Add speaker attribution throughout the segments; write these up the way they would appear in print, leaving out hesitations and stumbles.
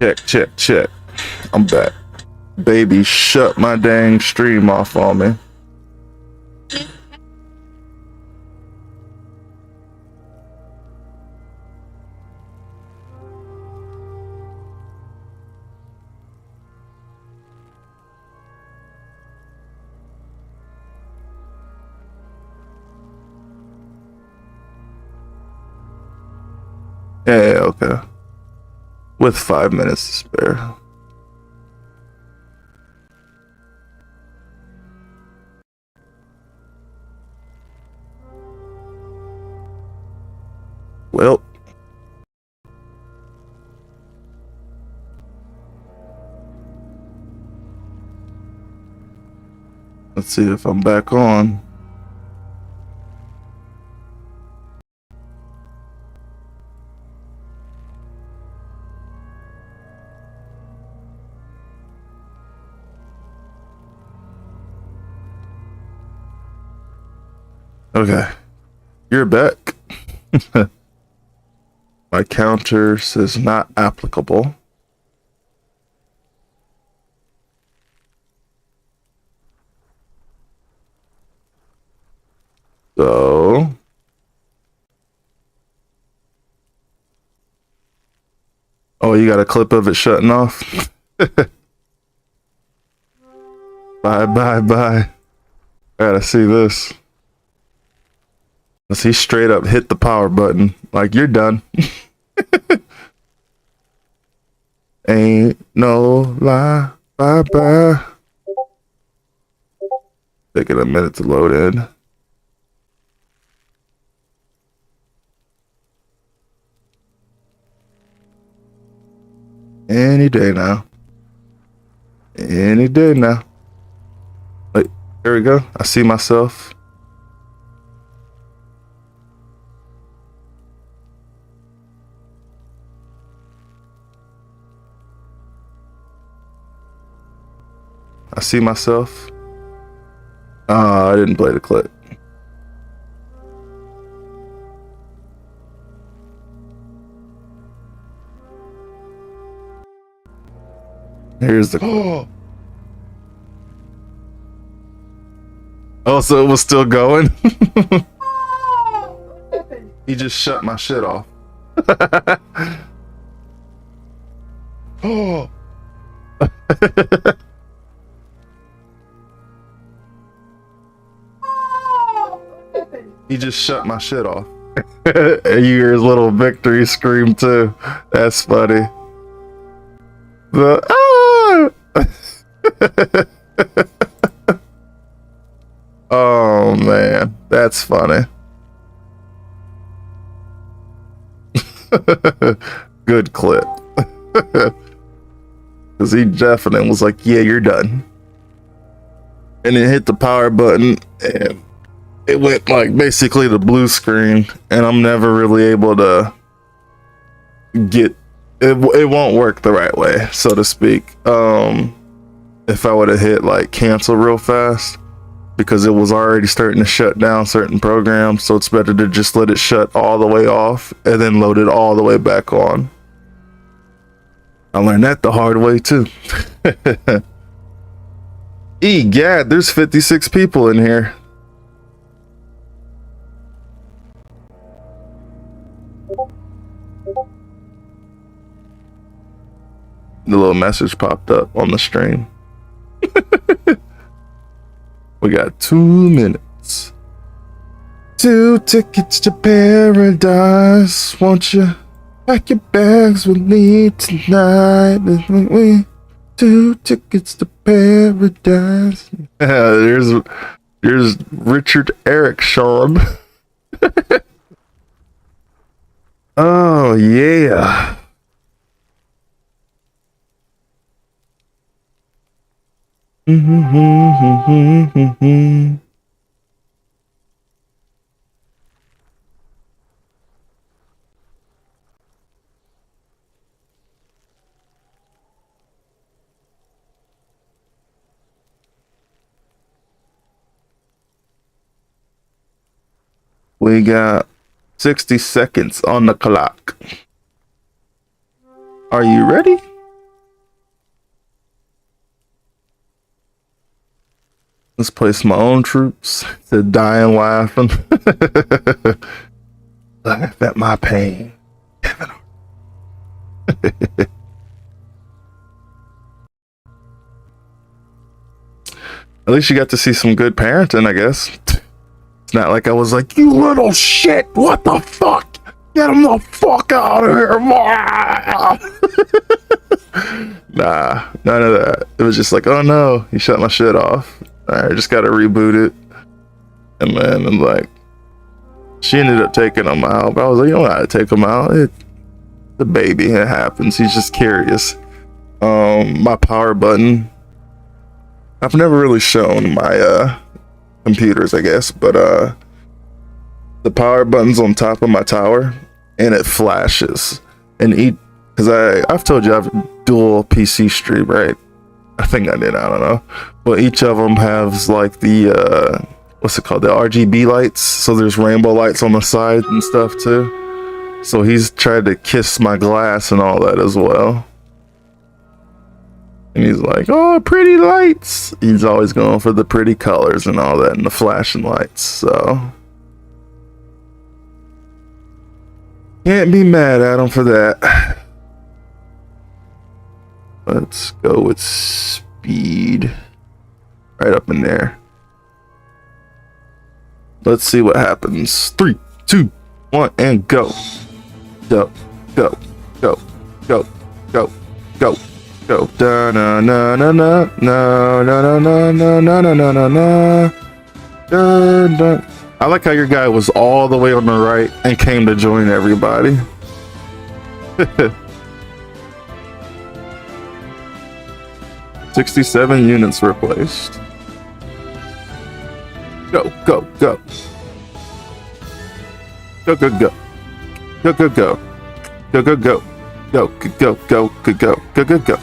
Speaker 1: Check, check, check. I'm back. Baby, shut my dang stream off on me. Yeah, okay. With 5 minutes to spare. Well. Let's see if I'm back on. Okay. You're back. My counter says not applicable. So oh, you got a clip of it shutting off? Bye, bye, bye. I gotta see this. He straight up hit the power button. Like, you're done. Ain't no lie. Bye, bye. Taking a minute to load in. Any day now. Any day now. Wait, there we go. I see myself. I see myself. I didn't play the clip. Here's the. Oh, so it was still going? He just shut my shit off. Oh. He just shut my shit off. You hear his little victory scream too. That's funny. The oh man, that's funny. Good clip. Because he definitely was like, yeah, you're done. And it hit the power button and it went like basically the blue screen, and I'm never really able to get it won't work the right way, so to speak. If I would have hit like cancel real fast, because it was already starting to shut down certain programs, so it's better to just let it shut all the way off and then load it all the way back on. I learned that the hard way too. Egad, there's 56 people in here. The little message popped up on the stream. We got 2 minutes. 2 tickets to paradise. Won't you pack your bags with me tonight? 2 tickets to paradise. There's Richard Eric Sean. Oh yeah. We got 60 seconds on the clock. Are you ready? Let's place my own troops to dying laughing. Laugh at my pain. At least you got to see some good parenting, I guess. It's not like I was like, you little shit, what the fuck? Get him the fuck out of here. Nah, none of that. It was just like, oh no, he shut my shit off. I just gotta reboot it. And then I'm like, she ended up taking him out, but I was like, you don't gotta take him out. It's the baby, it happens. He's just curious. My power button. I've never really shown my computers, I guess, but the power button's on top of my tower and it flashes. And because I've told you I have dual PC stream, right? I think I did, I don't know. But each of them has like the what's it called? The RGB lights. So there's rainbow lights on the side and stuff too. So he's tried to kiss my glass and all that as well. And he's like, oh, pretty lights. He's always going for the pretty colors and all that and the flashing lights. So can't be mad at him for that. Let's go with speed. Right up in there. Let's see what happens. 3, 2, 1, and go. Go, go, go, go, go, go, go. Da na na na na na na na na na na na na na. Dun, dun. I like how your guy was all the way on the right and came to join everybody. 67 units replaced. Go, go, go. Go, go, go. Go, go, go. Go, go, go. Go, go, go, go, go, go, go, go.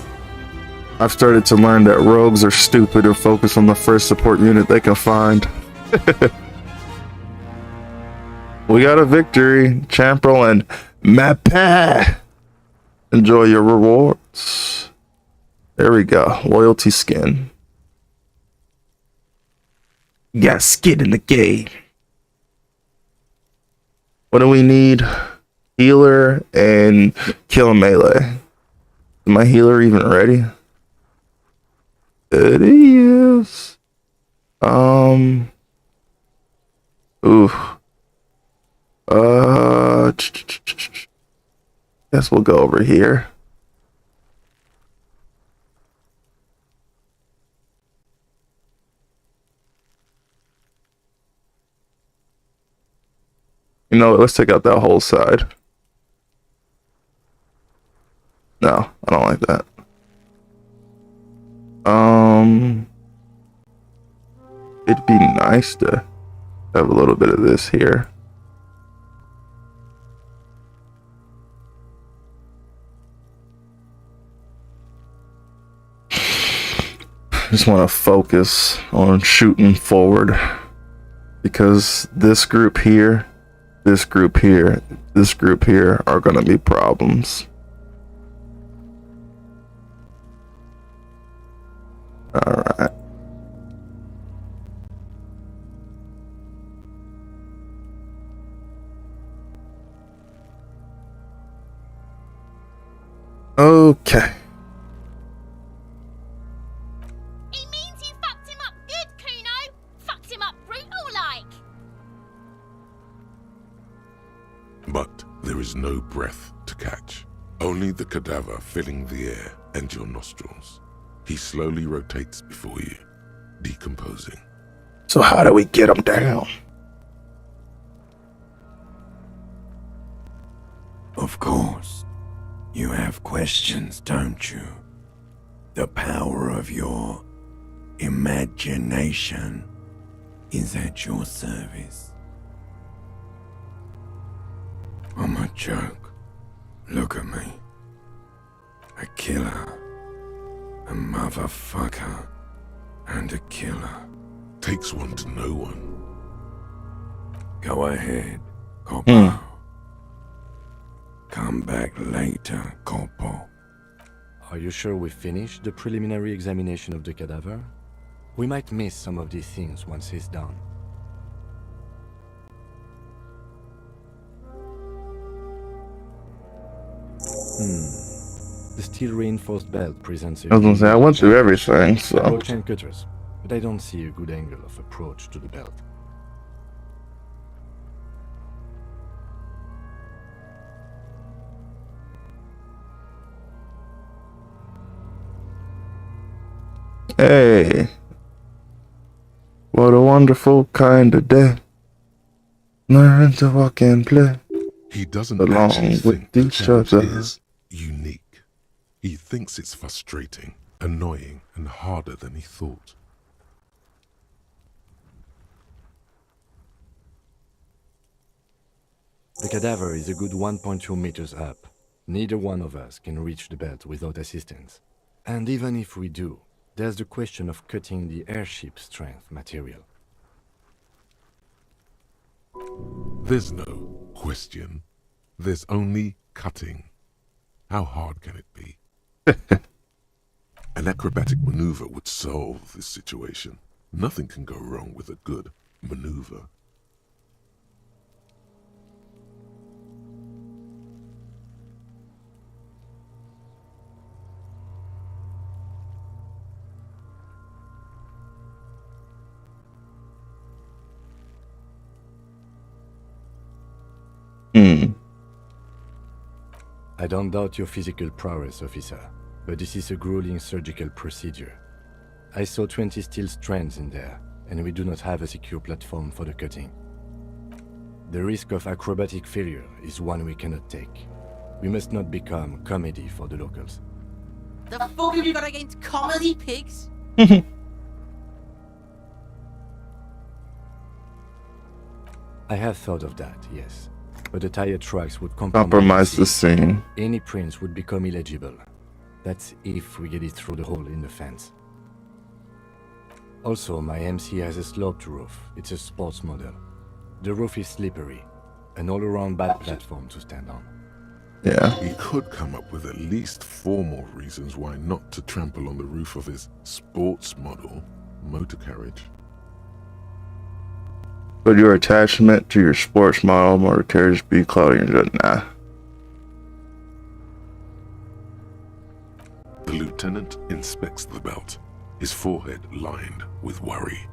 Speaker 1: I've started to learn that rogues are stupid and focus on the first support unit they can find. We got a victory. Champerl and Mappa. Enjoy your rewards. There we go. Loyalty skin. You got skin in the game. What do we need? Healer and kill melee. Is my healer even ready? It is. Ooh. Guess we'll go over here. You know what? Let's take out that whole side. No, I don't like that. It'd be nice to have a little bit of this here. Just want to focus on shooting forward because this group here, this group here, this group here are going to be problems. All right. Okay.
Speaker 2: He means you fucked him up good, Kuno. Fucked him up brutal-like.
Speaker 3: But there is no breath to catch. Only the cadaver filling the air and your nostrils. He slowly rotates before you, decomposing.
Speaker 1: So how do we get him down?
Speaker 4: Of course. You have questions, don't you? The power of your imagination is at your service. I'm a joke. Look at me. A killer. A motherfucker. And a killer.
Speaker 3: Takes one to know one.
Speaker 4: Go ahead, Corpo. Come back later, Corpo.
Speaker 5: are you sure we finished the preliminary examination of the cadaver? We might miss some of these things once it's done. The steel reinforced belt presents a
Speaker 1: I was gonna say I went through everything, so
Speaker 5: approach and cutters, but I don't see a good angle of approach to the belt.
Speaker 1: hey, what a wonderful kind of day. Learn to walk and play.
Speaker 3: He doesn't
Speaker 1: Along
Speaker 3: actually
Speaker 1: with
Speaker 3: think the
Speaker 1: each
Speaker 3: challenge
Speaker 1: other.
Speaker 3: is unique. He thinks it's frustrating, annoying, and harder than he thought.
Speaker 5: The cadaver is a good 1.2 meters up. Neither one of us can reach the belt without assistance. And even if we do, there's the question of cutting the airship strength material.
Speaker 3: There's no question. There's only cutting. How hard can it be? An acrobatic maneuver would solve this situation. Nothing can go wrong with a good maneuver.
Speaker 5: I don't doubt your physical prowess, officer, but this is a grueling surgical procedure. I saw 20 steel strands in there, and we do not have a secure platform for the cutting. The risk of acrobatic failure is one we cannot take. We must not become comedy for the locals.
Speaker 6: The fuck have you got against comedy pigs?
Speaker 5: I have thought of that, yes. But the tire tracks would
Speaker 1: Compromise the scene.
Speaker 5: Any prints would become illegible. That's if we get it through the hole in the fence. Also, my MC has a sloped roof. It's a sports model. The roof is slippery. An all-around bad platform to stand on.
Speaker 1: Yeah.
Speaker 3: He could come up with at least 4 more reasons why not to trample on the roof of his sports model motor carriage.
Speaker 1: But your attachment to your sports model motor carriage be clouding your nah.
Speaker 3: The lieutenant inspects the belt, his forehead lined with worry.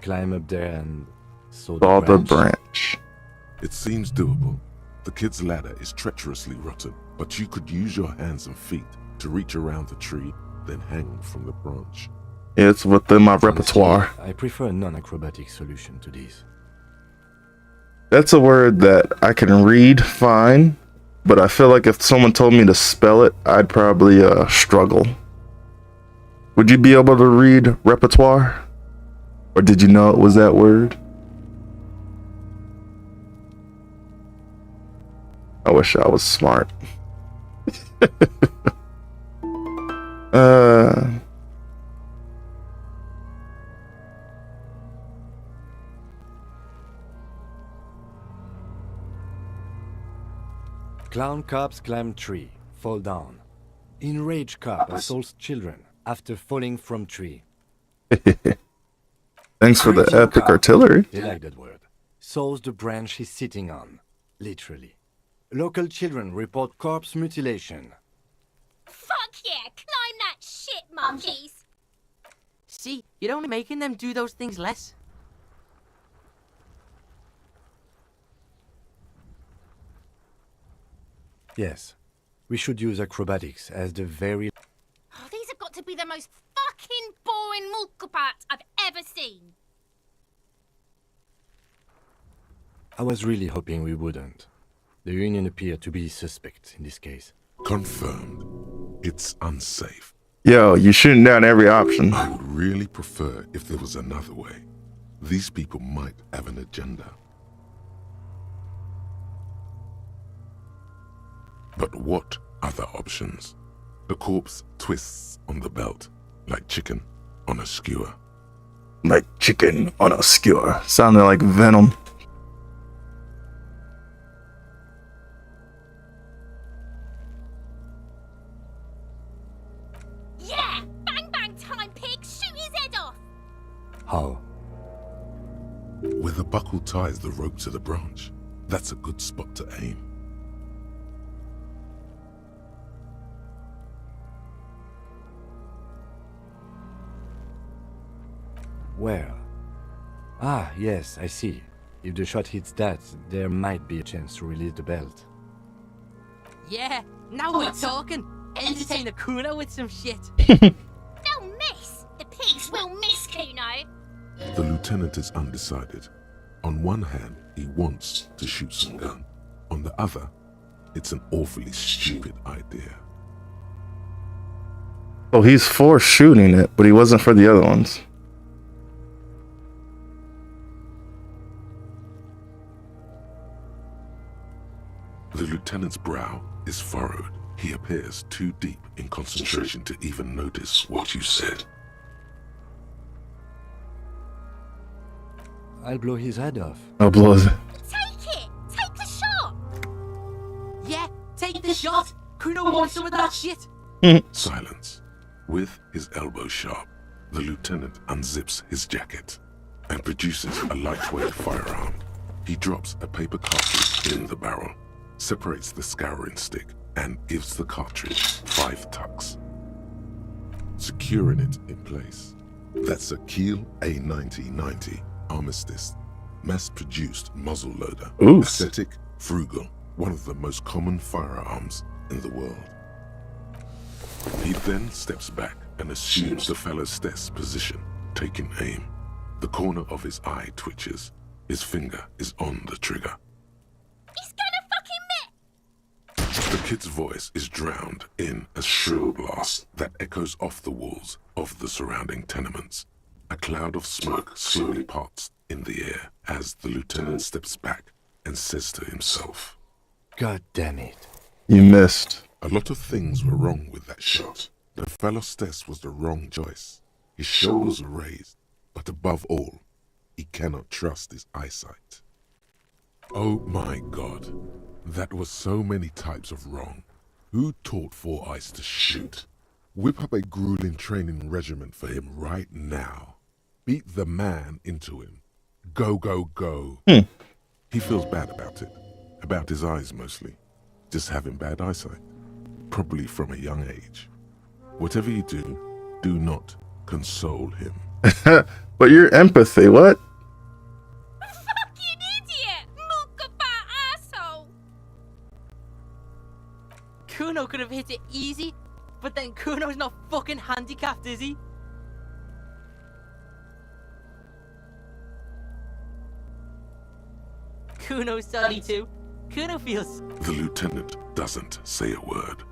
Speaker 5: Climb up there and saw
Speaker 1: Saw the
Speaker 5: branch.
Speaker 1: branch.
Speaker 3: It seems doable. The kid's ladder is treacherously rotten, but you could use your hands and feet to reach around the tree, then hang from the branch.
Speaker 1: It's within my
Speaker 5: Honestly,
Speaker 1: repertoire.
Speaker 5: I prefer a non-acrobatic solution to this.
Speaker 1: That's a word that I can read fine, but I feel like if someone told me to spell it, I'd probably struggle. Would you be able to read repertoire? Or did you know it was that word? I wish I was smart.
Speaker 5: Clown cops climb tree, fall down. Enraged cop assaults children after falling from tree.
Speaker 1: Thanks for the
Speaker 5: Raging
Speaker 1: epic
Speaker 5: cop,
Speaker 1: artillery.
Speaker 5: They like that word. Saws the branch he's sitting on, literally. Local children report corpse mutilation.
Speaker 2: Fuck yeah, climb that shit, monkeys.
Speaker 6: See, you're only making them do those things less.
Speaker 5: Yes, we should use acrobatics as the very...
Speaker 2: Oh, these have got to be the most fucking boring mulkapats I've ever seen.
Speaker 5: I was really hoping we wouldn't. The Union appeared to be suspect in this case.
Speaker 3: Confirmed. It's unsafe.
Speaker 1: Yo, you shooting down every option.
Speaker 3: I would really prefer if there was another way. These people might have an agenda. But what other options? The corpse twists on the belt, like chicken on a skewer.
Speaker 1: Like chicken on a skewer. Sounded like Venom.
Speaker 5: How?
Speaker 3: Where the buckle ties the rope to the branch. That's a good spot to aim.
Speaker 5: Where? Ah, yes, I see. If the shot hits that, there might be a chance to release the belt.
Speaker 6: Yeah, now we're talking. Entertain a Kuno with some shit.
Speaker 2: They'll miss. The pigs will miss, Kuno.
Speaker 3: The lieutenant is undecided. On one hand, he wants to shoot some gun. On the other, it's an awfully stupid idea.
Speaker 1: Oh, he's for shooting it, but he wasn't for the other ones.
Speaker 3: The lieutenant's brow is furrowed. He appears too deep in concentration to even notice what you said.
Speaker 5: I'll blow his head off.
Speaker 1: I'll blow it.
Speaker 2: Take it. Take the shot.
Speaker 6: Yeah, take the shot. Kuno wants some of that shit.
Speaker 3: Silence. With his elbow sharp, the lieutenant unzips his jacket and produces a lightweight firearm. He drops a paper cartridge in the barrel, separates the scouring stick, and gives the cartridge 5 tucks, securing it in place. That's a Kiel A9090 Armistice, mass-produced muzzleloader.
Speaker 1: Ooh.
Speaker 3: Aesthetic, frugal, one of the most common firearms in the world. He then steps back and assumes the fellow's desk position, taking aim. The corner of his eye twitches. His finger is on the trigger.
Speaker 2: He's gonna fucking miss.
Speaker 3: The kid's voice is drowned in a shrill blast that echoes off the walls of the surrounding tenements. A cloud of smoke slowly parts in the air as the lieutenant steps back and says to himself,
Speaker 5: God damn it.
Speaker 1: You missed.
Speaker 3: "A lot of things were wrong with that shot. The fellow's test was the wrong choice. His shoulders are raised, but above all, he cannot trust his eyesight." Oh my God, that was so many types of wrong. Who taught Four Eyes to shoot? Whip up a grueling training regimen for him right now. Beat the man into him. Go, go, go. He feels bad about it. About his eyes mostly. Just having bad eyesight. Probably from a young age. Whatever you do, do not console him.
Speaker 1: But your empathy, what?
Speaker 2: Fucking idiot. Mukabat asshole.
Speaker 6: Kuno could have hit it easy, but then Kuno's not fucking handicapped, is he? Kuno's sorry too. Kuno feels...
Speaker 3: The lieutenant doesn't say a word.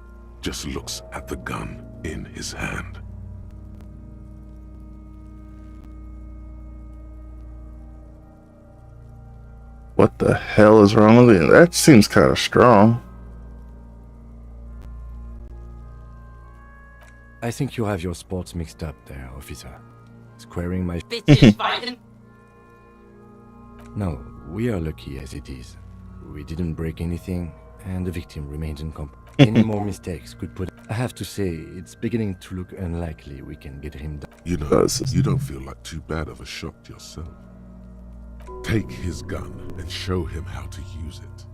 Speaker 3: Just looks at the gun in his hand.
Speaker 1: What the hell is wrong with it? That seems kind of strong.
Speaker 5: I think you have your sports mixed up there, officer. Squaring my...
Speaker 6: bitches fighting.
Speaker 5: No, we are lucky as it is. We didn't break anything, and the victim remains uncompromised. Any more mistakes could put... I have to say, it's beginning to look unlikely we can get him done.
Speaker 3: You know,
Speaker 1: That's-
Speaker 3: you don't feel like too bad of a shot yourself. Take his gun and show him how to use it.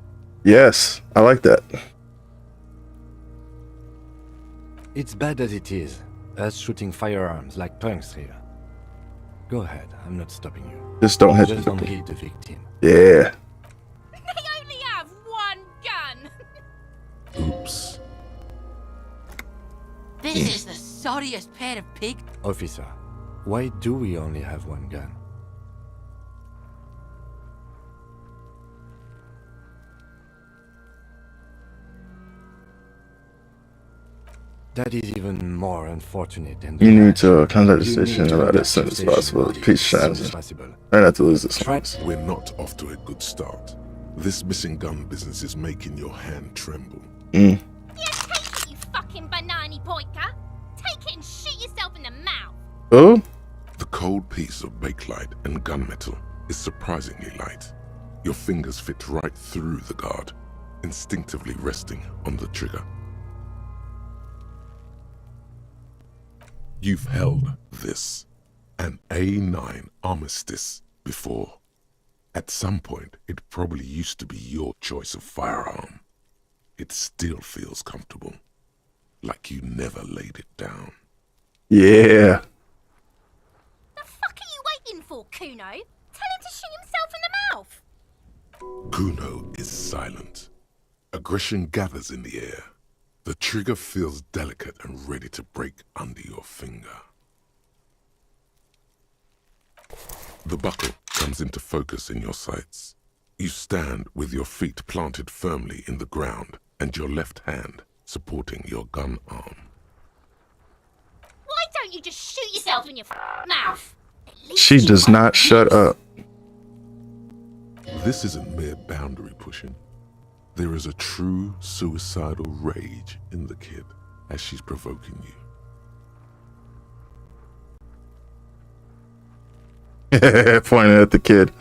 Speaker 1: Yes, I like that.
Speaker 5: It's bad as it is, us shooting firearms like punks here. Go ahead, I'm not stopping you.
Speaker 1: Just don't hit
Speaker 5: Just don't
Speaker 1: the...
Speaker 5: hit the victim.
Speaker 1: Yeah.
Speaker 2: They only have one gun.
Speaker 3: Oops.
Speaker 6: This is the sorriest pair of pig.
Speaker 5: Officer, why do we only have one gun? That is even more unfortunate than the
Speaker 1: You need
Speaker 5: last.
Speaker 1: to contact the
Speaker 5: You need
Speaker 1: station
Speaker 5: to
Speaker 1: about it as
Speaker 5: contact
Speaker 1: soon
Speaker 5: the
Speaker 1: as
Speaker 5: station
Speaker 1: possible.
Speaker 5: about it
Speaker 1: Peace,
Speaker 5: as soon
Speaker 1: Shannon.
Speaker 5: as possible.
Speaker 1: Try not to lose this
Speaker 5: Try-
Speaker 1: one.
Speaker 3: We're not off to a good start. This missing gun business is making your hand tremble.
Speaker 1: Mm.
Speaker 2: Yeah, take it, you fucking banana poika. Take it and shoot yourself in the mouth.
Speaker 1: Oh?
Speaker 3: The cold piece of bakelite and gunmetal is surprisingly light. Your fingers fit right through the guard, instinctively resting on the trigger. You've held this an A9 Armistice before. At some point, it probably used to be your choice of firearm. It still feels comfortable, like you never laid it down.
Speaker 1: Yeah.
Speaker 2: The fuck are you waiting for, Kuno? Tell him to shoot himself in the mouth.
Speaker 3: Kuno is silent. Aggression gathers in the air. The trigger feels delicate and ready to break under your finger. The buckle comes into focus in your sights. You stand with your feet planted firmly in the ground and your left hand supporting your gun arm.
Speaker 2: Why don't you just shoot yourself in your mouth? At least
Speaker 1: She
Speaker 2: you
Speaker 1: does
Speaker 2: won't
Speaker 1: not shut
Speaker 2: miss.
Speaker 1: up.
Speaker 3: This isn't mere boundary pushing. There is a true suicidal rage in the kid as she's provoking you.
Speaker 1: Pointing at the kid.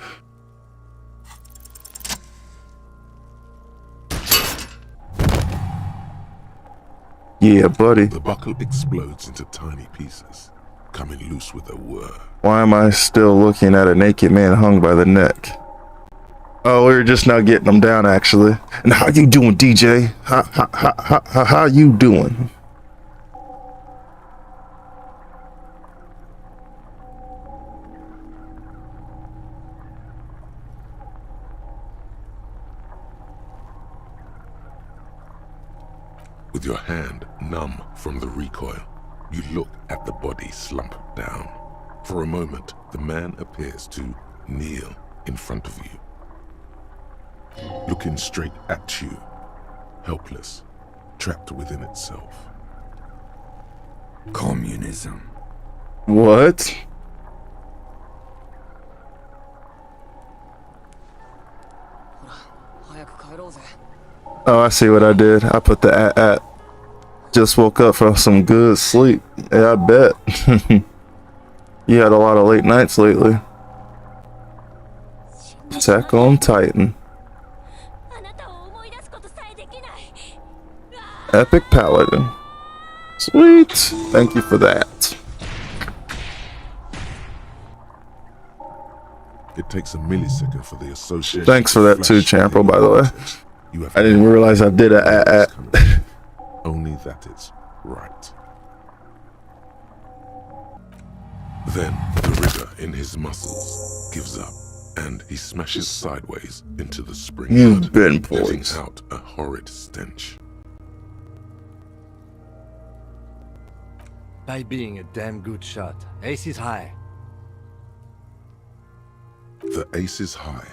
Speaker 1: Yeah, buddy.
Speaker 3: The buckle explodes into tiny pieces, coming loose with a whir.
Speaker 1: Why am I still looking at a naked man hung by the neck? Oh, we were just now getting him down, actually. And how you doing, DJ? How you doing?
Speaker 3: With your hand numb from the recoil, you look at the body slump down. For a moment, the man appears to kneel in front of you, looking straight at you, helpless, trapped within itself.
Speaker 4: Communism.
Speaker 1: What? Oh, I see what I did. I put the at. Just woke up from some good sleep. Yeah, I bet. You had a lot of late nights lately. Attack on Titan. Epic Paladin. Sweet. Thank you for that.
Speaker 3: It takes a millisecond for the association.
Speaker 1: Thanks for that too, Champo, by the way.
Speaker 3: You have
Speaker 1: I didn't realize I did a at.
Speaker 3: Only that is right. Then the rigor in his muscles gives up, and he smashes sideways into the spring
Speaker 1: You've
Speaker 3: mud,
Speaker 1: been
Speaker 3: letting
Speaker 1: poised.
Speaker 3: out a horrid stench.
Speaker 5: By being a damn good shot. Ace is high.
Speaker 3: The ace is high,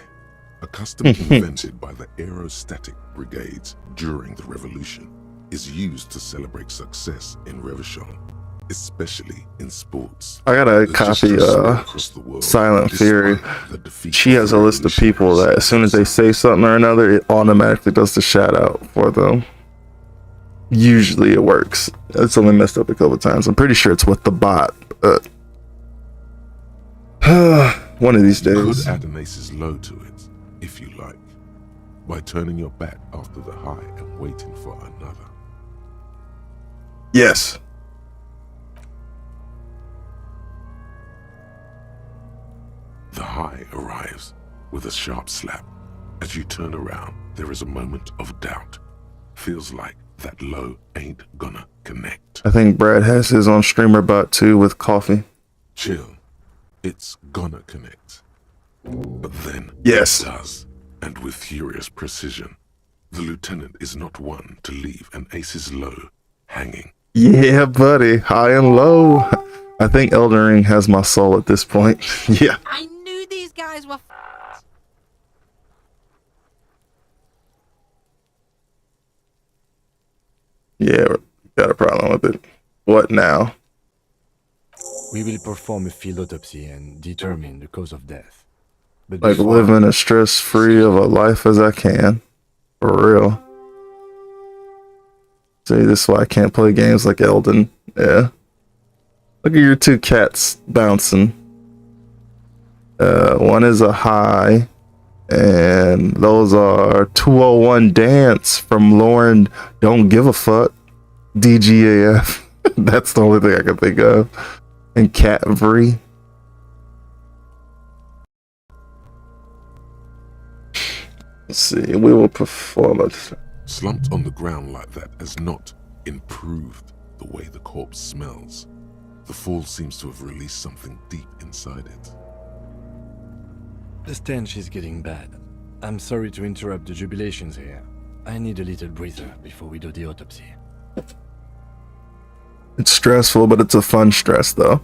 Speaker 3: a custom invented by the aerostatic brigades during the revolution, is used to celebrate success in Revachol, especially in sports.
Speaker 1: I gotta
Speaker 3: The
Speaker 1: copy
Speaker 3: gesture spread across the world,
Speaker 1: Silent Fury.
Speaker 3: despite the defeat
Speaker 1: She has a
Speaker 3: the
Speaker 1: list of people that as soon as they
Speaker 3: revolutionaries.
Speaker 1: say something or another, it automatically does the shout out for them. Usually it works. It's only messed up a couple times. I'm pretty sure it's with the bot. One of these
Speaker 3: You
Speaker 1: days.
Speaker 3: could add an ace's low to it, if you like, by turning your back after the high and waiting for another.
Speaker 1: Yes.
Speaker 3: The high arrives with a sharp slap. As you turn around, there is a moment of doubt. Feels like that low ain't gonna connect.
Speaker 1: I think Brad has his on streamer bot too with coffee.
Speaker 3: Chill. It's gonna connect. But then
Speaker 1: Yes.
Speaker 3: it does, and with furious precision. The lieutenant is not one to leave an ace's low hanging.
Speaker 1: Yeah, buddy. High and low. I think Elden Ring has my soul at this point. Yeah.
Speaker 6: I knew these guys were f***ed.
Speaker 1: Yeah, got a problem with it. What now?
Speaker 5: We will perform a field autopsy and determine the cause of death. But
Speaker 1: Like
Speaker 5: before-
Speaker 1: living as stress free of a life as I can. For real. See, this is why I can't play games like Elden. Yeah. Look at your two cats bouncing. One is a high, and those are 201 Dance from Lauren Don't Give a Fuck. DGAF. That's the only thing I can think of. And Cat Vree. Let's see. We will perform it.
Speaker 3: Slumped on the ground like that has not improved the way the corpse smells. The fall seems to have released something deep inside it.
Speaker 5: The stench is getting bad. I'm sorry to interrupt the jubilations here. I need a little breather before we do the autopsy.
Speaker 1: It's stressful, but it's a fun stress, though.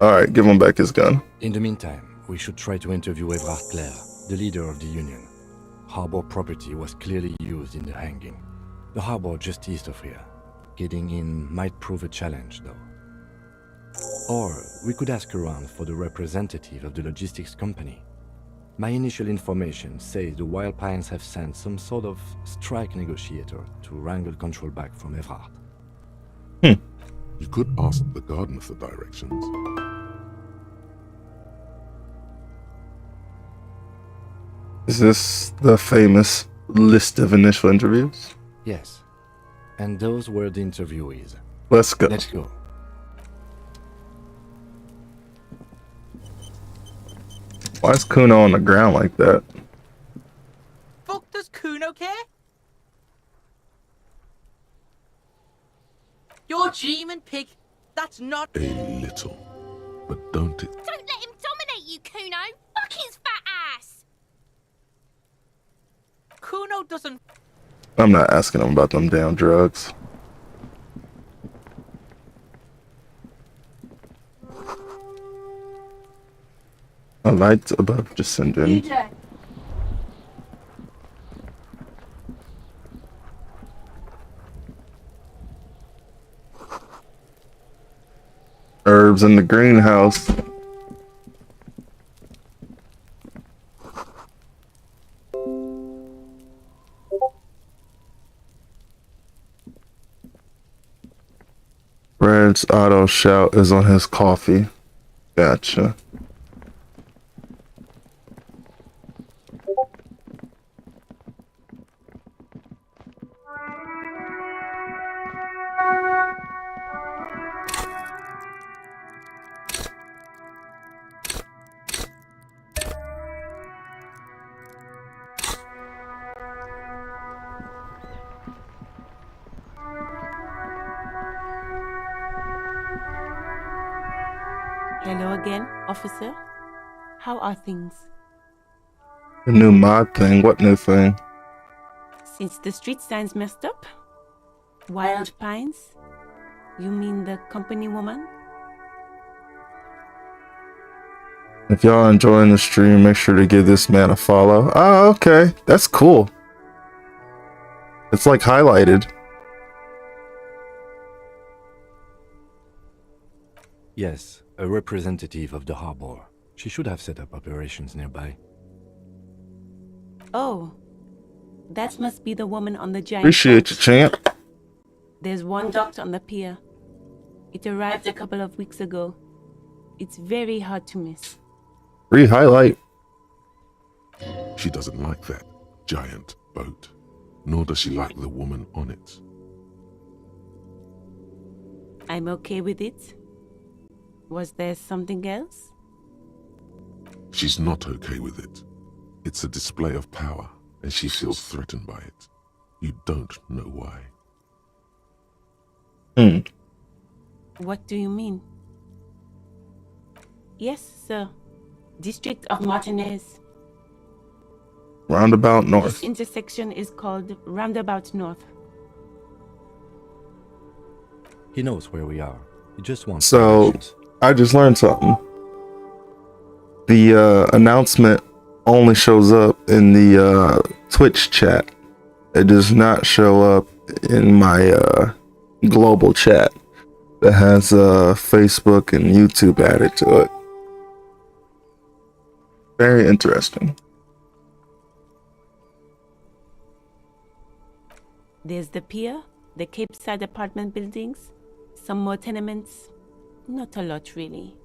Speaker 1: Alright, give him back his gun.
Speaker 5: In the meantime, we should try to interview Evrard Clare, the leader of the Union. Harbor property was clearly used in the hanging. The harbor just east of here. Getting in might prove a challenge, though. Or we could ask around for the representative of the logistics company. My initial information says the Wild Pines have sent some sort of strike negotiator to wrangle control back from Evrard.
Speaker 3: You could ask the gardener for directions.
Speaker 1: Is this the famous list of initial interviews?
Speaker 5: Yes. And those were the interviewees.
Speaker 1: Let's go.
Speaker 5: Let's go.
Speaker 1: Why is Kuno on the ground like that?
Speaker 6: Fuck does Kuno care? You're dreaming, pig. That's not.
Speaker 3: A little. But don't it?
Speaker 2: Don't let him dominate you, Kuno. Fuck his fat ass.
Speaker 6: Kuno doesn't.
Speaker 1: I'm not asking him about them damn drugs. A light above descending. Herbs in the greenhouse. Red's auto shout is on his coffee. Gotcha.
Speaker 7: Hello again, officer. How are things?
Speaker 1: The new mod thing. What new thing?
Speaker 7: Since the street signs messed up? Wild Pines? You mean the company woman?
Speaker 1: If y'all enjoying the stream, make sure to give this man a follow. Oh, okay. That's cool. It's like highlighted.
Speaker 5: Yes, a representative of the harbor. She should have set up operations nearby.
Speaker 7: Oh, that must be the woman on the giant
Speaker 1: Appreciate you,
Speaker 7: boat.
Speaker 1: champ.
Speaker 7: There's one docked on the pier. It arrived a couple of weeks ago. It's very hard to miss.
Speaker 1: Re-highlight.
Speaker 3: She doesn't like that giant boat, nor does she like the woman on it.
Speaker 7: I'm okay with it. Was there something else?
Speaker 3: She's not okay with it. It's a display of power, and she feels threatened by it. You don't know why.
Speaker 7: What do you mean? Yes, sir. District of Martinez.
Speaker 1: Roundabout
Speaker 7: This
Speaker 1: north.
Speaker 7: intersection is called Roundabout North.
Speaker 5: He knows where we are. He just wants
Speaker 1: So,
Speaker 5: directions.
Speaker 1: I just learned something. The announcement only shows up in the Twitch chat. It does not show up in my global chat that has Facebook and YouTube added to it. Very interesting.
Speaker 7: There's the pier, the Cape Side apartment buildings, some more tenements. Not a lot, really.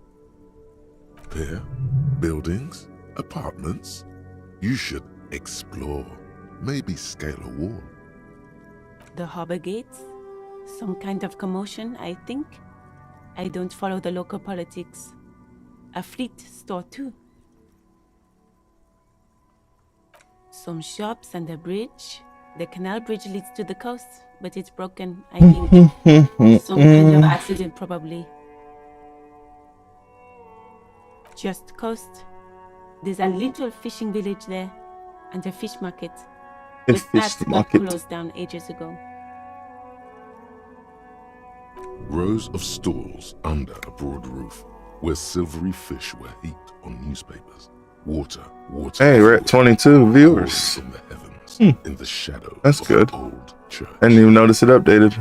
Speaker 3: Pier, buildings, apartments. You should explore. Maybe scale a wall.
Speaker 7: The harbor gates, some kind of commotion, I think. I don't follow the local politics. A fleet store, too. Some shops and a bridge. The canal bridge leads to the coast, but it's broken, I think. Some kind of accident, probably. Just coast. There's a little fishing village there, and a fish market.
Speaker 1: A
Speaker 7: But
Speaker 1: fish
Speaker 7: that
Speaker 1: market.
Speaker 7: got closed down ages ago.
Speaker 3: Rows of stalls under a broad roof, where silvery fish were heaped on newspapers. Water.
Speaker 1: Hey, we're at 22 viewers.
Speaker 3: From the heavens, in the shadow
Speaker 1: That's
Speaker 3: of
Speaker 1: good.
Speaker 3: an old church.
Speaker 1: I didn't even notice it updated.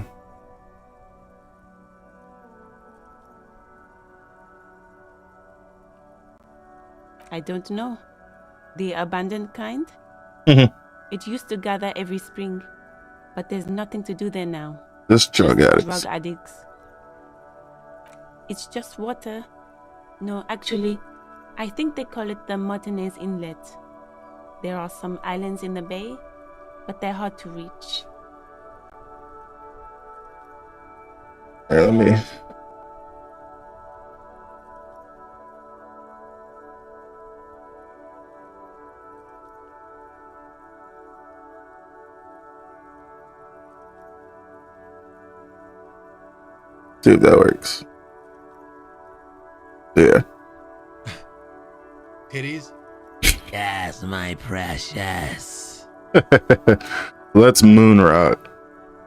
Speaker 7: I don't know. The abandoned kind?
Speaker 1: Mhm.
Speaker 7: It used to gather every spring, but there's nothing to do there now.
Speaker 1: This drug
Speaker 7: Just
Speaker 1: addicts.
Speaker 7: Drug addicts. It's just water. No, actually, I think they call it the Martinez Inlet. There are some islands in the bay, but they're hard to reach.
Speaker 1: Here, let me. See if that works. Yeah.
Speaker 8: Titties?
Speaker 9: Yes, my precious.
Speaker 1: That's Moonrock.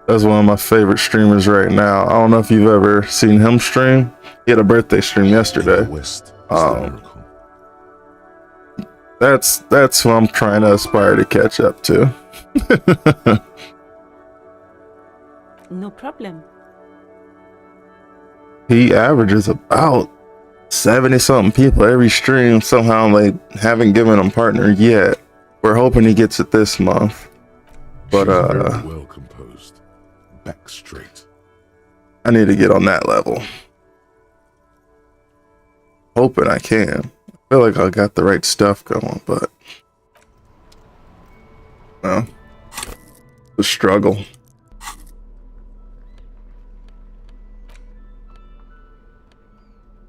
Speaker 1: That's one of my favorite streamers right now. I don't know if you've ever seen him stream. He had a birthday stream yesterday.
Speaker 3: West is the miracle.
Speaker 1: That's what I'm trying to aspire to catch up to.
Speaker 7: No problem.
Speaker 1: He averages about 70 something people every stream. Somehow they haven't given him partner yet. We're hoping he gets it this month. But
Speaker 3: Very well composed, back straight.
Speaker 1: I need to get on that level. Hoping I can. I feel like I got the right stuff going, but no. The struggle.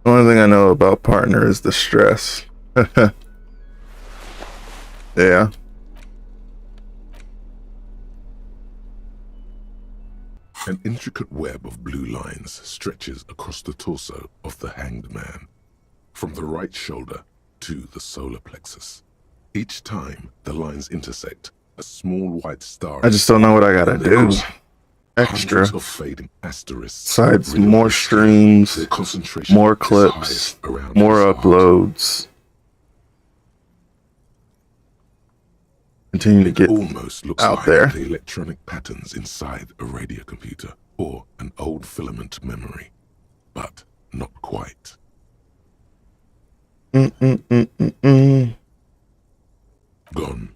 Speaker 1: The only thing I know about partner is the stress. Yeah.
Speaker 3: An intricate web of blue lines stretches across the torso of the hanged man, from the right shoulder to the solar plexus. Each time the lines intersect, a small white star.
Speaker 1: I just don't know what I gotta do. Extra.
Speaker 3: Hundreds of fading asterisks.
Speaker 1: Besides
Speaker 3: riddle
Speaker 1: more
Speaker 3: the sky.
Speaker 1: streams,
Speaker 3: Their concentration
Speaker 1: more
Speaker 3: is
Speaker 1: clips,
Speaker 3: highest around
Speaker 1: more
Speaker 3: his heart.
Speaker 1: uploads. Continue to
Speaker 3: It
Speaker 1: get
Speaker 3: almost looks
Speaker 1: out
Speaker 3: like
Speaker 1: there.
Speaker 3: the electronic patterns inside a radio computer or an old filament memory, but not quite. Gone.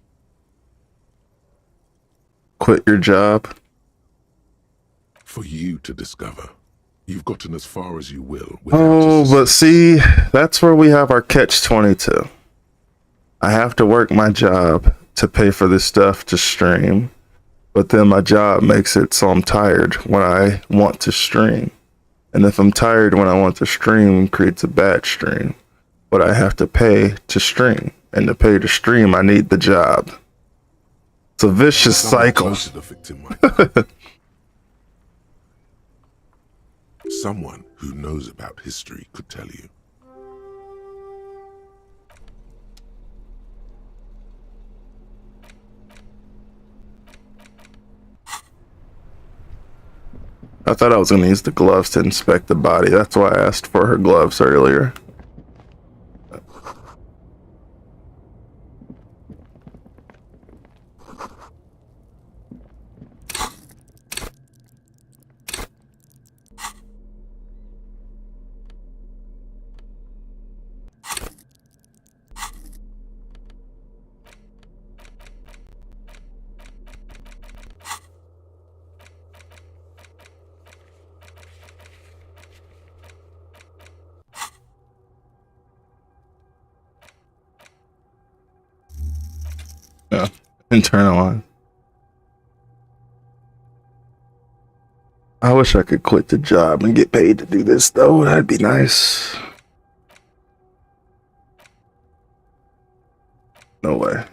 Speaker 1: Quit your job.
Speaker 3: For you to discover. You've gotten as far as you will without
Speaker 1: Oh,
Speaker 3: a
Speaker 1: but see, that's where we have our catch-22. I have to work my job to pay for this stuff to stream, but then my job makes it so I'm tired when I want to stream. And if I'm tired when I want to stream, it creates a bad stream. But I have to pay to stream. And to pay to stream, I need the job. It's a vicious
Speaker 3: Someone
Speaker 1: cycle.
Speaker 3: close to the victim might know. Someone who knows about history could tell you.
Speaker 1: I thought I was going to use the gloves to inspect the body. That's why I asked for her gloves earlier. Yeah, internalize. I wish I could quit the job and get paid to do this, though. That'd be nice. No way.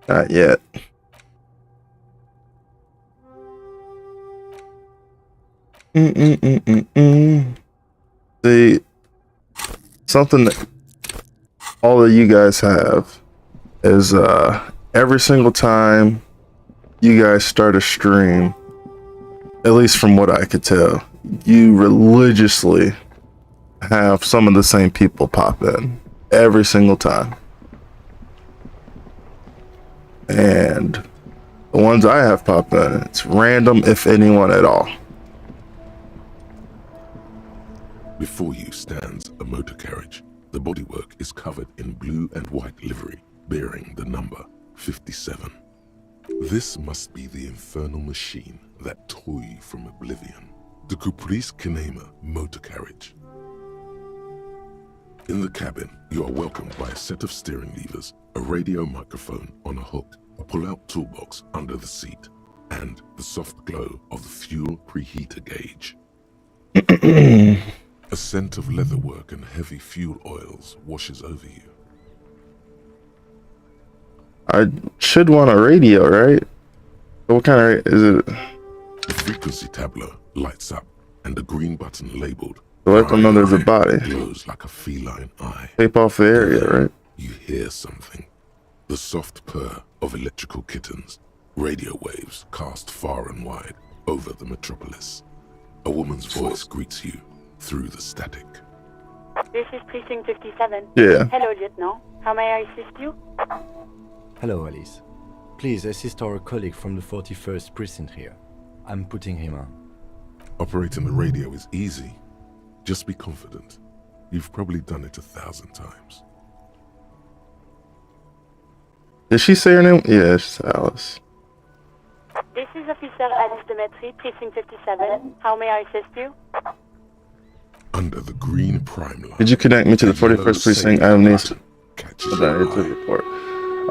Speaker 1: Not yet. See, something that all of you guys have is every single time you guys start a stream, at least from what I could tell, you religiously have some of the same people pop in every single time. And the ones I have pop in, it's random, if anyone at all.
Speaker 3: Before you stands a motor carriage. The bodywork is covered in blue and white livery, bearing the number 57. This must be the infernal machine that tore you from oblivion. The Caprice Kinema motor carriage. In the cabin, you are welcomed by a set of steering levers, a radio microphone on a hook, a pull-out toolbox under the seat, and the soft glow of the fuel preheater gauge. A scent of leatherwork and heavy fuel oils washes over you.
Speaker 1: I should want a radio, right? What kind of is it?
Speaker 3: The frequency tableau lights up, and the green button labeled
Speaker 1: So let them know there's a body.
Speaker 3: glows like a feline eye.
Speaker 1: Tape off the area, right?
Speaker 3: You hear something. The soft purr of electrical kittens. Radio waves cast far and wide over the metropolis. A woman's voice greets you through the static.
Speaker 8: This is Precinct 57.
Speaker 1: Yeah.
Speaker 8: Hello, Lieutenant. How may I assist you?
Speaker 5: Hello, Alice. Please assist our colleague from the 41st precinct here. I'm putting him on.
Speaker 3: Operating the radio is easy. Just be confident. You've probably done it 1,000 times.
Speaker 1: Did she say her name? Yeah, it's Alice.
Speaker 8: This is Officer Alice Demetri, Precinct 57. How may I assist you?
Speaker 3: Under the green prime line.
Speaker 1: Did you connect me to the 41st precinct? I need to
Speaker 3: Catches
Speaker 1: I
Speaker 3: your
Speaker 1: need to
Speaker 3: eye.
Speaker 1: report.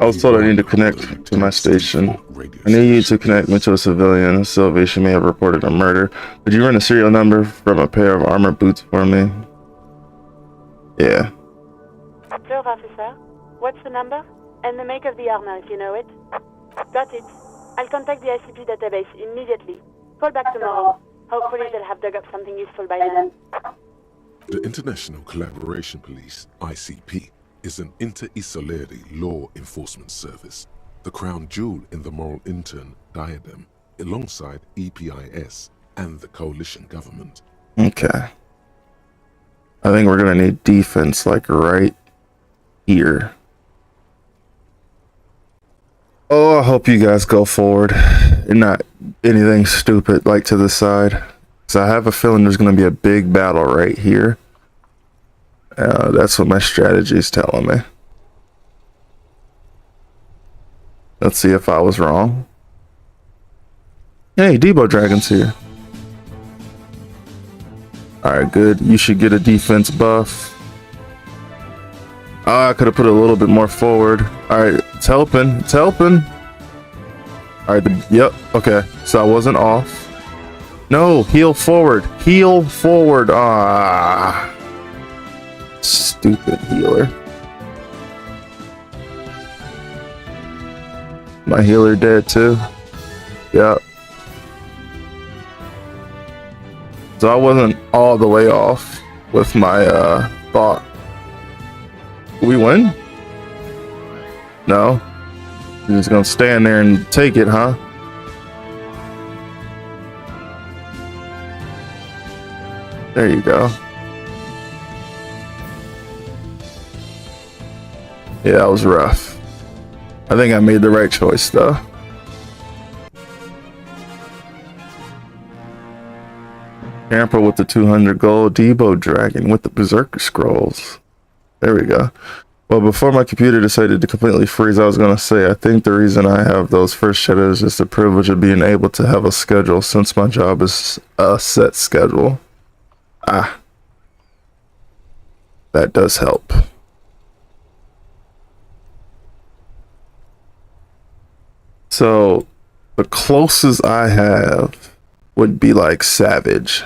Speaker 1: I was told I need to connect to my station. I need you to connect me to a civilian. Sylvie, she may have reported a murder. Could you run a serial number from a pair of armored boots for me? Yeah.
Speaker 8: Sure, officer. What's the number? And the make of the armor, if you know it. Got it. I'll contact the ICP database immediately. Call back tomorrow. Hopefully they'll have dug up something useful by then.
Speaker 3: The International Collaboration Police, ICP, is an inter-Isolari law enforcement service, the crown jewel in the moral intern diadem, alongside EPIS and the coalition government.
Speaker 1: Okay. I think we're gonna need defense like right here. Oh, I hope you guys go forward and not anything stupid like to the side. So I have a feeling there's gonna be a big battle right here. That's what my strategy is telling me. Let's see if I was wrong. Hey, Debo Dragon's here. Alright, good. You should get a defense buff. Oh, I could have put it a little bit more forward. Alright, it's helping. It's helping. Alright, yep. Okay, so I wasn't off. No, heal forward. Heal forward. Ah. Stupid healer. My healer dead too. Yep. So I wasn't all the way off with my thought. We win? No. You're just gonna stand there and take it, huh? There you go. Yeah, that was rough. I think I made the right choice though. Camper with the 200 gold, Debo Dragon with the Berserker Scrolls. There we go. Well, before my computer decided to completely freeze, I was going to say, I think the reason I have those first shadows is the privilege of being able to have a schedule since my job is a set schedule. Ah. That does help. So, the closest I have would be like Savage.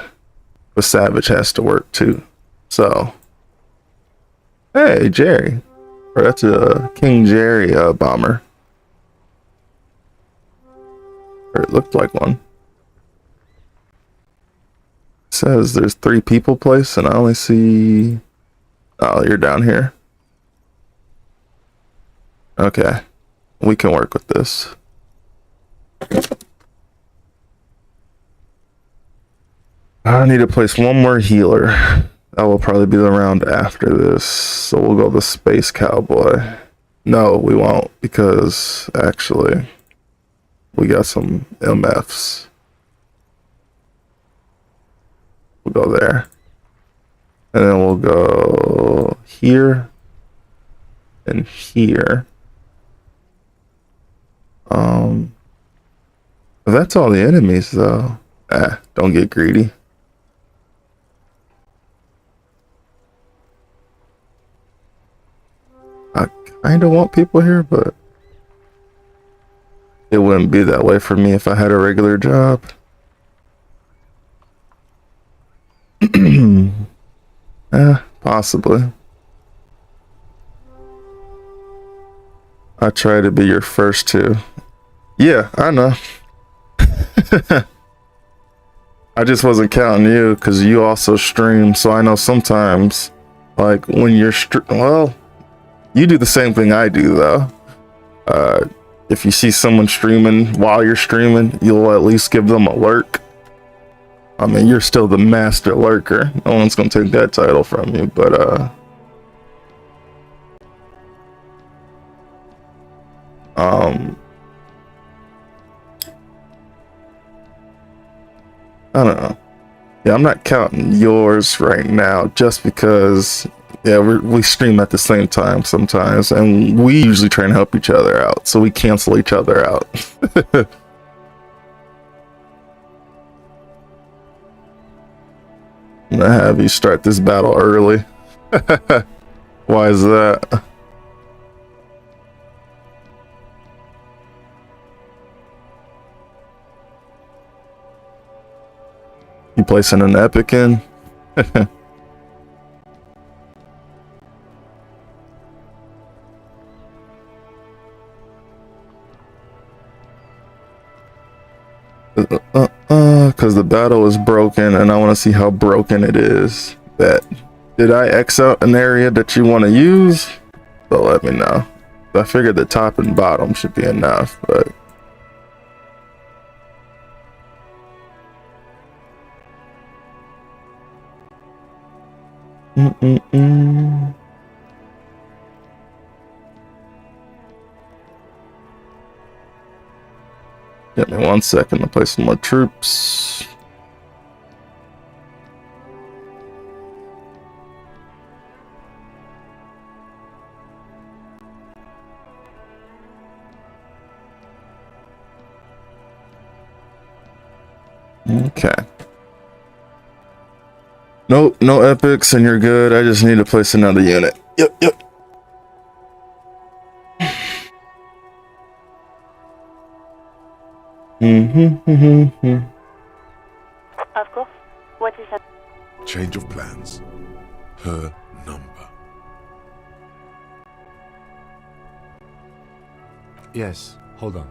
Speaker 1: But Savage has to work too. So, hey, Jerry. Or that's a King Jerry bomber. Or it looked like one. It says there's 3 people placed, and I only see... Oh, you're down here. Okay. We can work with this. I need to place one more healer. That will probably be the round after this. So we'll go the Space Cowboy. No, we won't, because actually we got some MFs. We'll go there. And then we'll go here and here. That's all the enemies though. Don't get greedy. I kinda want people here, but it wouldn't be that way for me if I had a regular job. Possibly. I try to be your first two. Yeah, I know. I just wasn't counting you because you also stream, so I know sometimes, like when you're well, you do the same thing I do though. If you see someone streaming while you're streaming, you'll at least give them a lurk. I mean, you're still the master lurker. No one's gonna take that title from you, but I don't know. Yeah, I'm not counting yours right now just because, yeah, we stream at the same time sometimes, and we usually try and help each other out, so we cancel each other out. I'm gonna have you start this battle early. Why is that? You placing an epic in? Because the battle is broken and I want to see how broken it is. Did I X out an area that you want to use? So let me know. I figured the top and bottom should be enough, but Give me 1 second to place some more troops. Okay. Nope, no epics and you're good. I just need to place another unit. Yep.
Speaker 8: Of course. What is that?
Speaker 3: Change of plans. Her number.
Speaker 5: Yes, hold on.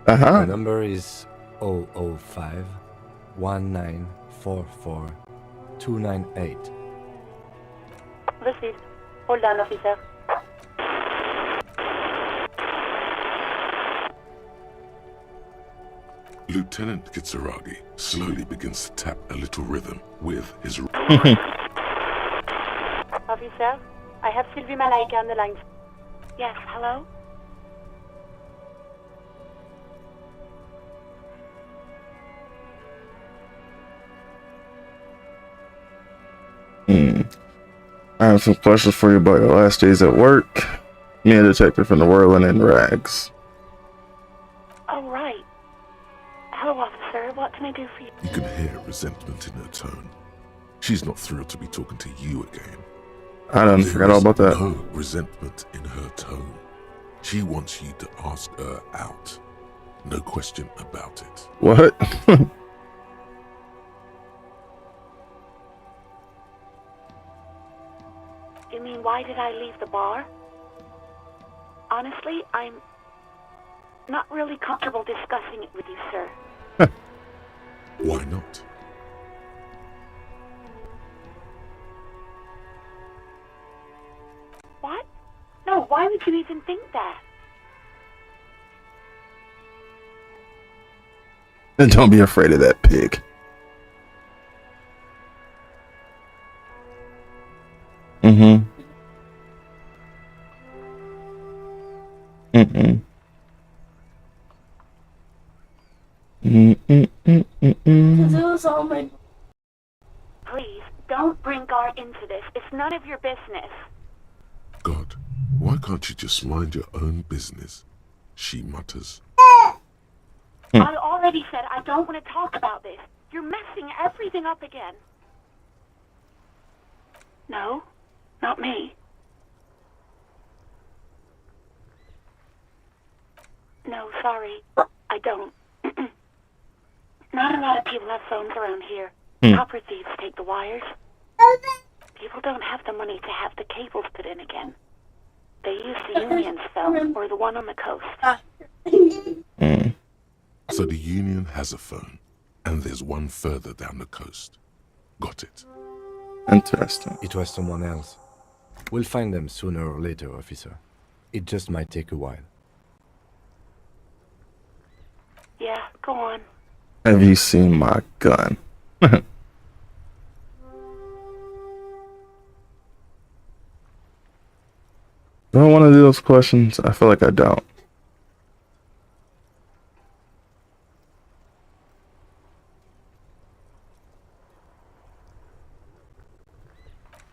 Speaker 1: Uh-huh.
Speaker 5: My number is 005 1944 298.
Speaker 8: Received. Hold on, officer.
Speaker 3: Lieutenant Kitsuragi slowly begins to tap a little rhythm with his...
Speaker 8: Officer, I have Sylvie Malaika on the line. Yes, hello?
Speaker 1: I have some questions for you about your last days at work. Me, a detective from the Whirling in Rags.
Speaker 8: Oh, right. Hello, officer. What can I do for you?
Speaker 3: You can hear resentment in her tone. She's not thrilled to be talking to you again.
Speaker 1: I done forgot all about that.
Speaker 3: No resentment in her tone. She wants you to ask her out. No question about it.
Speaker 1: What?
Speaker 8: You mean, why did I leave the bar? Honestly, not really comfortable discussing it with you, sir.
Speaker 3: Why not?
Speaker 8: What? No, why would you even think that?
Speaker 1: And don't be afraid of that pig. Mm-hmm. Mm-mm. Mm-mm-mm-mm-mm.
Speaker 8: Please, don't bring Gar into this. It's none of your business.
Speaker 3: God, why can't you just mind your own business? She mutters.
Speaker 8: I already said I don't want to talk about this. You're messing everything up again. No, not me. No, sorry. I don't. Not a lot of people have phones around here. Copper thieves take the wires. People don't have the money to have the cables put in again. They use the Union's phone or the one on the coast.
Speaker 3: So the Union has a phone, and there's one further down the coast. Got it.
Speaker 1: Interesting.
Speaker 5: It was someone else. We'll find them sooner or later, officer. It just might take a while.
Speaker 8: Yeah, go on.
Speaker 1: Have you seen my gun? Do I want to do those questions? I feel like I don't.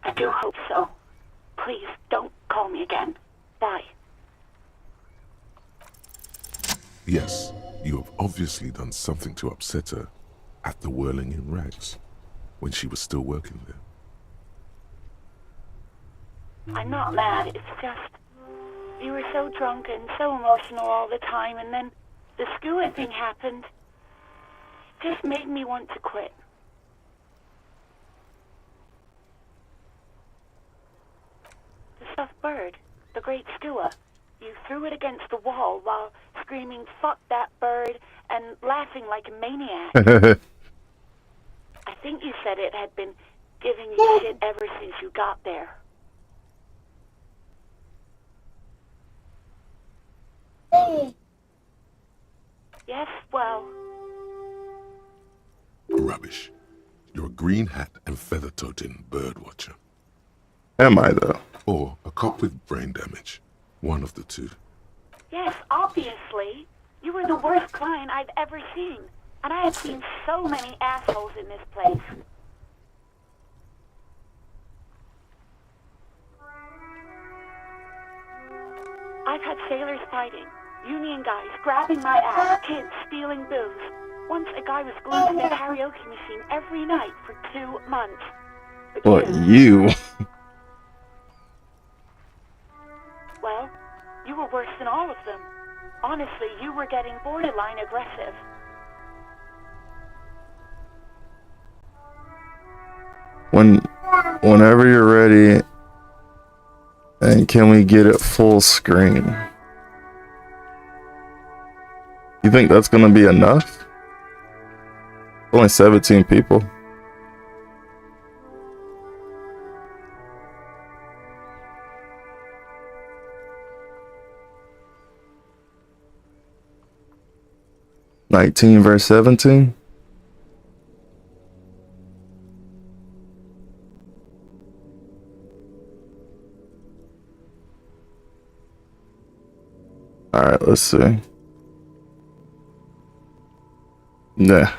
Speaker 8: I do hope so. Please, don't call me again. Bye.
Speaker 3: Yes, you have obviously done something to upset her at the Whirling in Rags when she was still working there.
Speaker 8: I'm not mad, it's just... You were so drunk and so emotional all the time, and then the Skua thing happened. It just made me want to quit. The stuffed bird, the great Skua, you threw it against the wall while screaming, "Fuck that bird," and laughing like a maniac. I think you said it had been giving you shit ever since you got there. Yes, well...
Speaker 3: Rubbish. You're a green hat and feather-toting bird watcher.
Speaker 1: Am I, though?
Speaker 3: Or a cop with brain damage. One of the two.
Speaker 8: Yes, obviously. You were the worst client I've ever seen. And I have seen so many assholes in this place. I've had sailors fighting, Union guys grabbing my ass, kids stealing booze. Once a guy was glued to their karaoke machine every night for 2 months. But
Speaker 1: What, you?
Speaker 8: Well, you were worse than all of them. Honestly, you were getting borderline aggressive.
Speaker 1: Whenever you're ready, and can we get it full screen? You think that's gonna be enough? Only 17 people. (19 verse 17). All right, let's see. Nah.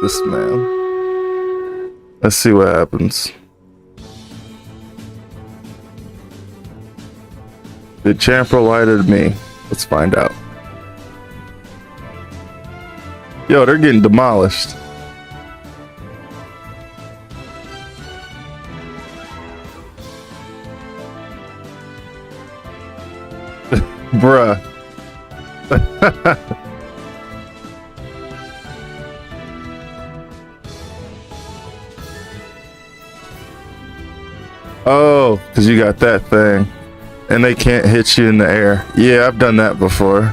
Speaker 1: This man. Let's see what happens. Did Champa lie to me? Let's find out. Yo, they're getting demolished. Bruh. Oh, because you got that thing. and they can't hit you in the air. Yeah, I've done that before.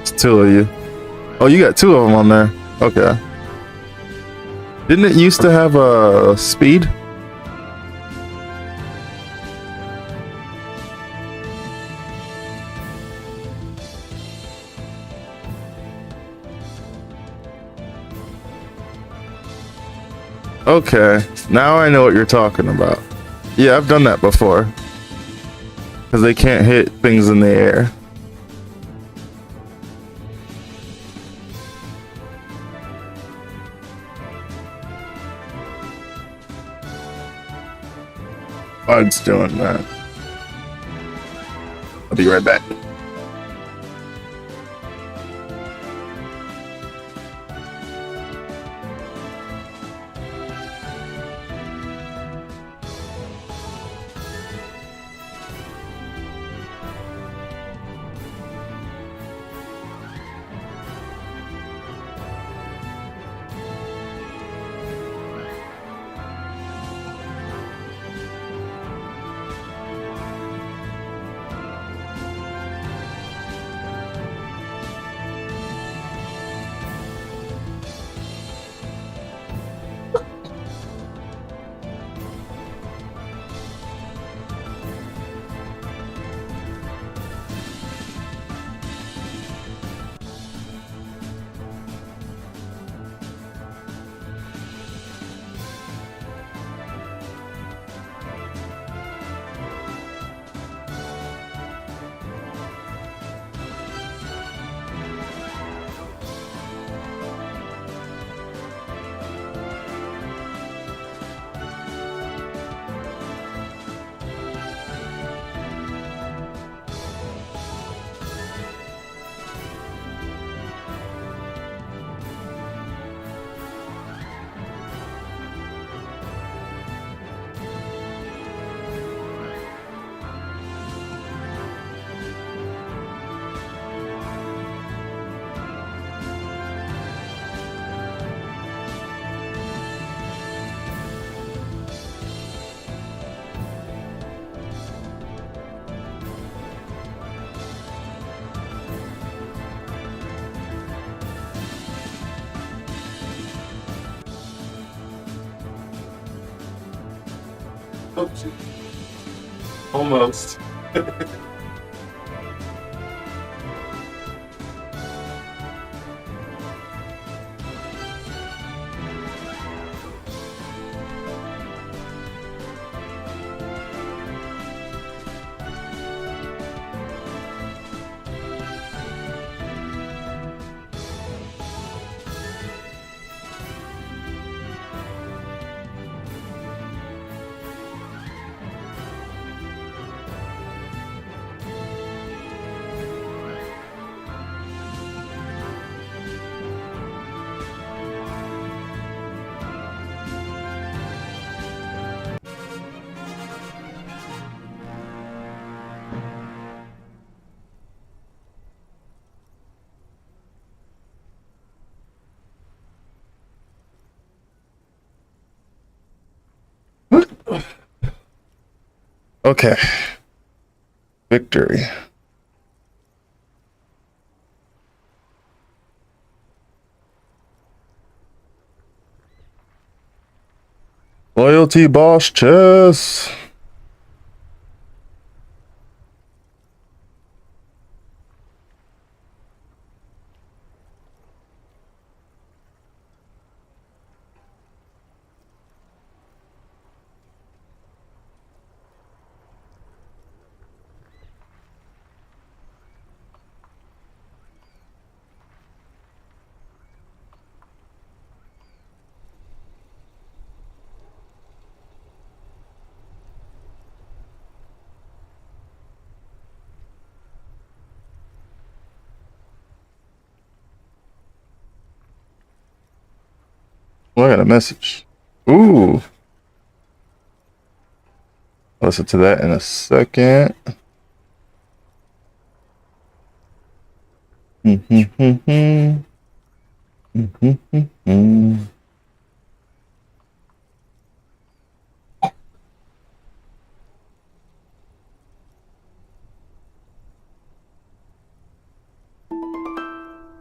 Speaker 1: It's 2 of you. Oh, you got 2 of them on there. Okay. Didn't it used to have a speed? Okay, now I know what you're talking about. Yeah, I've done that before. Because they can't hit things in the air. Bud's doing that. I'll be right back. Almost. Okay. Victory. Loyalty boss chess. Oh, I got a message. Ooh. I'll listen to that in a second.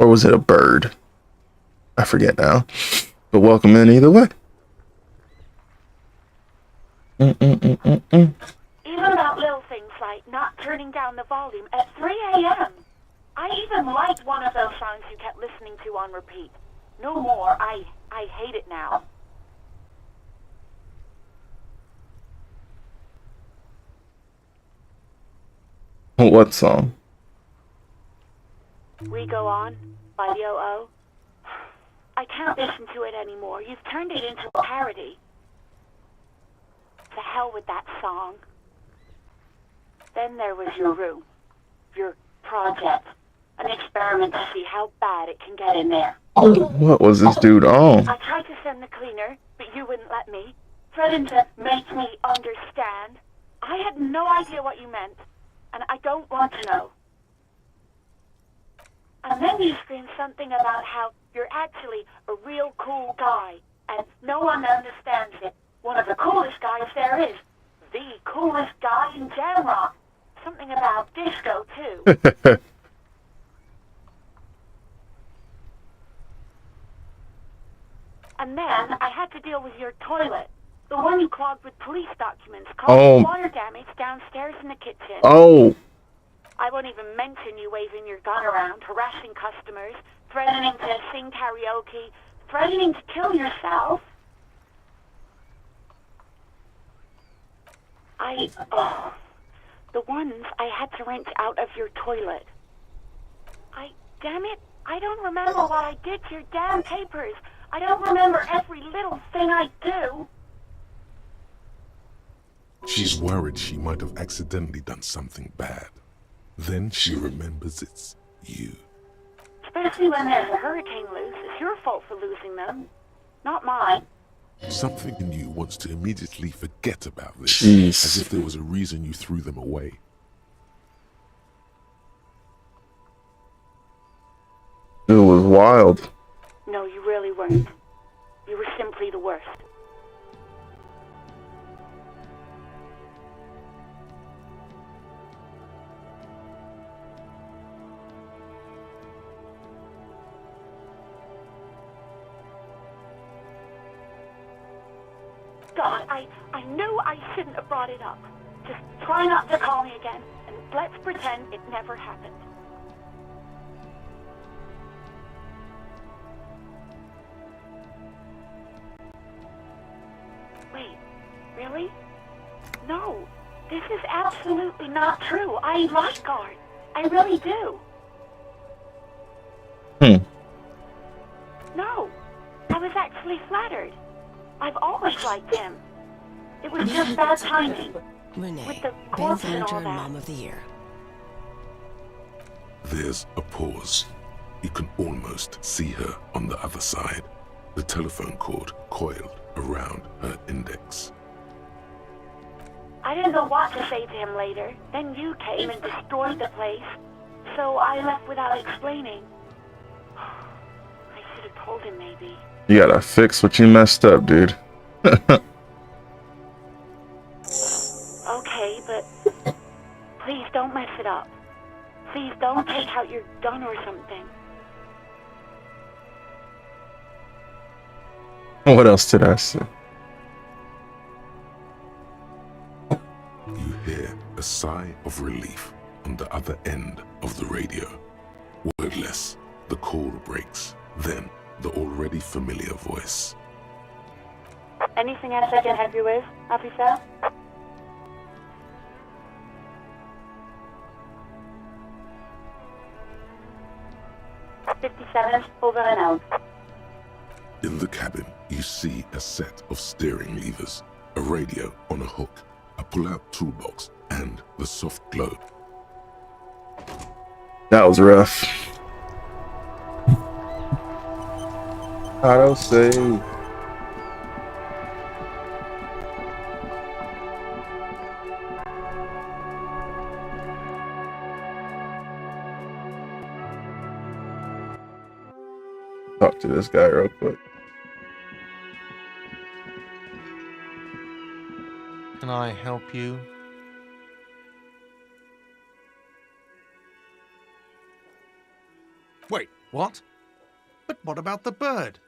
Speaker 1: Or was it a bird? I forget now. But welcome in either way.
Speaker 8: Even about little things like not turning down the volume at 3 a.m. I even liked one of those songs you kept listening to on repeat. No more. I hate it now.
Speaker 1: What song?
Speaker 8: We Go On by the O.O. I can't listen to it anymore. You've turned it into a parody. To hell with that song. Then there was your room. Your project. An experiment to see how bad it can get in there.
Speaker 1: What was this dude on?
Speaker 8: I tried to send the cleaner, but you wouldn't let me. Threatened to make me understand. I had no idea what you meant, and I don't want to know. And then you screamed something about how you're actually a real cool guy, and no one understands it. One of the coolest guys there is. The coolest guy in Jamrock. Something about disco, too. And then I had to deal with your toilet. The one you clogged with police documents, causing water damage downstairs in the kitchen.
Speaker 1: Oh.
Speaker 8: I won't even mention you waving your gun around, harassing customers, threatening to sing karaoke, threatening to kill yourself. The ones I had to wrench out of your toilet. Damn it, I don't remember what I did to your damn papers. I don't remember every little thing I do.
Speaker 3: She's worried she might have accidentally done something bad. Then she remembers it's you.
Speaker 8: Especially when there's a hurricane loose. It's your fault for losing them, not mine.
Speaker 3: Something in you wants to immediately forget about this,
Speaker 1: Jeez.
Speaker 3: as if there was a reason you threw them away.
Speaker 1: It was wild.
Speaker 8: No, you really weren't. You were simply the worst. God, I knew I shouldn't have brought it up. Just try not to call me again, and let's pretend it never happened. Wait, really? No, this is absolutely not true. I like Guard. I really do. No, I was actually flattered. I've always liked him. It was just bad timing.
Speaker 9: Renee,
Speaker 8: With the
Speaker 9: band
Speaker 8: corpse and
Speaker 9: manager
Speaker 8: all
Speaker 9: and
Speaker 8: that.
Speaker 9: mom of the year.
Speaker 3: There's a pause. You can almost see her on the other side, the telephone cord coiled around her index.
Speaker 8: I didn't know what to say to him later. Then you came and destroyed the place. So I left without explaining. I should have told him maybe.
Speaker 1: You gotta fix what you messed up, dude.
Speaker 8: Okay, but please don't mess it up. Please don't take out your gun or something.
Speaker 1: What else did I say?
Speaker 3: You hear a sigh of relief on the other end of the radio. Wordless, the call breaks. Then, the already familiar voice.
Speaker 8: Anything else I can help you with, officer? "57, over and out."
Speaker 3: In the cabin, you see a set of steering levers, a radio on a hook, a pull-out toolbox, and the soft globe.
Speaker 1: That was rough. Auto save. Talk to this guy real quick.
Speaker 10: Can I help you? Wait, what? But what about the bird?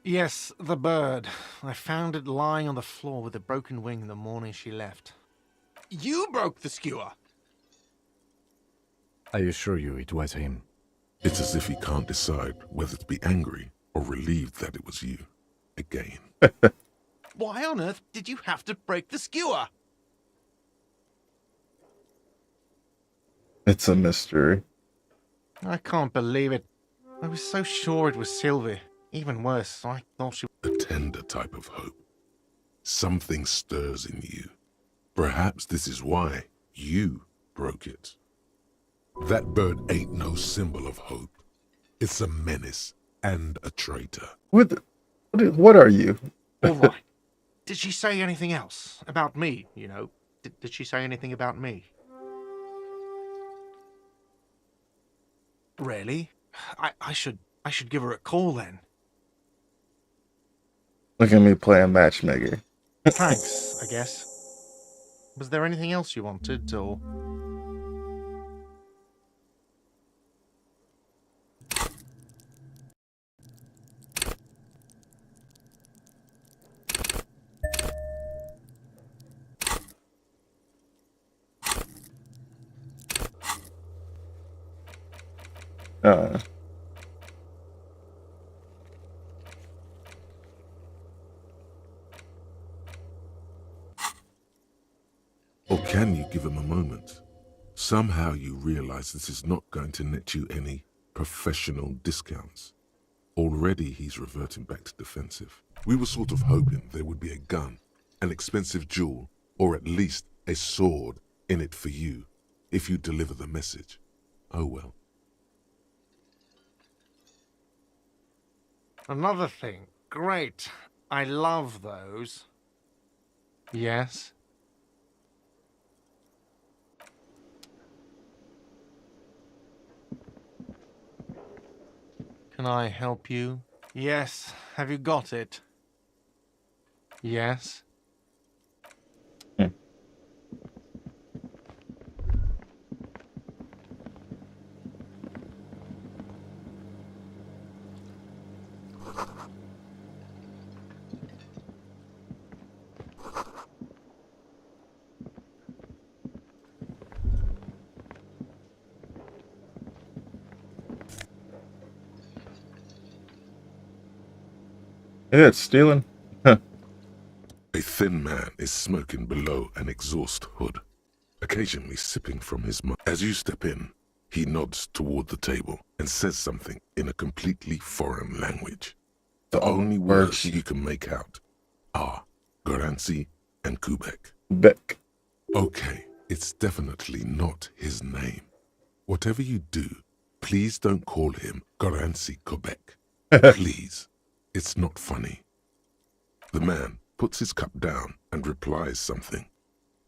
Speaker 10: Yes, the bird. I found it lying on the floor with a broken wing the morning she left. You broke the skewer!
Speaker 5: I assure you it was him.
Speaker 3: It's as if he can't decide whether to be angry or relieved that it was you. Again.
Speaker 10: Why on earth did you have to break the skewer?
Speaker 1: It's a mystery.
Speaker 10: I can't believe it. I was so sure it was Sylvie. Even worse, I thought she...
Speaker 3: A tender type of hope. Something stirs in you. Perhaps this is why you broke it. That bird ain't no symbol of hope. It's a menace and a traitor.
Speaker 1: What are you?
Speaker 10: All right. Did she say anything else? About me, you know? Did she say anything about me? Really? I should give her a call then.
Speaker 1: Look at me playing matchmaker.
Speaker 10: Thanks, I guess. Was there anything else you wanted, or...?
Speaker 3: Or can you give him a moment? Somehow you realize this is not going to net you any professional discounts. Already he's reverting back to defensive. We were sort of hoping there would be a gun, an expensive jewel, or at least a sword in it for you, if you deliver the message. Oh well.
Speaker 10: Another thing. Great. I love those. Yes? Can I help you? Yes. Have you got it? Yes?
Speaker 1: Yeah, it's stealing. Huh.
Speaker 3: A thin man is smoking below an exhaust hood, occasionally sipping from his mug. As you step in, he nods toward the table and says something in a completely foreign language. The only words you can make out are Goransi and Kubek.
Speaker 1: Beck.
Speaker 3: Okay, it's definitely not his name. Whatever you do, please don't call him Goransi Kubek. Please. It's not funny. The man puts his cup down and replies something,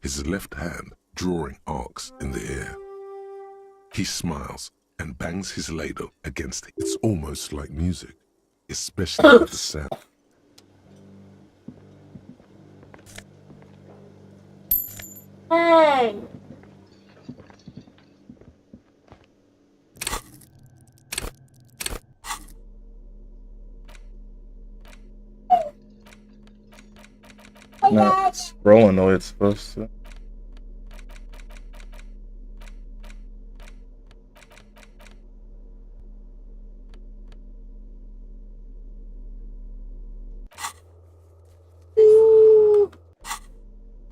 Speaker 3: his left hand drawing arcs in the air. He smiles and bangs his ladle against it. It's almost like music, especially with the sound.
Speaker 2: Hey!
Speaker 1: Not scrolling the way it's supposed to.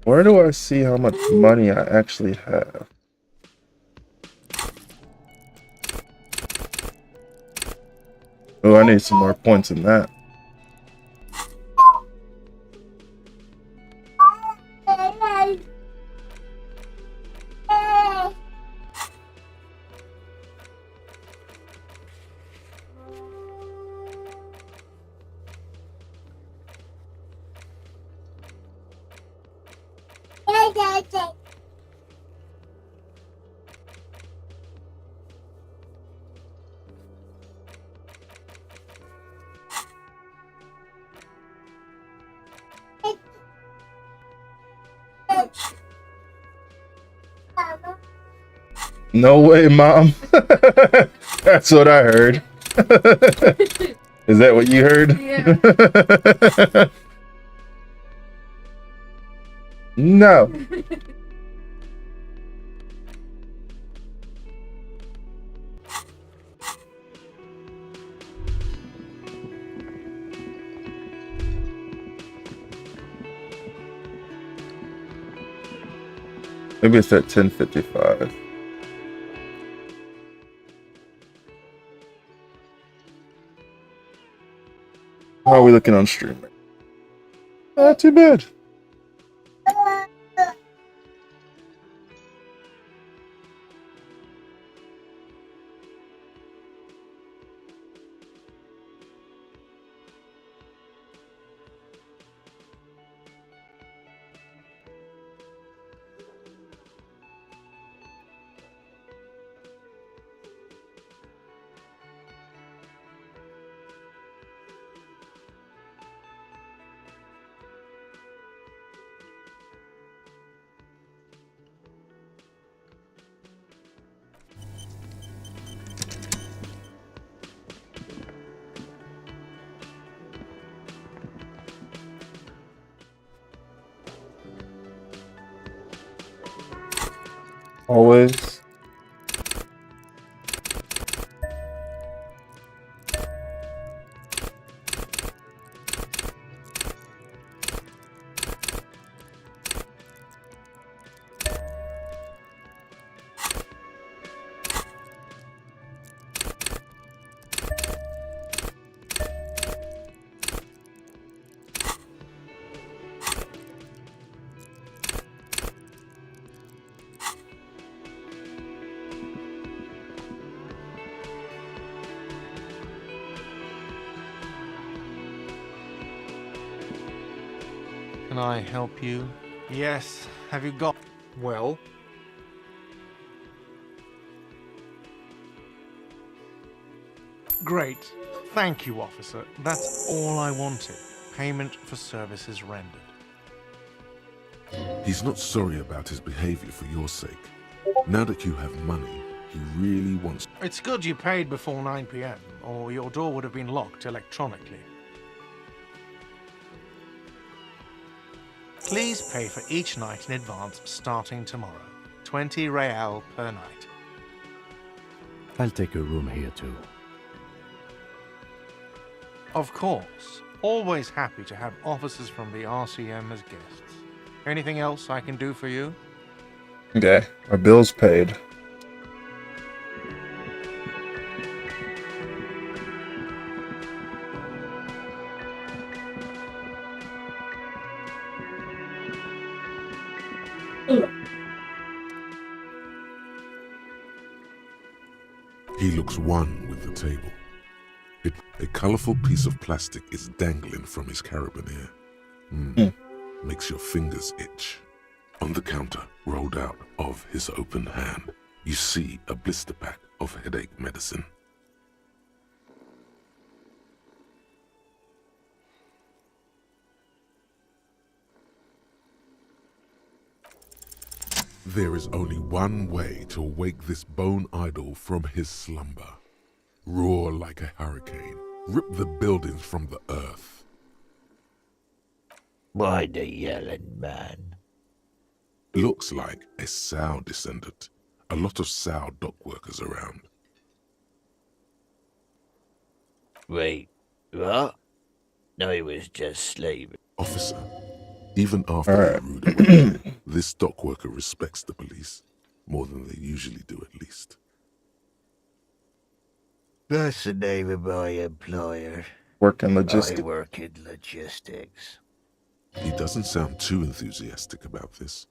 Speaker 1: Where do I see how much money I actually have? Oh, I need some more points in that. No way, Mom. That's what I heard. Is that what you heard?
Speaker 11: Yeah.
Speaker 1: No. Maybe it's at 10:55. How are we looking on stream? Not too bad. Always.
Speaker 10: Can I help you? Yes. Have you got... Well? Great. Thank you, officer. That's all I wanted. Payment for services rendered.
Speaker 3: He's not sorry about his behavior for your sake. Now that you have money, he really wants...
Speaker 10: It's good you paid before 9 p.m., or your door would have been locked electronically. Please pay for each night in advance starting tomorrow. 20 real per night.
Speaker 5: I'll take a room here too.
Speaker 10: Of course. Always happy to have officers from the RCM as guests. Anything else I can do for you?
Speaker 1: Okay, our bill's paid.
Speaker 3: He looks one with the table. A colorful piece of plastic is dangling from his carabiner. Makes your fingers itch. On the counter, rolled out of his open hand, you see a blister pack of headache medicine. There is only one way to wake this bone idol from his slumber. Roar like a hurricane. Rip the buildings from the earth.
Speaker 9: Why the yelling, man?
Speaker 3: Looks like a Sao descendant. A lot of Sao dock workers around.
Speaker 9: Wait, what? No, he was just slaving.
Speaker 3: Officer, even after
Speaker 1: Alright.
Speaker 3: the rude awakening, this dock worker respects the police. More than they usually do, at least.
Speaker 9: That's the name of my employer.
Speaker 1: Working
Speaker 9: I
Speaker 1: logistics.
Speaker 9: work in logistics.
Speaker 3: He doesn't sound too enthusiastic about this.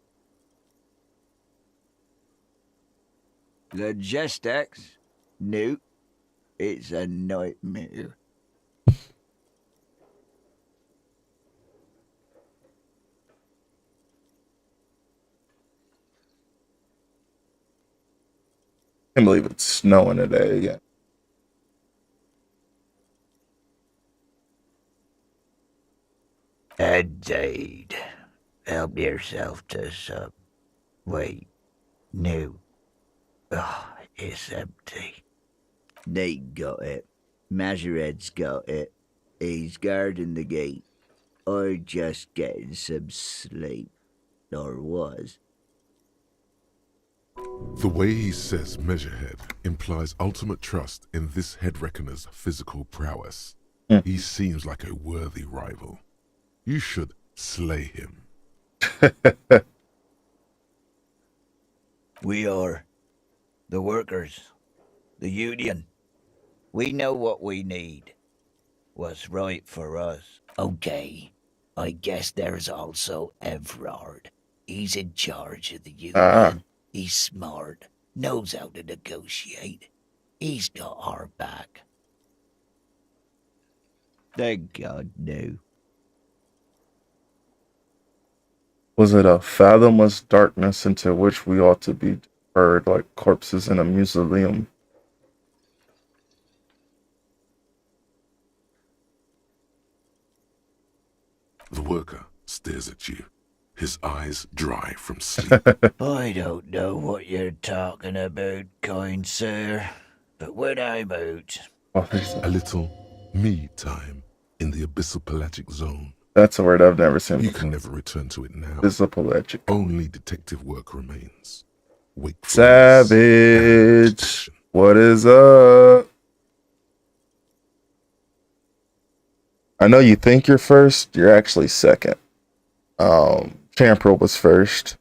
Speaker 9: Logistics? No. It's a nightmare.
Speaker 1: I can't believe it's snowing today again.
Speaker 9: Indeed. Help yourself to some. Wait. No. Oh, It's empty. Nate got it. Majoret's got it. He's guarding the gate. Or just getting some sleep. Or was.
Speaker 3: The way he says Measurehead implies ultimate trust in this head reckoner's physical prowess. He seems like a worthy rival. You should slay him.
Speaker 9: We are. The workers. The union. We know what we need. What's right for us. Okay. I guess there's also Everard. He's in charge of the union. He's smart. Knows how to negotiate. He's got our back. Thank God, no.
Speaker 1: Was it a fathomless darkness into which we ought to be deferred like corpses in a mausoleum?
Speaker 3: The worker stares at you, his eyes dry from sleep.
Speaker 9: I don't know what you're talking about, kind sir, but when I'm out...
Speaker 3: A little me time in the abyssal pelagic zone.
Speaker 1: That's a word I've never seen
Speaker 3: You
Speaker 1: before.
Speaker 3: can never return to it now.
Speaker 1: Abyssal pelagic.
Speaker 3: Only detective work remains.
Speaker 1: Savage, what is up? I know you think you're first, you're actually second. Champerl was first,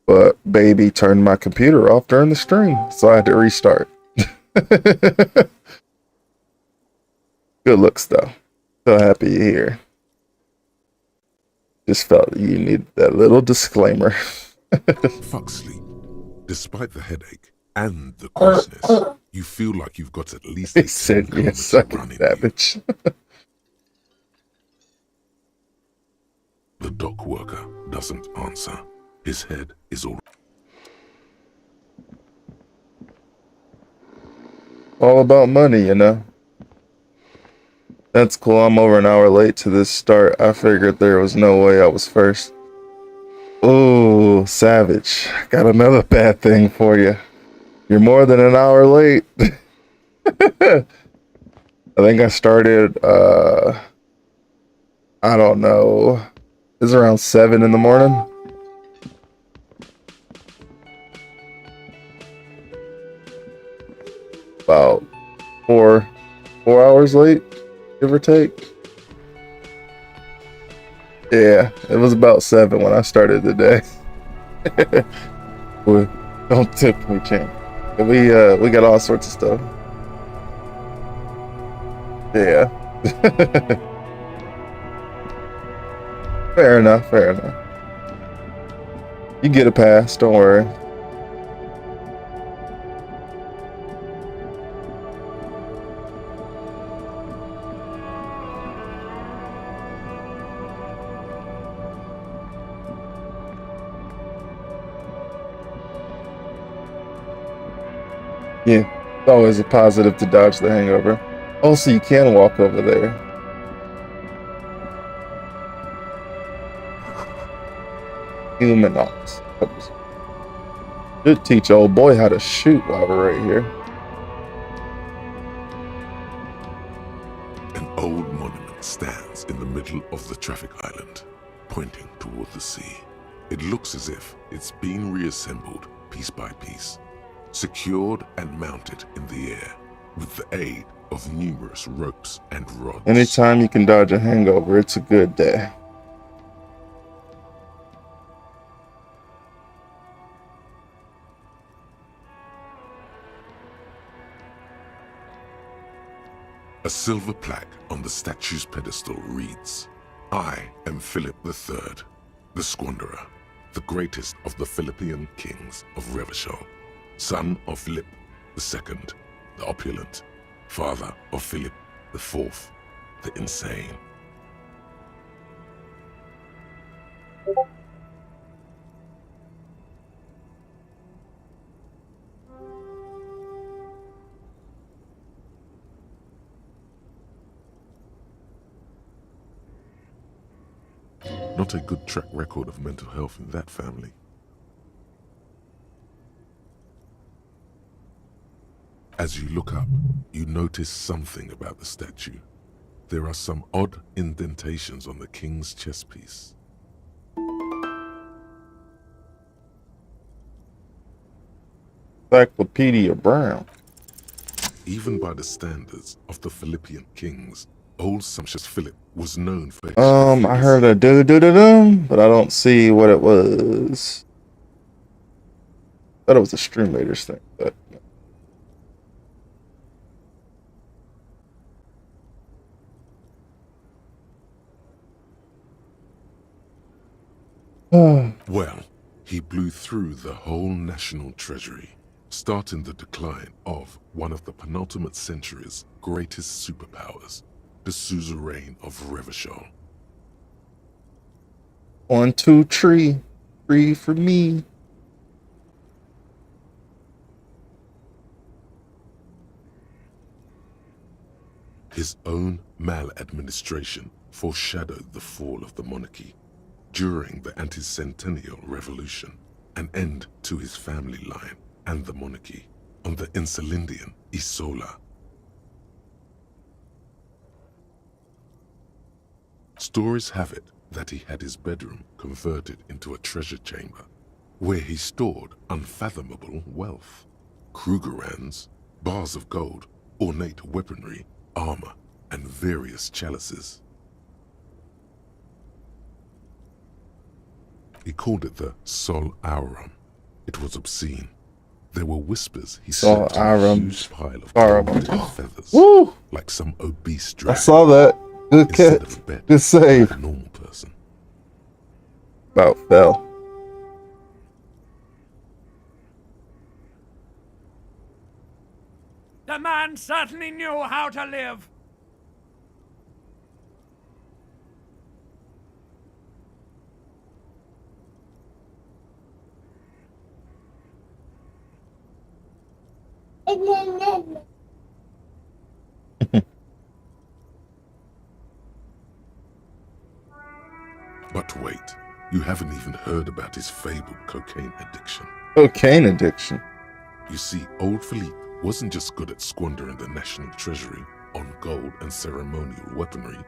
Speaker 1: but baby turned my computer off during the stream, so I had to restart. Good looks though. So happy you're here. Just felt you need that little disclaimer.
Speaker 3: Fuck sleep. Despite the headache and the crossness, you feel like you've got at least
Speaker 1: He said, "You sucking savage."
Speaker 3: The dock worker doesn't answer. His head is
Speaker 1: all about money, you know. That's cool. I'm over an hour late to this start. I figured there was no way I was first. Oh, savage. Got another bad thing for you. You're more than an hour late. I think I started, I don't know. It's around 7 in the morning. About 4 hours late, give or take. Yeah, it was about 7 when I started the day. Boy, don't tip me, champ. We got all sorts of stuff. Yeah. Fair enough, fair enough. You get a pass, don't worry. Yeah, it's always a positive to dodge the hangover. Also, you can walk over there. Humanox. Should teach old boy how to shoot while we're right here.
Speaker 3: An old monument stands in the middle of the traffic island, pointing toward the sea. It looks as if it's been reassembled piece by piece, secured and mounted in the air with the aid of numerous ropes and rods.
Speaker 1: Anytime you can dodge a hangover, it's a good day.
Speaker 3: A silver plaque on the statue's pedestal reads, "I am Philip III, the Squanderer, the greatest of the Philippian kings of Revachol, son of Philip II, the opulent, father of Philip IV, the insane." Not a good track record of mental health in that family. As you look up, you notice something about the statue. There are some odd indentations on the king's chest piece.
Speaker 1: Encyclopedia Brown.
Speaker 3: Even by the standards of the Philippian kings, old sumptuous Philip was known for his
Speaker 1: I heard a do-do-do-dum, but I don't see what it was. Thought it was a Stream Raiders thing, but
Speaker 3: Well, he blew through the whole national treasury, starting the decline of one of the penultimate century's greatest superpowers, the suzerain of Revachol.
Speaker 1: 1, 2, tree for me.
Speaker 3: His own maladministration foreshadowed the fall of the monarchy. During the anti-centennial revolution, an end to his family line and the monarchy on the Insulindian Isola. Stories have it that he had his bedroom converted into a treasure chamber, where he stored unfathomable wealth. Krugerrands, bars of gold, ornate weaponry, armor, and various chalices. He called it the Sol Aurum. It was obscene. There were whispers he
Speaker 1: Sol
Speaker 3: slept on a
Speaker 1: Aurum.
Speaker 3: huge pile of golden feathers,
Speaker 1: Woo!
Speaker 3: like some obese
Speaker 1: I
Speaker 3: dragon,
Speaker 1: saw that. Good
Speaker 3: instead
Speaker 1: catch.
Speaker 3: of a bed
Speaker 1: Good save.
Speaker 3: like a normal person.
Speaker 1: About fell.
Speaker 12: The man certainly knew how to live.
Speaker 3: But wait, you haven't even heard about his fabled cocaine addiction.
Speaker 1: Cocaine addiction.
Speaker 3: You see, old Philippe wasn't just good at squandering the national treasury on gold and ceremonial weaponry,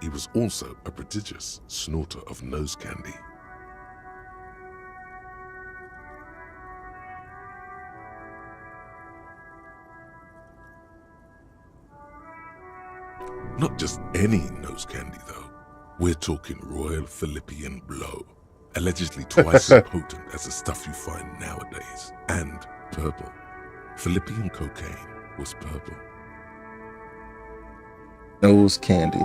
Speaker 3: he was also a prodigious snorter of nose candy. Not just any nose candy, though. We're talking Royal Philippian Blow, allegedly twice as potent as the stuff you find nowadays, and purple. Philippian cocaine was purple.
Speaker 1: Nose candy.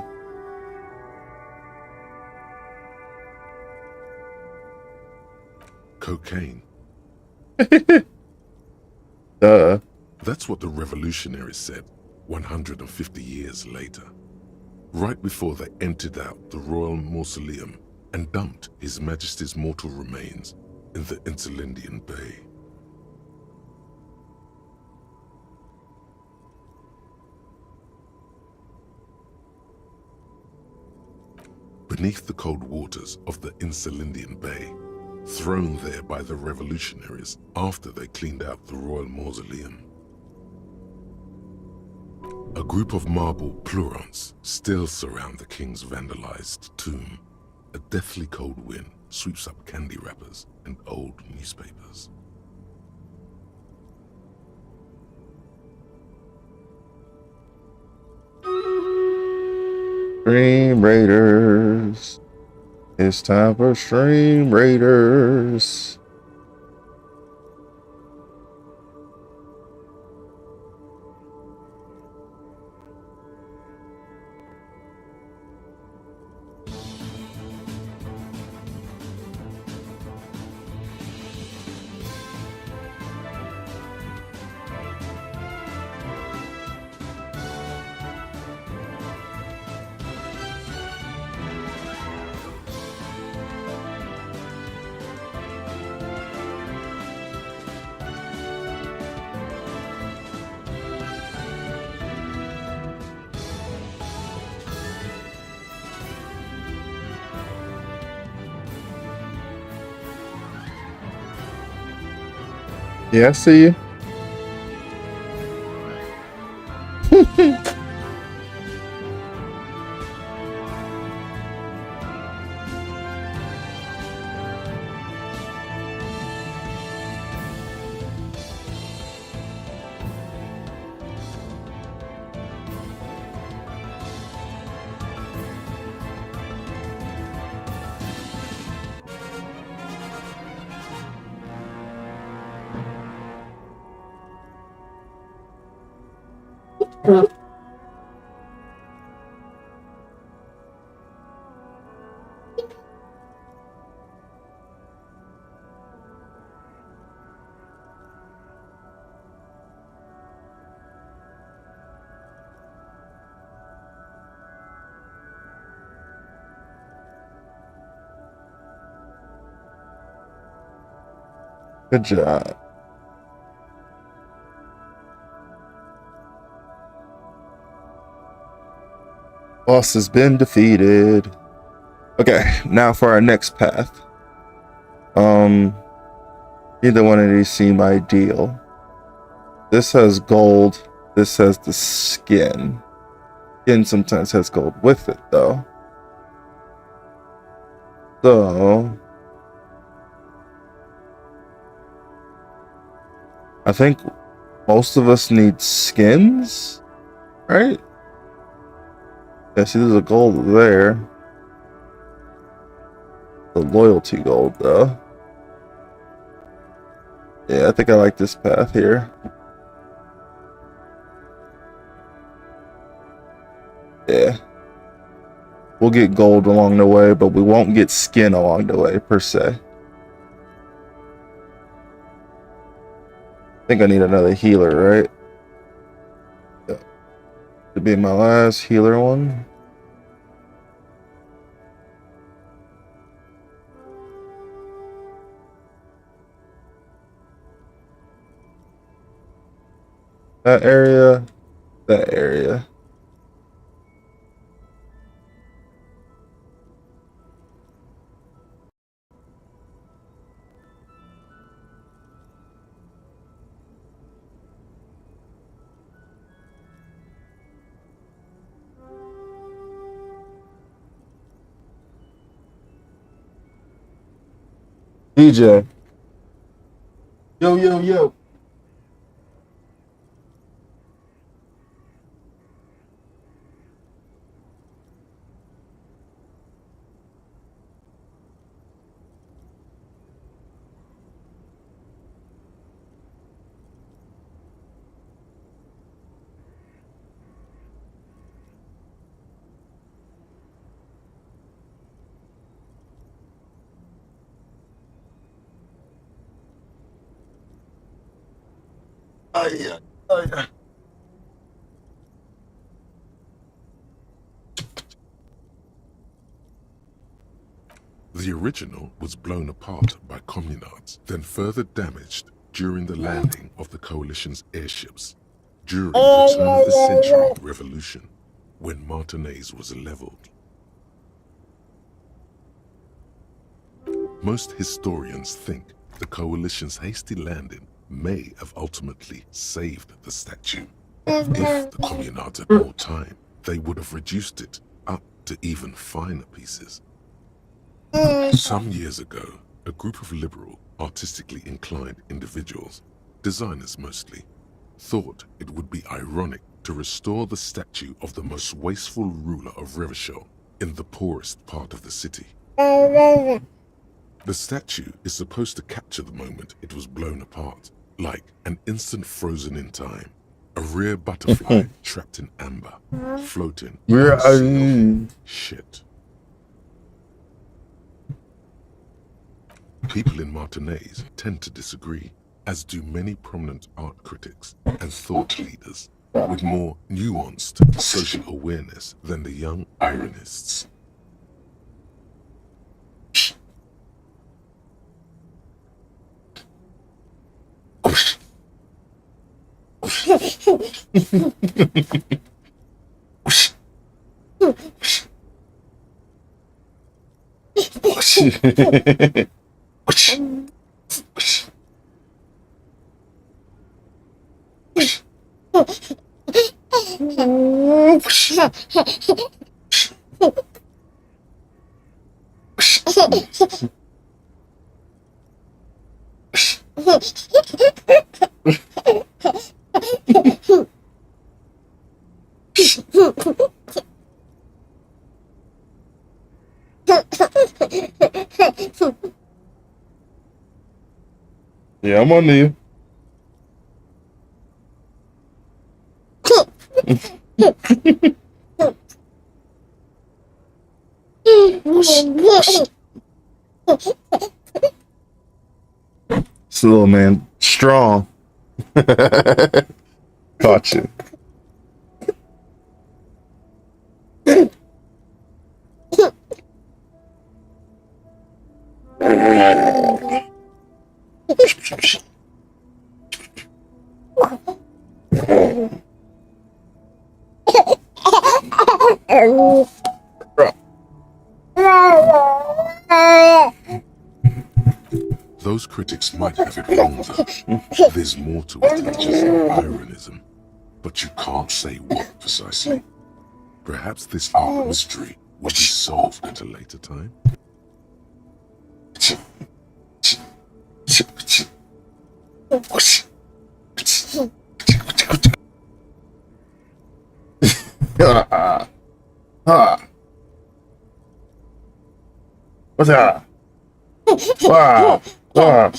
Speaker 3: Cocaine.
Speaker 1: Duh.
Speaker 3: That's what the revolutionaries said 150 years later, right before they emptied out the royal mausoleum and dumped His Majesty's mortal remains in the Insulindian Bay. Beneath the cold waters of the Insulindian Bay, thrown there by the revolutionaries after they cleaned out the royal mausoleum, a group of marble pleurants still surround the king's vandalized tomb. A deathly cold wind sweeps up candy wrappers and old newspapers.
Speaker 1: Stream Raiders. It's time for Stream Raiders. Yeah, I see you. Good job. Boss has been defeated. Okay, now for our next path. Neither one of these seem ideal. This has gold. This has the skin. Skin sometimes has gold with it, though. So I think most of us need skins, right? Yeah, see, there's a gold there. The loyalty gold, though. Yeah, I think I like this path here. Yeah. We'll get gold along the way, but we won't get skin along the way, per se. I think I need another healer, right? Yeah. To be my last healer one. That area. That area. DJ. Yo, yo, yo.
Speaker 3: The original was blown apart by communards, then further damaged during the landing of the Coalition's airships during the turn of the century revolution, when Martinez was leveled. Most historians think the Coalition's hasty landing may have ultimately saved the statue. If the communards had more time, they would have reduced it up to even finer pieces. Some years ago, a group of liberal, artistically inclined individuals, designers mostly, thought it would be ironic to restore the statue of the most wasteful ruler of Revachol in the poorest part of the city. The statue is supposed to capture the moment it was blown apart, like an instant frozen in time, a rare butterfly trapped in amber, floating on a sea of shit. People in Martinez tend to disagree, as do many prominent art critics and thought leaders with more nuanced social awareness than the young ironists.
Speaker 1: Yeah, I'm on to you. This little man, strong. Caught you.
Speaker 3: Those critics might have it wrong, though. There's more to it than just Byronism. But you can't say what precisely. Perhaps this art mystery will be solved at a later time.
Speaker 1: What's that? Wow. Wow.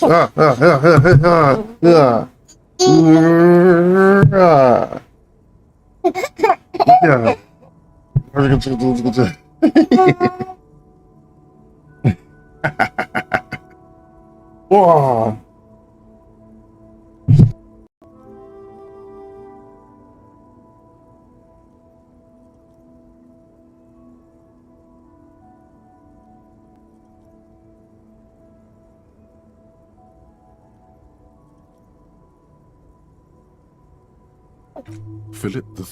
Speaker 3: Philip III,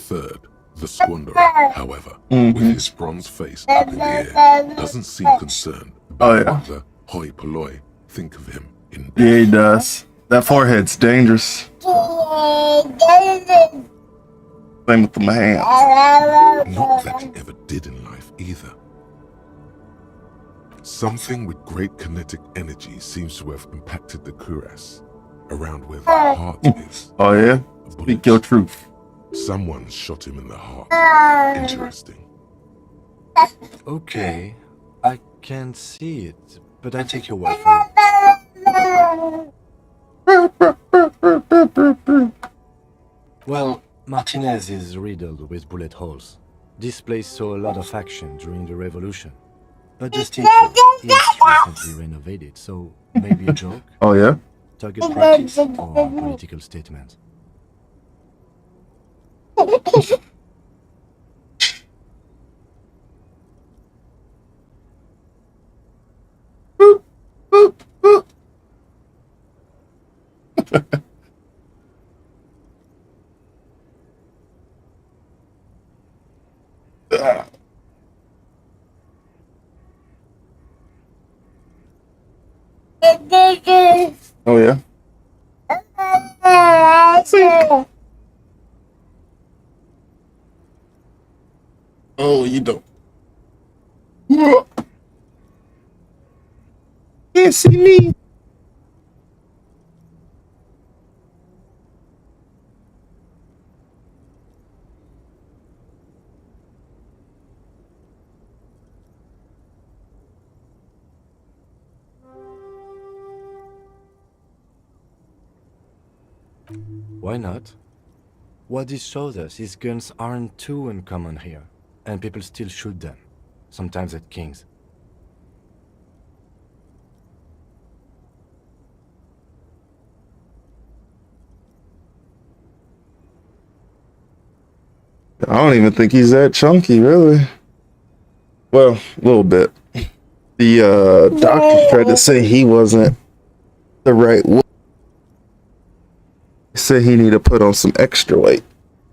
Speaker 3: the Squanderer, however, with his bronze face up in the air, doesn't seem concerned about what the hoi polloi think of him in
Speaker 1: Yeah, he does. That forehead's dangerous. Same with the hands.
Speaker 3: Not that he ever did in life either. Something with great kinetic energy seems to have impacted the cuirass, around where the heart is.
Speaker 1: Oh yeah? Speak your truth.
Speaker 3: Someone shot him in the heart. Interesting.
Speaker 5: Okay, I can see it, but I take your word for it. Well, Martinez is riddled with bullet holes. This place saw a lot of action during the revolution. But the statue is recently renovated, so maybe a joke?
Speaker 1: Oh yeah?
Speaker 5: Target practice or political statement?
Speaker 1: Oh yeah? Oh, you don't. Can't see me.
Speaker 5: Why not? What this shows us is guns aren't too uncommon here, and people still shoot them, sometimes at kings.
Speaker 1: I don't even think he's that chunky, really. Well, a little bit. The doctor tried to say he wasn't the right weight. He said he need to put on some extra weight.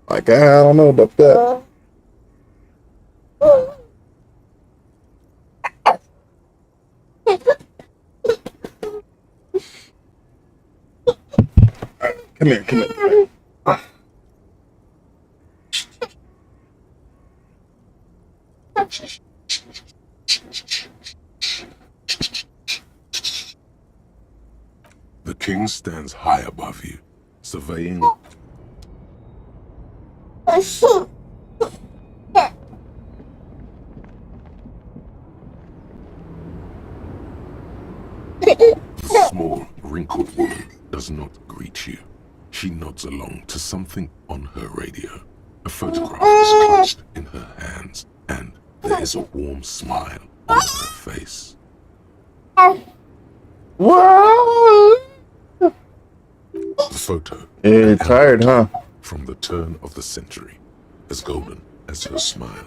Speaker 1: Like, I don't know about that. Come here, come here.
Speaker 3: The king stands high above you, surveying. The small, wrinkled woman does not greet you. She nods along to something on her radio. A photograph is clutched in her hands, and there is a warm smile on her face.
Speaker 1: What?
Speaker 3: The photo.
Speaker 1: You're tired, huh?
Speaker 3: From the turn of the century, as golden as her smile.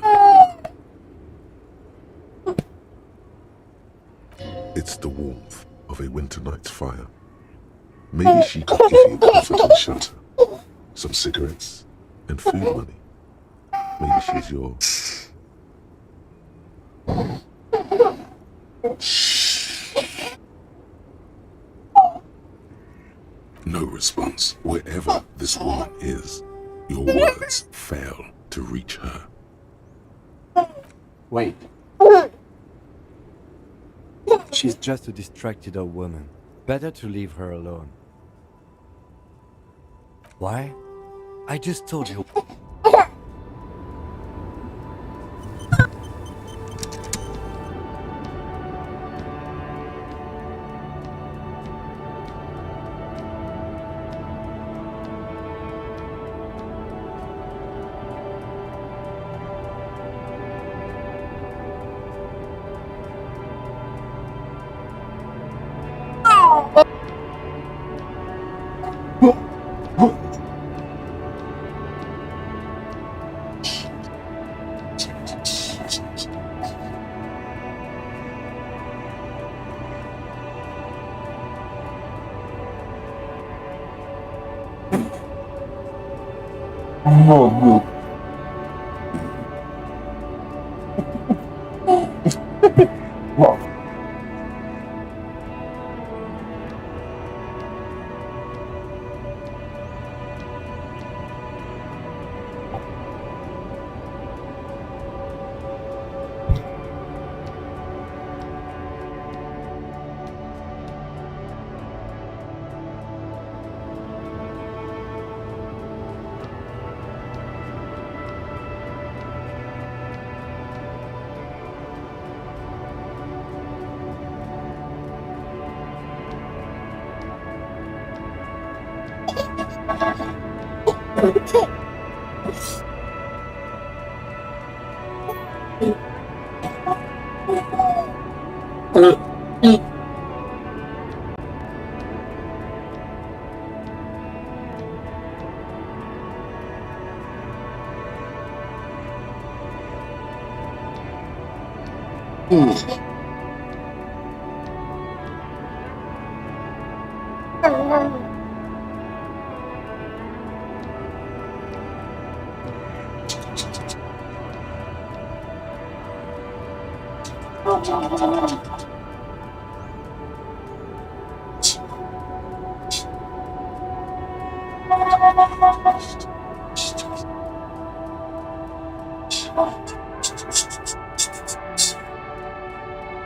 Speaker 3: It's the warmth of a winter night's fire. Maybe she could give you comfort and shelter, some cigarettes, and food money. Maybe she's yours. No response. Wherever this woman is, your words fail to reach her.
Speaker 5: Wait. She's just a distracted old woman. Better to leave her alone. Why? I just told you.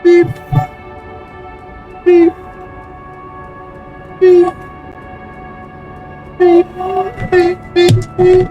Speaker 1: Beep. Beep. Beep. Beep. Beep. Beep.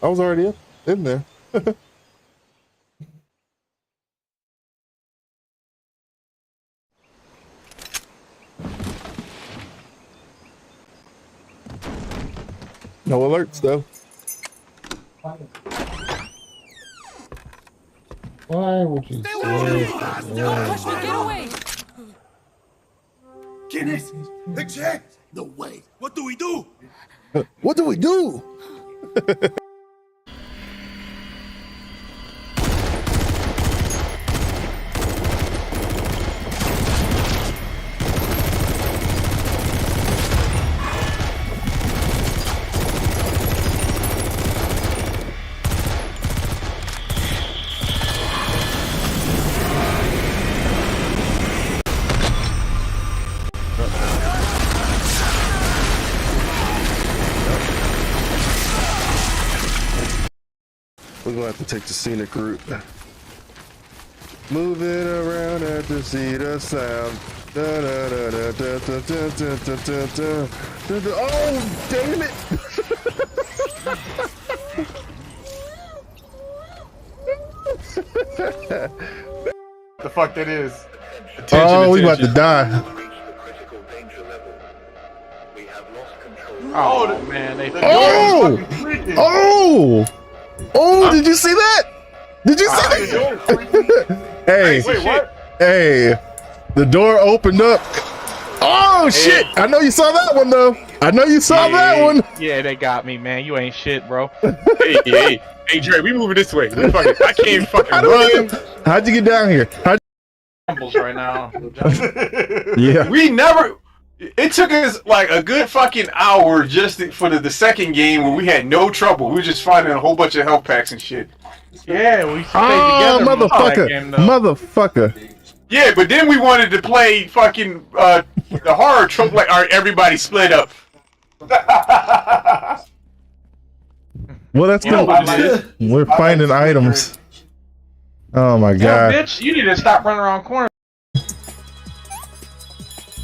Speaker 1: I was already in there. No alerts though.
Speaker 11: Why would you
Speaker 12: Stay away from me! Don't push me! Get away!
Speaker 13: Guinness! The check! No way! What do we do?
Speaker 1: What do we do? We're gonna have to take the scenic route. Moving around at the speed of sound. Da, da, da, da, da, da, da, da, da, da, da, da. Oh, damn it!
Speaker 14: The fuck that is?
Speaker 1: Attention, we about to die.
Speaker 14: Oh man, they
Speaker 1: Oh, did you see that? Did you see that? Hey,
Speaker 14: wait, what?
Speaker 1: Hey, the door opened up. Oh shit! I know you saw that one though. I know you saw that one.
Speaker 14: Yeah, they got me, man. You ain't shit, bro. hey, Dre, we moving this way. I can't fucking run.
Speaker 1: How'd you get down here?
Speaker 14: Right now.
Speaker 1: Yeah.
Speaker 14: We never. It took us like a good fucking hour just for the second game where we had no trouble. We were just finding a whole bunch of health packs and shit. Yeah, we stayed together.
Speaker 1: Motherfucker.
Speaker 14: Yeah, but then we wanted to play fucking the horror trope. Like, all right, everybody split up.
Speaker 1: Well, that's good. We're finding items. Oh my god.
Speaker 14: Yeah, bitch, you need to stop running around corners.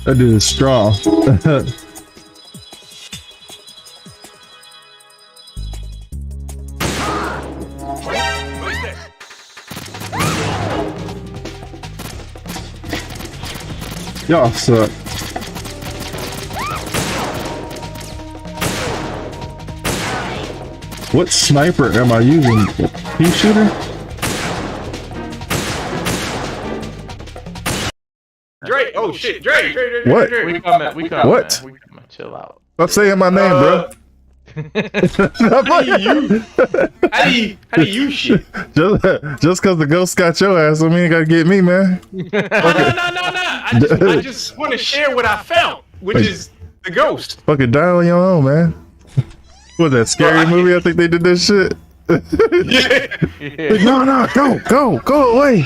Speaker 1: That dude is strong. Y'all suck. What sniper am I using? Pea shooter?
Speaker 14: Dre, oh shit, Dre.
Speaker 1: What?
Speaker 14: We coming.
Speaker 1: What?
Speaker 14: We coming. Chill out.
Speaker 1: Stop saying my name, bro.
Speaker 14: How do you shit?
Speaker 1: Just cause the ghost got your ass, I mean you gotta get me, man.
Speaker 14: No. I just want to share what I found, which is the ghost.
Speaker 1: Fucking die on your own, man. What, that scary movie? I think they did that shit.
Speaker 14: Yeah.
Speaker 1: Like, no, go away.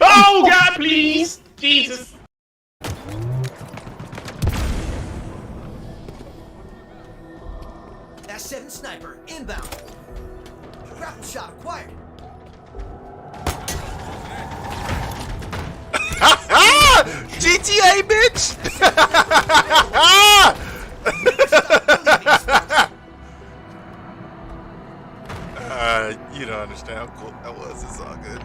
Speaker 14: Oh God, please, Jesus.
Speaker 15: That's 7 sniper inbound. Grapple shot acquired.
Speaker 13: GTA, bitch! You don't understand how cool that was. It's all good.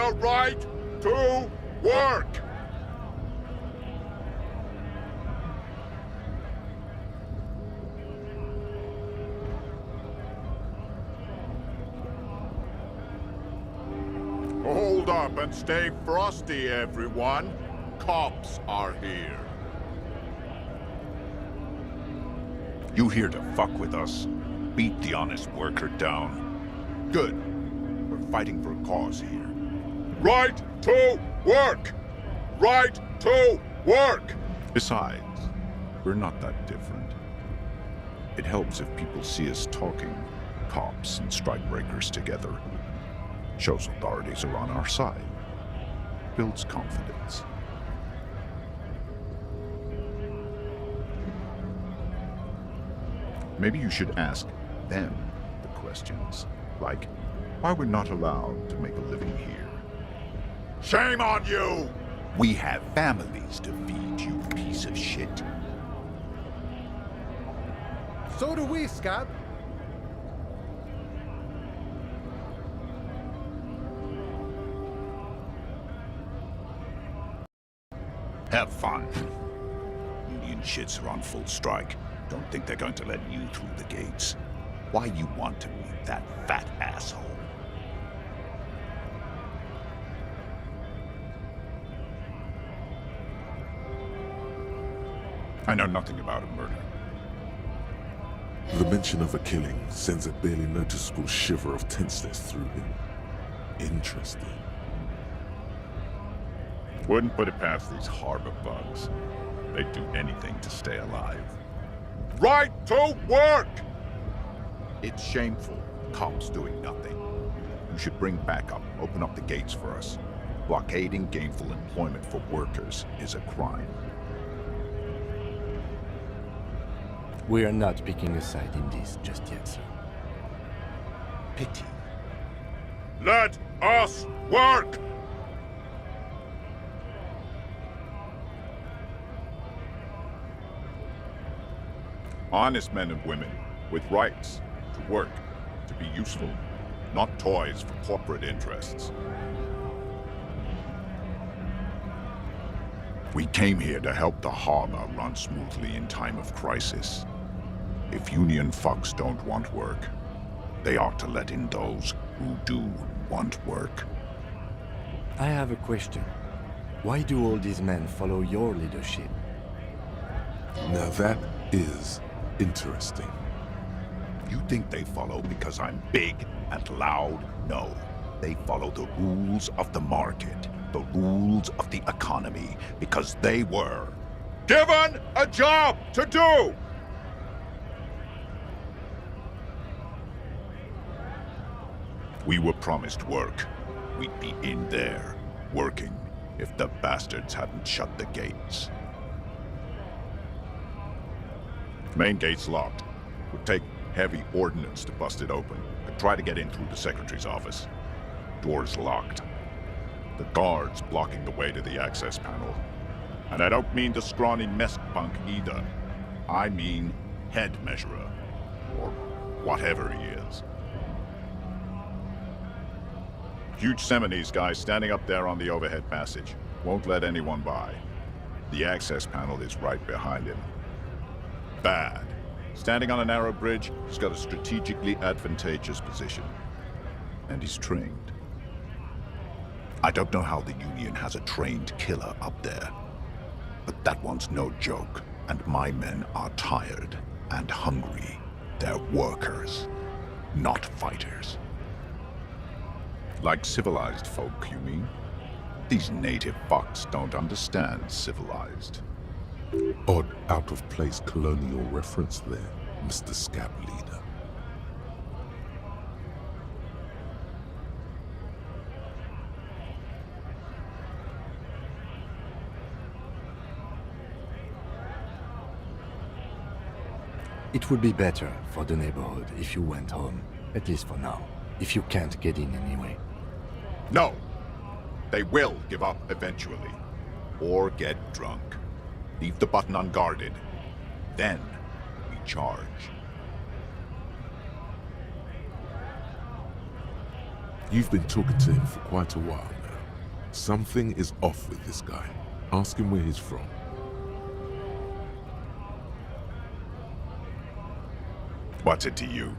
Speaker 16: The right to work! Hold up and stay frosty, everyone. Cops are here.
Speaker 17: You here to fuck with us? Beat the honest worker down. Good. We're fighting for a cause here.
Speaker 16: Right to work! Right to work!
Speaker 17: Besides, we're not that different. It helps if people see us talking, cops and strikebreakers together. Shows authorities are on our side. Builds confidence. Maybe you should ask them the questions, like why we're not allowed to make a living here.
Speaker 16: Shame on you!
Speaker 17: We have families to feed, you piece of shit.
Speaker 10: So do we, Scab.
Speaker 17: Have fun. Union shits are on full strike. Don't think they're going to let you through the gates. Why you want to meet that fat asshole? I know nothing about a murder.
Speaker 3: The mention of a killing sends a barely noticeable shiver of tenseness through him. Interesting.
Speaker 17: Wouldn't put it past these harbor bugs. They'd do anything to stay alive.
Speaker 16: Right to work!
Speaker 17: It's shameful. Cops doing nothing. You should bring backup. Open up the gates for us. Blockading gainful employment for workers is a crime.
Speaker 5: We are not picking a side in this just yet, sir.
Speaker 17: Pity.
Speaker 16: Let us work!
Speaker 17: Honest men and women with rights to work, to be useful, not toys for corporate interests. We came here to help the harbor run smoothly in time of crisis. If Union fucks don't want work, they ought to let in those who do want work.
Speaker 5: I have a question. Why do all these men follow your leadership?
Speaker 3: Now that is interesting.
Speaker 17: You think they follow because I'm big and loud? No. They follow the rules of the market, the rules of the economy, because they were
Speaker 16: given a job to do!
Speaker 17: We were promised work. We'd be in there, working, if the bastards hadn't shut the gates. Main gate's locked. Would take heavy ordnance to bust it open. Could try to get in through the secretary's office. Door's locked. The guards blocking the way to the access panel. And I don't mean the scrawny mess punk either. I mean head measurer. Or whatever he is. Huge Seminese guy standing up there on the overhead passage. Won't let anyone by. The access panel is right behind him. Bad. Standing on a narrow bridge, he's got a strategically advantageous position. And he's trained. I don't know how the Union has a trained killer up there. But that one's no joke, and my men are tired and hungry. They're workers, not fighters. Like civilized folk, you mean? These native fucks don't understand civilized.
Speaker 3: Odd, out-of-place colonial reference there, Mr. Scab Leader.
Speaker 5: It would be better for the neighborhood if you went home, at least for now, if you can't get in anyway.
Speaker 17: No! They will give up eventually. Or get drunk. Leave the button unguarded. Then we charge.
Speaker 3: You've been talking to him for quite a while now. Something is off with this guy. Ask him where he's from.
Speaker 17: What's it to you?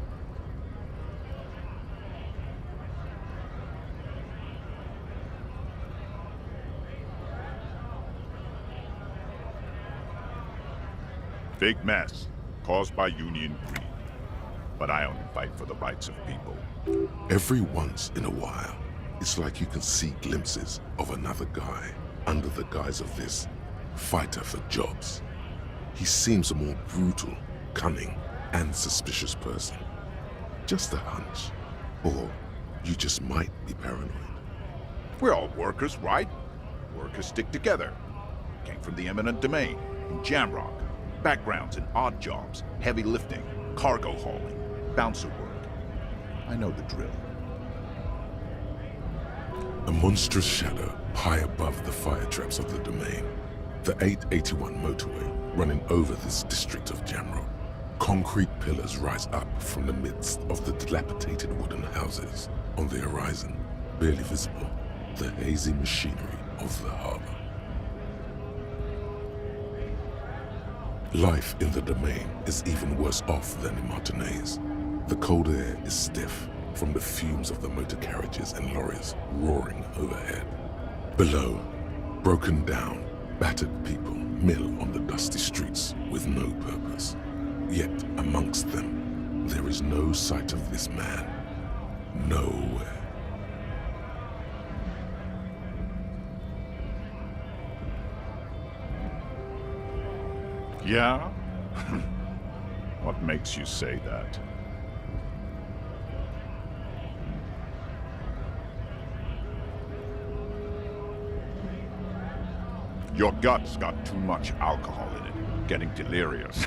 Speaker 17: Big mess, caused by Union greed. But I only fight for the rights of people.
Speaker 3: Every once in a while, it's like you can see glimpses of another guy under the guise of this fighter for jobs. He seems a more brutal, cunning, and suspicious person. Just a hunch. Or you just might be paranoid.
Speaker 17: We're all workers, right? Workers stick together. Came from the eminent domain, in Jamrock. Backgrounds in odd jobs, heavy lifting, cargo hauling, bouncer work. I know the drill.
Speaker 3: A monstrous shadow high above the fire traps of the domain. The 881 motorway running over this district of Jamrock. Concrete pillars rise up from the midst of the dilapidated wooden houses. On the horizon, barely visible, the hazy machinery of the harbor. Life in the domain is even worse off than in Martinez. The cold air is stiff from the fumes of the motor carriages and lorries roaring overhead. Below, broken down, battered people mill on the dusty streets with no purpose. Yet amongst them, there is no sight of this man. Nowhere.
Speaker 17: Yeah? What makes you say that? Your gut's got too much alcohol in it. Getting delirious.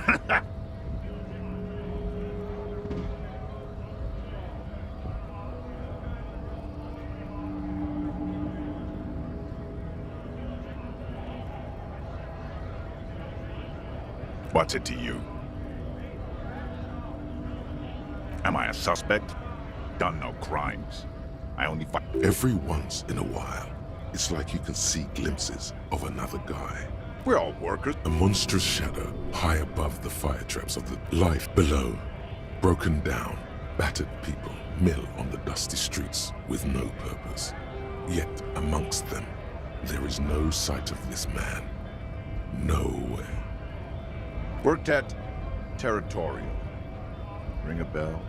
Speaker 17: What's it to you? Am I a suspect? Done no crimes. I only fight.
Speaker 3: Every once in a while, it's like you can see glimpses of another guy.
Speaker 17: We're all workers.
Speaker 3: A monstrous shadow high above the fire traps of the life below. Broken down, battered people mill on the dusty streets with no purpose. Yet amongst them, there is no sight of this man. Nowhere.
Speaker 17: Worked at Territorial. Ring a bell?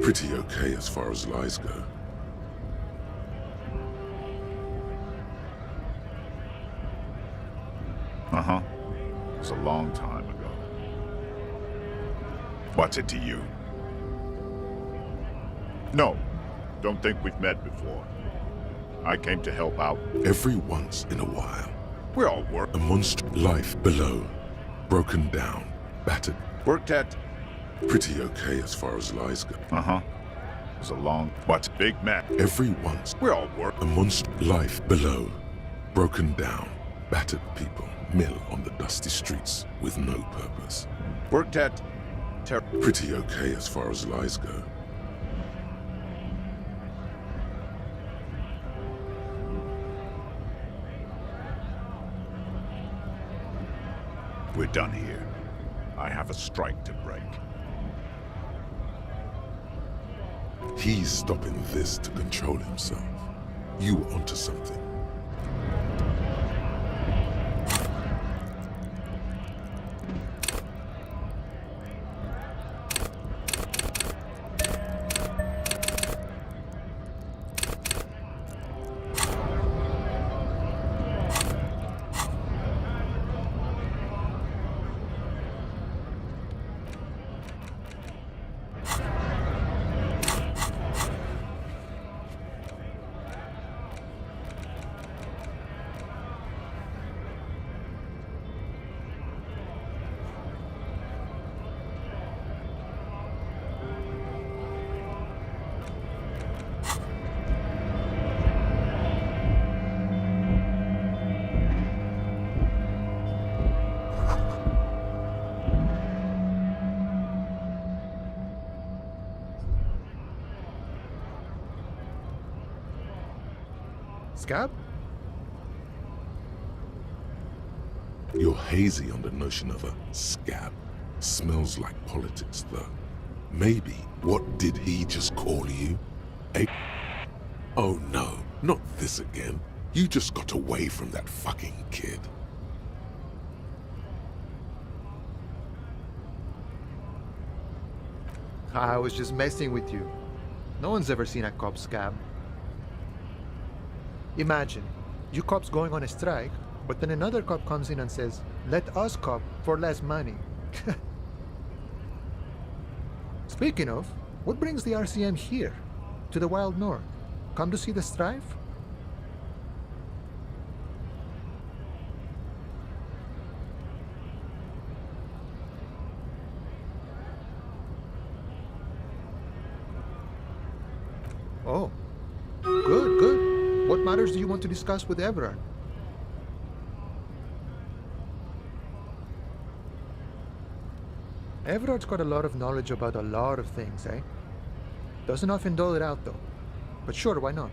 Speaker 3: Pretty okay as far as lies go.
Speaker 17: Uh-huh. It was a long time ago. What's it to you? No, don't think we've met before. I came to help out.
Speaker 3: Every once in a while.
Speaker 17: We're all work.
Speaker 3: A monster life below. Broken down, battered.
Speaker 17: Worked at...
Speaker 3: Pretty okay as far as lies go.
Speaker 17: Uh-huh. It was a long... What's big man?
Speaker 3: Every once.
Speaker 17: We're all work.
Speaker 3: A monster life below. Broken down, battered people mill on the dusty streets with no purpose.
Speaker 17: Worked at...
Speaker 3: Pretty okay as far as lies go.
Speaker 17: We're done here. I have a strike to break.
Speaker 3: He's stopping this to control himself. You were onto something.
Speaker 10: Scab?
Speaker 3: You're hazy on the notion of a scab. Smells like politics, though. Maybe. What did he just call you? Oh no, not this again. You just got away from that fucking kid.
Speaker 18: I was just messing with you. No one's ever seen a cop scab. Imagine, you cops going on a strike, but then another cop comes in and says, let us cop for less money. Speaking of, what brings the RCM here, to the Wild North? Come to see the strife? Oh, good, good. What matters do you want to discuss with Everard? Everard's got a lot of knowledge about a lot of things, eh? Doesn't often dole it out, though. But sure, why not?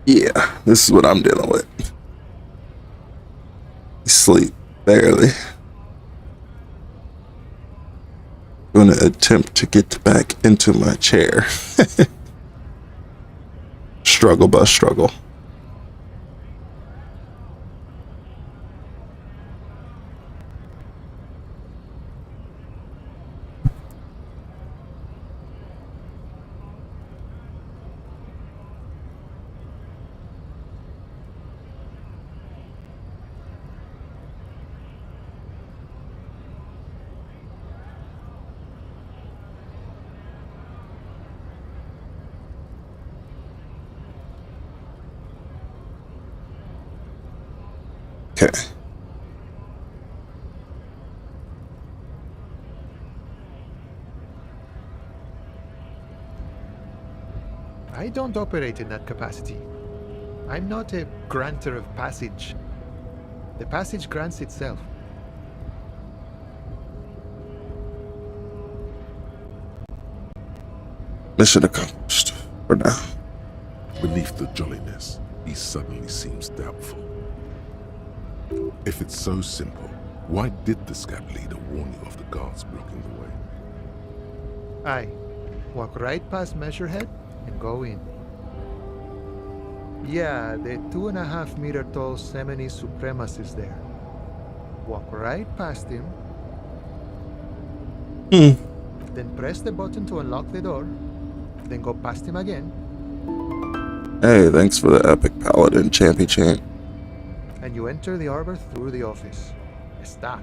Speaker 1: Yeah, this is what I'm dealing with. Sleep barely. Gonna attempt to get back into my chair. Struggle by struggle. Okay.
Speaker 18: I don't operate in that capacity. I'm not a granter of passage. The passage grants itself.
Speaker 1: Mission accomplished for now.
Speaker 3: Beneath the jolliness, he suddenly seems doubtful. If it's so simple, why did the scab leader warn you of the guards blocking the way?
Speaker 18: Aye. Walk right past Measurehead and go in. Yeah, the 2.5 meter tall Semini Supremus is there. Walk right past him. Then press the button to unlock the door. Then go past him again.
Speaker 1: Hey, thanks for the epic paladin, Champy Champ.
Speaker 18: And you enter the arbor through the office. Está.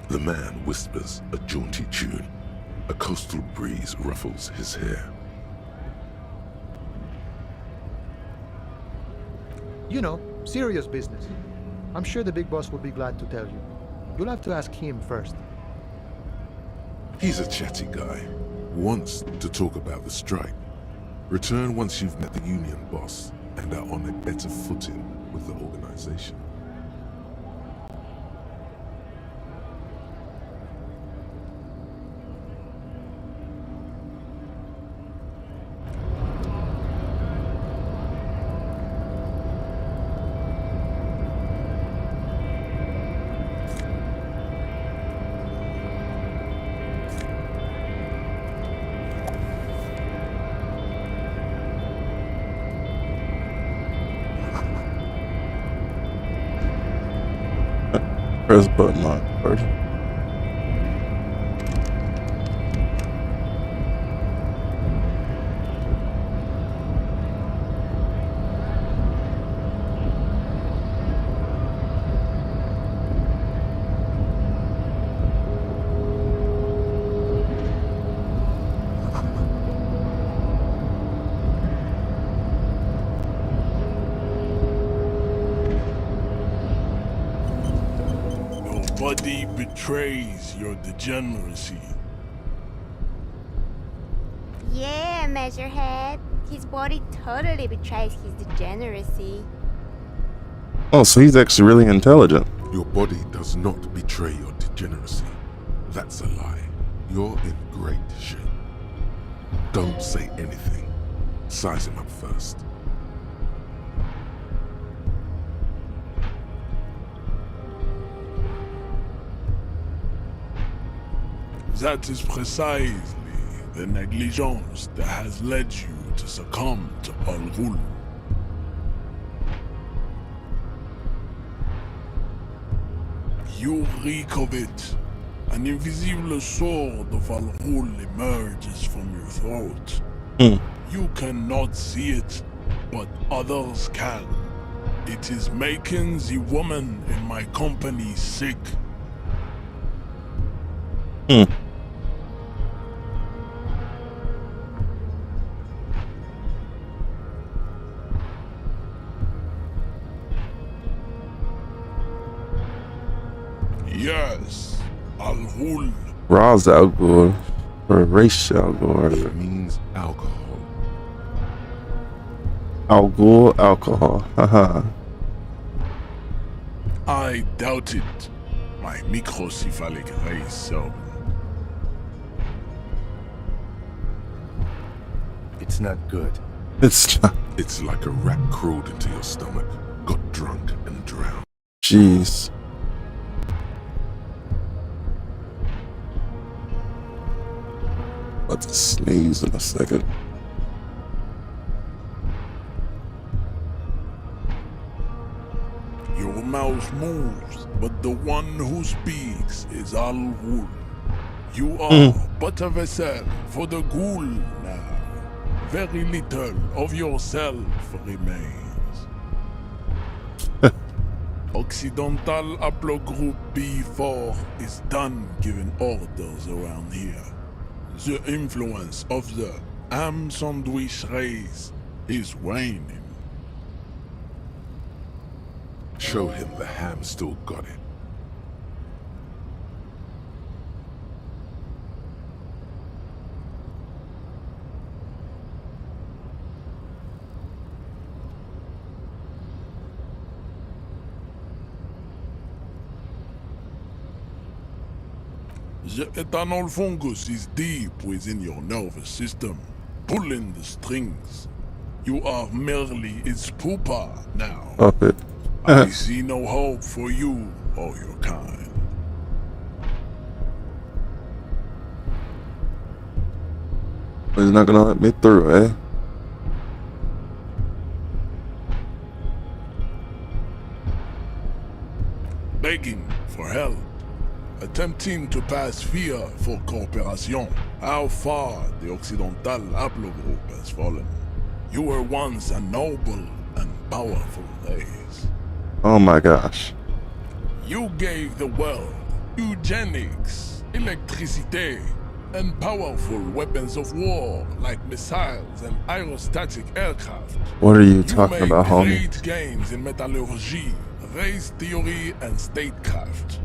Speaker 3: The man whispers a jaunty tune. A coastal breeze ruffles his hair.
Speaker 18: You know, serious business. I'm sure the big boss will be glad to tell you. You'll have to ask him first.
Speaker 3: He's a chatty guy. Wants to talk about the strike. Return once you've met the union boss and are on a better footing with the organization.
Speaker 1: Press button lock first.
Speaker 19: Nobody betrays your degeneracy.
Speaker 2: Yeah, Measurehead. His body totally betrays his degeneracy.
Speaker 1: Oh, so he's actually really intelligent.
Speaker 3: Your body does not betray your degeneracy. That's a lie. You're in great shape. Don't say anything. Size him up first.
Speaker 19: That is precisely the negligence that has led you to succumb to Al Ghul. You reek of it. An invisible sword of Al Ghul emerges from your throat. You cannot see it, but others can. It is making the woman in my company sick. Yes, Al Ghul.
Speaker 1: Raz Al Ghul or Ra's Al Ghul.
Speaker 3: It means alcohol.
Speaker 1: Al Ghul alcohol. Haha.
Speaker 19: I doubt it, my microcephalic race servant.
Speaker 5: It's not good.
Speaker 3: It's like a rat crawled into your stomach, got drunk and drowned.
Speaker 1: Jeez. About to sneeze in a second.
Speaker 19: Your mouth moves, but the one who speaks is Al Ghul. You are but a vessel for the Ghoul now. Very little of yourself remains. Occidental Haplogroup B4 is done giving orders around here. The influence of the ham sandwich race is waning.
Speaker 3: Show him the ham still got it.
Speaker 19: The ethanol fungus is deep within your nervous system, pulling the strings. You are merely its pupa now.
Speaker 1: Stop it.
Speaker 19: I see no hope for you or your kind.
Speaker 1: He's not gonna let me through, eh?
Speaker 19: Begging for help. Attempting to pass via for cooperation. How far the Occidental Haplogroup has fallen. You were once a noble and powerful race.
Speaker 1: Oh my gosh.
Speaker 19: You gave the world eugenics, electricity, and powerful weapons of war like missiles and aerostatic aircraft.
Speaker 1: What are you talking about, homie?
Speaker 19: You made great gains in metallurgy, race theory, and statecraft.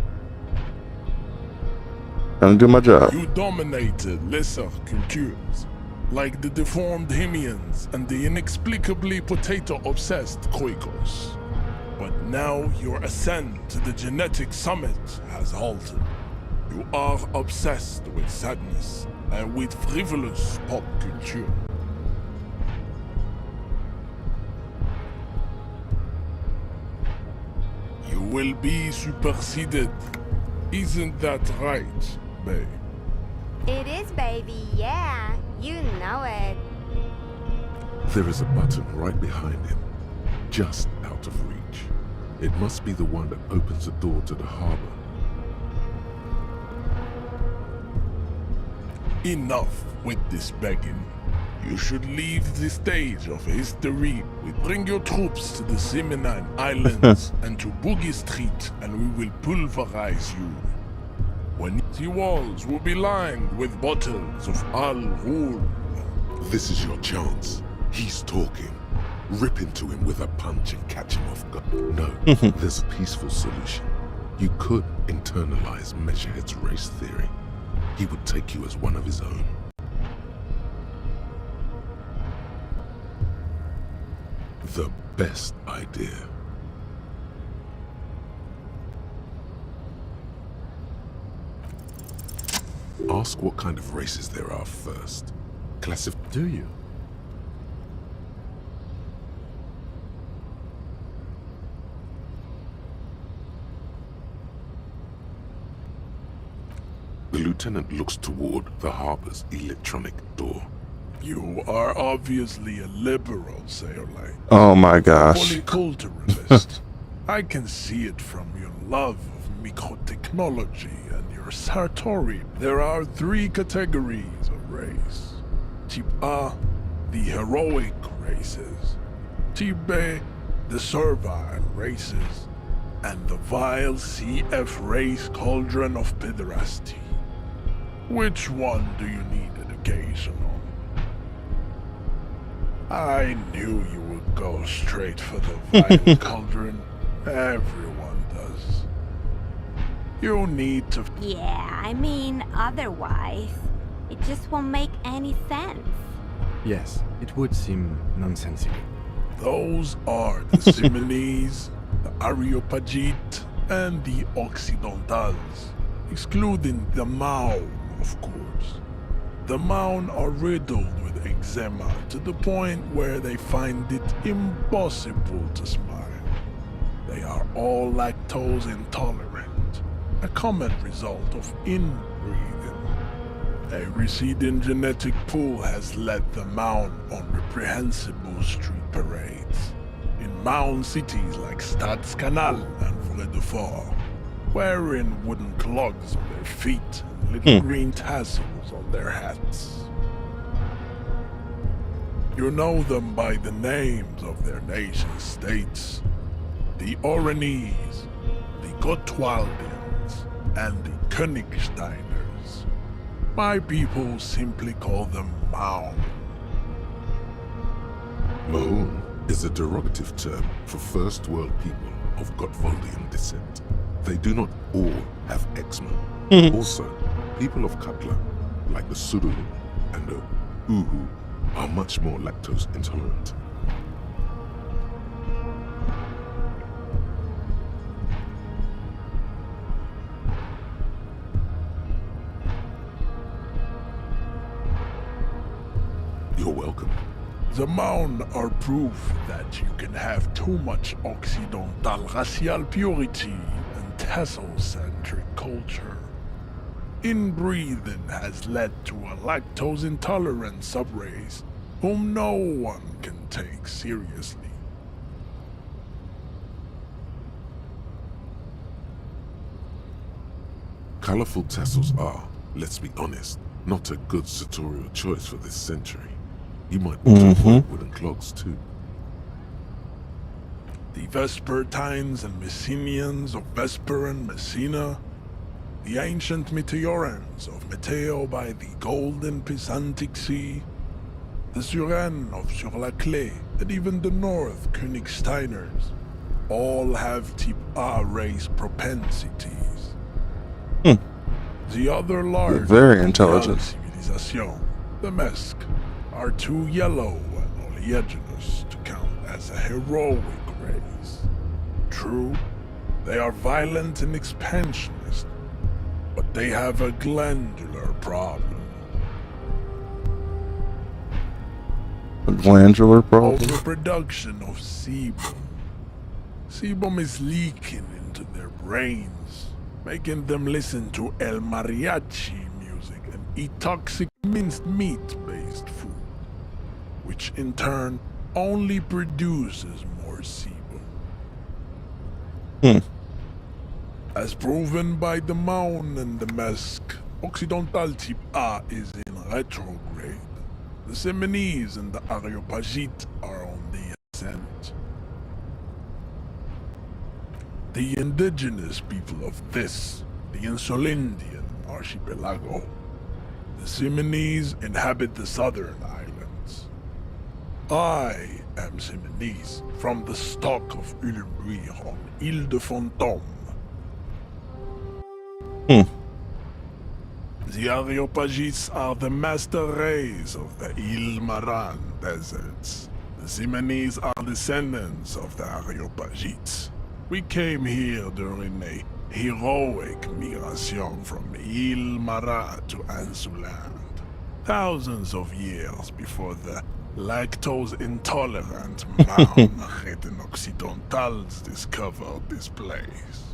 Speaker 1: Gonna do my job.
Speaker 19: You dominated lesser cultures, like the deformed Hemians and the inexplicably potato-obsessed Quakers. But now your ascent to the genetic summit has halted. You are obsessed with sadness and with frivolous pop culture. You will be superseded. Isn't that right, babe?
Speaker 20: It is, baby, yeah. You know it.
Speaker 3: There is a button right behind him, just out of reach. It must be the one that opens the door to the harbor.
Speaker 19: Enough with this begging. You should leave the stage of history. We bring your troops to the Simonine Islands and to Boogie Street, and we will pulverize you. When the walls will be lined with bottles of Al Ghul.
Speaker 3: This is your chance. He's talking. Rip into him with a punch and catch him off guard. No, there's a peaceful solution. You could internalize Measurehead's race theory. He would take you as one of his own. The best idea. Ask what kind of races there are first.
Speaker 5: Do you?
Speaker 3: The lieutenant looks toward the harbor's electronic door.
Speaker 19: You are obviously a liberal, Sayolite.
Speaker 1: Oh my gosh.
Speaker 19: Polyculturalist. I can see it from your love of microtechnology and your sartorial. There are 3 categories of race. Type A, the heroic races. Type B, the servile races. And the vile CF race cauldron of pederasty. Which one do you need an occasion on? I knew you would go straight for the vile cauldron. Everyone does. You need to...
Speaker 20: Yeah, I mean, otherwise, it just won't make any sense.
Speaker 5: Yes, it would seem nonsensical.
Speaker 19: Those are the Simonese, the Areopagite, and the Occidentals, excluding the Maun, of course. The Maun are riddled with eczema to the point where they find it impossible to smile. They are all lactose intolerant, a common result of inbreeding. A receding genetic pool has led the Maun on reprehensible street parades in Maun cities like Stadskanal and Vredefort, wearing wooden clogs on their feet and little green tassels on their hats. You know them by the names of their nation states: the Oranese, the Gotwaldians, and the Königsteiners. My people simply call them Maun.
Speaker 3: Mahun is a derogative term for first world people of Gotwaldian descent. They do not all have eczema. Also, people of Katla, like the Suru and the Uhu, are much more lactose intolerant. You're welcome.
Speaker 19: The Maun are proof that you can have too much Occidental racial purity and tassel-centric culture. Inbreeding has led to a lactose-intolerant subrace whom no one can take seriously.
Speaker 3: Colorful tassels are, let's be honest, not a good sartorial choice for this century. You might want to avoid wooden clogs too.
Speaker 19: The Vespertines and Messenians of Vesper and Messina, the ancient Meteorans of Meteo by the golden Pisantic Sea, the Suren of Sur-la-Clé, and even the North Königsteiners, all have Type A race propensities. The other large
Speaker 1: Very intelligent.
Speaker 19: civilization, the Mesk, are too yellow and oleaginous to count as a heroic race. True, they are violent and expansionist, but they have a glandular problem.
Speaker 1: A glandular problem?
Speaker 19: Overproduction of sebum. Sebum is leaking into their brains, making them listen to El Mariachi music and eat toxic minced meat-based food, which in turn only produces more sebum. As proven by the Maun and the Mesk, Occidental Type A is in retrograde. The Semenese and the Areopagite are on the ascent. The indigenous people of this, the Insulindian archipelago. The Semenese inhabit the southern islands. I am Semenese, from the stock of Ulmbuir on Ile de Fantôme. The Areopagites are the master race of the Ile Maran deserts. The Semenese are descendants of the Areopagites. We came here during a heroic migration from Ile Marat to Ansuland, thousands of years before the lactose-intolerant Maun-ridden Occidentals discovered this place.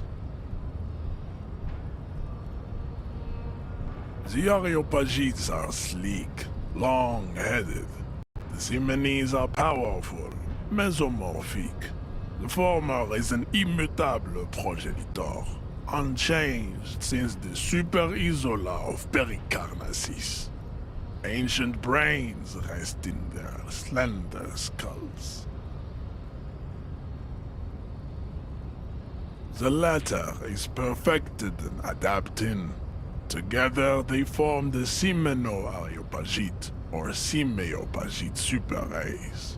Speaker 19: The Areopagites are sleek, long-headed. The Semenese are powerful, mesomorphic. The former is an immutable progenitor, unchanged since the Super Isola of Pericarnassus. Ancient brains rest in their slender skulls. The latter is perfected and adapting. Together they form the Simeno-Areopagite, or Simeopagite superrace.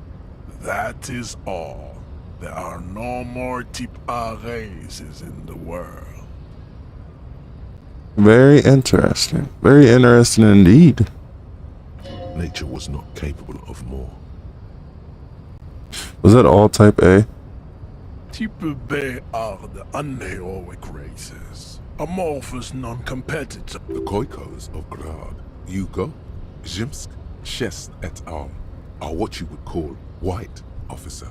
Speaker 19: That is all. There are no more Type A races in the world.
Speaker 1: Very interesting. Very interesting indeed.
Speaker 3: Nature was not capable of more.
Speaker 1: Was that all Type A?
Speaker 19: They are the unheroic races. Amorphous non-competitive.
Speaker 3: The Khoikos of Grad, Yugo, Zhimsk, Shest et al. Are what you would call white, officer.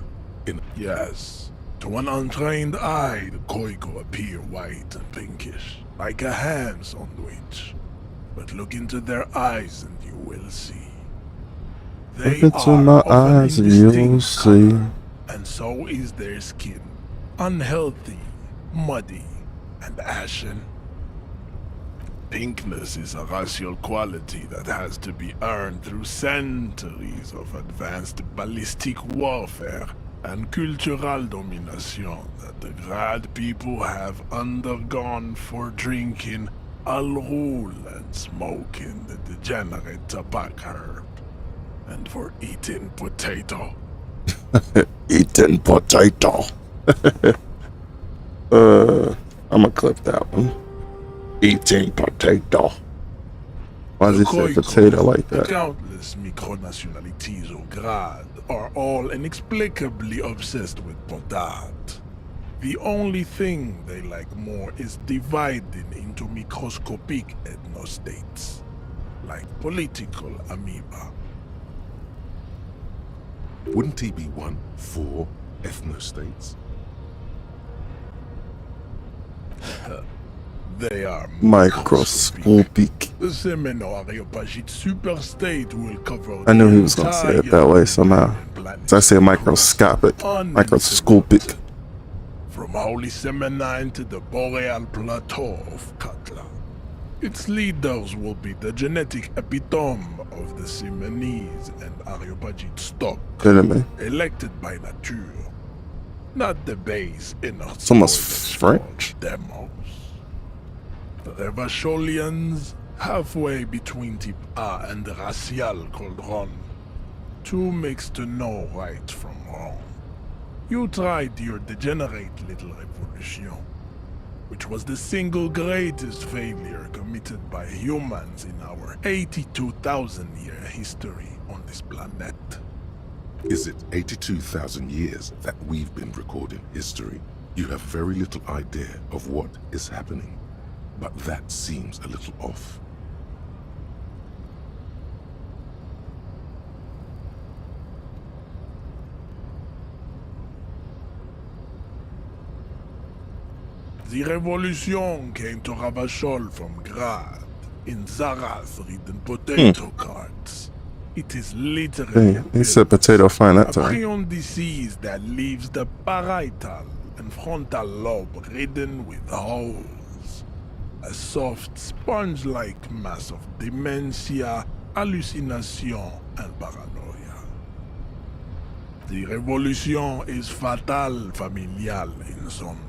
Speaker 19: Yes. To an untrained eye, the Khoiko appear white and pinkish, like a ham sandwich. But look into their eyes and you will see. They
Speaker 1: Look into
Speaker 19: are
Speaker 1: my
Speaker 19: of an
Speaker 1: eyes and you'll
Speaker 19: indistinct
Speaker 1: see.
Speaker 19: color, and so is their skin. Unhealthy, muddy, and ashen. Pinkness is a racial quality that has to be earned through centuries of advanced ballistic warfare and cultural domination that the Grad people have undergone for drinking Al-Ghul and smoking the degenerate tobacco herb, and for eating potato.
Speaker 1: Eating potato. I'ma clip that one. Eating potato. Why does he say potato like
Speaker 19: The
Speaker 1: that?
Speaker 19: countless micronationalities of Grad are all inexplicably obsessed with potat. The only thing they like more is dividing into microscopic ethnostates, like political amoeba.
Speaker 3: Wouldn't he be one for ethnostates?
Speaker 19: They are
Speaker 1: Microscopic.
Speaker 19: The Semeno-Areopagite superstate will cover
Speaker 1: I knew
Speaker 19: the
Speaker 1: he was gonna say it
Speaker 19: entire
Speaker 1: that way somehow. So I say microscopic. Microscopic.
Speaker 19: from Holy Semenine to the Boreal Plateau of Katla. Its leaders will be the genetic epitome of the Simenese and Areopagite stock,
Speaker 1: Kidding me?
Speaker 19: elected by nature, not the base inner
Speaker 1: It's almost French.
Speaker 19: demos. The Revacholians, halfway between Type A and the Racial Cauldron, two makes to know right from wrong. You tried your degenerate little revolution, which was the single greatest failure committed by humans in our 82,000-year history on this planet.
Speaker 3: Is it 82,000 years that we've been recording history? You have very little idea of what is happening, but that seems a little off.
Speaker 19: The revolution came to Ravachol from Grad in Zarath-ridden potato carts. It is literally
Speaker 1: Hey, he said potato fine that
Speaker 19: a
Speaker 1: time.
Speaker 19: prion disease that leaves the parietal and frontal lobe ridden with holes. A soft, sponge-like mass of dementia, hallucination, and paranoia. The revolution is fatal familial insomnia.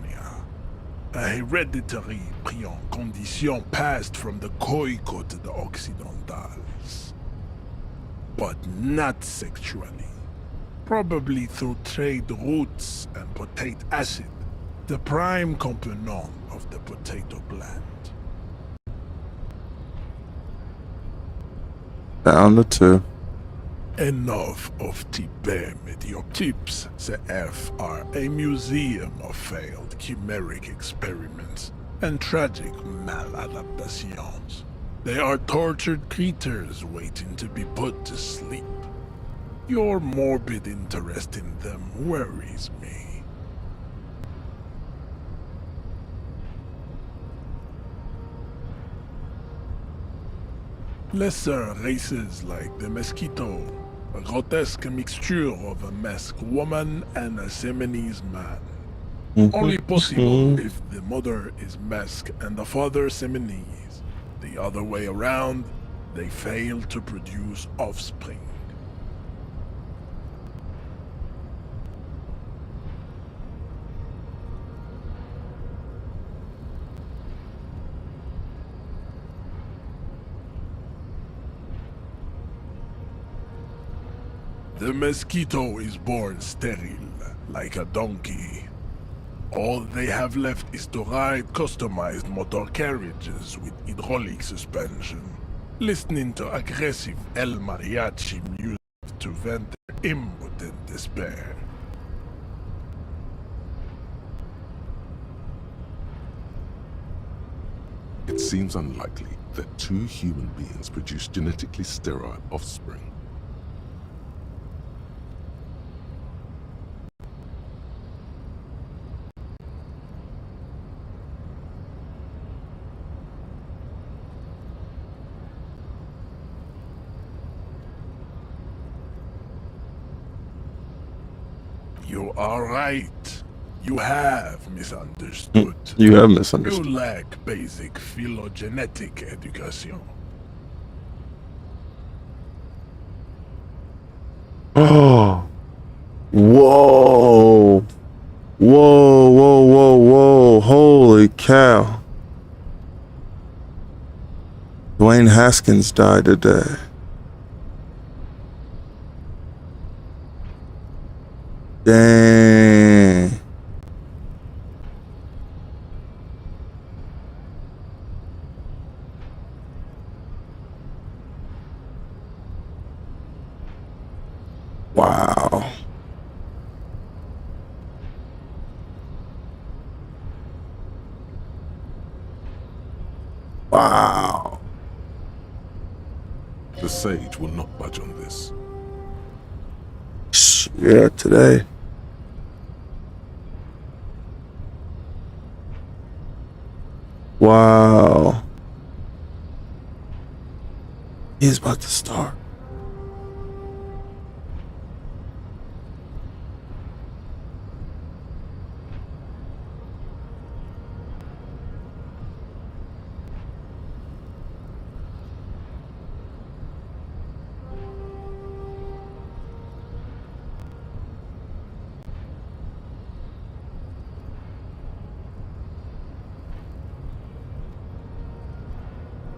Speaker 19: A hereditary prion condition passed from the Khoiko to the Occidentals. But not sexually. Probably through trade routes and potate acid, the prime component of the potato plant.
Speaker 1: Down to 2.
Speaker 19: Enough of Tibet Mediotypes. The F are a museum of failed chimeric experiments and tragic maladaptations. They are tortured creatures waiting to be put to sleep. Your morbid interest in them worries me. Lesser races like the Mosquito, a grotesque mixture of a masked woman and a Semenese man. Only possible if the mother is masked and the father Semenese. The other way around, they fail to produce offspring. The Mosquito is born sterile, like a donkey. All they have left is to ride customized motor carriages with hydraulic suspension, listening to aggressive El Mariachi music to vent their impotent despair.
Speaker 3: It seems unlikely that two human beings produce genetically sterile offspring.
Speaker 19: You are right. You have misunderstood.
Speaker 1: You have misunderstood.
Speaker 19: You lack basic phylogenetic education.
Speaker 1: Oh. Whoa. Whoa, whoa, whoa, whoa. Holy cow. Dwayne Haskins died today. Dang. Wow. Wow.
Speaker 3: The Sage will not budge on this.
Speaker 1: Yeah, today. Wow. He's about to start.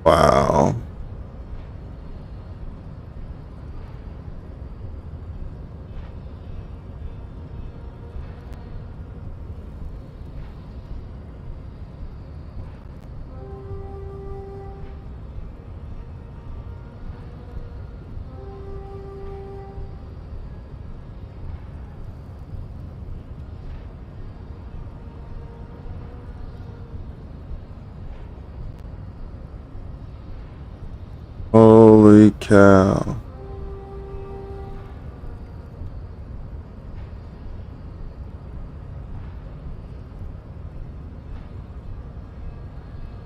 Speaker 1: Wow. Holy cow.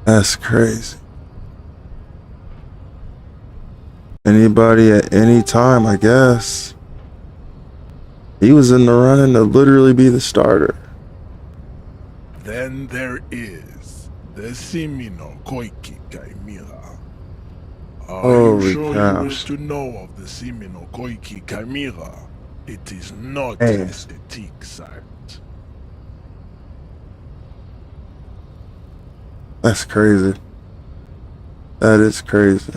Speaker 1: That's crazy. Anybody at any time, I guess. He was in the running to literally be the starter.
Speaker 19: Then there is the Simino Koiki Chimera. Are
Speaker 1: Holy
Speaker 19: you sure
Speaker 1: cow.
Speaker 19: you wish to know of the Simino Koiki Chimera? It is not
Speaker 1: Hey.
Speaker 19: aesthetic site.
Speaker 1: That's crazy. That is crazy.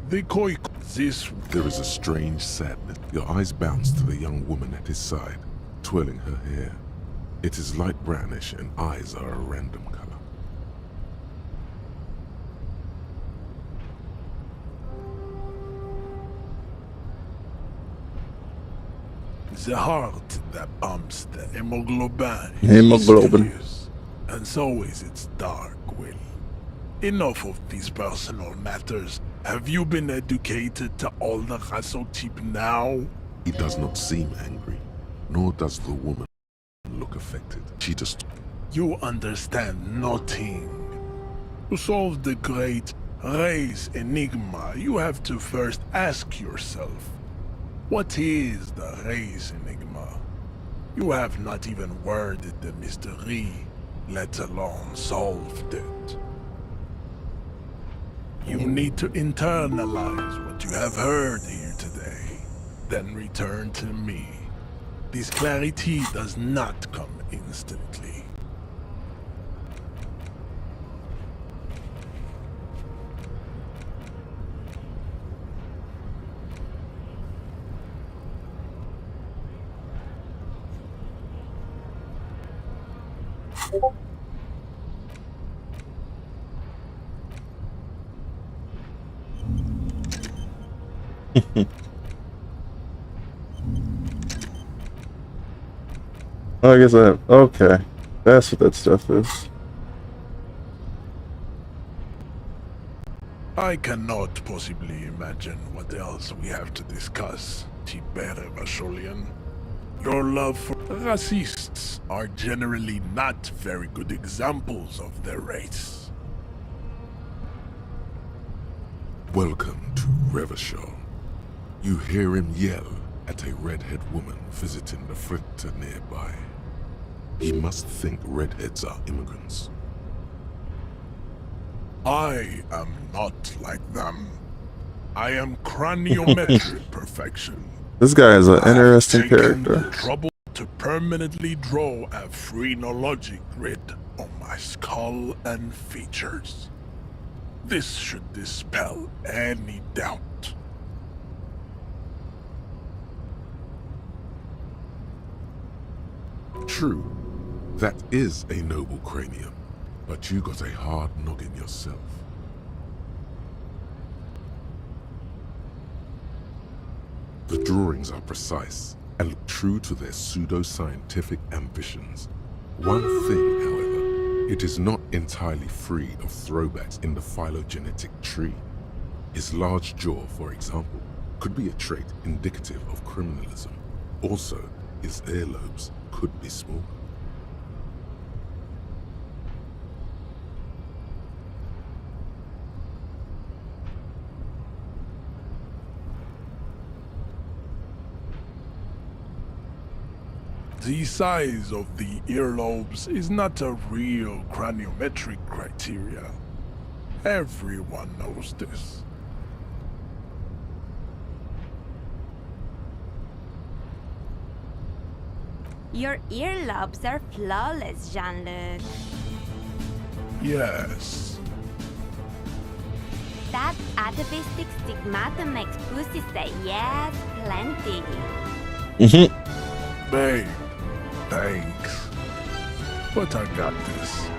Speaker 19: The Koiki, this
Speaker 3: There is a strange sadness. Your eyes bounce to the young woman at his side, twirling her hair. It is light brownish and eyes are a random color.
Speaker 19: the heart that pumps the hemoglobin. is
Speaker 1: Hemoglobin.
Speaker 19: mysterious, and so is its dark will. Enough of these personal matters. Have you been educated to all the Rasotip now?
Speaker 3: He does not seem angry, nor does the woman look affected. She just...
Speaker 19: You understand nothing. To solve the great race enigma, you have to first ask yourself, what is the race enigma? You have not even worded the mystery, let alone solved it. You need to internalize what you have heard here today, then return to me. This clarity does not come instantly.
Speaker 1: Oh, I guess I have. Okay. That's what that stuff is.
Speaker 19: I cannot possibly imagine what else we have to discuss, Tibere Vasholian. Your love for racists are generally not very good examples of their race.
Speaker 3: Welcome to Revachol. You hear him yell at a redhead woman visiting the fritter nearby. He must think redheads are immigrants.
Speaker 19: I am not like them. I am craniometric perfection.
Speaker 1: This guy is an interesting
Speaker 19: Taken
Speaker 1: character.
Speaker 19: the trouble to permanently draw a phrenologic grid on my skull and features. This should dispel any doubt.
Speaker 3: True, that is a noble cranium, but you got a hard noggin yourself. The drawings are precise and look true to their pseudo-scientific ambitions. One thing, however, it is not entirely free of throwbacks in the phylogenetic tree. His large jaw, for example, could be a trait indicative of criminalism. Also, his earlobes could be small.
Speaker 19: The size of the earlobes is not a real craniometric criteria. Everyone knows this.
Speaker 20: Your earlobes are flawless, Jean-Luc.
Speaker 19: Yes.
Speaker 20: That atavistic stigmata makes pussy say yes plenty.
Speaker 19: Babe, thanks. But I got this.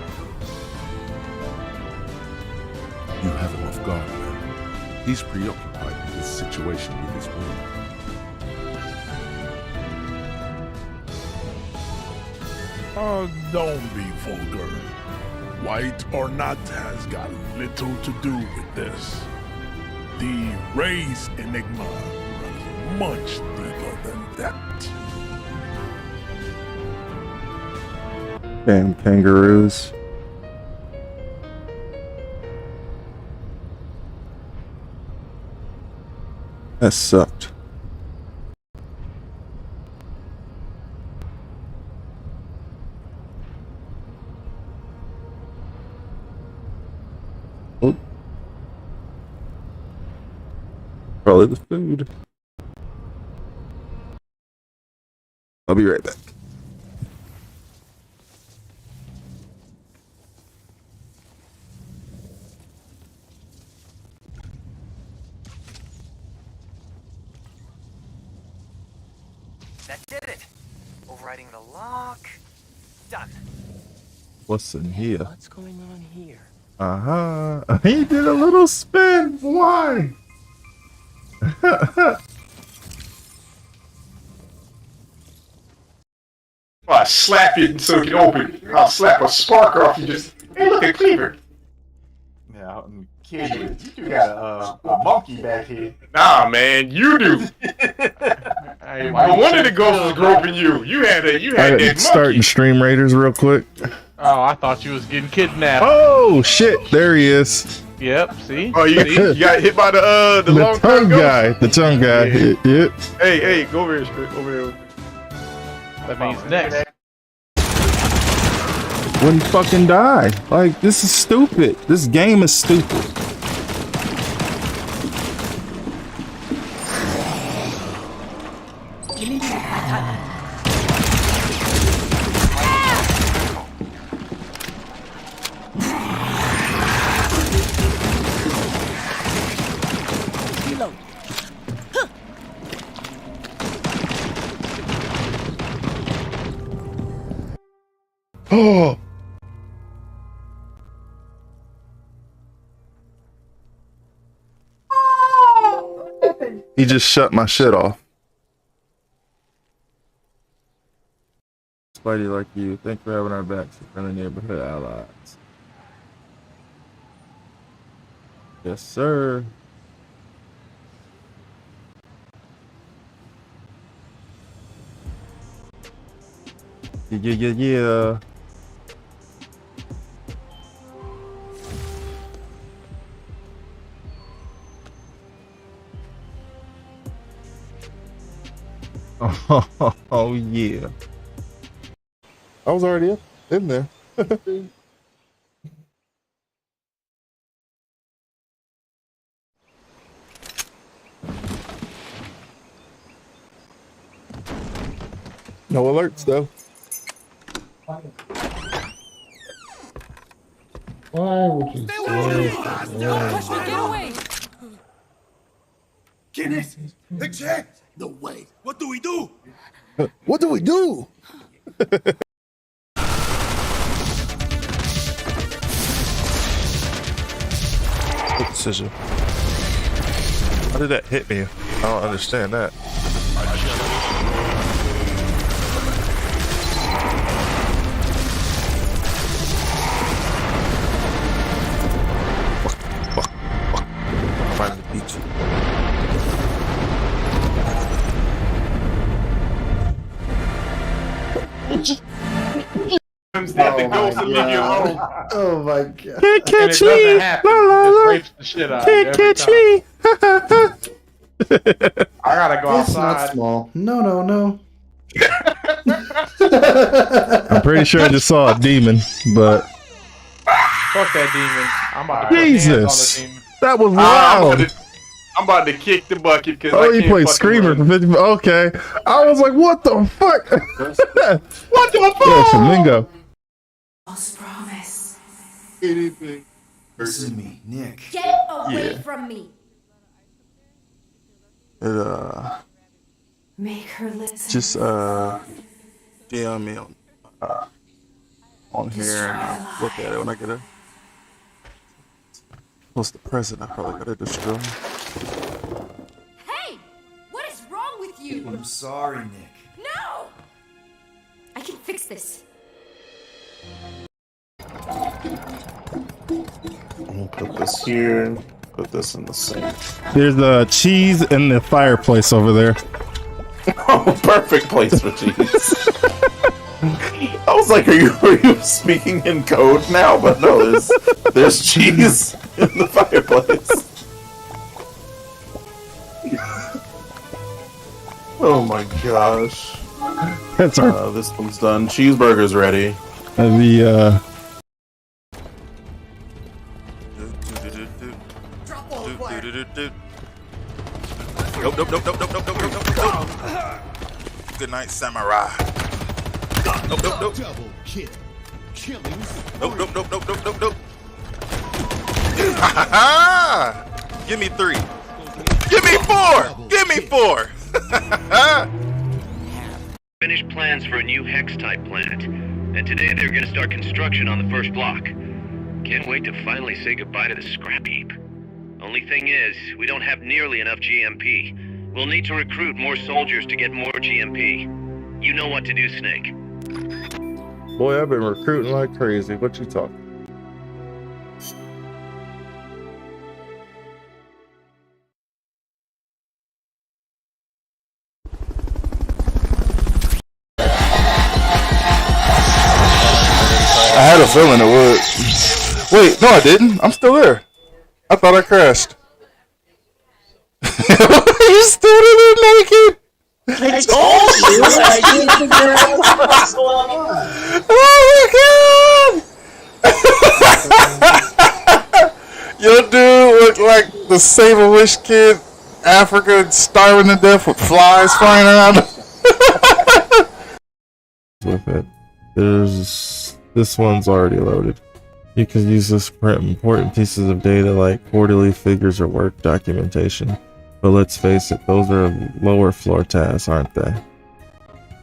Speaker 3: You have him off guard now. He's preoccupied with his situation with his woman.
Speaker 19: Don't be vulgar. White or not has got little to do with this. The race enigma runs much deeper than that.
Speaker 1: Damn kangaroos. That sucked. Oh. Probably the food. I'll be right back.
Speaker 15: That did it. Overriding the lock. Done.
Speaker 1: What's in here?
Speaker 15: What's going on here?
Speaker 1: Uh-huh. He did a little spin. Why?
Speaker 14: I'll slap you so it can open. I'll slap a spark off you just. Hey, look at Cleaver.
Speaker 10: Yeah, kid, you got a monkey back here.
Speaker 14: Nah, man, you do. No wonder the ghost was groping you. You had that monkey.
Speaker 1: Starting Stream Raiders real quick.
Speaker 21: Oh, I thought you was getting kidnapped.
Speaker 1: Oh shit! There he is.
Speaker 21: Yep. See.
Speaker 14: Oh, you got hit by the long
Speaker 1: tongue guy. The tongue guy.
Speaker 14: Yeah.
Speaker 1: Yep.
Speaker 14: Hey, go over here, Spirit. Over here.
Speaker 21: That means next.
Speaker 1: Wouldn't fucking die. Like, this is stupid. This game is stupid. Oh. He just shut my shit off. Spidey like you. Thanks for having our backs. Friendly neighborhood allies. Yes, sir. Yeah. Oh yeah. I was already in there. No alerts though.
Speaker 11: Why would you say
Speaker 12: Cushman, get away!
Speaker 15: Guinness! The check! No way! What do we do?
Speaker 1: What do we do? Good decision. How did that hit me? I don't understand that. Finally beat you.
Speaker 4: Oh my god.
Speaker 21: And
Speaker 1: Can't catch
Speaker 21: it doesn't
Speaker 1: me!
Speaker 21: happen.
Speaker 1: La, la,
Speaker 21: It just
Speaker 1: la.
Speaker 21: rapes the shit out of
Speaker 1: Can't
Speaker 21: you every
Speaker 1: catch
Speaker 21: time.
Speaker 1: me!
Speaker 21: I gotta go
Speaker 4: It's not
Speaker 21: outside.
Speaker 4: small. No.
Speaker 1: I'm pretty sure I just saw a demon, but
Speaker 21: Fuck that demon. I'm about to put hands
Speaker 1: Jesus,
Speaker 21: on the demon.
Speaker 1: that was
Speaker 14: I'm
Speaker 1: loud.
Speaker 14: about to kick the bucket because
Speaker 1: Oh,
Speaker 14: I
Speaker 1: you
Speaker 14: can't
Speaker 1: played
Speaker 14: fucking
Speaker 1: Screamer
Speaker 14: run.
Speaker 1: for 50 minutes. Okay. I was like, what the fuck?
Speaker 14: What the fuck?
Speaker 1: Yeah, Flamingo.
Speaker 15: Promise.
Speaker 1: Anything.
Speaker 15: This is me, Nick.
Speaker 2: Get away
Speaker 1: Yeah.
Speaker 2: from me.
Speaker 1: It,
Speaker 15: Make her listen.
Speaker 1: just, DM me on here and I'll look at it when I get it. What's the president? I probably gotta destroy.
Speaker 2: Hey! What is wrong with you?
Speaker 15: I'm sorry, Nick.
Speaker 2: No! I can fix this.
Speaker 1: I'm gonna put this here, put this in the sink. There's the cheese in the fireplace over there.
Speaker 22: Oh, perfect place for cheese. I was like, are you speaking in code now? But no, there's cheese in the fireplace. Oh my gosh.
Speaker 1: That's our
Speaker 22: this one's done. Cheeseburger's ready.
Speaker 1: the
Speaker 22: Nope. Good night, samurai. Nope.
Speaker 15: Double kill. Killings.
Speaker 22: Nope. Give me 3. Give me 4. Give me 4.
Speaker 23: Finished plans for a new Hex-type plant, and today they're gonna start construction on the first block. Can't wait to finally say goodbye to the scrap heap. Only thing is, we don't have nearly enough GMP. We'll need to recruit more soldiers to get more GMP. You know what to do, Snake.
Speaker 1: boy, I've been recruiting like crazy. What you talking? I had a feeling it would. Wait, no, I didn't. I'm still there. I thought I crashed. You still didn't make it.
Speaker 12: I told you. I didn't figure out what's going on.
Speaker 1: Oh my god! Your dude looked like the Save-A-Wish kid, Africa starving to death with flies flying around. With it, this one's already loaded. You can use this to print important pieces of data like quarterly figures or work documentation. But let's face it, those are lower floor tasks, aren't they?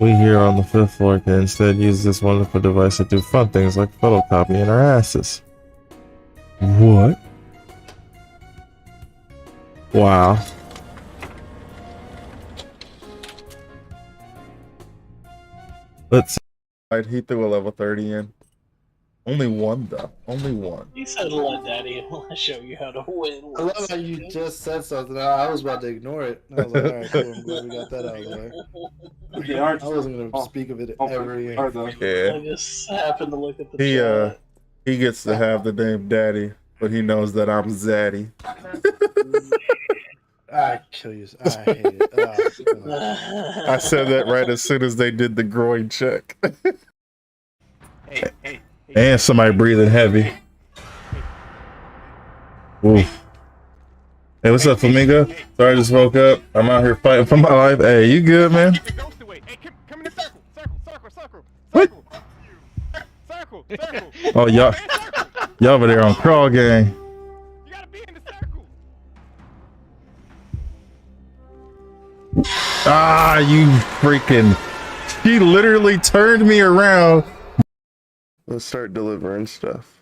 Speaker 1: We here on the 5th floor can instead use this wonderful device to do fun things like photocopying our asses. What? Wow. Let's see. He threw a level 30 in. Only one though. Only one.
Speaker 12: He said, "Let Daddy show you how to win."
Speaker 4: I love how you just said something. I was about to ignore it. I was like, all right, cool. I'm glad we got that out of the way. I wasn't going to speak of it ever again.
Speaker 12: I just happened to look at the chat.
Speaker 1: He gets to have the name Daddy, but he knows that I'm Zaddy.
Speaker 4: I kill you. I hate it.
Speaker 1: I said that right as soon as they did the groin check.
Speaker 14: Hey.
Speaker 1: And somebody breathing heavy. Oof. Hey, what's up, Flamingo? Sorry, I just woke up. I'm out here fighting for my life. Hey, you good, man? What? Oh, y'all over there on Crawl Gang. Ah, you freaking... She literally turned me around. Let's start delivering stuff.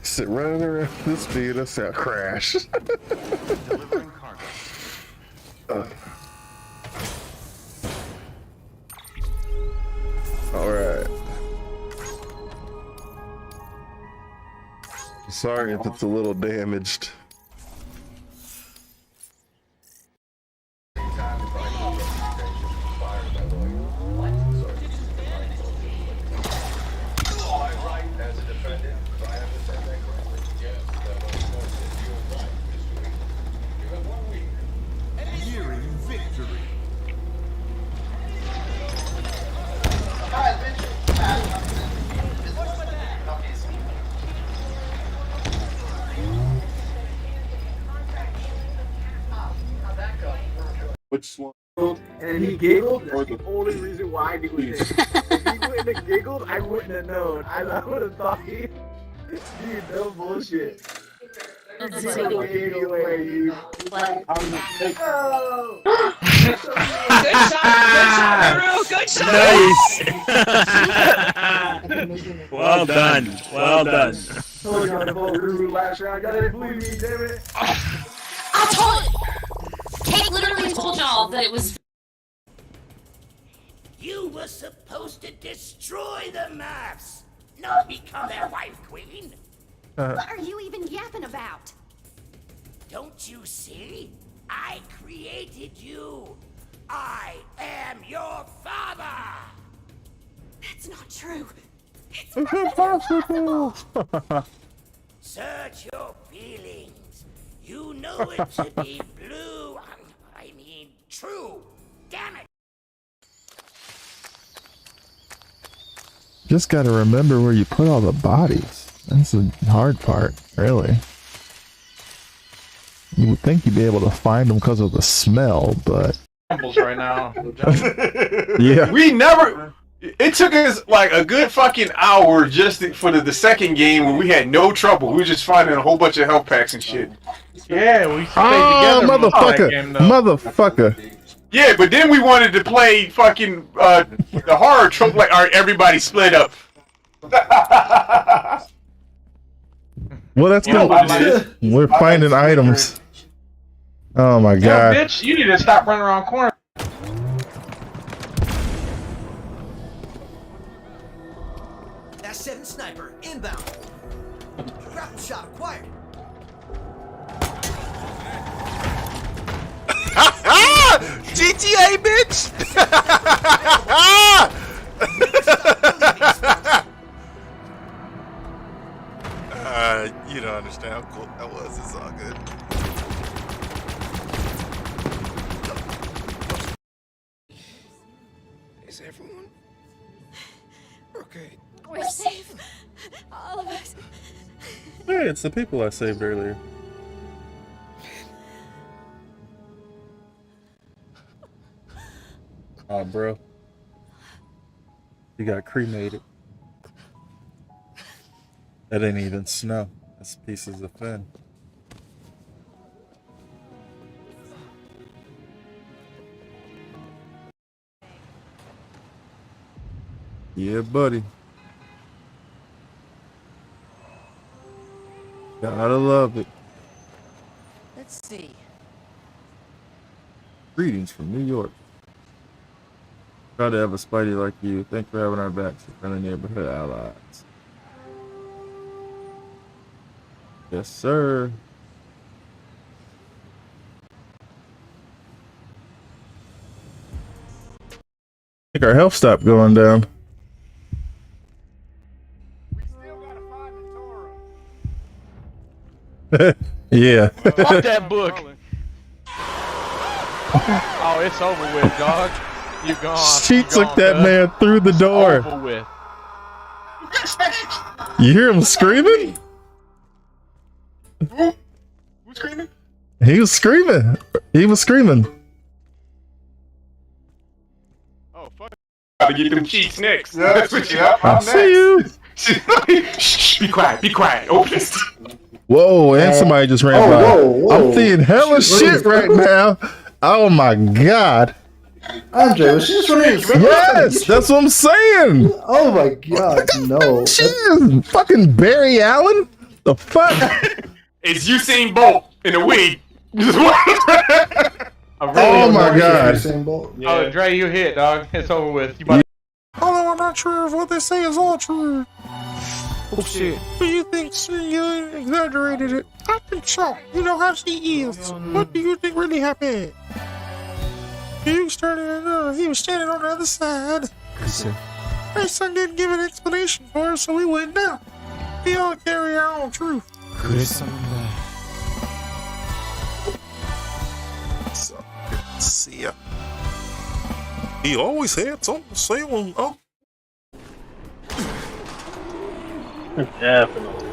Speaker 1: Sit running around this speed, that's a crash.
Speaker 10: Delivering cargo.
Speaker 1: Alright. Sorry if it's a little damaged.
Speaker 14: Which one?
Speaker 6: And he giggled. That's the only reason why I knew it. If he wouldn't have giggled, I wouldn't have known. I would have thought he, dude, no bullshit.
Speaker 2: That's
Speaker 6: Like,
Speaker 2: so
Speaker 6: gave me away, dude. Like, oh.
Speaker 2: Good shot,
Speaker 7: Nice. Well done. Well done.
Speaker 6: Oh, you got the ball Ruru last round. Y'all didn't believe me, damn it.
Speaker 2: I told Kate literally told y'all that it was.
Speaker 9: You were supposed to destroy the maps, not become their wife queen.
Speaker 20: What are you even yapping about?
Speaker 9: Don't you see? I created you. I am your father.
Speaker 20: That's not true. It's
Speaker 1: impossible.
Speaker 9: Search your feelings. You know it to be blue. I mean, true. Damn it.
Speaker 1: Just gotta remember where you put all the bodies. That's the hard part, really. You would think you'd be able to find them because of the smell, but...
Speaker 14: Right now.
Speaker 1: Yeah.
Speaker 14: We never... It took us like a good fucking hour just for the second game where we had no trouble. We were just finding a whole bunch of health packs and shit.
Speaker 21: Yeah, we stayed together.
Speaker 1: Motherfucker! Motherfucker!
Speaker 14: Yeah, but then we wanted to play fucking the horror trope. Like, all right, everybody split up.
Speaker 1: Well, that's good. We're finding items. Oh my god.
Speaker 21: Yo, bitch, you need to stop running around corners.
Speaker 15: That's 7 sniper inbound. Grapple shot acquired.
Speaker 13: GTA, bitch! You don't understand how cool that was. It's all good.
Speaker 15: Is everyone okay?
Speaker 20: We're safe. All of us.
Speaker 1: Hey, it's the people I saved earlier. Oh, bro. You got cremated. That ain't even snow. That's pieces of fin. Yeah, buddy. Gotta love it.
Speaker 8: Let's see.
Speaker 1: Greetings from New York. Proud to have a Spidey like you. Thanks for having our backs and friendly neighborhood allies. Yes, sir. I think our health stopped going down. Yeah.
Speaker 21: Fuck that book. Oh, it's over with, dog. You gone.
Speaker 1: She took that man through the door.
Speaker 21: Over with.
Speaker 1: You hear him screaming?
Speaker 14: Who's screaming?
Speaker 1: He was screaming. He was screaming.
Speaker 14: Oh, fuck. Gotta get them cheeks next. That's what you
Speaker 1: I
Speaker 14: I'm
Speaker 1: see you.
Speaker 14: Shh, be quiet, be quiet. Open this.
Speaker 1: Whoa, and somebody just ran by. I'm seeing hella shit right now. Oh my god.
Speaker 4: Andre, was she just running?
Speaker 1: Yes, that's what I'm saying.
Speaker 4: Oh my god, no.
Speaker 1: She is fucking Barry Allen? The fuck?
Speaker 14: It's Usain Bolt in a wig.
Speaker 1: Oh my god.
Speaker 21: Oh, Dre, you hit, dog. It's over with. You might...
Speaker 10: Although I'm not sure if what they say is all true. Oh shit. Do you think she exaggerated it? I think so. You know how she is. What do you think really happened? He was standing on the other side. My son didn't give an explanation for us, so we went down. We all carry our own truth.
Speaker 16: So, good to see ya. He always had something to say on. Oh.
Speaker 11: Definitely.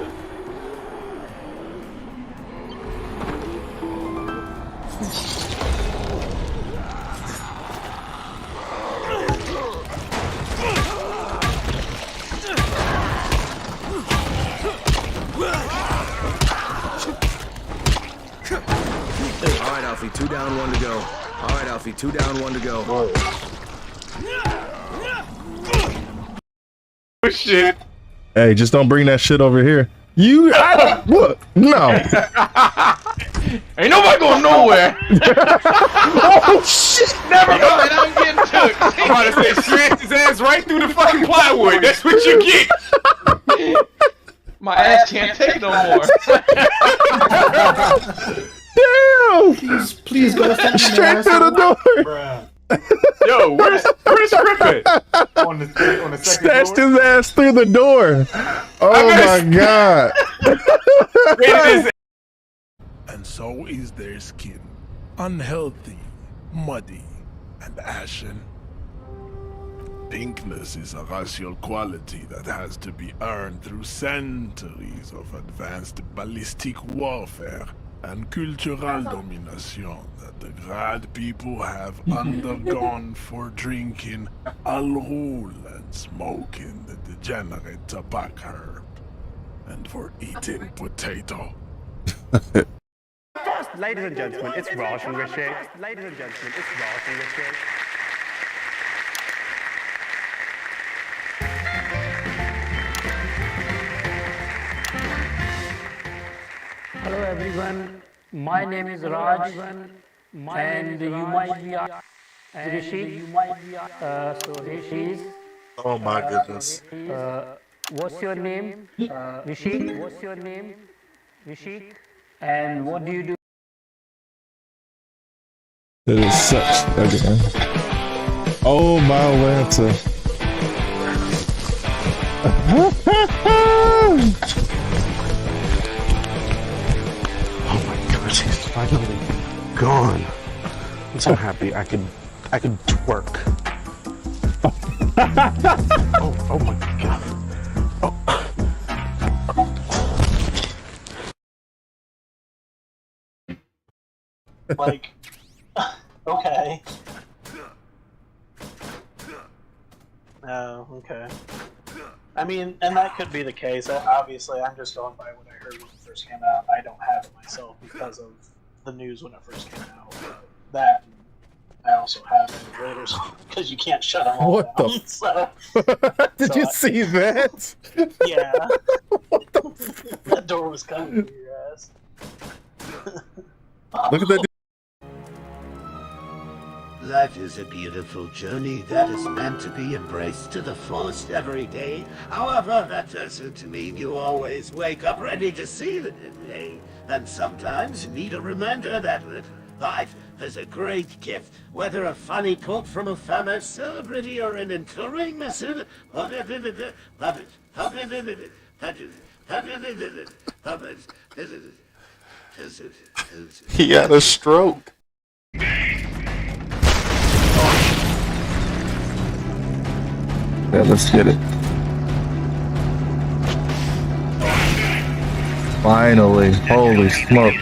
Speaker 15: Alright, Alfie, 2 down, 1 to go. Alright, Alfie, 2 down, 1 to go.
Speaker 14: Oh shit.
Speaker 1: Hey, just don't bring that shit over here. What? No.
Speaker 21: Ain't nobody going nowhere.
Speaker 1: Oh shit!
Speaker 21: Never mind, I'm getting took.
Speaker 14: I'm about to say, smash his ass right through the fucking plywood. That's what you get.
Speaker 21: My ass can't take no more.
Speaker 1: Damn!
Speaker 4: Please go
Speaker 1: straight through the door.
Speaker 14: Yo, where's Rip at?
Speaker 6: On the second
Speaker 1: Snatched
Speaker 6: floor?
Speaker 1: his ass through the door. Oh my god.
Speaker 19: And so is their skin. Unhealthy, muddy, and ashen. Pinkness is a racial quality that has to be earned through centuries of advanced ballistic warfare and cultural domination that the Grad people have undergone for drinking Al Ghul and smoking the degenerate tobacco herb, and for eating potato.
Speaker 17: Ladies and gentlemen, it's Raj and Rishi. Ladies and gentlemen, it's Raj and Rishi.
Speaker 11: Hello everyone, my name is Raj and you might be Rishi. So Rishi is.
Speaker 16: Oh my goodness.
Speaker 11: What's your name? Rishi. What's your name? Rishi. And what do you do?
Speaker 1: That is such again. Oh my Lanta.
Speaker 24: Oh my gosh, he's finally gone. I'm so happy I could twerk. Oh my god.
Speaker 25: Like, okay. Oh, okay. I mean, and that could be the case. Obviously, I'm just going by what I heard when it first came out. I don't have it myself because of the news when it first came out. That, I also have it later because you can't shut them all
Speaker 1: What
Speaker 25: down.
Speaker 1: the?
Speaker 25: So,
Speaker 1: Did you see that?
Speaker 25: yeah. That door was coming for your ass.
Speaker 1: Look at that.
Speaker 3: Life is a beautiful journey that is meant to be embraced to the fullest every day. However, that doesn't mean you always wake up ready to see the day. And sometimes you need a reminder that life is a great gift, whether a funny quote from a famous celebrity or an encouraging message.
Speaker 1: He had a stroke. Yeah, let's get it. Finally, holy smoke.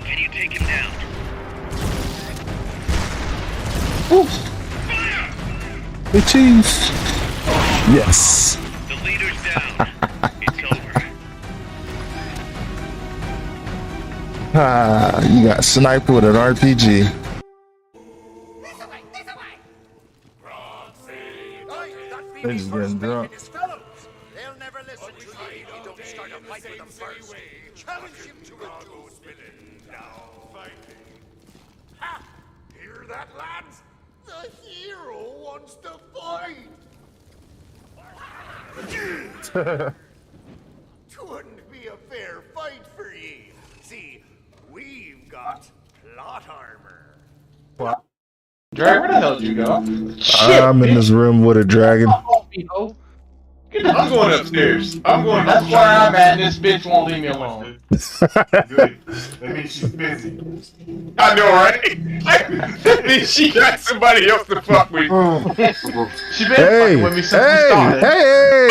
Speaker 23: Can you take him down?
Speaker 1: The cheese. Yes.
Speaker 23: The leader's down. It's over.
Speaker 1: Ah, you got sniped with an RPG. They're just getting drunk.
Speaker 5: They'll never listen to you if you don't start a fight with them first. Challenge him to a duel. Now fighting. Ha! Hear that, lads? The hero wants to fight. Twouldn't be a fair fight for ye. See, we've got plot armor.
Speaker 1: What?
Speaker 14: Drag, where the hell did you go?
Speaker 1: I'm in this room with a dragon.
Speaker 14: I'm going upstairs. That's where I'm at. This bitch won't leave me alone.
Speaker 13: Good. That means she's busy.
Speaker 14: I know, right? That means she got somebody else to fuck with. She been fucking with me since we started.
Speaker 1: Hey!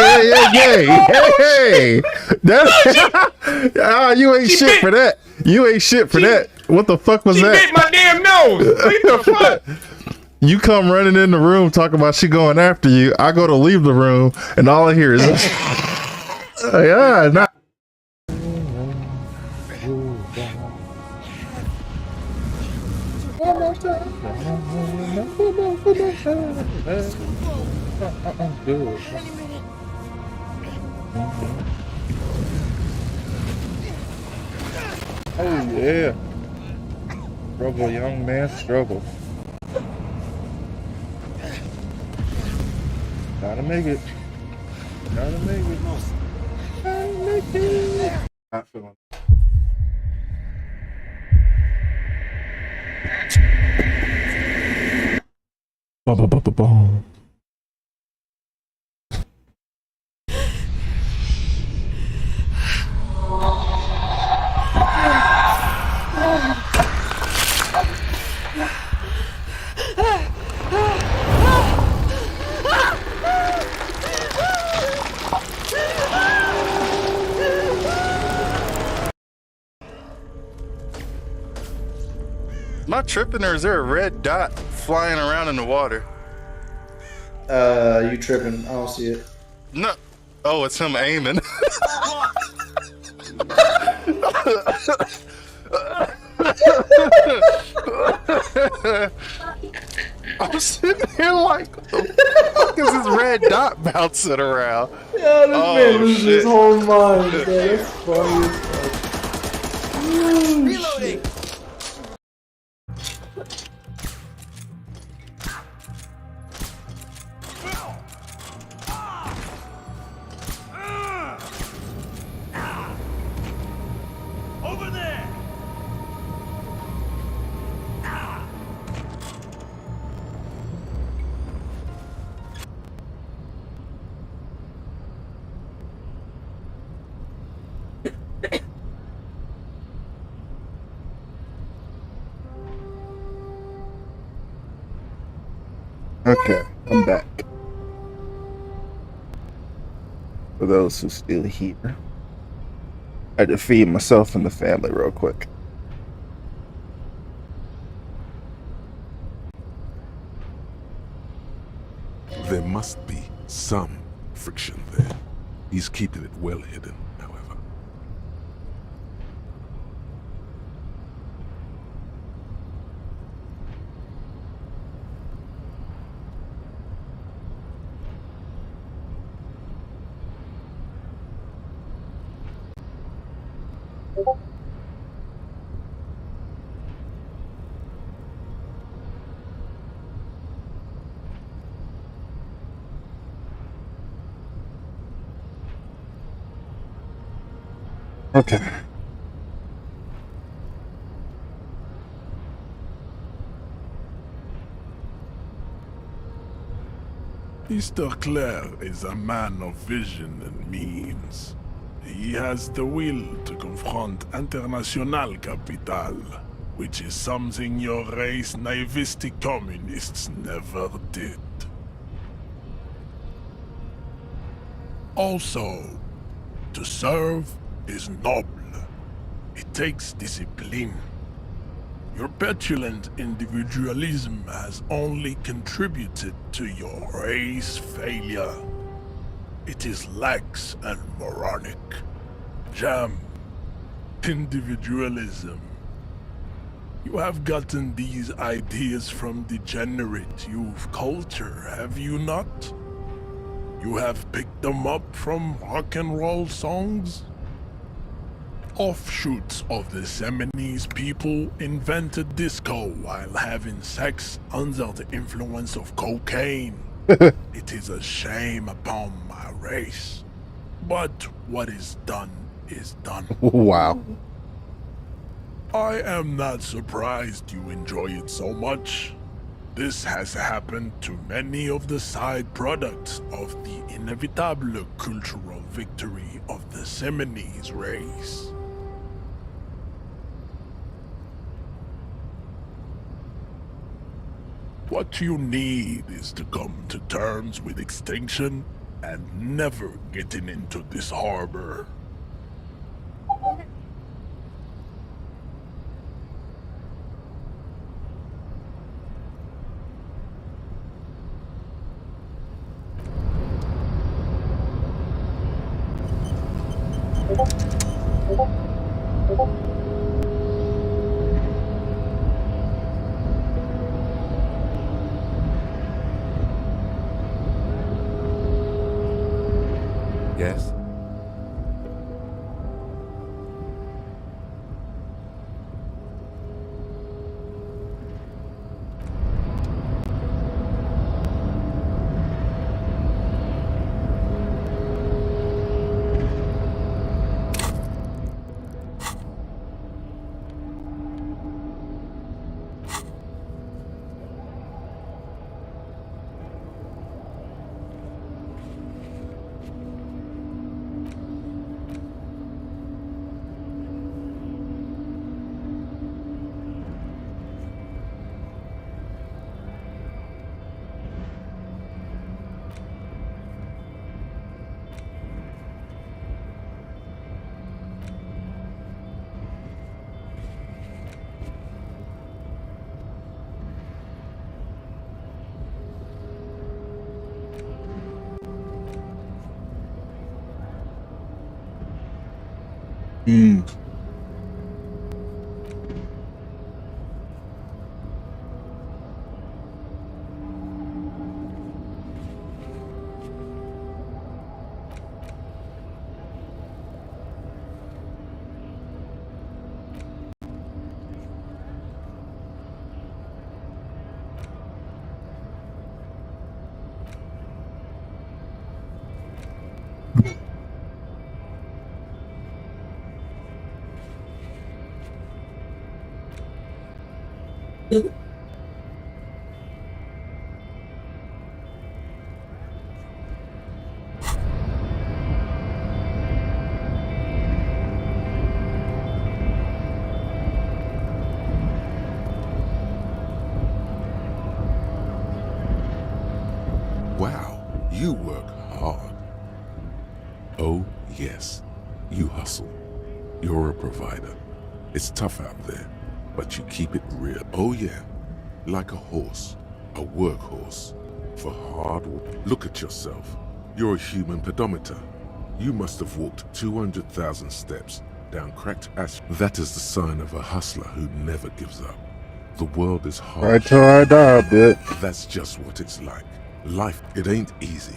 Speaker 1: That, you ain't shit for that. You ain't shit for that. What the fuck was that?
Speaker 14: She bit my damn nose. What the fuck?
Speaker 1: You come running in the room talking about she going after you. I go to leave the room, and all I hear is, yeah, not. Oh yeah, struggle, young man, struggle. Gotta make it. Gotta make it. Gotta make it. Not feeling. Boom. Am I tripping, or is there a red dot flying around in the water?
Speaker 4: You tripping? I don't see it.
Speaker 1: No. Oh, it's him aiming. I'm sitting here like, what the fuck is this red dot bouncing around?
Speaker 4: Yeah, this man loses his whole mind. Man. That's funny as fuck.
Speaker 5: Reloading. Over there.
Speaker 1: Okay, I'm back. For those who still here, I had to feed myself and the family real quick.
Speaker 19: There must be some friction there. He's keeping it well hidden, however.
Speaker 24: Okay.
Speaker 19: Mr. Clare is a man of vision and means. He has the will to confront International Capital, which is something your race naivistic communists never did. Also, to serve is noble. It takes discipline. Your petulant individualism has only contributed to your race failure. It is lax and moronic. Jam. Individualism. You have gotten these ideas from degenerate youth culture, have you not? You have picked them up from rock and roll songs? Offshoots of the Seminoles people invented disco while having sex under the influence of cocaine. It is a shame upon my race. But what is done is done.
Speaker 24: Wow.
Speaker 19: I am not surprised you enjoy it so much. This has happened to many of the side products of the inevitable cultural victory of the Seminoles race. What you need is to come to terms with extinction and never getting into this harbor.
Speaker 24: Yes?
Speaker 7: Wow, you work hard. Oh, yes, you hustle. You're a provider. It's tough out there, but you keep it real. Oh, yeah, like a horse, a workhorse, for hard work. Look at yourself. You're a human pedometer. You must have walked 200,000 steps down cracked asphalt. That is the sign of a hustler who never gives up. The world is hard.
Speaker 24: Right till I die, bitch.
Speaker 7: That's just what it's like. Life, it ain't easy.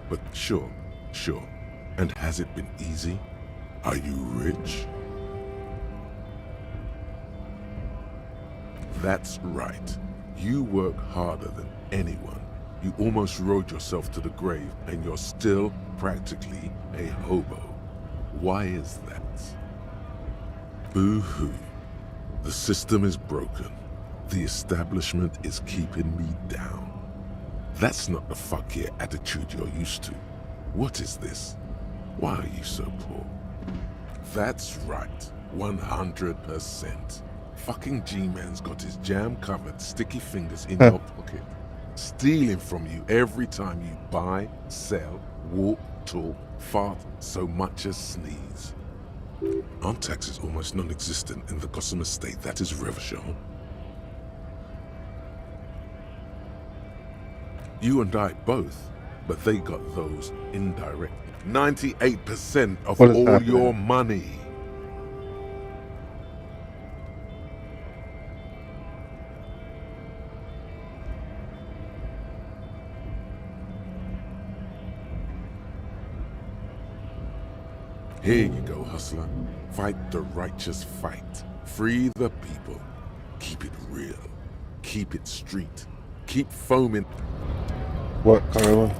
Speaker 7: But sure. And has it been easy? Are you rich? That's right. You work harder than anyone. You almost rode yourself to the grave, and you're still practically a hobo. Why is that? Boo-hoo. The system is broken. The establishment is keeping me down. That's not the fuck yeah attitude you're used to. What is this? Why are you so poor? That's right, 100%. Fucking G-Man's got his jam-covered sticky fingers in your pocket, stealing from you every time you buy, sell, walk, talk, fart, so much as sneeze. Aren't taxes almost non-existent in the Gotham estate that is Revachol? You and I both, but they got those indirect. 98% of
Speaker 1: What is
Speaker 7: all
Speaker 1: happening?
Speaker 7: your money. Here you go, hustler. Fight the righteous fight. Free the people. Keep it real. Keep it street. Keep foaming.
Speaker 1: What, Carla?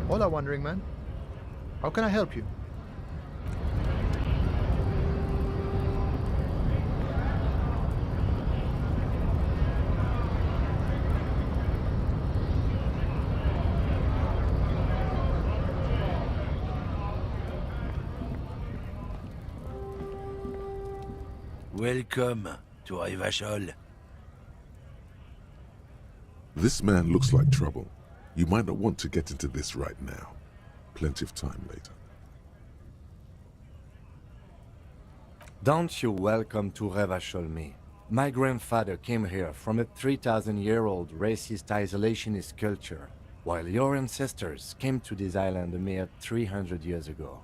Speaker 2: Hola, Wandering Man. How can I help you?
Speaker 8: Welcome to Revachol.
Speaker 7: This man looks like trouble. You might not want to get into this right now. Plenty of time later.
Speaker 12: Don't you welcome to Revachol me. My grandfather came here from a 3,000-year-old racist isolationist culture, while your ancestors came to this island a mere 300 years ago.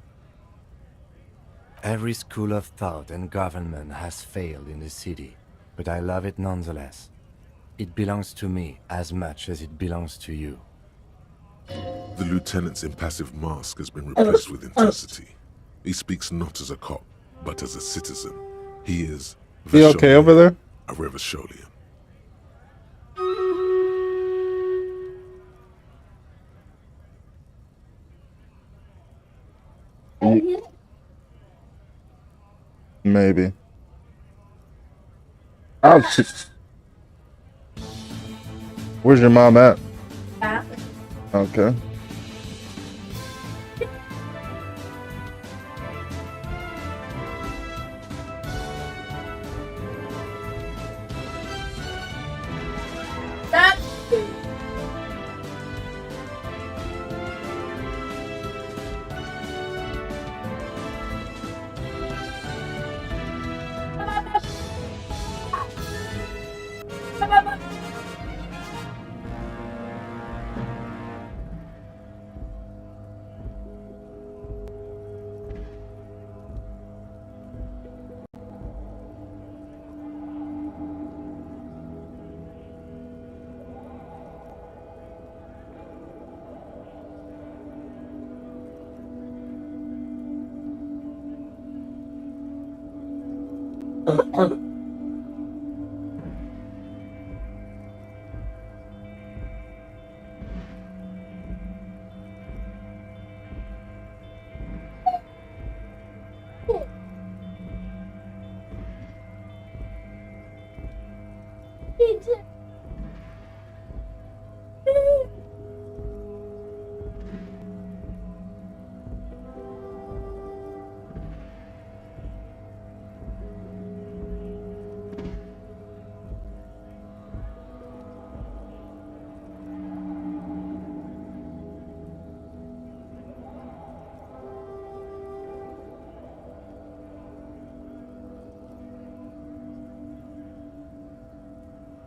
Speaker 12: Every school of thought and government has failed in the city, but I love it nonetheless. It belongs to me as much as it belongs to you.
Speaker 7: The lieutenant's impassive mask has been replaced with intensity. He speaks not as a cop, but as a citizen. He is
Speaker 1: You okay over there?
Speaker 7: a Revacholian.
Speaker 1: Maybe. Oh shit. Where's your mom at? Okay.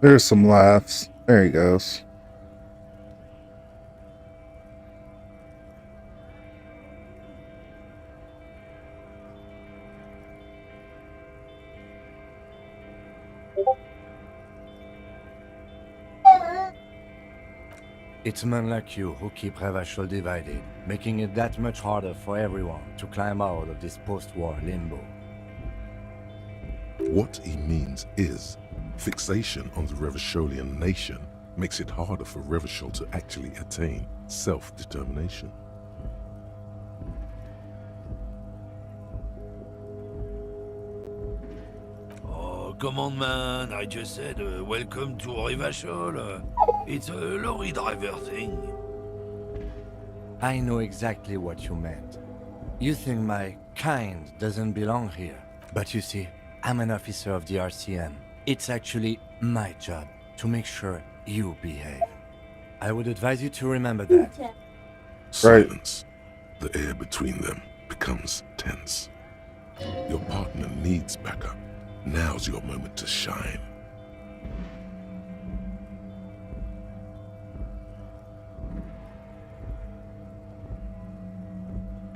Speaker 1: There's some laughs. There he goes.
Speaker 12: It's men like you who keep Revachol divided, making it that much harder for everyone to climb out of this post-war limbo.
Speaker 7: What he means is, fixation on the Revacholian nation makes it harder for Revachol to actually attain self-determination.
Speaker 8: Oh, come on, man. I just said welcome to Revachol. It's a lorry driver thing.
Speaker 12: I know exactly what you meant. You think my kind doesn't belong here. But you see, I'm an officer of the RCM. It's actually my job to make sure you behave. I would advise you to remember that.
Speaker 7: Silence. The air between them becomes tense. Your partner needs backup. Now's your moment to shine.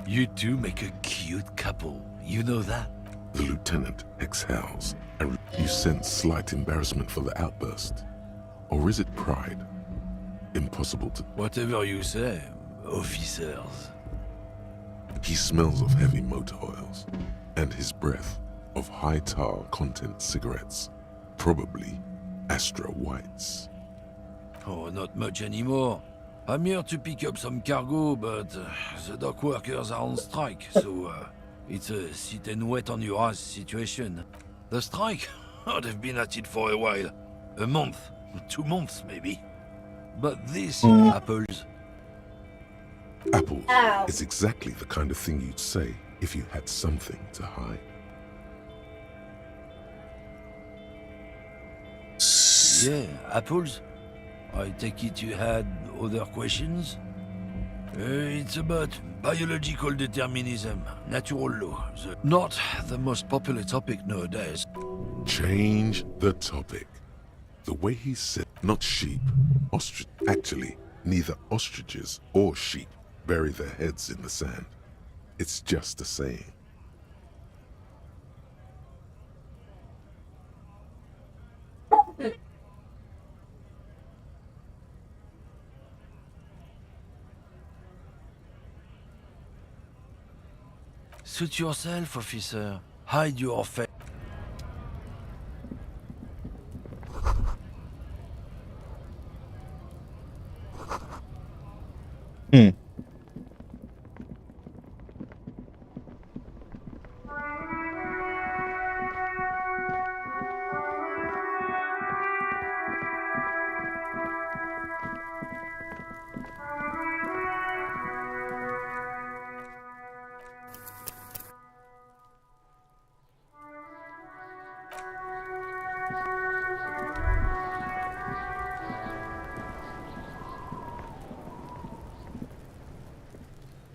Speaker 8: You two make a cute couple. You know that?
Speaker 7: The lieutenant exhales, and you sense slight embarrassment for the outburst. Or is it pride? Impossible to...
Speaker 8: Whatever you say, officers.
Speaker 7: He smells of heavy motor oils, and his breath of high tar content cigarettes, probably Astra Whites.
Speaker 8: Oh, not much anymore. I'm here to pick up some cargo, but the dock workers are on strike, so it's a sit and wait on your ass situation. The strike? Oh, they've been at it for a while. A month, 2 months maybe. But this, apples.
Speaker 7: Apples is exactly the kind of thing you'd say if you had something to hide.
Speaker 8: Yeah, apples? I take it you had other questions? It's about biological determinism, natural law. Not the most popular topic nowadays.
Speaker 7: Change the topic. The way he said, not sheep, ostrich. Actually, neither ostriches or sheep bury their heads in the sand. It's just a saying.
Speaker 8: Suit yourself, officer. Hide your face.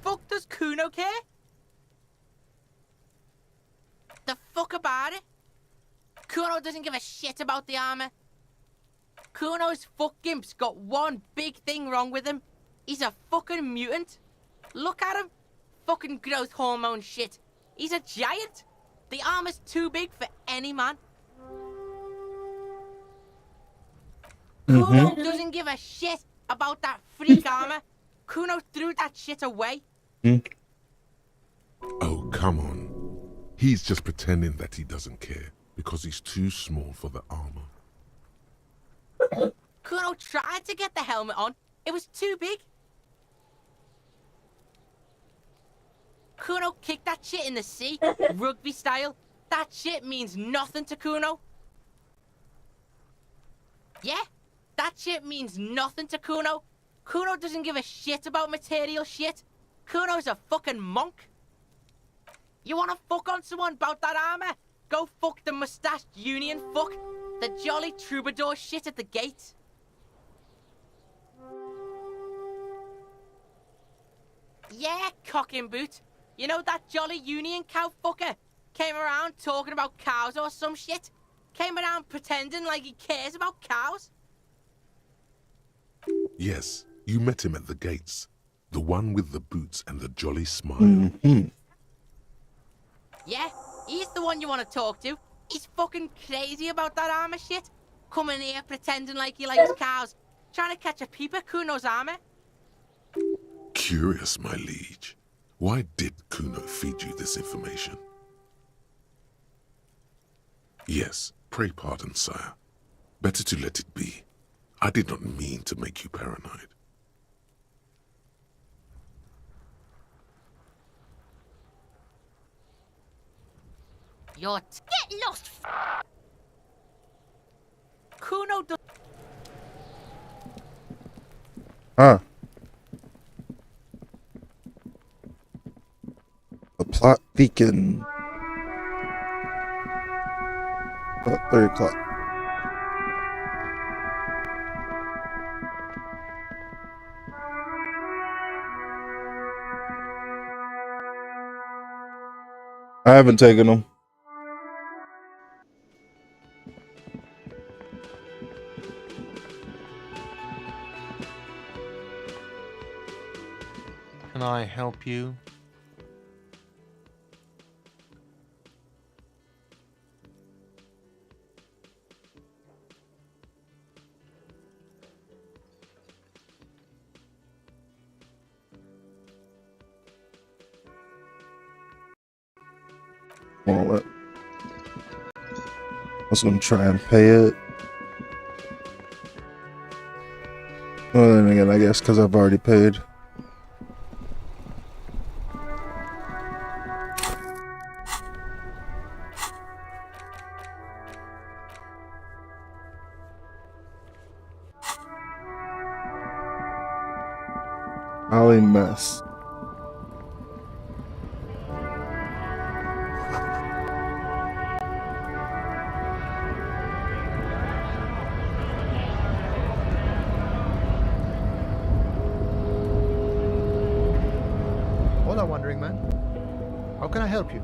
Speaker 9: Fuck does Kuno care? The fuck about it? Kuno doesn't give a shit about the armor. Kuno's fuck-gimp's got one big thing wrong with him. He's a fucking mutant. Look at him. Fucking growth hormone shit. He's a giant. The armor's too big for any man. Kuno doesn't give a shit about that freak armor. Kuno threw that shit away.
Speaker 7: Oh, come on. He's just pretending that he doesn't care because he's too small for the armor.
Speaker 9: Kuno tried to get the helmet on. It was too big. Kuno kicked that shit in the sea, rugby style. That shit means nothing to Kuno. Yeah, that shit means nothing to Kuno. Kuno doesn't give a shit about material shit. Kuno's a fucking monk. You wanna fuck on someone about that armor? Go fuck the mustached union fuck. The jolly troubadour shit at the gate. Yeah, cock and boot. You know that jolly union cow fucker? Came around talking about cows or some shit? Came around pretending like he cares about cows?
Speaker 7: Yes, you met him at the gates. The one with the boots and the jolly smile.
Speaker 9: Yeah, he's the one you want to talk to. He's fucking crazy about that armor shit. Coming here pretending like he likes cows. Trying to catch a peep at Kuno's armor?
Speaker 7: Curious, my liege. Why did Kuno feed you this information? Yes, pray pardon, sire. Better to let it be. I did not mean to make you paranoid.
Speaker 9: You're get lost. Kuno does.
Speaker 1: Huh. The plot beacon. About 3 o'clock. I haven't taken them.
Speaker 10: Can I help you?
Speaker 1: Wallet. I was gonna try and pay it. Well, then again, I guess because I've already paid. Ollie mess.
Speaker 2: Hola, Wandering Man. How can I help you?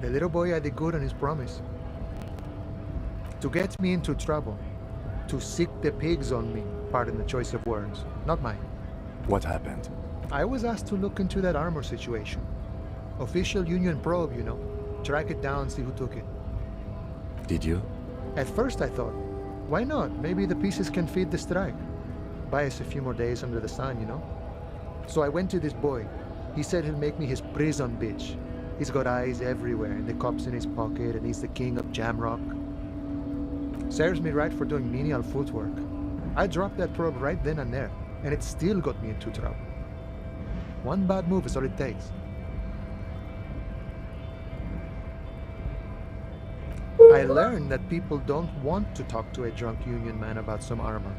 Speaker 2: The little boy had the good on his promise. To get me into trouble. To sick the pigs on me. Pardon the choice of words. Not mine.
Speaker 12: What happened?
Speaker 2: I was asked to look into that armor situation. Official Union probe, you know. Track it down, see who took it.
Speaker 12: Did you?
Speaker 2: At first I thought, why not? Maybe the pieces can feed the strike. Buy us a few more days under the sun, you know? So I went to this boy. He said he'll make me his prison bitch. He's got eyes everywhere, and the cop's in his pocket, and he's the king of Jamrock. Serves me right for doing menial footwork. I dropped that probe right then and there, and it still got me into trouble. One bad move is all it takes. I learned that people don't want to talk to a drunk Union man about some armor.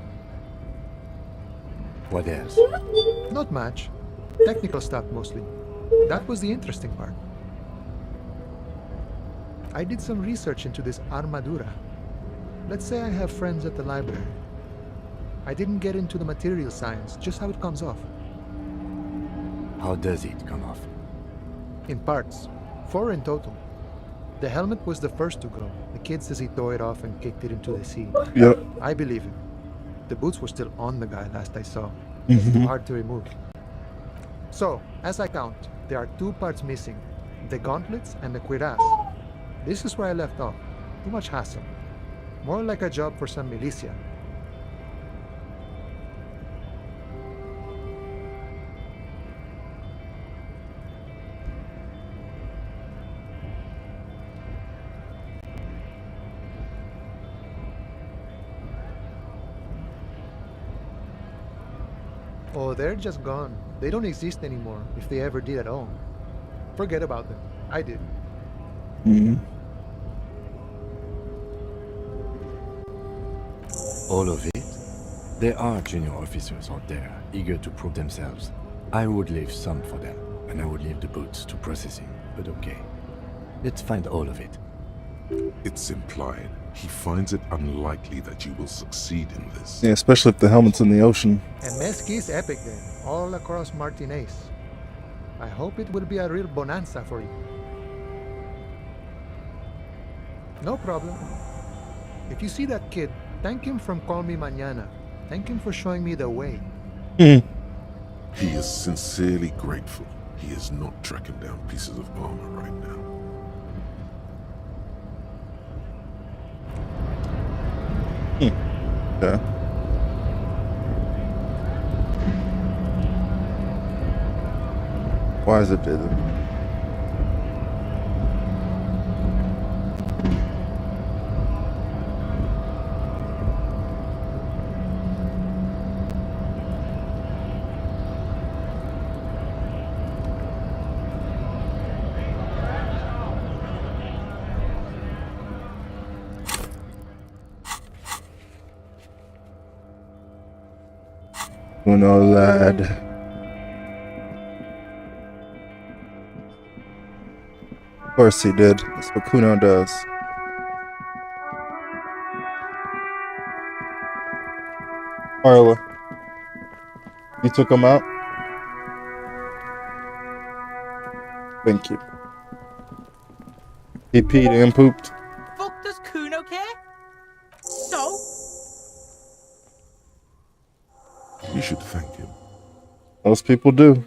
Speaker 12: What else?
Speaker 2: Not much. Technical stuff mostly. That was the interesting part. I did some research into this armadura. Let's say I have friends at the library. I didn't get into the material science, just how it comes off.
Speaker 12: How does it come off?
Speaker 2: In parts. 4 in total. The helmet was the first to grow. The kid says he tore it off and kicked it into the sea.
Speaker 1: Yep.
Speaker 2: I believe him. The boots were still on the guy last I saw.
Speaker 1: Mhm.
Speaker 2: Hard to remove. So, as I count, there are 2 parts missing. The gauntlets and the cuirass. This is where I left off. Too much hassle. More like a job for some militia. Oh, they're just gone. They don't exist anymore, if they ever did at all. Forget about them. I did.
Speaker 1: Mm-hmm.
Speaker 12: All of it? There are junior officers out there, eager to prove themselves. I would leave some for them, and I would leave the boots to processing, but okay. Let's find all of it.
Speaker 7: It's implied. He finds it unlikely that you will succeed in this.
Speaker 1: Yeah, especially if the helmet's in the ocean.
Speaker 2: And Mesqui's epic then, all across Martinez. I hope it will be a real bonanza for you. No problem. If you see that kid, thank him from Call Me Mañana. Thank him for showing me the way.
Speaker 7: He is sincerely grateful. He is not tracking down pieces of armor right now.
Speaker 1: Yeah. Why is it did it? Uno lad. Of course he did. That's what Kuno does. Marla. You took him out? Thank you. He peed and pooped.
Speaker 9: Fuck does Kuno care? So?
Speaker 7: You should thank him.
Speaker 1: Most people do.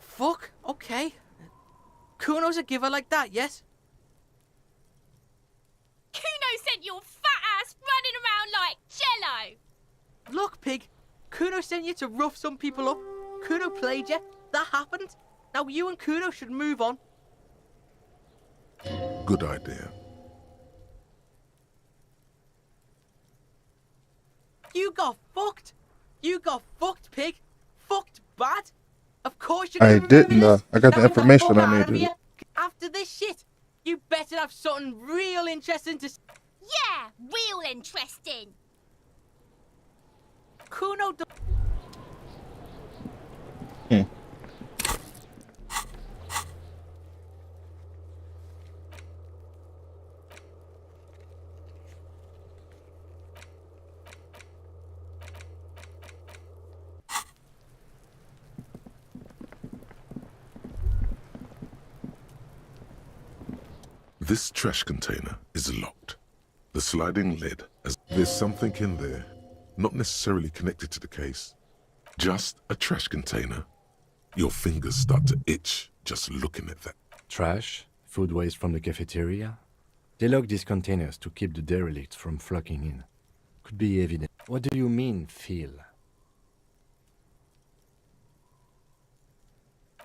Speaker 9: Fuck, okay. Kuno's a giver like that, yes?
Speaker 15: Kuno sent your fat ass running around like jello!
Speaker 9: Look, pig. Kuno sent you to rough some people up. Kuno played you. That happened. Now you and Kuno should move on.
Speaker 7: Good idea.
Speaker 9: You got fucked. You got fucked, pig. Fucked bad. Of course you're
Speaker 1: I
Speaker 9: gonna remember
Speaker 1: didn't.
Speaker 9: this.
Speaker 1: I got the
Speaker 9: Now get
Speaker 1: information
Speaker 9: fuck
Speaker 1: I
Speaker 9: out of
Speaker 1: needed.
Speaker 9: here. After this shit, you better have something real interesting to.
Speaker 15: Yeah, real interesting.
Speaker 9: Kuno.
Speaker 7: This trash container is locked. The sliding lid, as there's something in there, not necessarily connected to the case. Just a trash container. Your fingers start to itch just looking at that.
Speaker 12: Trash, food waste from the cafeteria. They lock these containers to keep the derelicts from flocking in. Could be evident. What do you mean, feel?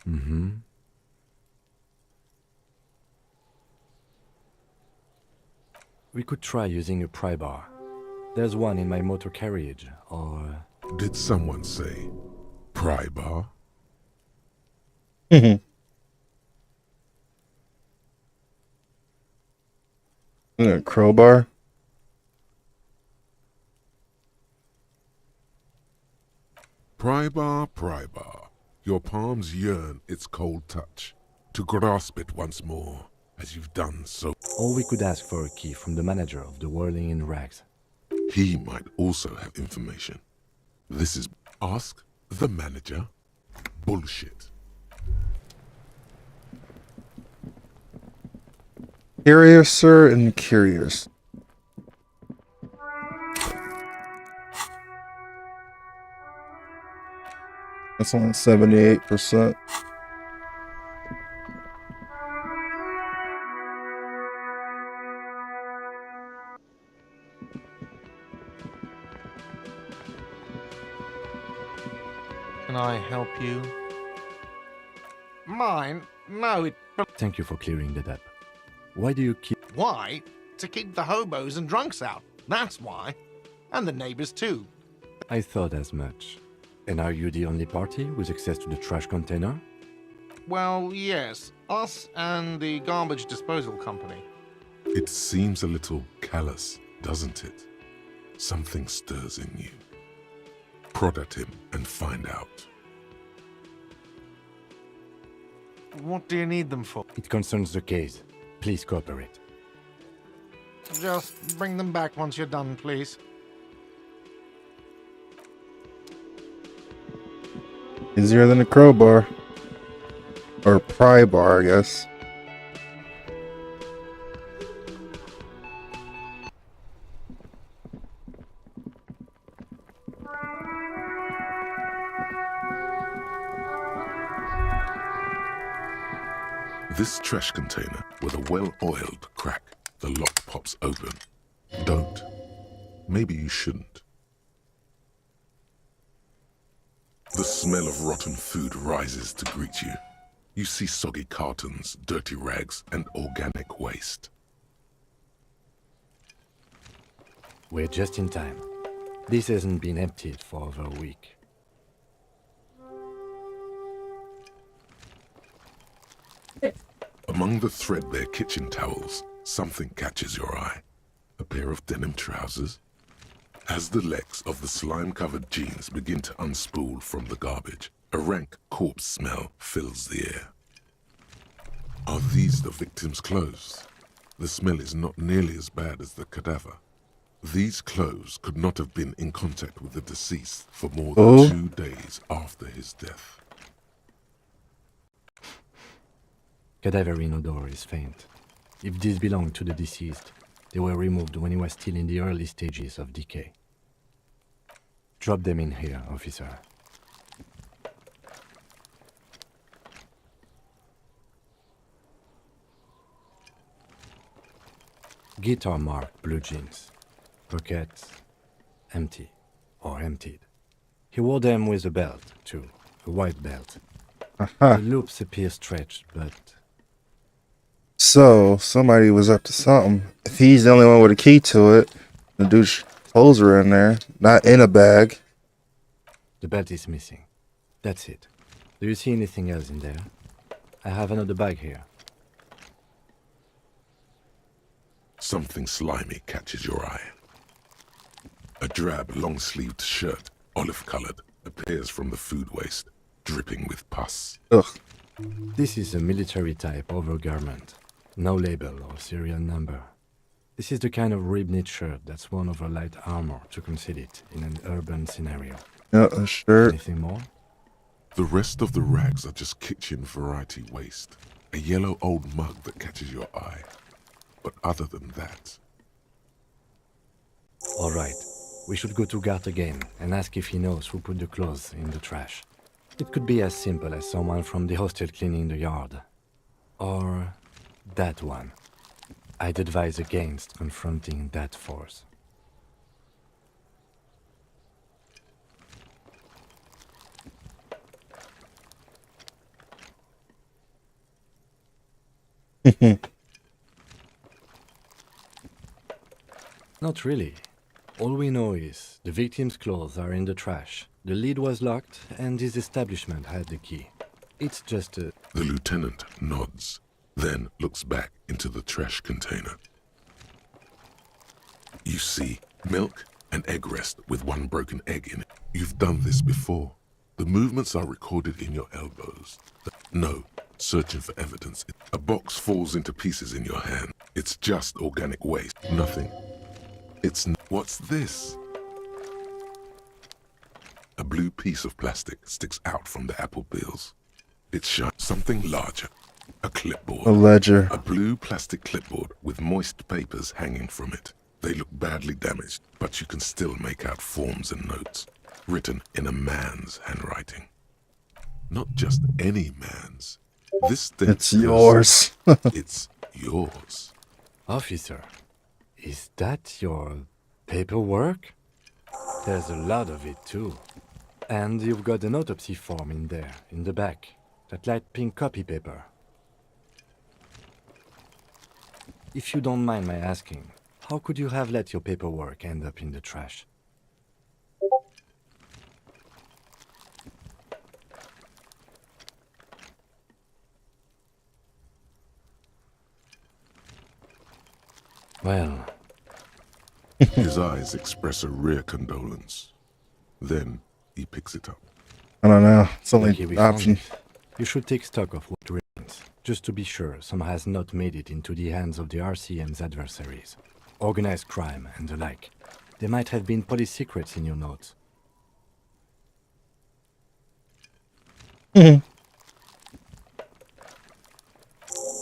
Speaker 12: Mm-hmm. We could try using a pry bar. There's one in my motor carriage, or...
Speaker 7: Did someone say pry bar?
Speaker 1: A crowbar?
Speaker 7: Pry bar, pry bar. Your palms yearn its cold touch, to grasp it once more, as you've done so.
Speaker 12: Or we could ask for a key from the manager of the Whirling in Rags.
Speaker 7: He might also have information. This is ask the manager. Bullshit.
Speaker 1: Curious, sir, and curious. That's only 78%.
Speaker 10: Can I help you? Mine? No, it...
Speaker 12: Thank you for clearing that up. Why do you keep...
Speaker 10: Why? To keep the hobos and drunks out. That's why. And the neighbors too.
Speaker 12: I thought as much. And are you the only party with access to the trash container?
Speaker 10: Well, yes. Us and the garbage disposal company.
Speaker 7: It seems a little callous, doesn't it? Something stirs in you. Prod at him and find out.
Speaker 10: What do you need them for?
Speaker 12: It concerns the case. Please cooperate.
Speaker 10: Just bring them back once you're done, please.
Speaker 1: Easier than a crowbar. Or pry bar, I guess.
Speaker 7: This trash container with a well-oiled crack, the lock pops open. Don't. Maybe you shouldn't. The smell of rotten food rises to greet you. You see soggy cartons, dirty rags, and organic waste.
Speaker 12: We're just in time. This hasn't been emptied for over a week.
Speaker 7: Among the threadbare kitchen towels, something catches your eye. A pair of denim trousers. As the legs of the slime-covered jeans begin to unspool from the garbage, a rank corpse smell fills the air. Are these the victim's clothes? The smell is not nearly as bad as the cadaver. These clothes could not have been in contact with the deceased for more than 2 days after his death.
Speaker 12: Cadaverine odor is faint. If these belong to the deceased, they were removed when he was still in the early stages of decay. Drop them in here, officer. Guitar marked blue jeans. Pockets empty or emptied. He wore them with a belt, too. A white belt. The loops appear stretched, but...
Speaker 1: So, somebody was up to something. If he's the only one with a key to it, the dude's clothes were in there, not in a bag.
Speaker 12: The belt is missing. That's it. Do you see anything else in there? I have another bag here.
Speaker 7: Something slimy catches your eye. A drab, long-sleeved shirt, olive-colored, appears from the food waste, dripping with pus.
Speaker 1: Ugh.
Speaker 12: This is a military-type overgarment. No label or serial number. This is the kind of rib-knit shirt that's worn over light armor to conceal it in an urban scenario.
Speaker 1: Yeah, a shirt.
Speaker 12: Anything more?
Speaker 7: The rest of the rags are just kitchen variety waste. A yellow old mug that catches your eye. But other than that...
Speaker 12: All right. We should go to Gart again and ask if he knows who put the clothes in the trash. It could be as simple as someone from the hostel cleaning the yard. Or that one. I'd advise against confronting that force. Not really. All we know is the victim's clothes are in the trash. The lid was locked, and his establishment had the key. It's just a...
Speaker 7: The lieutenant nods, then looks back into the trash container. You see milk and egg rest with one broken egg in it. You've done this before. The movements are recorded in your elbows. No, searching for evidence. A box falls into pieces in your hand. It's just organic waste. Nothing. What's this? A blue piece of plastic sticks out from the apple peels. It's shiny. Something larger. A clipboard.
Speaker 1: A ledger.
Speaker 7: A blue plastic clipboard with moist papers hanging from it. They look badly damaged, but you can still make out forms and notes, written in a man's handwriting. Not just any man's. This thing
Speaker 1: It's yours.
Speaker 7: It's yours.
Speaker 12: Officer, is that your paperwork? There's a lot of it, too. And you've got an autopsy form in there, in the back. That light pink copy paper. If you don't mind my asking, how could you have let your paperwork end up in the trash? Well...
Speaker 7: His eyes express a rare condolence. Then he picks it up.
Speaker 1: I don't know. It's only
Speaker 12: Lucky we
Speaker 1: an
Speaker 12: found
Speaker 1: option.
Speaker 12: it. You should take stock of what remains, just to be sure some has not made it into the hands of the RCM's adversaries. Organized crime and the like. There might have been police secrets in your notes.
Speaker 1: Mhm.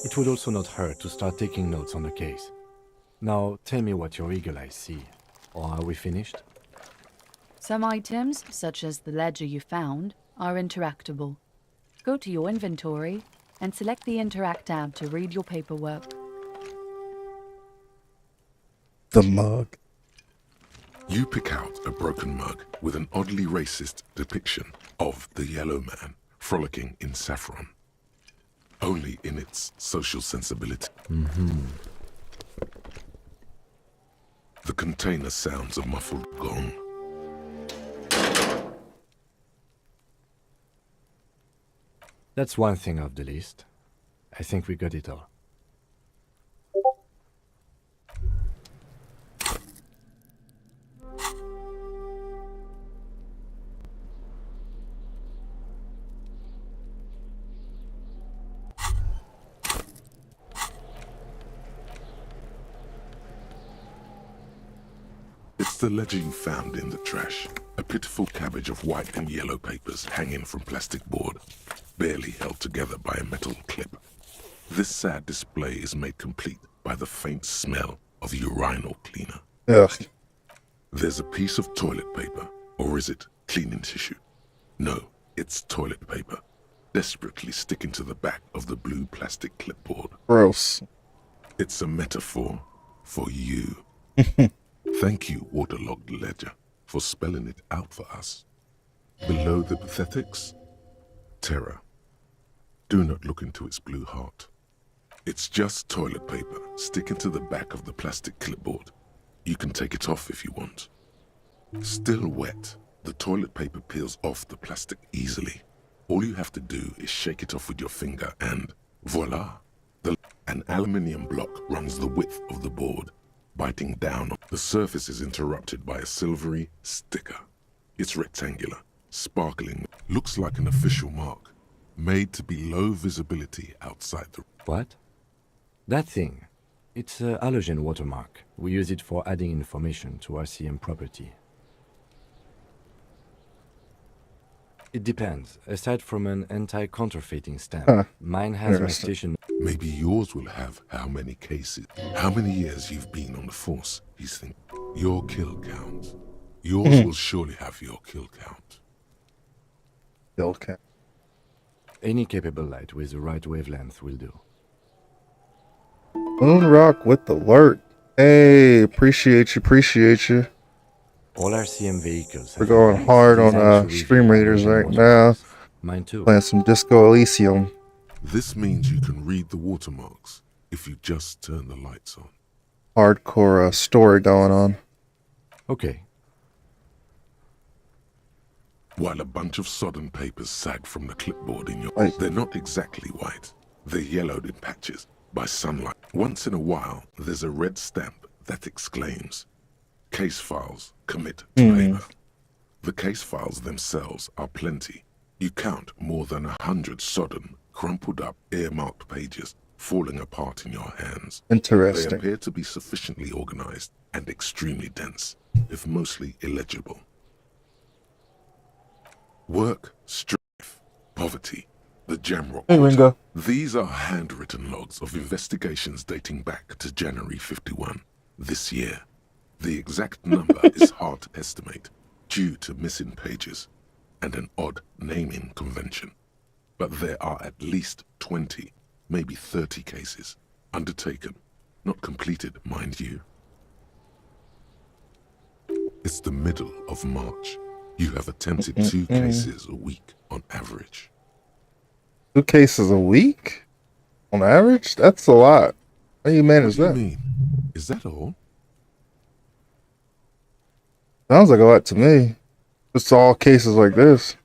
Speaker 12: It would also not hurt to start taking notes on the case. Now, tell me what your eagle eyes see. Or are we finished?
Speaker 6: Some items, such as the ledger you found, are interactable. Go to your inventory and select the Interact tab to read your paperwork.
Speaker 1: The mug.
Speaker 7: You pick out a broken mug with an oddly racist depiction of the Yellow Man frolicking in saffron. Only in its social sensibility. The container sounds a muffled gong.
Speaker 12: That's one thing off the list. I think we got it all.
Speaker 7: It's the ledger you found in the trash. A pitiful cabbage of white and yellow papers hanging from plastic board, barely held together by a metal clip. This sad display is made complete by the faint smell of urinal cleaner.
Speaker 1: Ugh.
Speaker 7: There's a piece of toilet paper, or is it cleaning tissue? No, it's toilet paper, desperately sticking to the back of the blue plastic clipboard.
Speaker 1: Gross.
Speaker 7: It's a metaphor for you. Thank you, waterlogged ledger, for spelling it out for us. Below the pathetics, terror. Do not look into its blue heart. It's just toilet paper sticking to the back of the plastic clipboard. You can take it off if you want. Still wet, the toilet paper peels off the plastic easily. All you have to do is shake it off with your finger and voila! An aluminium block runs the width of the board, biting down. The surface is interrupted by a silvery sticker. It's rectangular, sparkling, looks like an official mark, made to be low visibility outside the...
Speaker 12: What? That thing. It's a halogen watermark. We use it for adding information to RCM property. It depends. Aside from an anti-counterfeiting stamp, mine has my station...
Speaker 7: Maybe yours will have how many cases, how many years you've been on the force. He's thinking, your kill count. Yours will surely have your kill count.
Speaker 1: Kill count.
Speaker 12: Any capable light with the right wavelength will do.
Speaker 1: Moonrock with the alert. Hey, appreciate you.
Speaker 12: All RCM vehicles.
Speaker 1: We're going hard on Stream Raiders right now.
Speaker 12: Mine too.
Speaker 1: Playing some Disco Elysium.
Speaker 7: This means you can read the watermarks if you just turn the lights on.
Speaker 1: Hardcore story going on.
Speaker 12: Okay.
Speaker 7: While a bunch of sodden papers sag from the clipboard in your...
Speaker 1: Right.
Speaker 7: They're not exactly white. They're yellowed in patches by sunlight. Once in a while, there's a red stamp that exclaims, "Case files, commit to paper." The case files themselves are plenty. You count more than 100 sodden, crumpled up, earmarked pages falling apart in your hands.
Speaker 1: Interesting.
Speaker 7: They appear to be sufficiently organized and extremely dense, if mostly illegible. Work, strife, poverty, the Jamrock.
Speaker 1: Hey, Ringo.
Speaker 7: These are handwritten logs of investigations dating back to January 51, this year. The exact number is hard to estimate due to missing pages and an odd naming convention. But there are at least 20, maybe 30 cases undertaken, not completed, mind you. It's the middle of March. You have attempted 2 cases a week on average.
Speaker 1: 2 cases a week? On average? That's a lot. How do you manage that?
Speaker 7: What do you mean? Is that all?
Speaker 1: Sounds like a lot to me. It's all cases like this.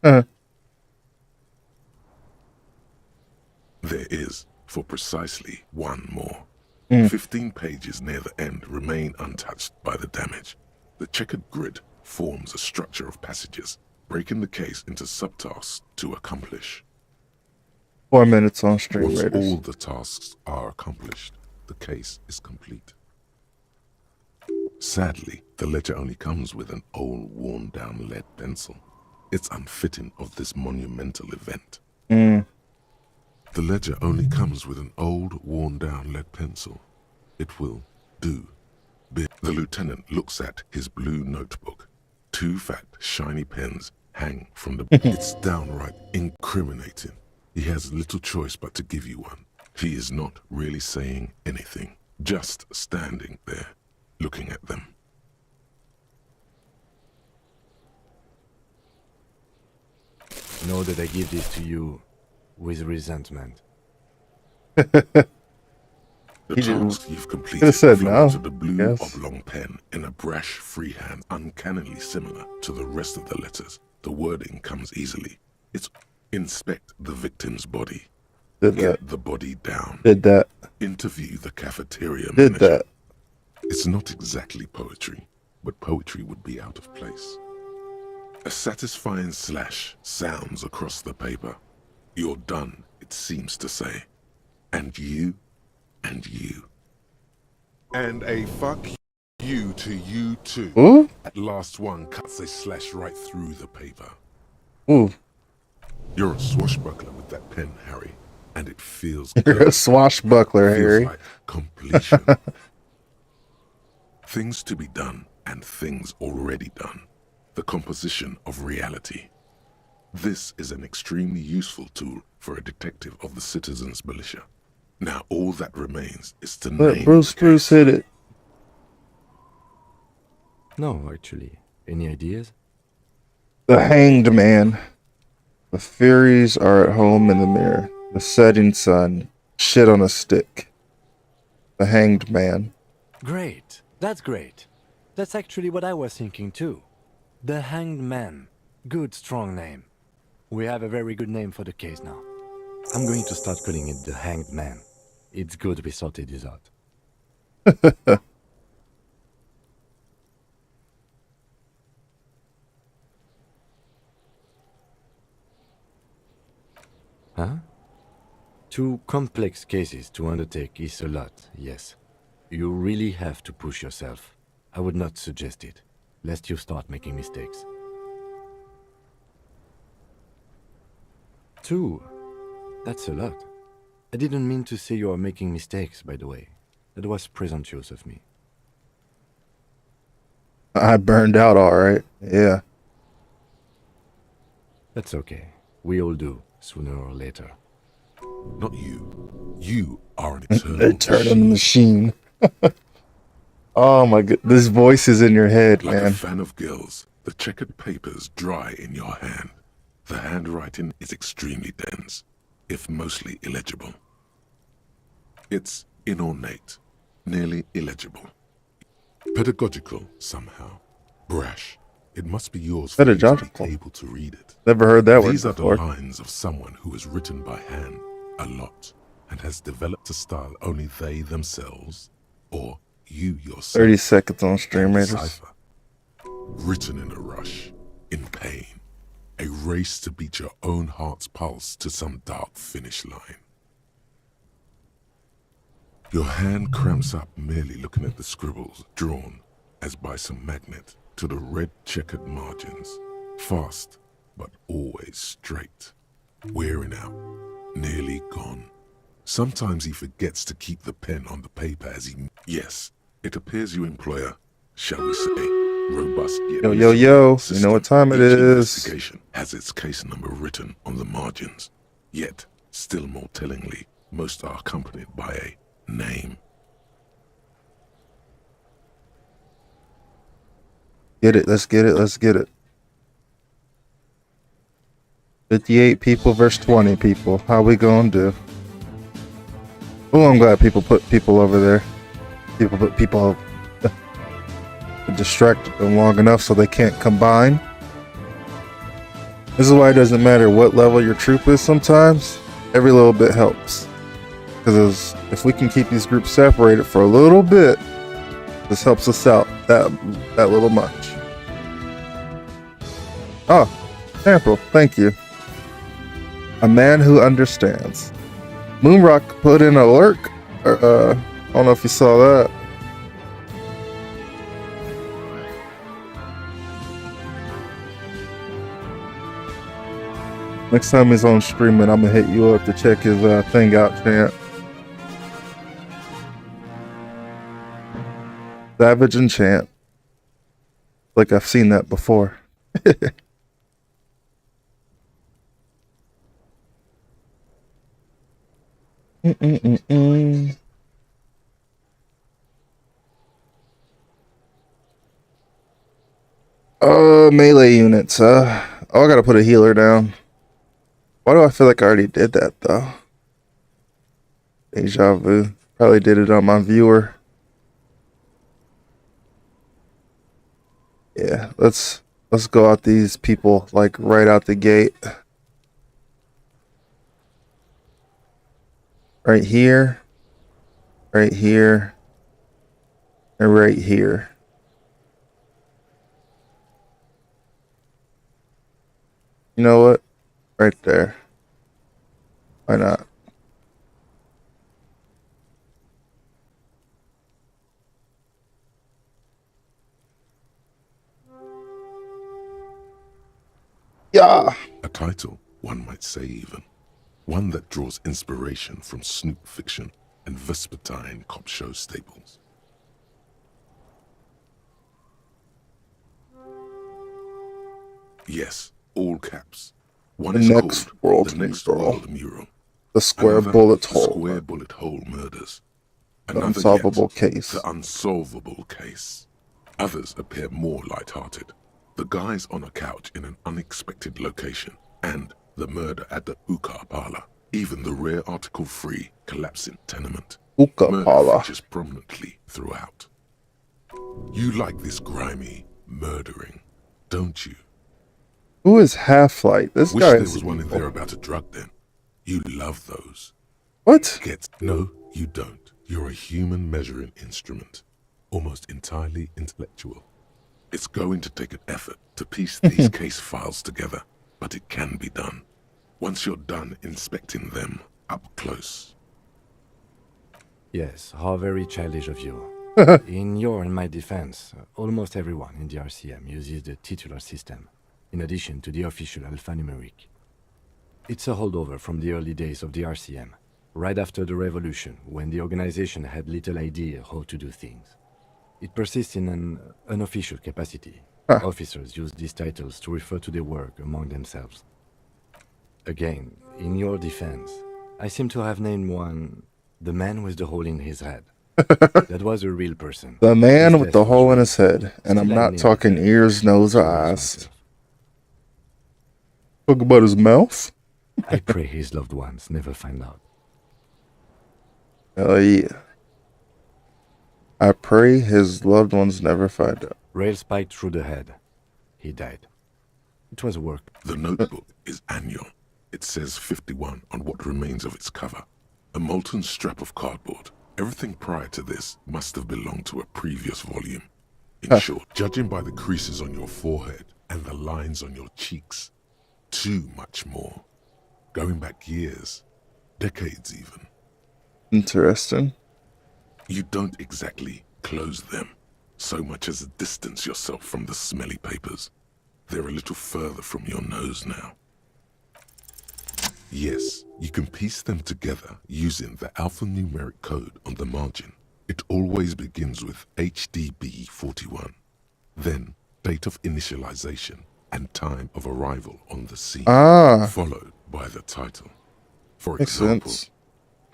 Speaker 7: There is, for precisely one more. 15 pages near the end remain untouched by the damage. The checkered grid forms a structure of passages, breaking the case into subtasks to accomplish.
Speaker 1: 4 minutes on Stream
Speaker 7: Once
Speaker 1: Raiders.
Speaker 7: all the tasks are accomplished, the case is complete. Sadly, the ledger only comes with an old, worn-down lead pencil. It's unfitting of this monumental event. The ledger only comes with an old, worn-down lead pencil. It will do. The lieutenant looks at his blue notebook. 2 fat, shiny pens hang from the... It's downright incriminating. He has little choice but to give you one. He is not really saying anything, just standing there, looking at them.
Speaker 12: Know that I give this to you with resentment.
Speaker 7: The
Speaker 1: He didn't-
Speaker 7: task you've completed
Speaker 1: could've said
Speaker 7: flows
Speaker 1: no,
Speaker 7: to the blue
Speaker 1: yes.
Speaker 7: oblong pen in a brash freehand uncannily similar to the rest of the letters. The wording comes easily. It's inspect the victim's body.
Speaker 1: Did
Speaker 7: Get
Speaker 1: that.
Speaker 7: the body down.
Speaker 1: Did that.
Speaker 7: Interview the cafeteria
Speaker 1: Did
Speaker 7: manager.
Speaker 1: that.
Speaker 7: It's not exactly poetry, but poetry would be out of place. A satisfying slash sounds across the paper. You're done, it seems to say. And you, and you. And a fuck you to you too.
Speaker 1: Ooh.
Speaker 7: That last one cuts a slash right through the paper.
Speaker 1: Ooh.
Speaker 7: You're a swashbuckler with that pen, Harry, and it feels
Speaker 1: You're
Speaker 7: good.
Speaker 1: a swashbuckler,
Speaker 7: Feels
Speaker 1: Harry.
Speaker 7: like completion. Things to be done and things already done. The composition of reality. This is an extremely useful tool for a detective of the citizens' militia. Now all that remains is to
Speaker 1: Let
Speaker 7: name
Speaker 1: Bruce hit it.
Speaker 12: No, actually. Any ideas?
Speaker 1: The Hanged Man. The Furies are at home in the mirror. The setting sun. Shit on a stick. The Hanged Man.
Speaker 12: Great. That's great. That's actually what I was thinking too. The Hanged Man. Good, strong name. We have a very good name for the case now. I'm going to start calling it the Hanged Man. It's good we sorted this out. Huh? 2 complex cases to undertake is a lot, yes. You really have to push yourself. I would not suggest it, lest you start making mistakes. 2? That's a lot. I didn't mean to say you are making mistakes, by the way. That was presumptuous of me.
Speaker 1: I burned out alright. Yeah.
Speaker 12: That's okay. We all do, sooner or later.
Speaker 7: Not you. You are an eternal
Speaker 1: Eternal machine. Oh my god. This voice is in your head,
Speaker 7: Like a
Speaker 1: man.
Speaker 7: fan of girls, the checkered papers dry in your hand. The handwriting is extremely dense, if mostly illegible. It's inornate, nearly illegible. Pedagogical, somehow. Brash. It must be yours for you to
Speaker 1: Pedagogical.
Speaker 7: be able to read it.
Speaker 1: Never heard that word
Speaker 7: These are
Speaker 1: before.
Speaker 7: the lines of someone who has written by hand a lot and has developed a style only they themselves, or you yourself,
Speaker 1: 30 seconds on Stream
Speaker 7: can
Speaker 1: Raiders.
Speaker 7: decipher. Written in a rush, in pain, a race to beat your own heart's pulse to some dark finish line. Your hand cramps up merely looking at the scribbles drawn, as by some magnet, to the red checkered margins. Fast, but always straight. Wearing out, nearly gone. Sometimes he forgets to keep the pen on the paper as he... Yes, it appears you employ a, shall we say, robust yet
Speaker 1: Yo, yo, yo.
Speaker 7: system.
Speaker 1: You know what time it
Speaker 7: Each
Speaker 1: is.
Speaker 7: investigation has its case number written on the margins. Yet, still more tellingly, most are accompanied by a name.
Speaker 1: Get it. Let's get it. Let's get it. 58 people versus 20 people. How we gonna do? Oh, I'm glad people put people over there. People put people distracted them long enough so they can't combine. This is why it doesn't matter what level your troop is sometimes. Every little bit helps. Because if we can keep these groups separated for a little bit, this helps us out that little much. Oh, Sample, thank you. A man who understands. Moonrock put in a lurk. I don't know if you saw that. Next time he's on streaming, I'm gonna hit you up to check his thing out, champ. Savage and Champ. Like I've seen that before. Melee units. Oh, I gotta put a healer down. Why do I feel like I already did that though? Deja vu. Probably did it on my viewer. Yeah, let's go out these people like right out the gate. Right here, and right here. You know what? Right there. Why not? Yeah.
Speaker 7: A title, one might say even. One that draws inspiration from snoop fiction and vespertine cop show staples. Yes, all caps. One
Speaker 1: The
Speaker 7: is
Speaker 1: next
Speaker 7: called
Speaker 1: world
Speaker 7: The Next
Speaker 1: mural.
Speaker 7: World Mural.
Speaker 1: The square
Speaker 7: Another,
Speaker 1: bullet
Speaker 7: the
Speaker 1: hole.
Speaker 7: Square bullet hole murders.
Speaker 1: The
Speaker 7: Another
Speaker 1: unsolvable
Speaker 7: yet,
Speaker 1: case.
Speaker 7: The unsolvable case. Others appear more light-hearted. The guys on a couch in an unexpected location, and the murder at the hookah parlor. Even the rare article-free collapsing tenement.
Speaker 1: Hookah
Speaker 7: Murder
Speaker 1: parlor.
Speaker 7: features prominently throughout. You like this grimy murdering, don't you?
Speaker 1: Who is Half-Light? This
Speaker 7: Wish
Speaker 1: guy
Speaker 7: there
Speaker 1: is
Speaker 7: was one in
Speaker 1: evil.
Speaker 7: there about a drug then. You love those.
Speaker 1: What?
Speaker 7: No, you don't. You're a human measuring instrument. Almost entirely intellectual. It's going to take an effort to piece these case files together, but it can be done. Once you're done inspecting them up close.
Speaker 12: Yes, how very childish of you. In your and my defense, almost everyone in the RCM uses the titular system, in addition to the official alphanumeric. It's a holdover from the early days of the RCM, right after the revolution, when the organization had little idea how to do things. It persists in an unofficial capacity. Officers use these titles to refer to their work among themselves. Again, in your defense, I seem to have named one the man with the hole in his head. That was a real person.
Speaker 1: The man
Speaker 12: His
Speaker 1: with
Speaker 12: death
Speaker 1: the
Speaker 12: was
Speaker 1: hole in
Speaker 12: real.
Speaker 1: his head. And I'm
Speaker 12: Still, I
Speaker 1: not
Speaker 12: named
Speaker 1: talking
Speaker 12: him.
Speaker 1: ears, nose, or eyes. Talk about his mouth?
Speaker 12: I pray his loved ones never find out.
Speaker 1: Hell yeah. I pray his loved ones never find out.
Speaker 12: Rail spiked through the head. He died. It was work.
Speaker 7: The notebook is annual. It says 51 on what remains of its cover. A molten strap of cardboard. Everything prior to this must have belonged to a previous volume. In short, judging by the creases on your forehead and the lines on your cheeks, too much more. Going back years, decades even.
Speaker 1: Interesting.
Speaker 7: You don't exactly close them, so much as distance yourself from the smelly papers. They're a little further from your nose now. Yes, you can piece them together using the alphanumeric code on the margin. It always begins with HDB 41, then date of initialization and time of arrival on the scene, followed by the title. For
Speaker 1: Makes
Speaker 7: example,
Speaker 1: sense.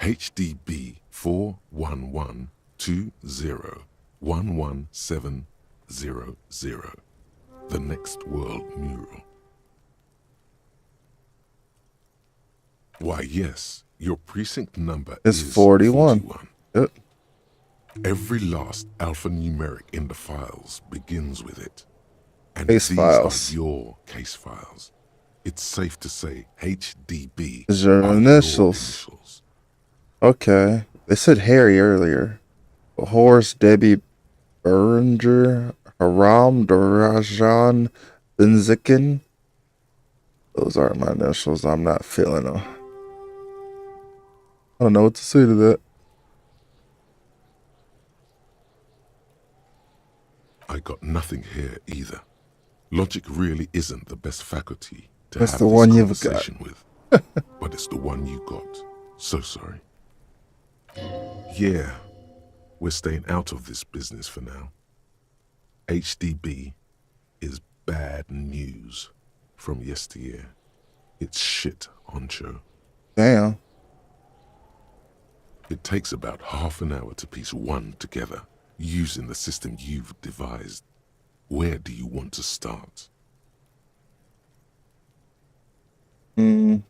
Speaker 7: HDB 41120111700, the Next World Mural. Why, yes, your precinct number
Speaker 1: It's
Speaker 7: is
Speaker 1: 41. Yep.
Speaker 7: Every last alphanumeric in the files begins with it. And
Speaker 1: Case
Speaker 7: these
Speaker 1: files.
Speaker 7: are your case files. It's safe to say HDB
Speaker 1: Is your
Speaker 7: are
Speaker 1: initials. Okay. They said Harry earlier. Horace Debbie Beringer, Haram Darajan Benzikin. Those aren't my initials. I'm not feeling them. I don't know what to say to that.
Speaker 7: I got nothing here either. Logic really isn't the best faculty to
Speaker 1: That's
Speaker 7: have
Speaker 1: the
Speaker 7: this
Speaker 1: one you've got.
Speaker 7: conversation with. But it's the one you got. So sorry. Yeah, we're staying out of this business for now. HDB is bad news from yesteryear. It's shit, honcho.
Speaker 1: Damn.
Speaker 7: It takes about half an hour to piece one together using the system you've devised. Where do you want to start?
Speaker 1: I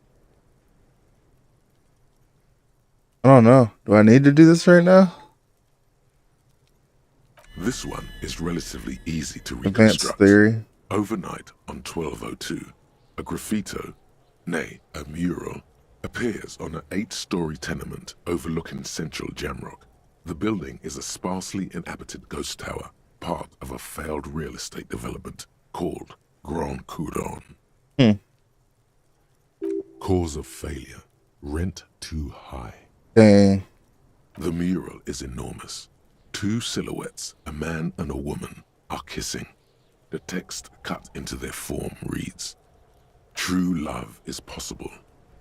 Speaker 1: don't know. Do I need to do this right now?
Speaker 7: This one is relatively easy to
Speaker 1: Advanced
Speaker 7: reconstruct.
Speaker 1: theory.
Speaker 7: Overnight on 1202, a graffito, nay, a mural, appears on an 8-story tenement overlooking central Jamrock. The building is a sparsely inhabited ghost tower, part of a failed real estate development called Grand Couronne. Cause of failure, rent too high.
Speaker 1: Dang.
Speaker 7: The mural is enormous. 2 silhouettes, a man and a woman, are kissing. The text cut into their form reads, "True love is possible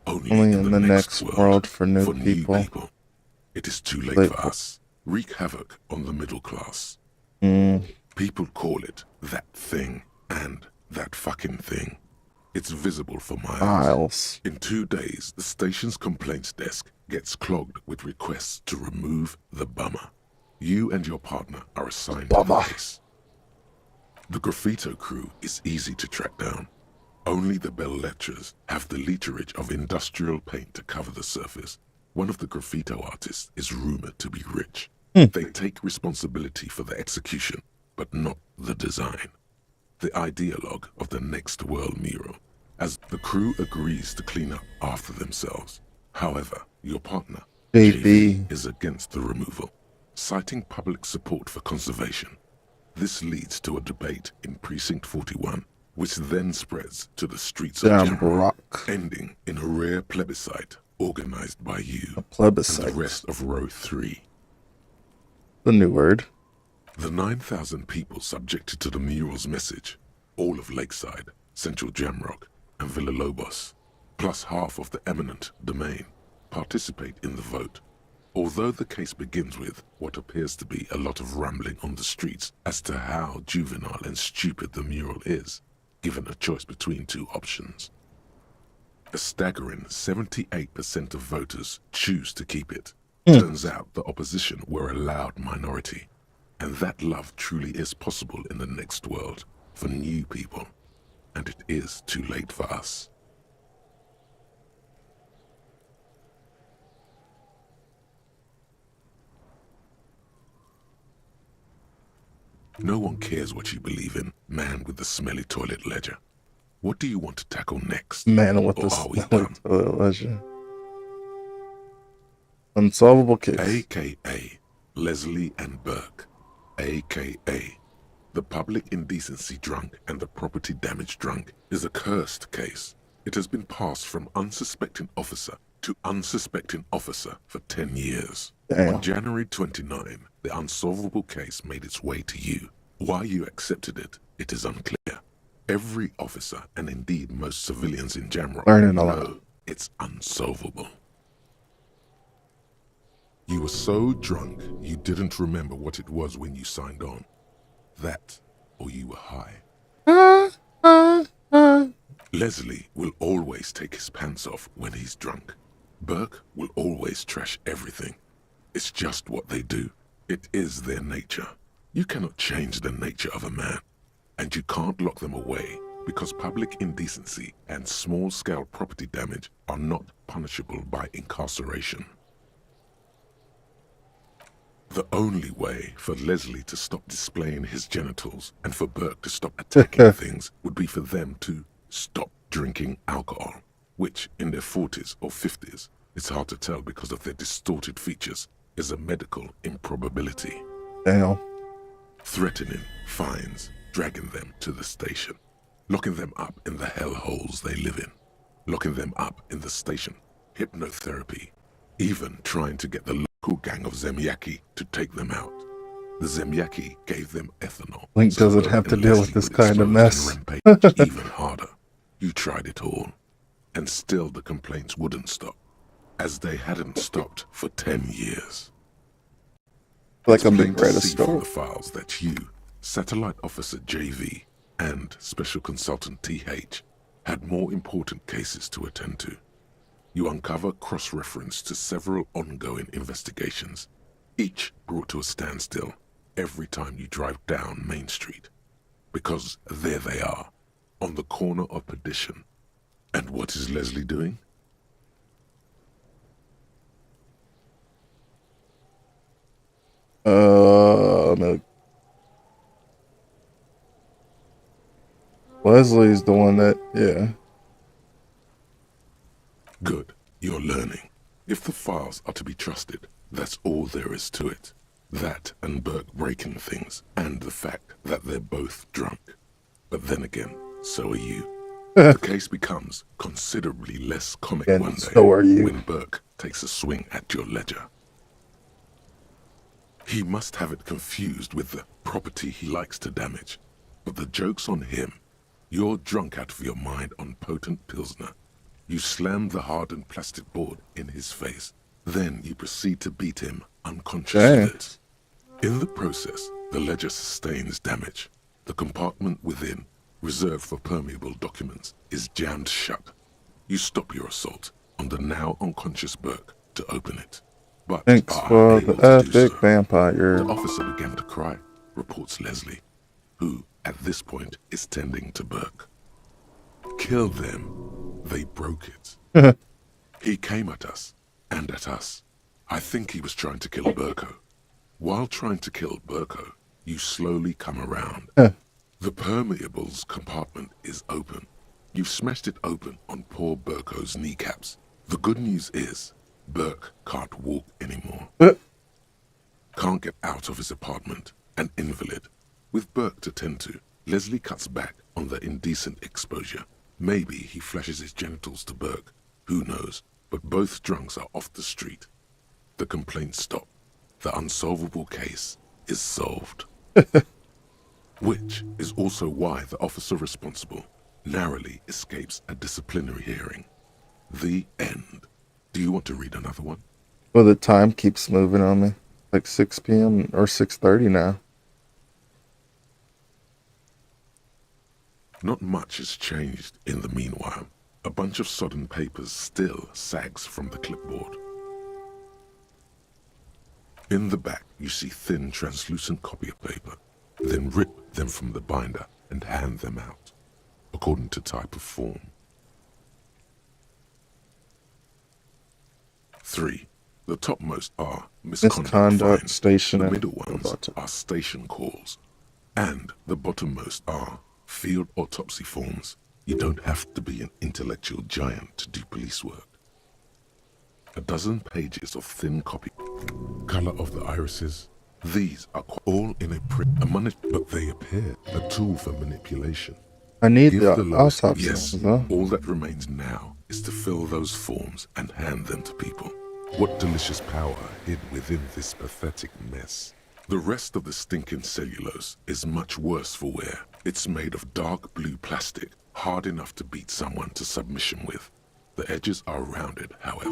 Speaker 7: only in the next world
Speaker 1: for new people.
Speaker 7: It is too late for us. Wreak havoc on the middle class. People call it that thing and that fucking thing. It's visible for miles. In 2 days, the station's complaints desk gets clogged with requests to remove the bummer. You and your partner are assigned to the case. The graffito crew is easy to track down. Only the bell lectures have the literage of industrial paint to cover the surface. One of the graffito artists is rumored to be rich. They take responsibility for the execution, but not the design. The ideologue of the Next World mural, as the crew agrees to clean up after themselves. However, your partner, JV, is against the removal, citing public support for conservation. This leads to a debate in Precinct 41, which then spreads to the streets of Jamrock, ending in a rare plebiscite organized by you and the rest of Row 3.
Speaker 1: The new word.
Speaker 7: The 9,000 people subjected to the mural's message, all of Lakeside, Central Jamrock, and Villalobos, plus half of the eminent domain, participate in the vote. Although the case begins with what appears to be a lot of rambling on the streets as to how juvenile and stupid the mural is, given a choice between 2 options. A staggering 78% of voters choose to keep it. Turns out the opposition were a loud minority, and that love truly is possible in the next world for new people, and it is too late for us. No one cares what you believe in, man with the smelly toilet ledger. What do you want to tackle next?
Speaker 1: Man with the smelly toilet ledger. Unsolvable case.
Speaker 7: AKA Leslie and Burke. AKA the public indecency drunk and the property damage drunk is a cursed case. It has been passed from unsuspecting officer to unsuspecting officer for 10 years.
Speaker 1: Damn.
Speaker 7: On January 29, the unsolvable case made its way to you. Why you accepted it, it is unclear. Every officer, and indeed most civilians in Jamrock, know it's unsolvable. You were so drunk, you didn't remember what it was when you signed on. That, or you were high. Leslie will always take his pants off when he's drunk. Burke will always trash everything. It's just what they do. It is their nature. You cannot change the nature of a man, and you can't lock them away because public indecency and small-scale property damage are not punishable by incarceration. The only way for Leslie to stop displaying his genitals and for Burke to stop attacking things would be for them to stop drinking alcohol, which in their 40s or 50s, it's hard to tell because of their distorted features, is a medical improbability.
Speaker 1: Damn.
Speaker 7: Threatening fines, dragging them to the station, locking them up in the hellholes they live in, locking them up in the station, hypnotherapy, even trying to get the local gang of Zemyaki to take them out. The Zemyaki gave them ethanol.
Speaker 1: Link doesn't have to deal with this kind of mess.
Speaker 7: Even harder. You tried it all, and still the complaints wouldn't stop, as they hadn't stopped for 10 years.
Speaker 1: Like I'm being
Speaker 7: It's plain
Speaker 1: read a
Speaker 7: to see from
Speaker 1: story.
Speaker 7: the files that you, Satellite Officer JV, and Special Consultant TH had more important cases to attend to. you uncover cross-reference to several ongoing investigations, each brought to a standstill every time you drive down Main Street. Because there they are, on the corner of Perdition. And what is Leslie doing?
Speaker 1: No. Leslie's the one that, yeah.
Speaker 7: Good, you're learning. If the files are to be trusted, that's all there is to it. That and Burke breaking things, and the fact that they're both drunk. But then again, so are you. The case becomes considerably less comic
Speaker 1: And
Speaker 7: one day
Speaker 1: so are you.
Speaker 7: when Burke takes a swing at your ledger. He must have it confused with the property he likes to damage. But the joke's on him. You're drunk out of your mind on potent Pilsner. You slam the hardened plastic board in his face. Then you proceed to beat him unconscious with it. In the process, the ledger sustains damage. The compartment within, reserved for permeable documents, is jammed shut. You stop your assault on the now unconscious Burke to open it. But
Speaker 1: Thanks
Speaker 7: are
Speaker 1: for
Speaker 7: able
Speaker 1: the
Speaker 7: to do
Speaker 1: epic
Speaker 7: so.
Speaker 1: vampire.
Speaker 7: The officer began to cry, reports Leslie, who, at this point, is tending to Burke. Kill them. They broke it. He came at us, and at us. I think he was trying to kill Burko. While trying to kill Burko, you slowly come around. The permeables compartment is open. You've smashed it open on poor Burko's kneecaps. The good news is, Burke can't walk anymore. Can't get out of his apartment, an invalid. With Burke to tend to, Leslie cuts back on the indecent exposure. Maybe he flashes his genitals to Burke. Who knows? But both drunks are off the street. The complaints stop. The unsolvable case is solved. Which is also why the officer responsible narrowly escapes a disciplinary hearing. The end. Do you want to read another one?
Speaker 1: Well, the time keeps moving on me. Like 6 p.m. or 6:30 now.
Speaker 7: Not much has changed in the meanwhile. A bunch of sodden papers still sags from the clipboard. In the back, you see thin, translucent copy paper. Then rip them from the binder and hand them out, according to type of form. 3. The topmost are misconduct fines.
Speaker 1: Station,
Speaker 7: the
Speaker 1: and
Speaker 7: middle ones are station calls. And the bottommost are field autopsy forms. You don't have to be an intellectual giant to do police work. A dozen pages of thin copy. Color of the irises. These are all in a print, but they appear a tool for manipulation.
Speaker 1: I need
Speaker 7: Give
Speaker 1: the
Speaker 7: lowest
Speaker 1: autopsy.
Speaker 7: yes.
Speaker 1: Though.
Speaker 7: All that remains now is to fill those forms and hand them to people. What delicious power hid within this pathetic mess. The rest of the stinking cellulose is much worse for wear. It's made of dark blue plastic, hard enough to beat someone to submission with. The edges are rounded, however.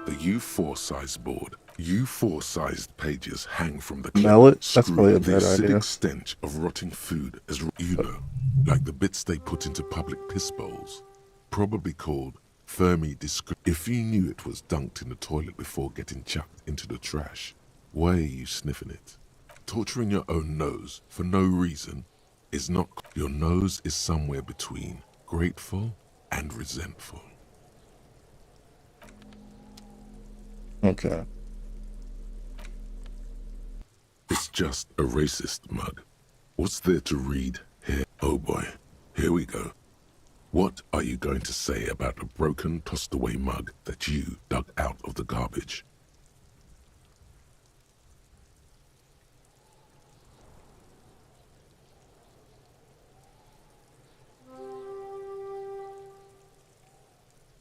Speaker 7: The U4 size board, U4 sized pages hang from the
Speaker 1: Smell it? That's
Speaker 7: screw
Speaker 1: probably a
Speaker 7: the
Speaker 1: bad
Speaker 7: acidic
Speaker 1: idea.
Speaker 7: stench of rotting food as you know, like the bits they put into public piss bowls. Probably called Fermi discre. If you knew it was dunked in the toilet before getting chucked into the trash, why are you sniffing it? Torturing your own nose for no reason is not. Your nose is somewhere between grateful and resentful.
Speaker 1: Okay.
Speaker 7: It's just a racist mug. What's there to read here? Oh boy, here we go. What are you going to say about a broken, tossed-away mug that you dug out of the garbage?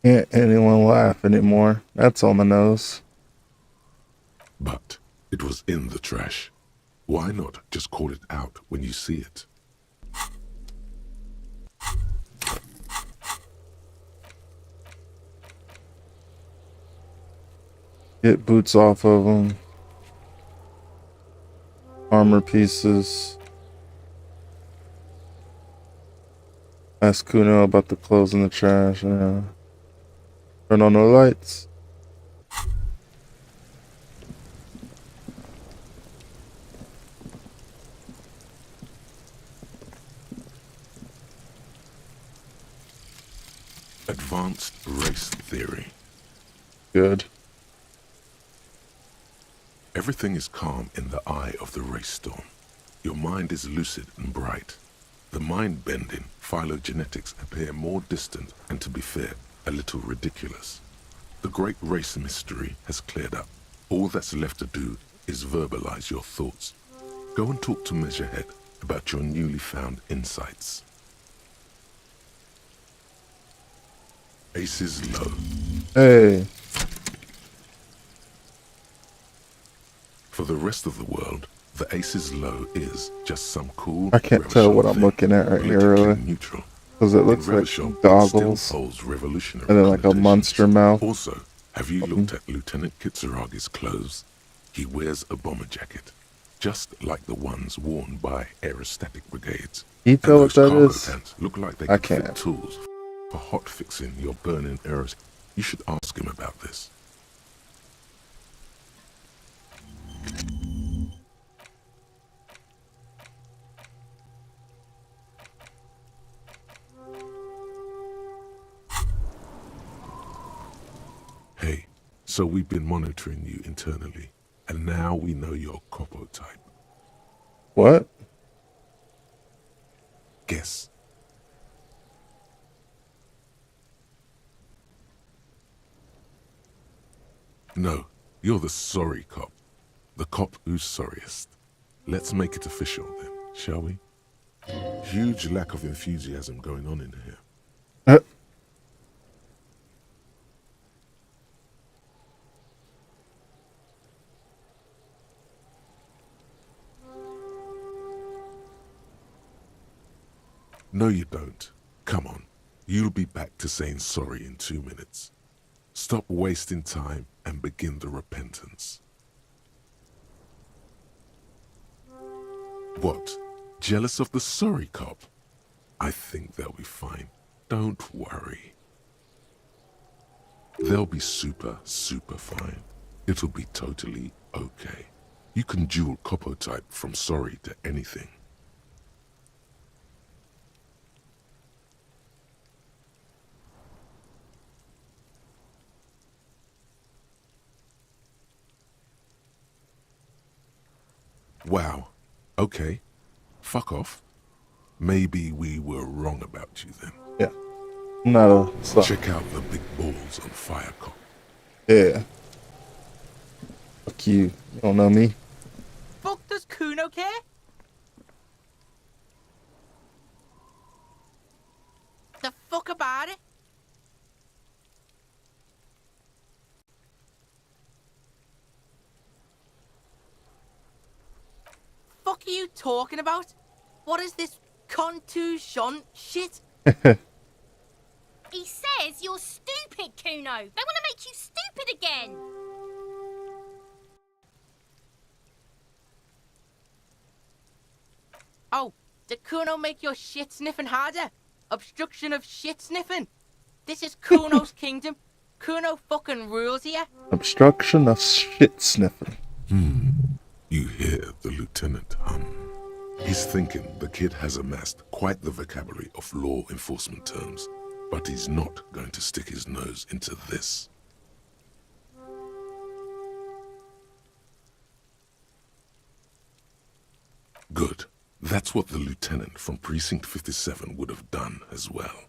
Speaker 1: Can't anyone laugh anymore? That's on the nose.
Speaker 7: But it was in the trash. Why not just call it out when you see it?
Speaker 1: Get boots off of them. Armor pieces. Ask Kuno about the clothes in the trash. Yeah. Turn on the lights.
Speaker 7: Advanced race theory.
Speaker 1: Good.
Speaker 7: Everything is calm in the eye of the race storm. Your mind is lucid and bright. The mind-bending phylogenetics appear more distant and, to be fair, a little ridiculous. The great race mystery has cleared up. All that's left to do is verbalize your thoughts. Go and talk to Measurehead about your newly found insights. Aces low.
Speaker 1: Hey.
Speaker 7: For the rest of the world, the Aces low is just some cool.
Speaker 1: I can't tell what I'm looking at right here, really.
Speaker 7: Neutral.
Speaker 1: Because it looks like goggles. And then like a monster mouth.
Speaker 7: Also, have you looked at Lieutenant Kitsuragi's clothes? He wears a bomber jacket, just like the ones worn by aerostatic brigades.
Speaker 1: Can you tell what that
Speaker 7: cargo
Speaker 1: is?
Speaker 7: pants look like they
Speaker 1: I
Speaker 7: could fit
Speaker 1: can't.
Speaker 7: tools for hot fixing your burning arrows. You should ask him about this. Hey, so we've been monitoring you internally, and now we know your Kopo type.
Speaker 1: What?
Speaker 7: Guess. No, you're the sorry cop. The cop who's sorriest. Let's make it official then, shall we? Huge lack of enthusiasm going on in here. No, you don't. Come on. You'll be back to saying sorry in 2 minutes. Stop wasting time and begin the repentance. What? Jealous of the sorry cop? I think they'll be fine. Don't worry. They'll be super, super fine. It'll be totally okay. You can dual Kopo type from sorry to anything. Wow. Okay. Fuck off. Maybe we were wrong about you then.
Speaker 1: Yeah. Not a suck.
Speaker 7: Check out the big balls on Firecop.
Speaker 1: Yeah. Fuck you. You don't know me.
Speaker 9: Fuck does Kuno care? The fuck about it? Fuck are you talking about? What is this contusion shit?
Speaker 15: He says you're stupid, Kuno. They want to make you stupid again.
Speaker 9: Oh, did Kuno make your shit sniffing harder? Obstruction of shit sniffing? This is Kuno's kingdom. Kuno fucking rules here.
Speaker 1: Obstruction of shit sniffing.
Speaker 7: You hear the lieutenant hum. He's thinking the kid has amassed quite the vocabulary of law enforcement terms, but he's not going to stick his nose into this. Good. That's what the lieutenant from Precinct 57 would have done as well.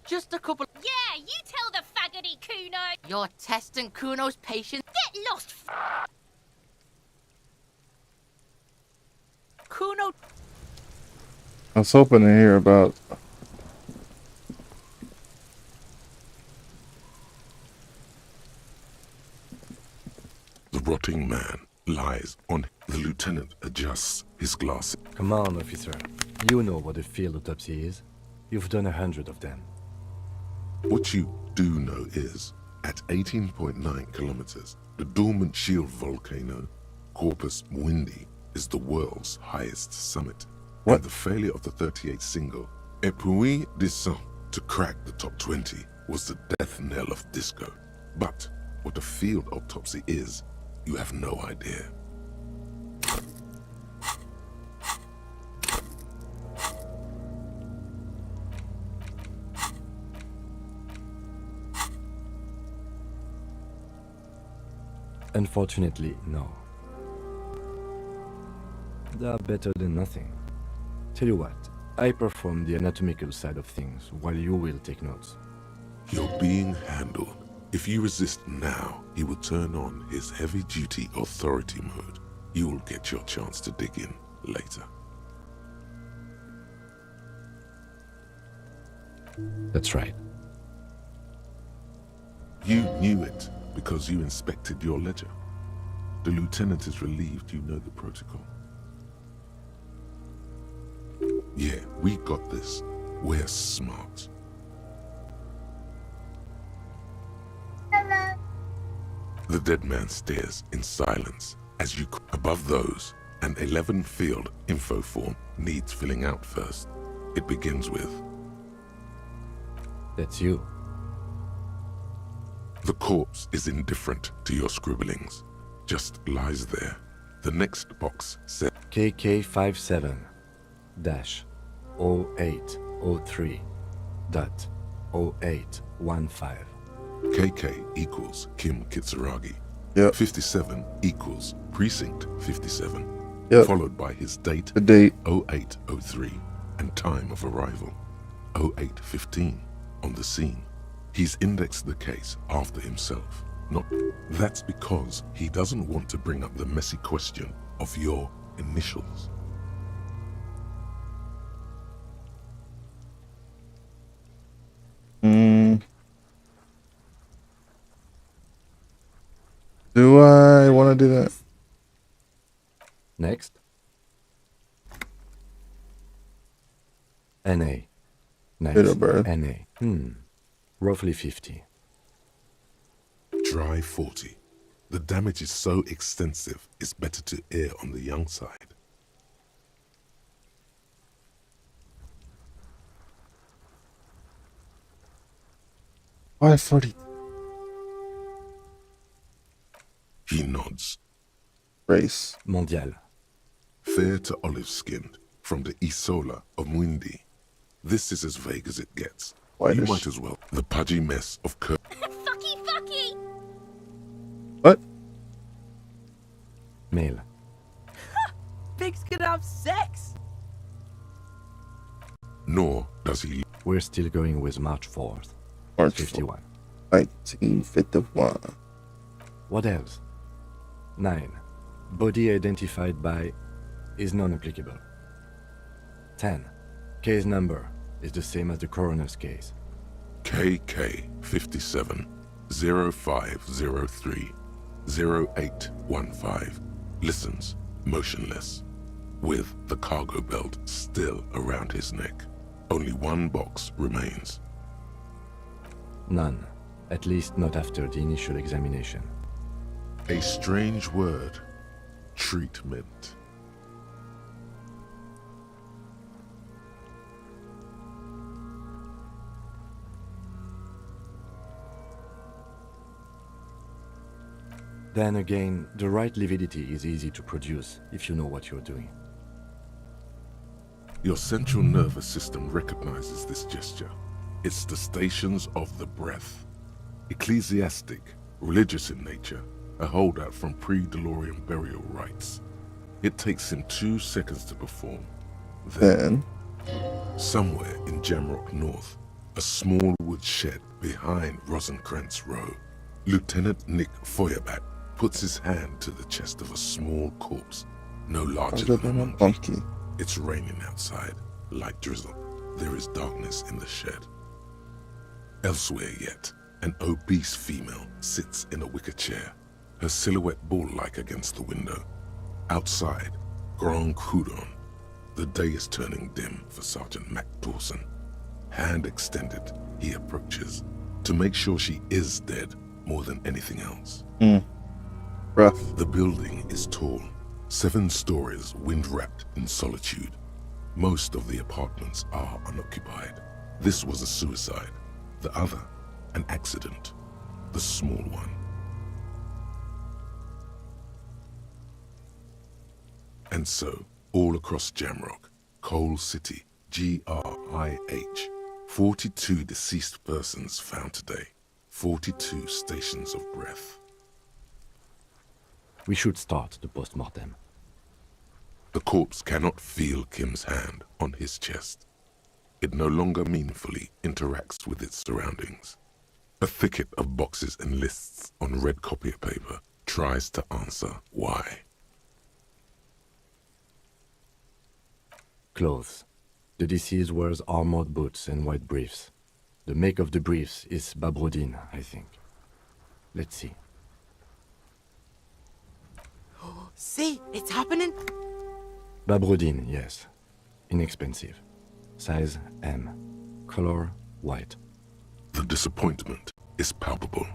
Speaker 9: Just a couple.
Speaker 15: Yeah, you tell the faggoty, Kuno.
Speaker 9: You're testing Kuno's patience.
Speaker 15: Get lost.
Speaker 9: Kuno.
Speaker 1: I was hoping to hear about.
Speaker 7: The rotting man lies on. The lieutenant adjusts his glasses.
Speaker 12: Come on, officer. You know what a field autopsy is. You've done 100 of them.
Speaker 7: What you do know is, at 18.9 kilometers, the dormant shield volcano, Corpus Mundi, is the world's highest summit. And the failure of the 38 single, Et puis descend, to crack the top 20 was the death knell of disco. But what a field autopsy is, you have no idea.
Speaker 12: Unfortunately, no. They are better than nothing. Tell you what, I perform the anatomical side of things while you will take notes.
Speaker 7: You're being handled. If you resist now, he will turn on his heavy-duty authority mode. You will get your chance to dig in later.
Speaker 12: That's right.
Speaker 7: You knew it because you inspected your ledger. The lieutenant is relieved you know the protocol. Yeah, we got this. We're smart. The dead man stares in silence as you above those, an 11 field info form needs filling out first. It begins with,
Speaker 12: that's you.
Speaker 7: The corpse is indifferent to your scribblings, just lies there. The next box says
Speaker 12: KK57-0803.0815.
Speaker 7: KK equals Kim Kitsuragi. 57 equals Precinct 57. Followed by his date, 0803, and time of arrival, 0815, on the scene. He's indexed the case after himself. That's because he doesn't want to bring up the messy question of your initials.
Speaker 1: Do I want to do that?
Speaker 12: Next. NA. Nice.
Speaker 1: Date of birth.
Speaker 12: NA. Roughly 50.
Speaker 7: Dry 40. The damage is so extensive, it's better to err on the young side.
Speaker 1: Why 40?
Speaker 7: He nods.
Speaker 1: Race.
Speaker 12: Mondial.
Speaker 7: Fair to olive-skinned, from the Isola of Mwindi. This is as vague as it gets.
Speaker 1: Whitish.
Speaker 7: You might as well. The pudgy mess of
Speaker 15: Fucky!
Speaker 1: What?
Speaker 12: Male.
Speaker 9: Pigs can have sex!
Speaker 7: Nor does he.
Speaker 12: We're still going with March 4th.
Speaker 1: March
Speaker 12: 51.
Speaker 1: 1951.
Speaker 12: What else? 9. Body identified by is non-applicable. 10. Case number is the same as the coroner's case.
Speaker 7: KK 57 0503 0815 listens motionless with the cargo belt still around his neck. Only one box remains.
Speaker 12: None. At least not after the initial examination.
Speaker 7: A strange word. Treatment.
Speaker 12: Then again, the right lividity is easy to produce if you know what you're doing.
Speaker 7: Your central nervous system recognizes this gesture. It's the stations of the breath. Ecclesiastic, religious in nature, a holdout from pre-DeLorean burial rites. It takes him 2 seconds to perform.
Speaker 1: Then,
Speaker 7: somewhere in Jamrock North, a small wood shed behind Rosencrantz Row, Lieutenant Nick Feuerbach puts his hand to the chest of a small corpse, no larger than a monkey. It's raining outside, light drizzle. There is darkness in the shed. Elsewhere yet, an obese female sits in a wicker chair, her silhouette bull-like against the window. Outside, Grand Coudon. The day is turning dim for Sergeant Mac Dawson. Hand extended, he approaches, to make sure she is dead more than anything else.
Speaker 1: Rough.
Speaker 7: The building is tall, 7 stories wind-wrapped in solitude. Most of the apartments are unoccupied. This was a suicide. The other, an accident. The small one. And so, all across Jamrock, Coal City, GRIH, 42 deceased persons found today. 42 stations of breath.
Speaker 12: We should start the post-mortem.
Speaker 7: The corpse cannot feel Kim's hand on his chest. It no longer meaningfully interacts with its surroundings. A thicket of boxes and lists on red copier paper tries to answer why.
Speaker 12: Clothes. The deceased wears armored boots and white briefs. The make of the briefs is Babrodin, I think. Let's see.
Speaker 9: See, it's happening.
Speaker 12: Babrodin, yes. Inexpensive. Size M. Color white.
Speaker 7: The disappointment is palpable.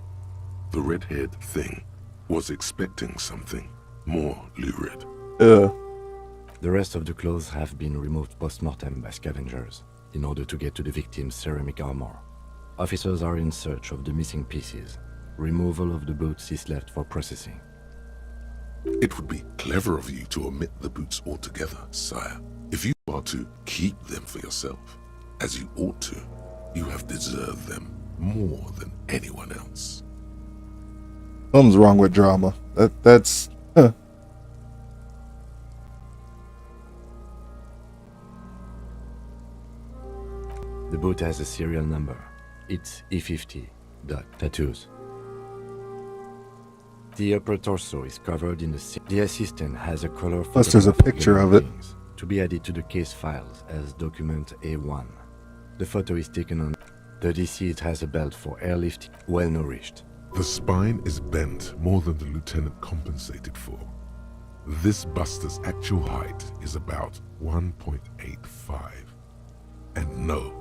Speaker 7: The red-haired thing was expecting something more lurid.
Speaker 12: The rest of the clothes have been removed post-mortem by scavengers in order to get to the victim's ceramic armor. Officers are in search of the missing pieces. Removal of the boots is left for processing.
Speaker 7: It would be clever of you to omit the boots altogether, sire. If you are to keep them for yourself, as you ought to, you have deserved them more than anyone else.
Speaker 1: Something's wrong with drama. That's
Speaker 12: The boot has a serial number. It's E50. Tattoos. The upper torso is covered in the assistant has a color
Speaker 1: Plus there's a
Speaker 12: photograph
Speaker 1: picture
Speaker 12: human
Speaker 1: of it.
Speaker 12: beings to be added to the case files as document A1. The photo is taken on the deceased has a belt for airlifting, well nourished.
Speaker 7: The spine is bent more than the lieutenant compensated for. This buster's actual height is about 1.85. And no,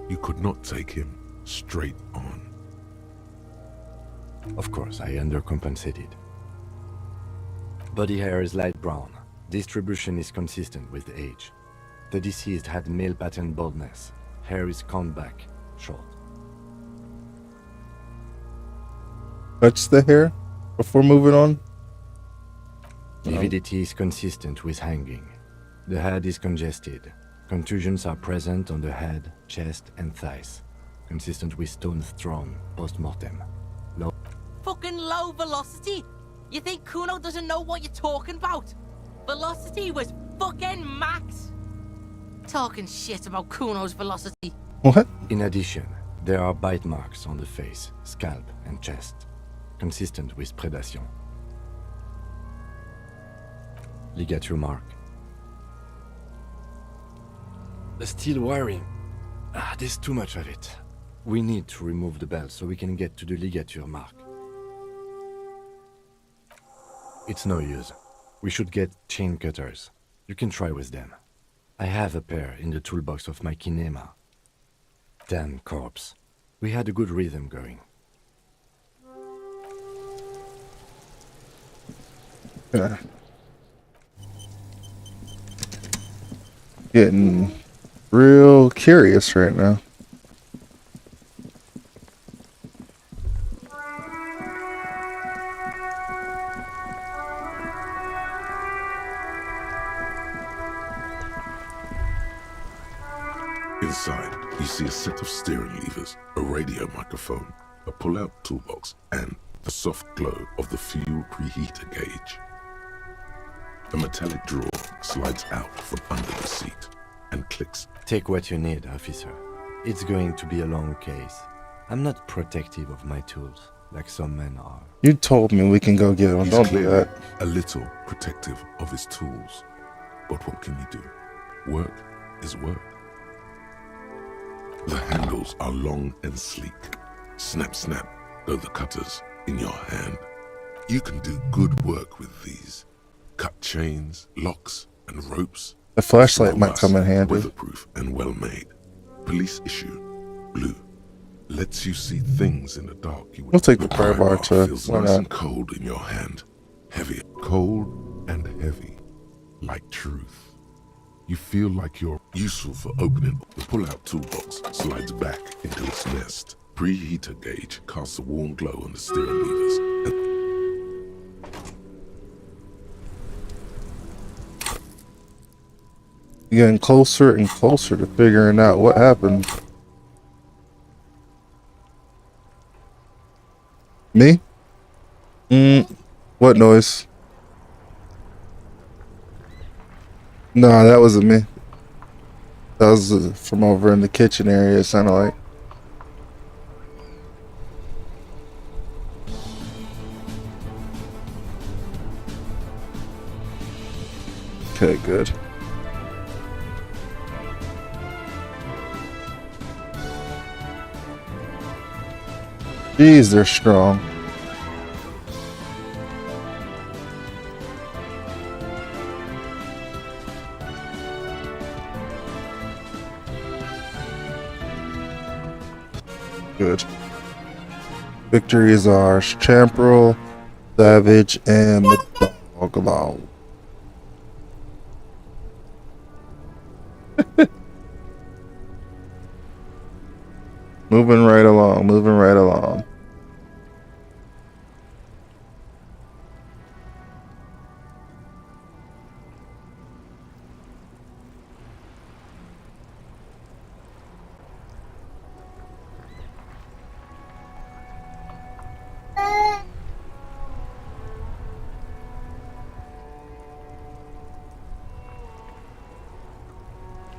Speaker 7: you could not take him straight on.
Speaker 12: Of course, I undercompensated. Body hair is light brown. Distribution is consistent with age. The deceased had male pattern baldness. Hair is combed back, short.
Speaker 1: touch the hair before moving on.
Speaker 12: Lividity is consistent with hanging. The head is congested. Contusions are present on the head, chest, and thighs. Consistent with stones thrown post-mortem. Low.
Speaker 9: Fucking low velocity? You think Kuno doesn't know what you're talking about? Velocity was fucking max. Talking shit about Kuno's velocity.
Speaker 1: What?
Speaker 12: In addition, there are bite marks on the face, scalp, and chest. Consistent with predation. Ligature mark. The steel wiring. There's too much of it. We need to remove the belt so we can get to the ligature mark. It's no use. We should get chain cutters. You can try with them. I have a pair in the toolbox of my kinema. Damn corpse. We had a good rhythm going.
Speaker 1: Getting real curious right now.
Speaker 7: Inside, you see a set of steering levers, a radio microphone, a pull-out toolbox, and the soft glow of the fuel preheater gauge. A metallic drawer slides out from under the seat and clicks.
Speaker 12: Take what you need, officer. It's going to be a long case. I'm not protective of my tools, like some men are.
Speaker 1: You told me we can go get them. Don't do that.
Speaker 7: A little protective of his tools. But what can you do? Work is work. The handles are long and sleek. Snap, snap, go the cutters in your hand. You can do good work with these. Cut chains, locks, and ropes.
Speaker 1: The flashlight might come in handy.
Speaker 7: Weatherproof and well made. Police issue. Blue. Lets you see things in the dark.
Speaker 1: We'll take the pry bar too.
Speaker 7: Feels
Speaker 1: Why
Speaker 7: nice
Speaker 1: not?
Speaker 7: and cold in your hand. Heavy. Cold and heavy. like truth. You feel like you're useful for opening. The pull-out toolbox slides back into its nest. Preheater gauge casts a warm glow on the steering levers.
Speaker 1: Getting closer and closer to figuring out what happened. Me? What noise? No, that wasn't me. That was from over in the kitchen area, it sounded like. Okay, good. Jeez, they're strong. Good. Victory is ours. Champerl, Savage, and Moglau. Moving right along, moving right along.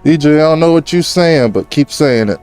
Speaker 1: DJ, I don't know what you're saying, but keep saying it.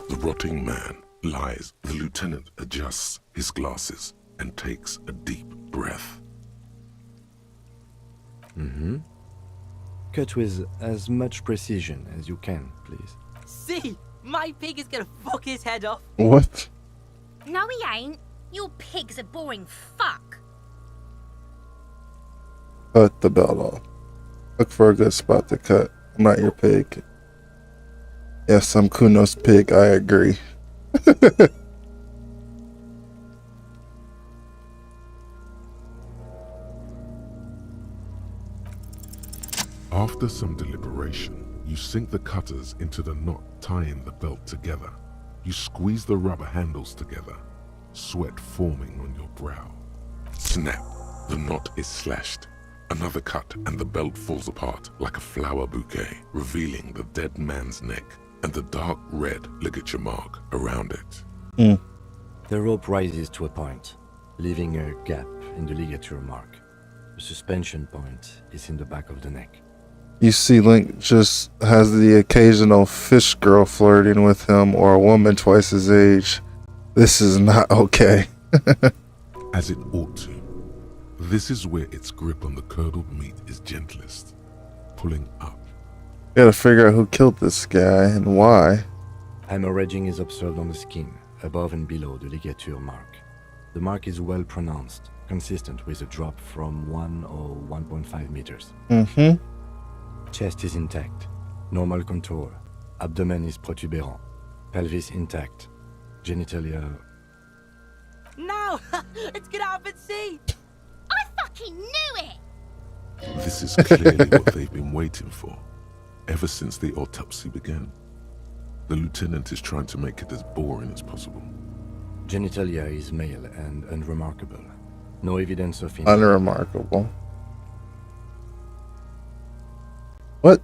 Speaker 7: The rotting man lies. The lieutenant adjusts his glasses and takes a deep breath.
Speaker 12: Cut with as much precision as you can, please.
Speaker 9: See, my pig is gonna fuck his head off.
Speaker 1: What?
Speaker 15: No, he ain't. Your pig's a boring fuck.
Speaker 1: Cut the belt off. Look for a good spot to cut. I'm not your pig. Yes, I'm Kuno's pig, I agree.
Speaker 7: After some deliberation, you sink the cutters into the knot tying the belt together. You squeeze the rubber handles together, sweat forming on your brow. Snap! The knot is slashed. Another cut and the belt falls apart like a flower bouquet, revealing the dead man's neck and the dark red ligature mark around it.
Speaker 12: The rope rises to a point, leaving a gap in the ligature mark. The suspension point is in the back of the neck.
Speaker 1: You see Link just has the occasional fish girl flirting with him or a woman twice his age. This is not okay.
Speaker 7: As it ought to. This is where its grip on the curdled meat is gentlest, pulling up.
Speaker 1: Gotta figure out who killed this guy and why.
Speaker 12: Hemorrhaging is observed on the skin, above and below the ligature mark. The mark is well pronounced, consistent with a drop from 1 or 1.5 meters. Chest is intact, normal contour. Abdomen is protuberant, pelvis intact, genitalia...
Speaker 9: No! It's gonna happen, see!
Speaker 15: I fucking knew it!
Speaker 7: This is clearly what they've been waiting for, ever since the autopsy began. The lieutenant is trying to make it as boring as possible.
Speaker 12: Genitalia is male and unremarkable. No evidence of injury.
Speaker 1: Unremarkable. What?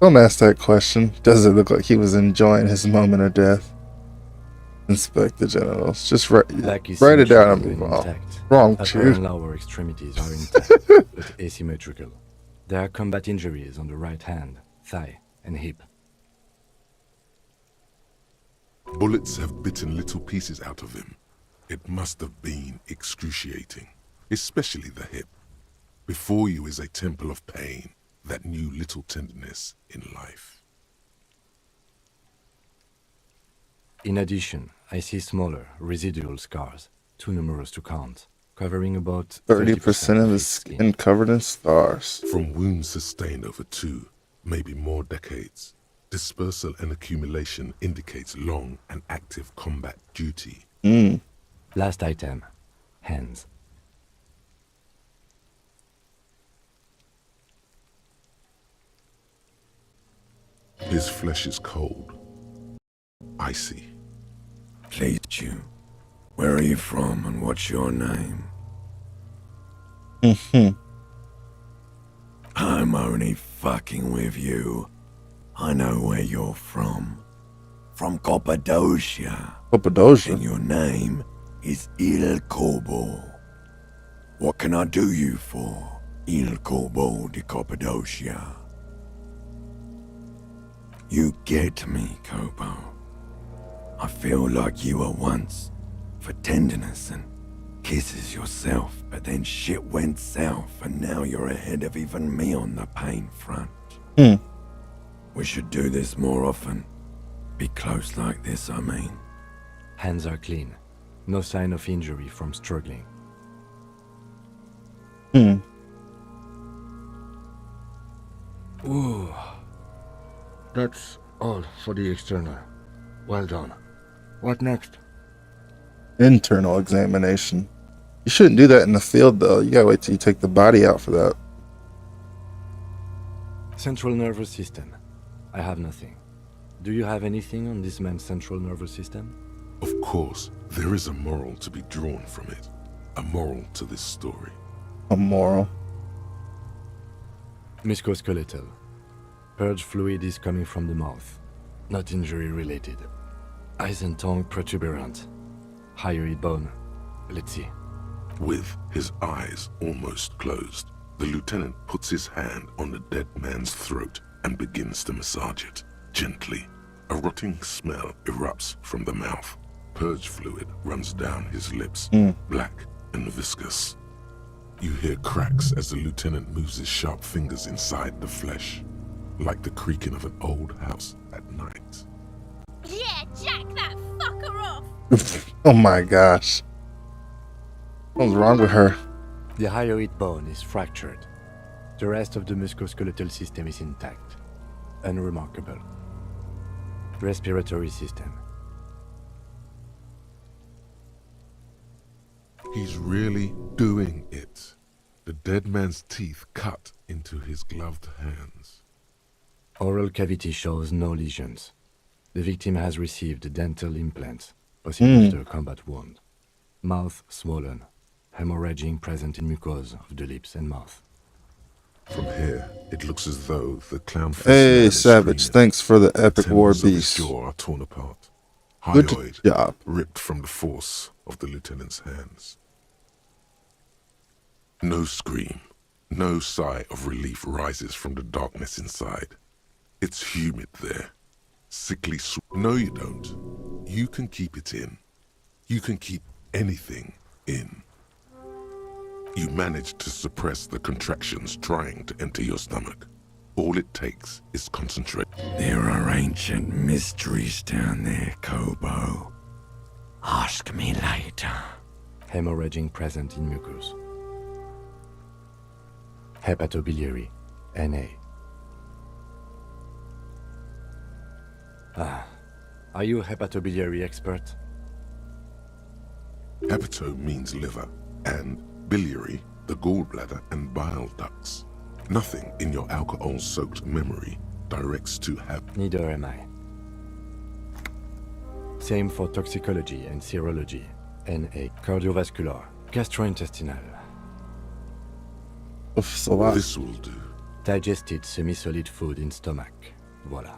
Speaker 1: Don't ask that question. Does it look like he was enjoying his moment of death? Inspect the genitals. Just write it down and move on. Wrong,
Speaker 12: Upper
Speaker 1: dude.
Speaker 12: and lower extremities are intact, but asymmetrical. There are combat injuries on the right hand, thigh, and hip.
Speaker 7: Bullets have bitten little pieces out of him. It must have been excruciating, especially the hip. Before you is a temple of pain that knew little tenderness in life.
Speaker 12: In addition, I see smaller, residual scars, too numerous to count, covering about
Speaker 1: 30% of his skin covered in scars.
Speaker 7: From wounds sustained over 2, maybe more decades. Dispersal and accumulation indicates long and active combat duty.
Speaker 12: Last item, hands.
Speaker 7: His flesh is cold, icy.
Speaker 8: Please, you. Where are you from and what's your name? I'm only fucking with you. I know where you're from. From Cappadocia.
Speaker 1: Cappadocia?
Speaker 8: And your name is Il Corbo. What can I do you for, Il Corbo de Cappadocia? You get me, Kobo. I feel like you were once, for tenderness and kisses yourself, but then shit went south and now you're ahead of even me on the pain front. We should do this more often. Be close like this, I mean.
Speaker 12: Hands are clean. No sign of injury from struggling. Ooh. That's all for the external. Well done. What next?
Speaker 1: Internal examination. You shouldn't do that in the field, though. You gotta wait till you take the body out for that.
Speaker 12: Central nervous system. I have nothing. Do you have anything on this man's central nervous system?
Speaker 7: Of course, there is a moral to be drawn from it. A moral to this story.
Speaker 1: A moral?
Speaker 12: Musculoskeletal. Purge fluid is coming from the mouth. Not injury related. Eyes and tongue protuberant. Hyoid bone. Let's see.
Speaker 7: With his eyes almost closed, the lieutenant puts his hand on the dead man's throat and begins to massage it, gently. A rotting smell erupts from the mouth. Purge fluid runs down his lips, black and viscous. You hear cracks as the lieutenant moves his sharp fingers inside the flesh, like the creaking of an old house at night.
Speaker 15: Yeah, jack that fucker off!
Speaker 1: Oh my gosh. What's wrong with her?
Speaker 12: The hyoid bone is fractured. The rest of the musculoskeletal system is intact. Unremarkable. Respiratory system.
Speaker 7: He's really doing it. The dead man's teeth cut into his gloved hands.
Speaker 12: Oral cavity shows no lesions. The victim has received dental implants, possibly after a combat wound. Mouth swollen. Hemorrhaging present in mucosa of the lips and mouth.
Speaker 7: From here, it looks as though the clown.
Speaker 1: Hey, Savage, thanks for the epic war beast.
Speaker 7: Jaw are torn apart.
Speaker 1: Good
Speaker 7: Hyoid
Speaker 1: job.
Speaker 7: Ripped from the force of the lieutenant's hands. No scream, no sigh of relief rises from the darkness inside. It's humid there. Sickly No, you don't. You can keep it in. You can keep anything in. You manage to suppress the contractions trying to enter your stomach. All it takes is concentration.
Speaker 8: There are ancient mysteries down there, Kobo. Ask me later.
Speaker 12: Hemorrhaging present in mucus. Hepatobiliary, NA. Are you a hepatobiliary expert?
Speaker 7: Hepato means liver, and biliary, the gallbladder and bile ducts. Nothing in your alcohol-soaked memory directs to
Speaker 12: Neither am I. Same for toxicology and serology, NA. Cardiovascular, Gastrointestinal.
Speaker 1: So what?
Speaker 7: This will do.
Speaker 12: Digested semi-solid food in stomach. Voila.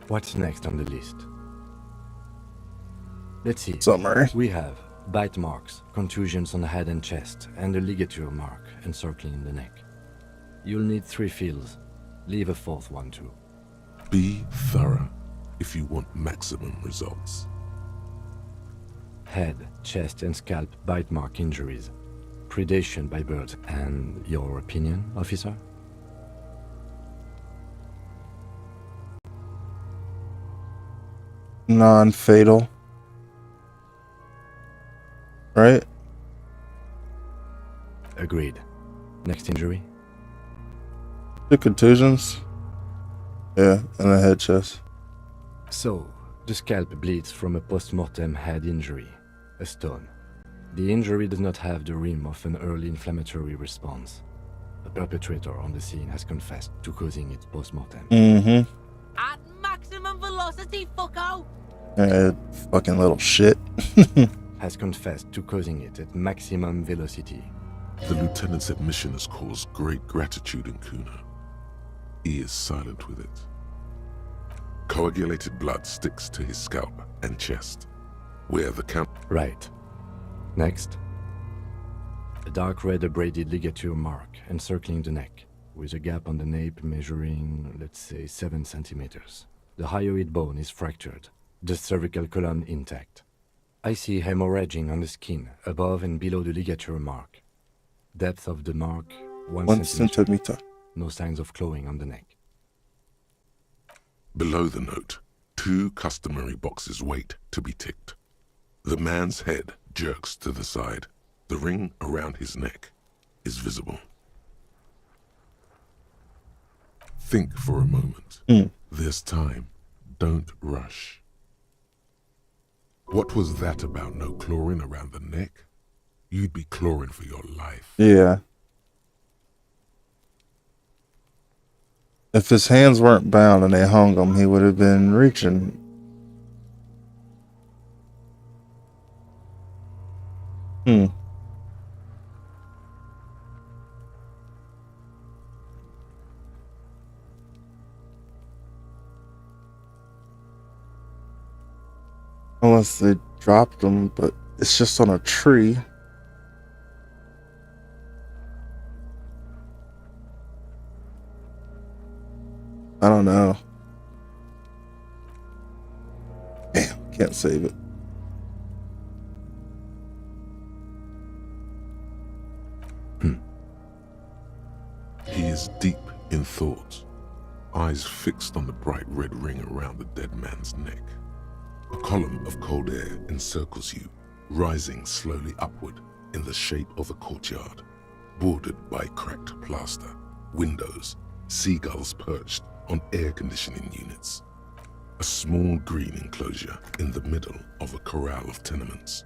Speaker 12: What's next on the list? Let's see.
Speaker 1: Summary.
Speaker 12: We have bite marks, contusions on the head and chest, and a ligature mark encircling the neck. You'll need 3 fills. Leave a 4th one too.
Speaker 7: Be thorough if you want maximum results.
Speaker 12: Head, chest, and scalp bite mark injuries. Predation by birds. And your opinion, officer?
Speaker 1: Non-fatal. Right?
Speaker 12: Agreed. Next injury?
Speaker 1: 2 contusions. Yeah, and a head chest.
Speaker 12: So, the scalp bleeds from a post-mortem head injury, a stone. The injury does not have the rim of an early inflammatory response. The perpetrator on the scene has confessed to causing it post-mortem.
Speaker 1: Mm-hmm.
Speaker 9: At maximum velocity, fucko!
Speaker 1: Fucking little shit.
Speaker 12: Has confessed to causing it at maximum velocity.
Speaker 7: The lieutenant's admission has caused great gratitude in Kuna. He is silent with it. Coagulated blood sticks to his scalp and chest, where the count...
Speaker 12: Right. Next. A dark red abraded ligature mark encircling the neck, with a gap on the nape measuring, let's say, 7 centimeters. The hyoid bone is fractured, the cervical column intact. I see hemorrhaging on the skin, above and below the ligature mark. Depth of the mark, 1 centimeter. No signs of clawing on the neck.
Speaker 7: Below the note, 2 customary boxes wait to be ticked. The man's head jerks to the side. The ring around his neck is visible. Think for a moment. There's time. Don't rush. What was that about no clawing around the neck? You'd be clawing for your life.
Speaker 1: Yeah. If his hands weren't bound and they hung him, he would have been reaching. Unless they dropped him, but it's just on a tree. I don't know. Damn, can't save it.
Speaker 7: He is deep in thought, eyes fixed on the bright red ring around the dead man's neck. A column of cold air encircles you, rising slowly upward in the shape of a courtyard, bordered by cracked plaster, windows, seagulls perched on air conditioning units. A small green enclosure in the middle of a corral of tenements,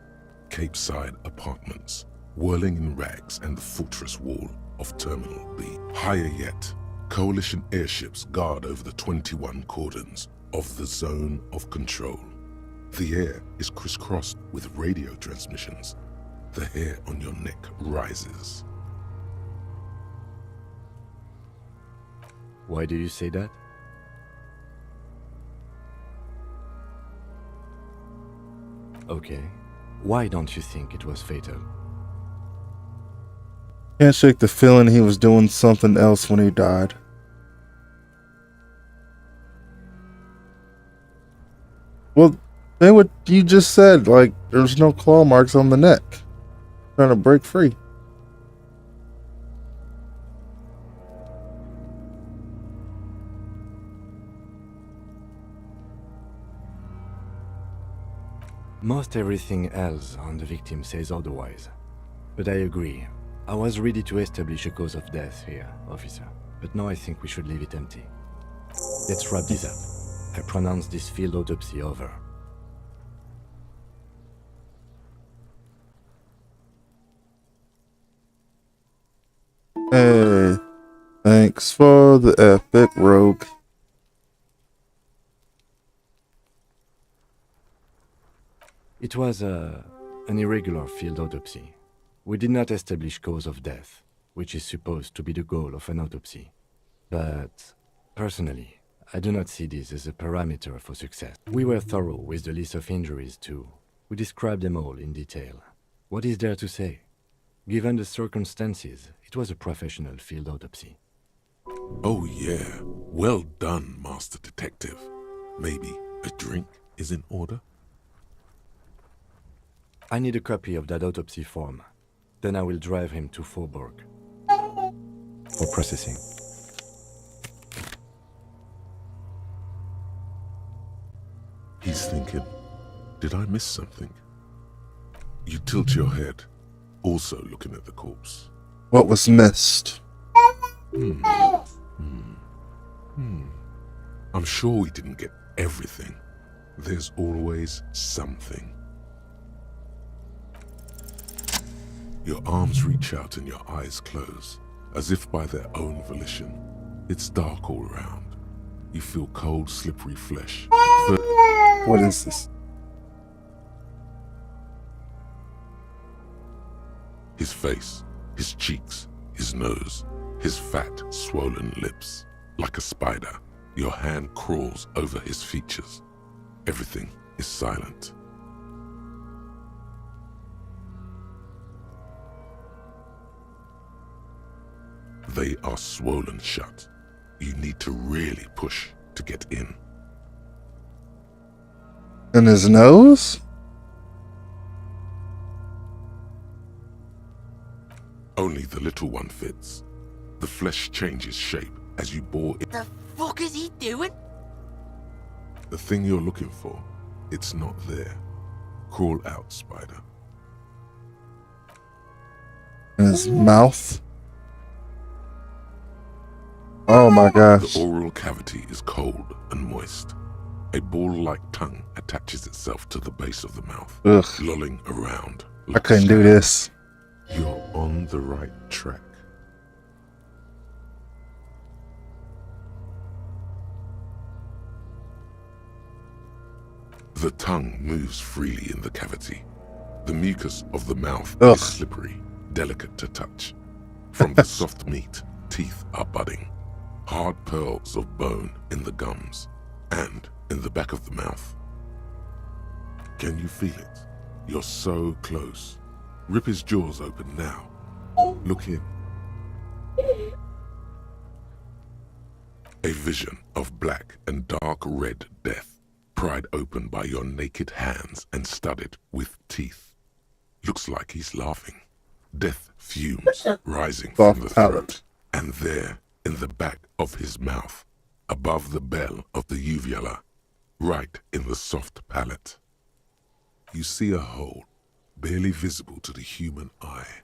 Speaker 7: Capeside apartments, whirling in rags, and the fortress wall of Terminal B. Higher yet, coalition airships guard over the 21 cordons of the zone of control. The air is crisscrossed with radio transmissions. The hair on your neck rises.
Speaker 12: Why do you say that? Okay. Why don't you think it was fatal?
Speaker 1: Can't shake the feeling he was doing something else when he died. Well, they what you just said, like there's no claw marks on the neck. Trying to break free.
Speaker 12: Most everything else on the victim says otherwise. But I agree. I was ready to establish a cause of death here, officer. But now I think we should leave it empty. Let's wrap this up. I pronounce this field autopsy over.
Speaker 1: Hey, thanks for the epic rogue.
Speaker 12: It was an irregular field autopsy. We did not establish cause of death, which is supposed to be the goal of an autopsy. But, personally, I do not see this as a parameter for success. We were thorough with the list of injuries too. We described them all in detail. What is there to say? Given the circumstances, it was a professional field autopsy.
Speaker 7: Oh yeah, well done, Master Detective. Maybe a drink is in order?
Speaker 12: I need a copy of that autopsy form. Then I will drive him to Faubourg for processing.
Speaker 7: He's thinking, did I miss something? You tilt your head, also looking at the corpse.
Speaker 1: What was missed?
Speaker 7: I'm sure we didn't get everything. There's always something. Your arms reach out and your eyes close, as if by their own volition. It's dark all around. You feel cold, slippery flesh.
Speaker 1: What is this?
Speaker 7: His face, his cheeks, his nose, his fat, swollen lips. Like a spider, your hand crawls over his features. Everything is silent. They are swollen shut. You need to really push to get in.
Speaker 1: And his nose?
Speaker 7: Only the little one fits. The flesh changes shape as you bore it.
Speaker 9: The fuck is he doing?
Speaker 7: The thing you're looking for, it's not there. Crawl out, spider.
Speaker 1: In his mouth? Oh my gosh.
Speaker 7: The oral cavity is cold and moist. A ball-like tongue attaches itself to the base of the mouth, lolling around.
Speaker 1: I couldn't do this.
Speaker 7: You're on the right track. The tongue moves freely in the cavity. The mucus of the mouth is slippery, delicate to touch. From the soft meat, teeth are budding. Hard pearls of bone in the gums and in the back of the mouth. Can you feel it? You're so close. Rip his jaws open now. Look in. A vision of black and dark red death, pried open by your naked hands and studded with teeth. Looks like he's laughing. Death fumes rising from the throat. And there, in the back of his mouth, above the bell of the uvula, right in the soft palate, you see a hole, barely visible to the human eye.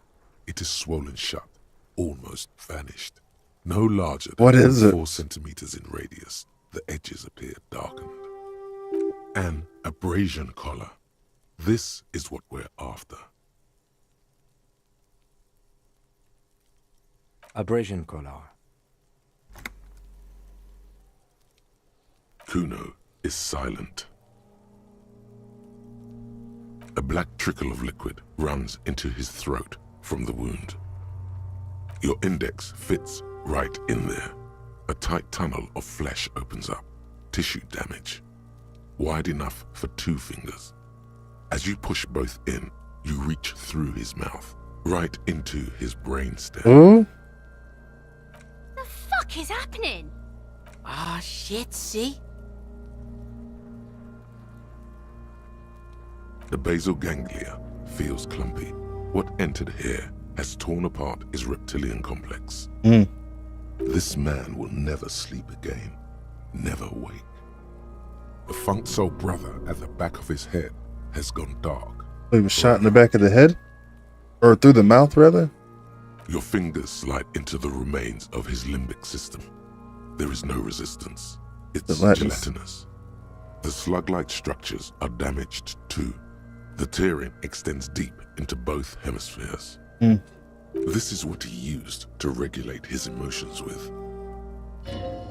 Speaker 7: It is swollen shut, almost vanished. No larger than 4 centimeters in radius, the edges appear darkened. An abrasion collar. This is what we're after.
Speaker 12: Abrasion collar.
Speaker 7: Kuno is silent. A black trickle of liquid runs into his throat from the wound. Your index fits right in there. A tight tunnel of flesh opens up. Tissue damage. Wide enough for 2 fingers. As you push both in, you reach through his mouth, right into his brainstem.
Speaker 15: The fuck is happening?
Speaker 9: Ah, shit, see?
Speaker 7: The basal ganglia feels clumpy. What entered here has torn apart his reptilian complex. This man will never sleep again, never wake. The funk soul brother at the back of his head has gone dark.
Speaker 1: He was shot in the back of the head? Or through the mouth, rather?
Speaker 7: Your fingers slide into the remains of his limbic system. There is no resistance. It's gelatinous. The slug-like structures are damaged too. The tearing extends deep into both hemispheres. This is what he used to regulate his emotions with.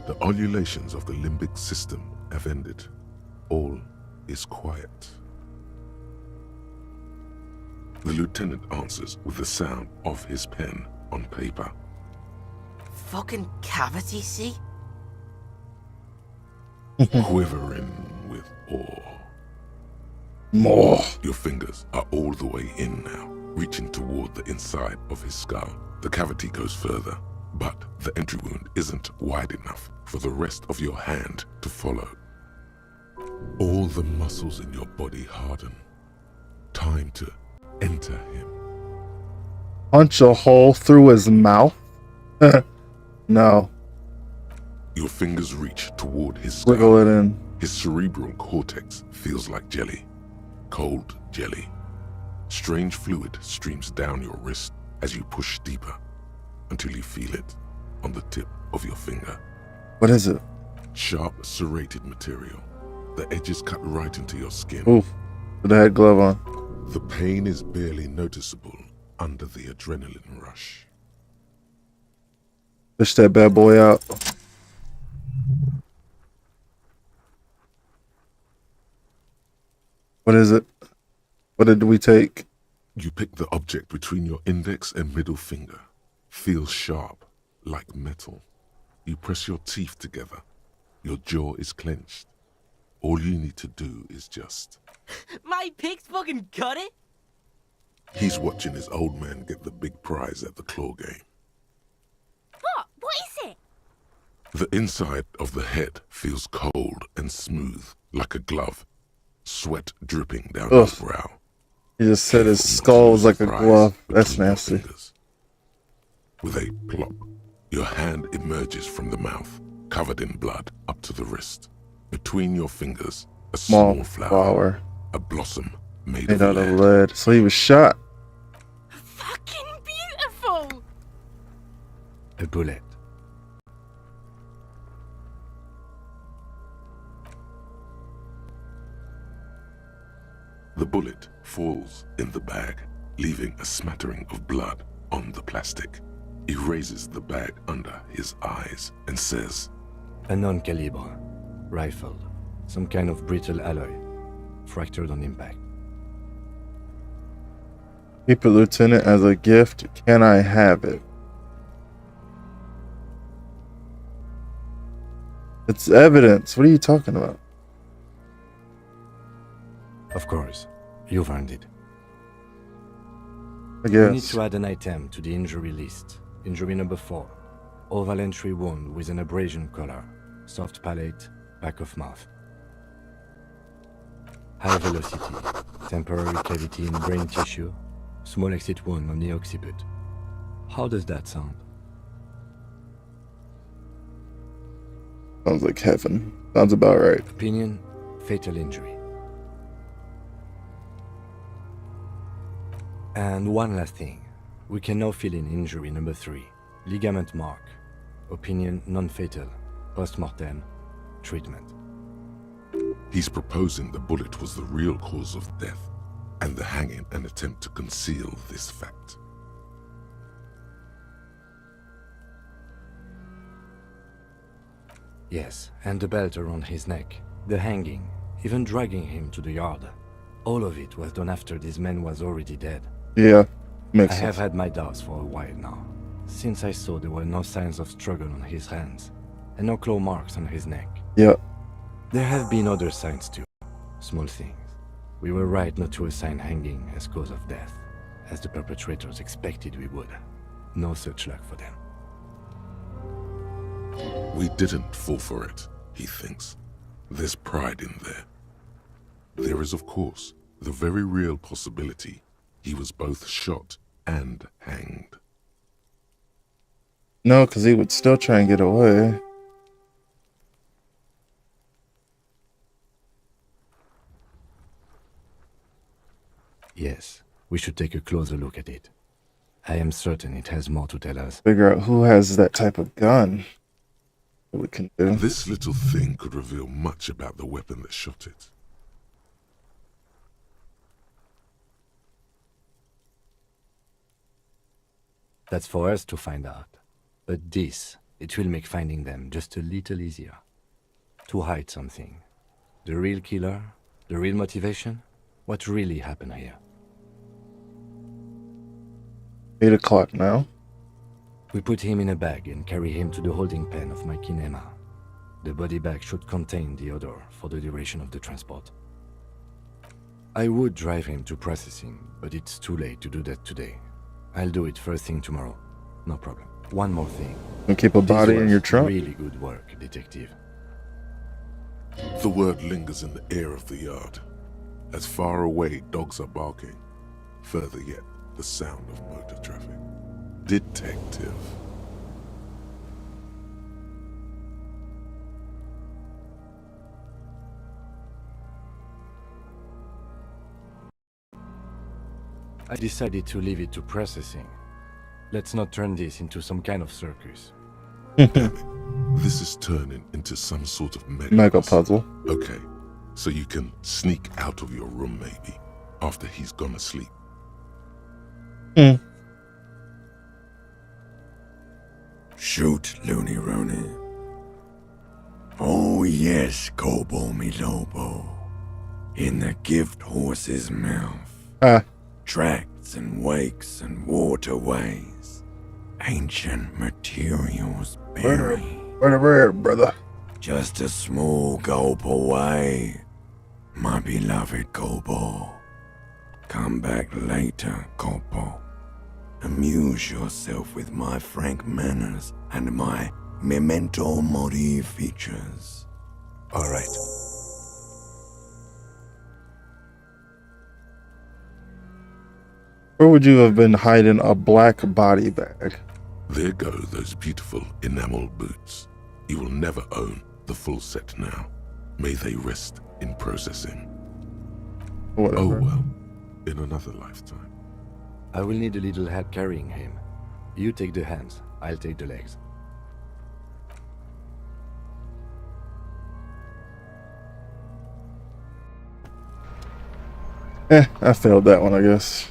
Speaker 7: The ululations of the limbic system have ended. All is quiet. The lieutenant answers with the sound of his pen on paper.
Speaker 9: Fucking cavity, see?
Speaker 7: Quivering with awe.
Speaker 1: More.
Speaker 7: Your fingers are all the way in now, reaching toward the inside of his skull. The cavity goes further, but the entry wound isn't wide enough for the rest of your hand to follow. All the muscles in your body harden. Time to enter him.
Speaker 1: Punch a hole through his mouth? No.
Speaker 7: Your fingers reach toward his skull.
Speaker 1: Wiggle it in.
Speaker 7: His cerebral cortex feels like jelly. Cold jelly. Strange fluid streams down your wrist as you push deeper until you feel it on the tip of your finger.
Speaker 1: What is it?
Speaker 7: Sharp, serrated material. The edges cut right into your skin.
Speaker 1: Oof. With a head glove on.
Speaker 7: The pain is barely noticeable under the adrenaline rush.
Speaker 1: Fish that bad boy out. What is it? What did we take?
Speaker 7: You pick the object between your index and middle finger. Feels sharp, like metal. You press your teeth together. Your jaw is clenched. All you need to do is just...
Speaker 9: My pig's fucking got it?
Speaker 7: He's watching his old man get the big prize at the claw game.
Speaker 15: What is it?
Speaker 7: The inside of the head feels cold and smooth, like a glove. Sweat dripping down his brow.
Speaker 1: He just said his skull was like a glove. That's nasty.
Speaker 7: With a plop, your hand emerges from the mouth, covered in blood up to the wrist. Between your fingers, a small flower. A blossom made
Speaker 1: Made
Speaker 7: of
Speaker 1: out of
Speaker 7: lead.
Speaker 1: lead. So he was shot.
Speaker 15: Fucking beautiful!
Speaker 12: A bullet.
Speaker 7: The bullet falls in the bag, leaving a smattering of blood on the plastic. He raises the bag under his eyes and says,
Speaker 12: A non-calibre. Rifle. Some kind of brittle alloy. Fractured on impact.
Speaker 1: Keep it, Lieutenant, as a gift. Can I have it? It's evidence. What are you talking about?
Speaker 12: Of course. You've earned it.
Speaker 1: I
Speaker 12: You need
Speaker 1: guess.
Speaker 12: to add an item to the injury list. Injury number 4. Oval entry wound with an abrasion collar. Soft palate, back of mouth. High velocity. Temporary cavity in brain tissue. Small exit wound on the occiput. How does that sound?
Speaker 1: Sounds like heaven. Sounds about right.
Speaker 12: Opinion, fatal injury. And one last thing. We can now fill in injury number 3. Ligament mark. Opinion, non-fatal. Post-mortem. Treatment.
Speaker 7: He's proposing the bullet was the real cause of death, and the hanging an attempt to conceal this fact.
Speaker 12: Yes, and the belt around his neck. The hanging. Even dragging him to the yard. All of it was done after this man was already dead.
Speaker 1: Yeah, makes
Speaker 12: I
Speaker 1: sense.
Speaker 12: have had my doubts for a while now, since I saw there were no signs of struggle on his hands, and no claw marks on his neck.
Speaker 1: Yeah.
Speaker 12: There have been other signs too, small things. We were right not to assign hanging as cause of death, as the perpetrators expected we would. No such luck for them.
Speaker 7: We didn't fall for it, he thinks. There's pride in there. There is, of course, the very real possibility he was both shot and hanged.
Speaker 1: No, because he would still try and get away.
Speaker 12: Yes, we should take a closer look at it. I am certain it has more to tell us.
Speaker 1: Figure out who has that type of gun. What we can do.
Speaker 7: This little thing could reveal much about the weapon that shot it.
Speaker 12: That's for us to find out. But this, it will make finding them just a little easier. To hide something. The real killer? The real motivation? What really happened here?
Speaker 1: 8 o'clock now.
Speaker 12: We put him in a bag and carry him to the holding pen of my kinema. The body bag should contain the odor for the duration of the transport. I would drive him to processing, but it's too late to do that today. I'll do it first thing tomorrow. No problem. One more thing.
Speaker 1: And keep a body in your trunk?
Speaker 12: Really good work, detective.
Speaker 7: The word lingers in the air of the yard. As far away, dogs are barking. Further yet, the sound of motor traffic. Detective.
Speaker 12: I decided to leave it to processing. Let's not turn this into some kind of circus.
Speaker 7: Damn it. This is turning into some sort of
Speaker 1: mega puzzle.
Speaker 7: Okay, so you can sneak out of your room maybe, after he's gone to sleep.
Speaker 17: Shoot, Looney Rooney. Oh yes, Kobo mi Lobo. In the gift horse's mouth. Tracts and wakes and waterways. Ancient materials buried.
Speaker 1: Where, brother?
Speaker 17: Just a small gulp away. My beloved Kobo. Come back later, Kobo. Amuse yourself with my frank manners and my memento mori features.
Speaker 12: All right.
Speaker 1: Where would you have been hiding a black body bag?
Speaker 7: There go those beautiful enamel boots. You will never own the full set now. May they rest in processing.
Speaker 1: Whatever.
Speaker 7: Oh well, in another lifetime.
Speaker 12: I will need a little help carrying him. You take the hands, I'll take the legs.
Speaker 1: I failed that one, I guess.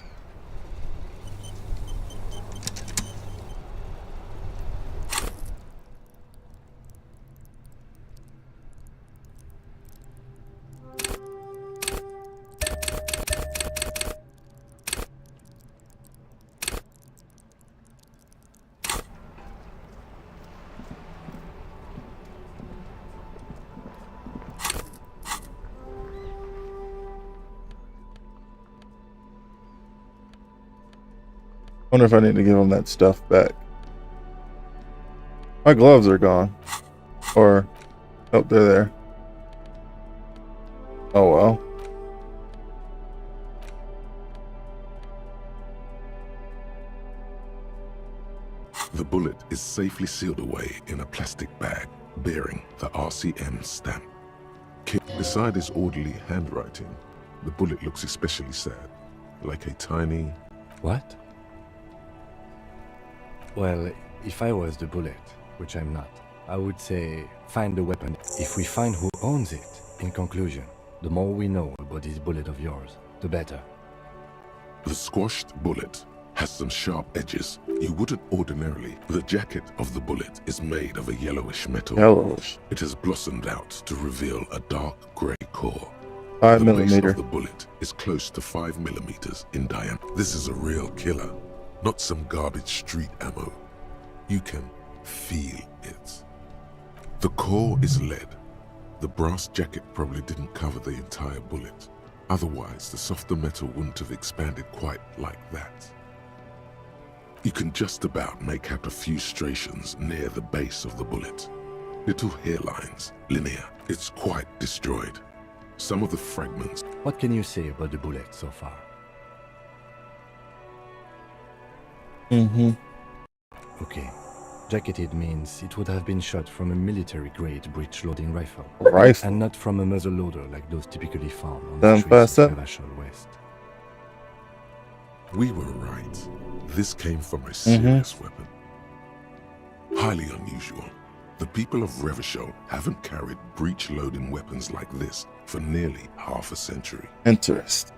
Speaker 1: Wonder if I need to give him that stuff back. My gloves are gone. Or, oh, they're there. Oh well.
Speaker 7: The bullet is safely sealed away in a plastic bag bearing the RCM stamp. Beside his orderly handwriting, the bullet looks especially sad, like a tiny...
Speaker 12: What? Well, if I was the bullet, which I'm not, I would say find the weapon. If we find who owns it, in conclusion, the more we know about this bullet of yours, the better.
Speaker 7: The squashed bullet has some sharp edges. You wouldn't ordinarily. The jacket of the bullet is made of a yellowish metal.
Speaker 1: Yellowish.
Speaker 7: It has blossomed out to reveal a dark grey core.
Speaker 1: 5
Speaker 7: the
Speaker 1: millimeter.
Speaker 7: base of the bullet is close to 5 millimeters in diameter. This is a real killer, not some garbage street ammo. You can feel it. The core is lead. The brass jacket probably didn't cover the entire bullet. Otherwise, the softer metal wouldn't have expanded quite like that. You can just about make out a few striations near the base of the bullet. Little hairlines, linear. It's quite destroyed. Some of the fragments...
Speaker 12: What can you say about the bullet so far? Okay. Jacketed means it would have been shot from a military-grade breech-loading rifle. And not from a muzzle-loader like those typically found on the streets of Revachol West.
Speaker 7: We were right. This came from a serious weapon. Highly unusual. The people of Revachol haven't carried breech-loading weapons like this for nearly half a century.
Speaker 1: Interesting.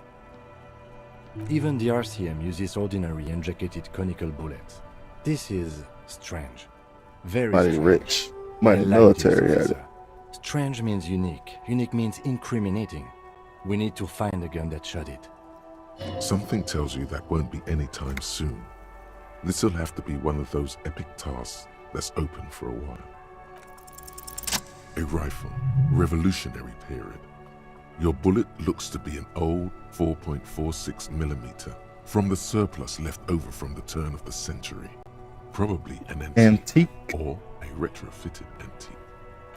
Speaker 12: Even the RCM uses ordinary unjacketed conical bullets. This is strange. Very
Speaker 1: Mighty
Speaker 12: strange.
Speaker 1: rich. Mighty
Speaker 12: I like
Speaker 1: military
Speaker 12: this,
Speaker 1: at it.
Speaker 12: officer. Strange means unique. Unique means incriminating. We need to find the gun that shot it.
Speaker 7: Something tells you that won't be anytime soon. This'll have to be one of those epic tasks that's open for a while. A rifle, Revolutionary period. Your bullet looks to be an old 4.46mm from the surplus left over from the turn of the century. Probably an antique or a retrofitted antique.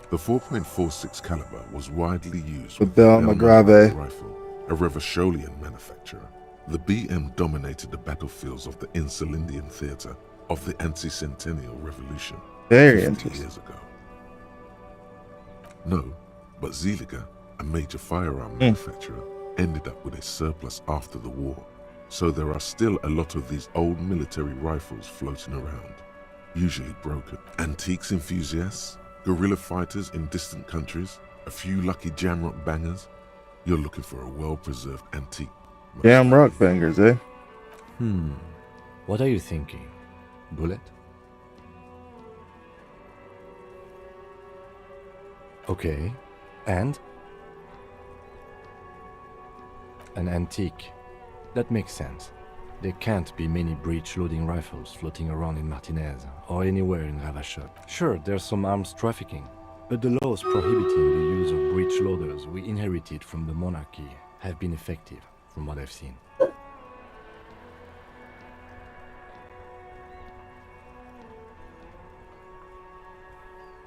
Speaker 7: The 4.46 caliber was widely used
Speaker 1: with Bell McGrave
Speaker 7: rifle, a Revacholian manufacturer. The BM dominated the battlefields of the Insulindian theater of the anti-centennial revolution
Speaker 1: Very
Speaker 7: 50
Speaker 1: interesting.
Speaker 7: years ago. No, but Ziliga, a major firearm manufacturer, ended up with a surplus after the war. So there are still a lot of these old military rifles floating around, usually broken. Antiques enthusiasts, guerrilla fighters in distant countries, a few lucky jamrock bangers. You're looking for a well-preserved antique.
Speaker 1: Damn rock bangers, eh?
Speaker 12: What are you thinking? Bullet? Okay. And? An antique. That makes sense. There can't be many breech-loading rifles floating around in Martinez or anywhere in Ravachol. Sure, there's some arms trafficking, but the laws prohibiting the use of breech loaders we inherited from the monarchy have been effective, from what I've seen.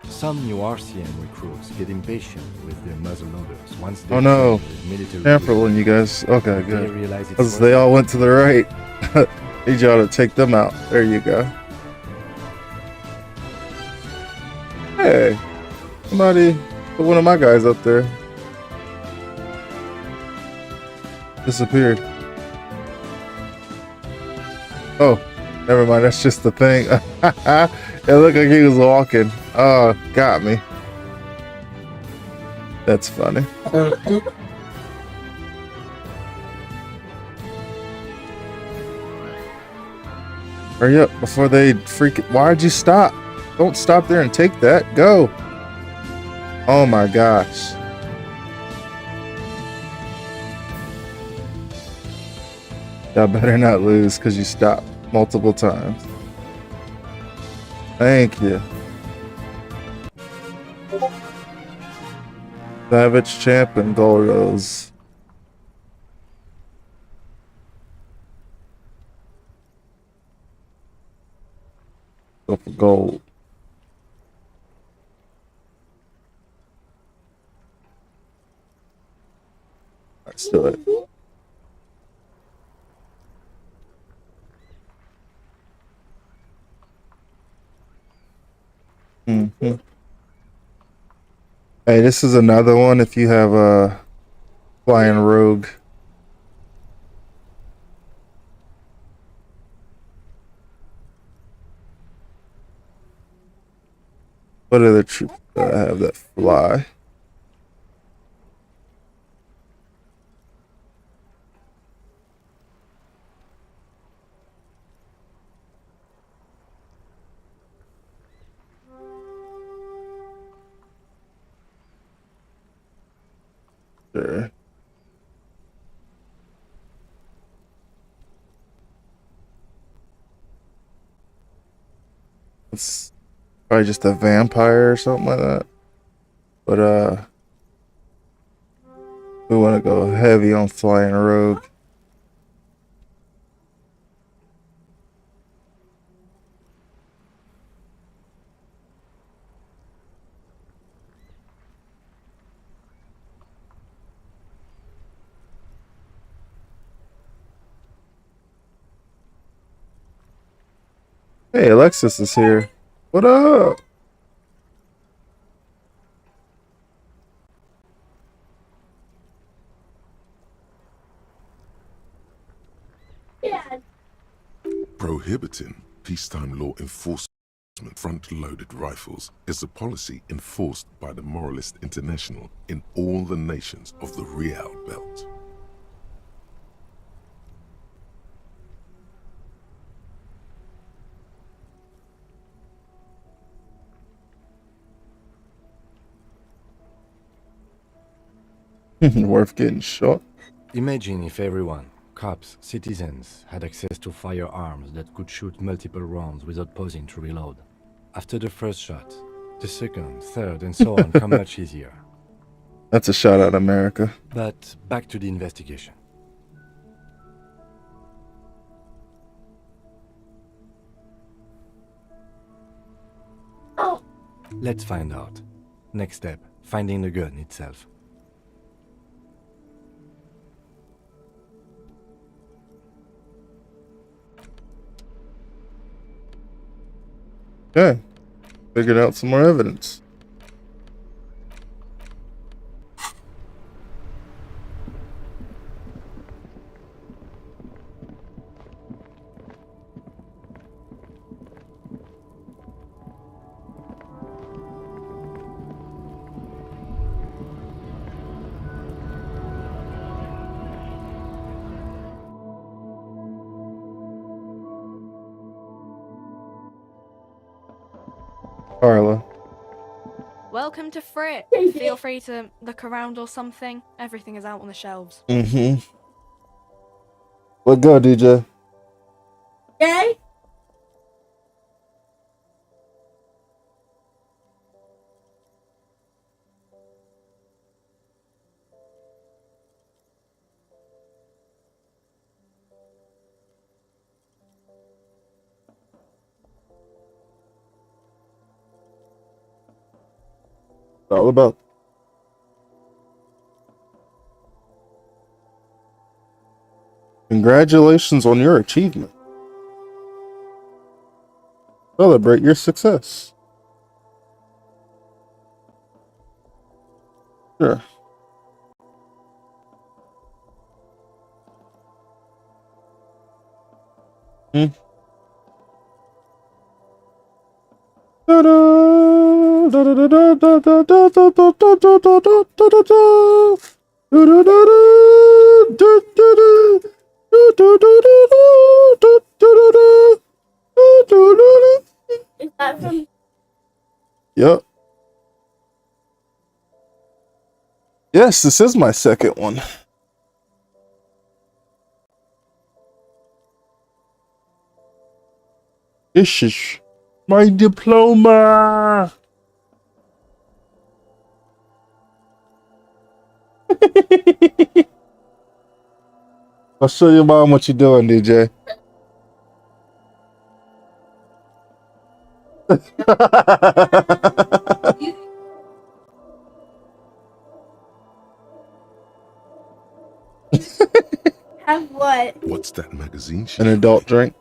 Speaker 12: Some new RCM recruits get impatient with their muzzle loaders once they
Speaker 1: Oh no.
Speaker 12: military
Speaker 1: Careful when you guys. Okay,
Speaker 12: They
Speaker 1: good.
Speaker 12: realize it's
Speaker 1: Because they all went to the right. Need y'all to take them out. There you go. Hey. Somebody put one of my guys up there. Disappeared. Oh, never mind. That's just the thing. It looked like he was walking. Oh, got me. That's funny. Hurry up before they freak it. Why'd you stop? Don't stop there and take that. Go. Oh my gosh. Y'all better not lose because you stopped multiple times. Thank you. Savage Champ and Gold Rose. Go for gold. Let's do it. Hey, this is another one if you have a flying rogue. What are the troops that I have that fly? Sure. It's probably just a vampire or something like that. But we want to go heavy on flying rogue. Hey, Alexis is here. What up?
Speaker 7: Prohibiting peacetime law enforcement front-loaded rifles is a policy enforced by the Moralist International in all the nations of the Real Belt.
Speaker 1: Worth getting shot.
Speaker 12: Imagine if everyone, cops, citizens had access to firearms that could shoot multiple rounds without pausing to reload. After the first shot, the second, third, and so on come much easier.
Speaker 1: That's a shot at America.
Speaker 12: But back to the investigation. Let's find out. Next step, finding the gun itself.
Speaker 1: Okay. Figured out some more evidence. Carla.
Speaker 16: Welcome to Frit. Feel free to look around or something. Everything is out on the shelves.
Speaker 1: Mm-hmm. Let's go, DJ.
Speaker 16: Yay!
Speaker 1: All about. Congratulations on your achievement. Celebrate your success. Sure. Hmm.
Speaker 15: Is that from?
Speaker 1: Yep. Yes, this is my second one. This is my diploma. I'll show your mom what you're doing, DJ.
Speaker 15: Have what?
Speaker 7: What's that magazine?
Speaker 1: An adult drink.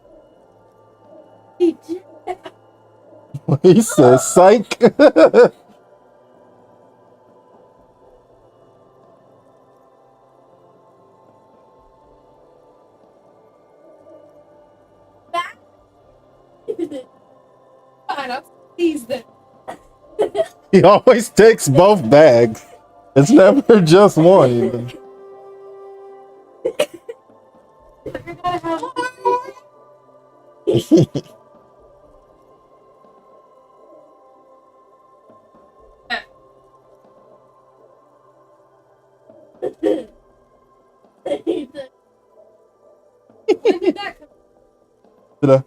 Speaker 1: He says psych.
Speaker 15: Fine, I'll seize them.
Speaker 1: He always takes both bags. It's never just one even. Did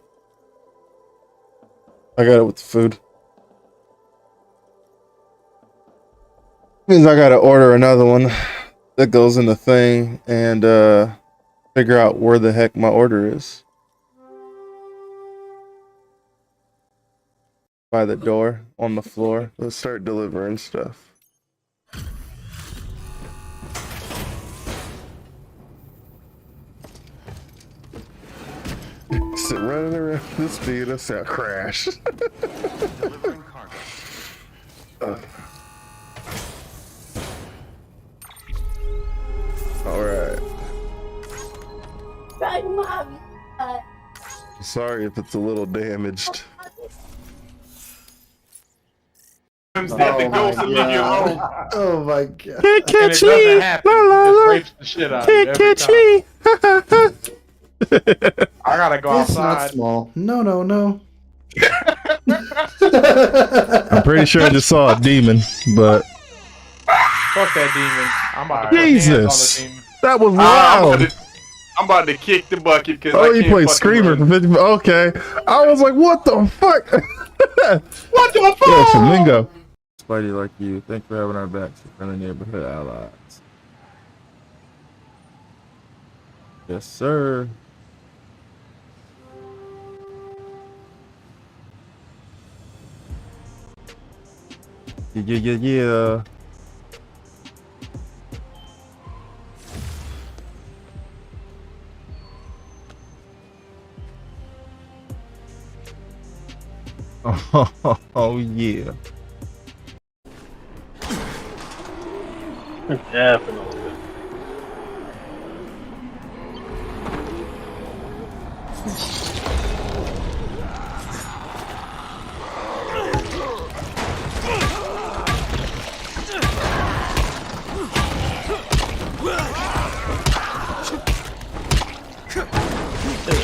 Speaker 1: I got it with the food. Means I gotta order another one that goes in the thing and figure out where the heck my order is. By the door, on the floor. Let's start delivering stuff. Sit running around the speed of sound crash.
Speaker 5: Delivering cargo.
Speaker 1: Alright.
Speaker 15: Right, Mom.
Speaker 1: Sorry if it's a little damaged.
Speaker 14: The ghost of your home.
Speaker 4: Oh my god.
Speaker 14: And
Speaker 1: Can't catch
Speaker 14: it doesn't
Speaker 1: me!
Speaker 14: happen.
Speaker 1: La, la,
Speaker 14: It just
Speaker 1: la.
Speaker 14: rapes the shit out of you
Speaker 1: Can't
Speaker 14: every
Speaker 1: catch
Speaker 14: time.
Speaker 1: me!
Speaker 14: I gotta go
Speaker 4: It's not
Speaker 14: outside.
Speaker 4: small. No, no, no.
Speaker 1: I'm pretty sure I just saw a demon, but
Speaker 14: Fuck that demon. I'm about to put hands on
Speaker 1: Jesus,
Speaker 14: the demon.
Speaker 1: that was
Speaker 14: I'm
Speaker 1: loud.
Speaker 14: I'm about to kick the bucket because
Speaker 1: Oh, you played Screamer for 50. Okay, I was like, what the fuck?
Speaker 14: What the fuck?
Speaker 1: Yeah, Flamingo. Spidey like you. Thanks for having our backs. Friendly neighborhood allies. Yes, sir. Yeah. Oh yeah.
Speaker 25: Definitely.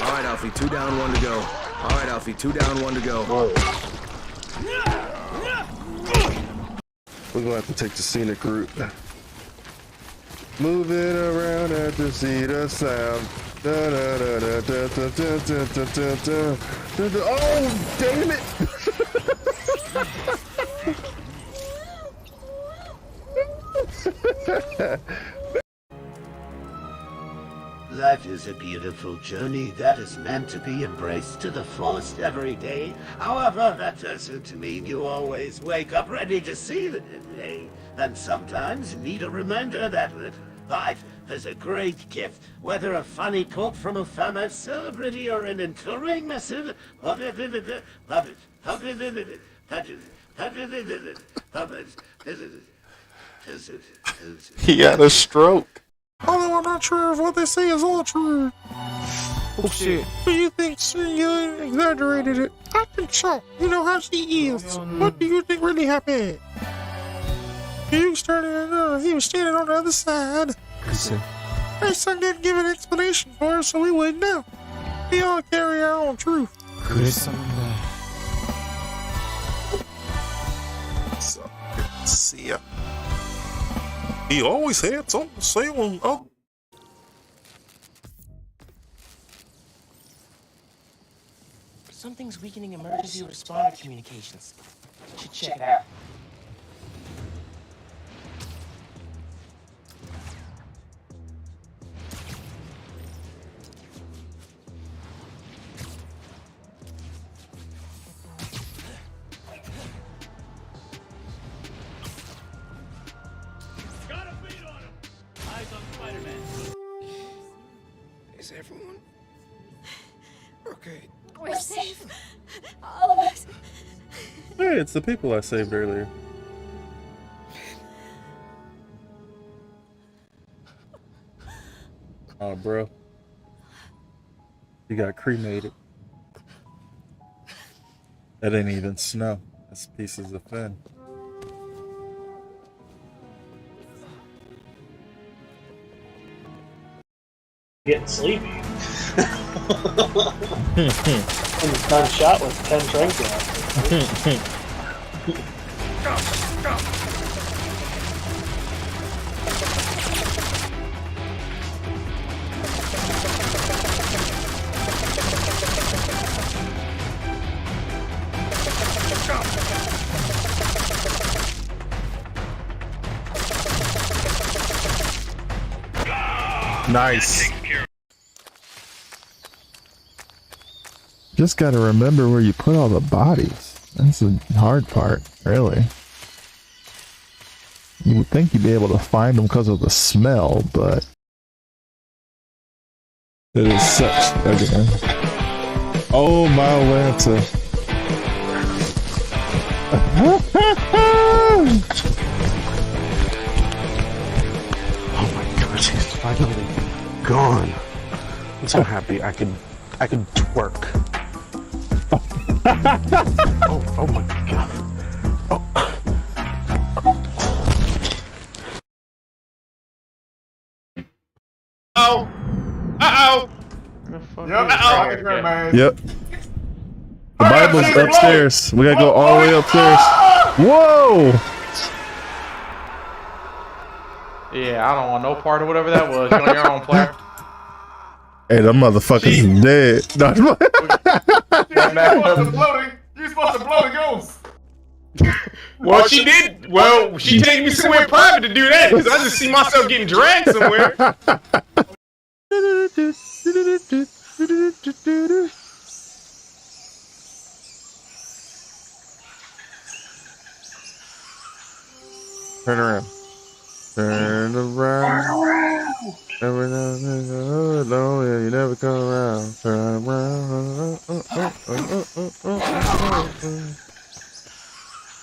Speaker 17: Alright, Alfie, 2 down, 1 to go. Alright, Alfie, 2 down, 1 to go.
Speaker 1: We're gonna have to take the scenic route. Moving around at the speed of sound. Oh, damn it!
Speaker 3: Life is a beautiful journey that is meant to be embraced to the fullest every day. However, that doesn't mean you always wake up ready to see the day. And sometimes need a reminder that life is a great gift, whether a funny quote from a famous celebrity or an encouraging message.
Speaker 14: He had a stroke.
Speaker 10: Although I'm not sure if what they say is all true.
Speaker 14: Oh shit.
Speaker 10: Do you think Celia exaggerated it? I think so. You know how she is. What do you think really happened? He was standing on the other side. My son didn't give an explanation for us, so we wouldn't know. We all carry our own truth.
Speaker 19: So good to see ya. He always had something to say on oh.
Speaker 11: Something's weakening emergency responder communications. Should check it out.
Speaker 17: Is everyone okay?
Speaker 15: We're safe. All of us.
Speaker 1: Hey, it's the people I saved earlier. Oh, bro. You got cremated. That ain't even snow. That's pieces of fin.
Speaker 25: Getting sleepy. I'm done shot with 10 train
Speaker 1: Nice. Just gotta remember where you put all the bodies. That's the hard part, really. You would think you'd be able to find them because of the smell, but it is such again. Oh my Lanta.
Speaker 24: Oh my gosh, he's finally gone. I'm so happy I could twerk. Oh my god.
Speaker 14: Oh. Uh-oh.
Speaker 1: Yep. The Bible's upstairs. We gotta go all the way upstairs. Whoa!
Speaker 14: Yeah, I don't want no part of whatever that was. You're on your own, player.
Speaker 1: Hey, them motherfuckers is dead. No,
Speaker 14: You're supposed to blow the ghost. Well, she did. Well, she take me somewhere private to do that because I just see myself getting dragged somewhere.
Speaker 1: Turn around. Turn around. Every now and then, no, yeah, you never come around. Turn around.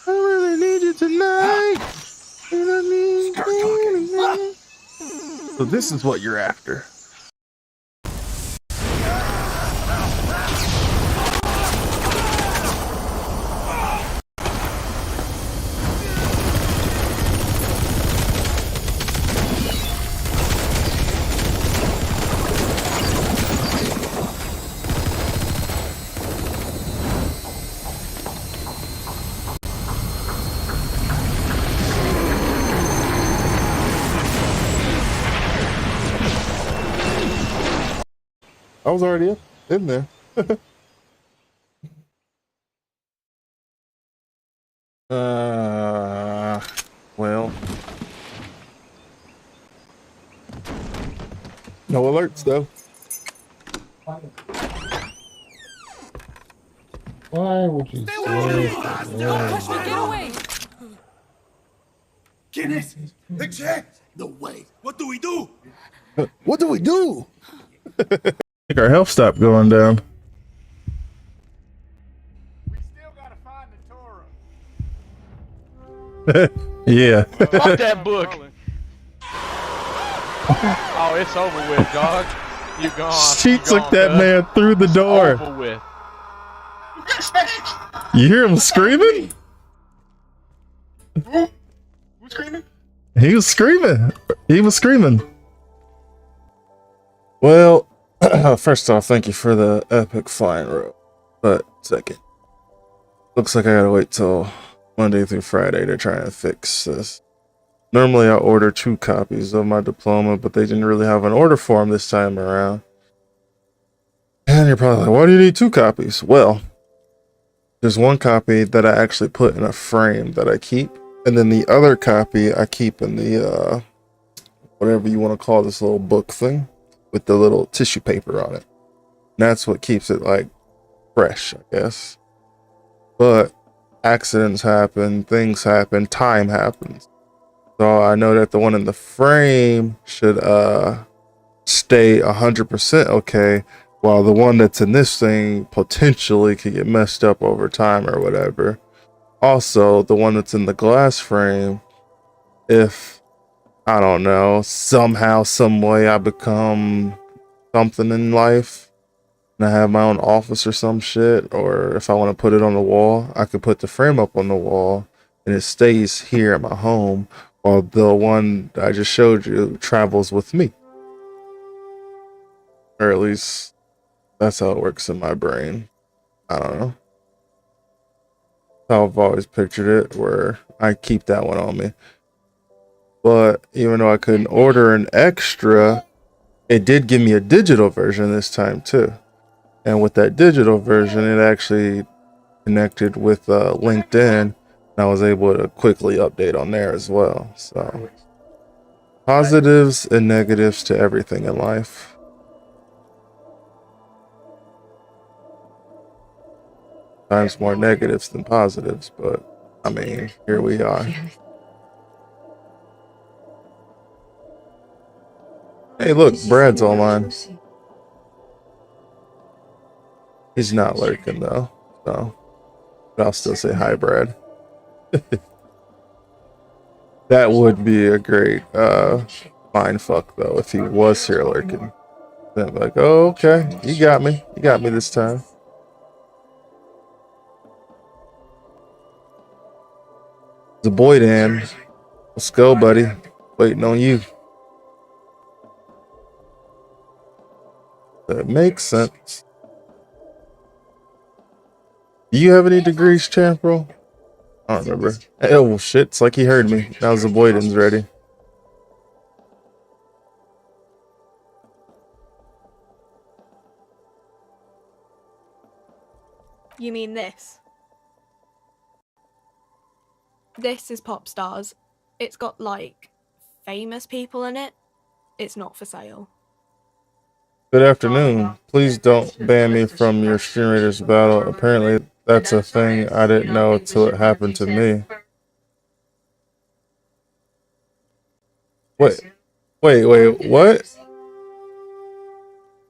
Speaker 1: I really need you tonight. You know what I mean? So this is what you're after. I was already in there. Well. No alerts though. Why would you say
Speaker 5: Get away! Guinness! Eject! No way! What do we do?
Speaker 1: What do we do? I think our health stopped going down.
Speaker 14: We still gotta find the Torah.
Speaker 1: Yeah.
Speaker 18: Fuck that book. Oh, it's over with, dog. You gone.
Speaker 1: She took that man through the door.
Speaker 18: Over with.
Speaker 1: You hear him screaming?
Speaker 14: Who's screaming?
Speaker 1: He was screaming. He was screaming. Well, first off, thank you for the epic flying rope. But second, looks like I gotta wait till Monday through Friday to try and fix this. Normally I order 2 copies of my diploma, but they didn't really have an order form this time around. And you're probably like, why do you need 2 copies? Well, there's 1 copy that I actually put in a frame that I keep. And then the other copy I keep in the, whatever you want to call this little book thing with the little tissue paper on it. And that's what keeps it like fresh, I guess. But accidents happen, things happen, time happens. So I know that the one in the frame should stay 100% okay, while the one that's in this thing potentially could get messed up over time or whatever. Also, the one that's in the glass frame, if, I don't know, somehow, some way I become something in life and I have my own office or some shit, or if I want to put it on the wall, I could put the frame up on the wall and it stays here at my home, while the one I just showed you travels with me. Or at least that's how it works in my brain. I don't know. How I've always pictured it, where I keep that one on me. But even though I couldn't order an extra, it did give me a digital version this time too. And with that digital version, it actually connected with LinkedIn, and I was able to quickly update on there as well. So positives and negatives to everything in life. Times more negatives than positives, but I mean, here we are. Hey, look, Brad's online. He's not lurking though, so but I'll still say hi, Brad. That would be a great mind fuck though if he was here lurking. Then I'd be like, oh, okay, you got me this time. The boy, Dan. Let's go, buddy. Waiting on you. That makes sense. Do you have any degrees, Champro? I don't remember. Oh, shit. It's like he heard me. Now the Boyden's ready.
Speaker 16: You mean this? This is Pop Stars. It's got, like, famous people in it. It's not for sale.
Speaker 1: Good afternoon. Please don't ban me from your Stream Raiders battle. Apparently, that's a thing I didn't know until it happened to me. Wait, what?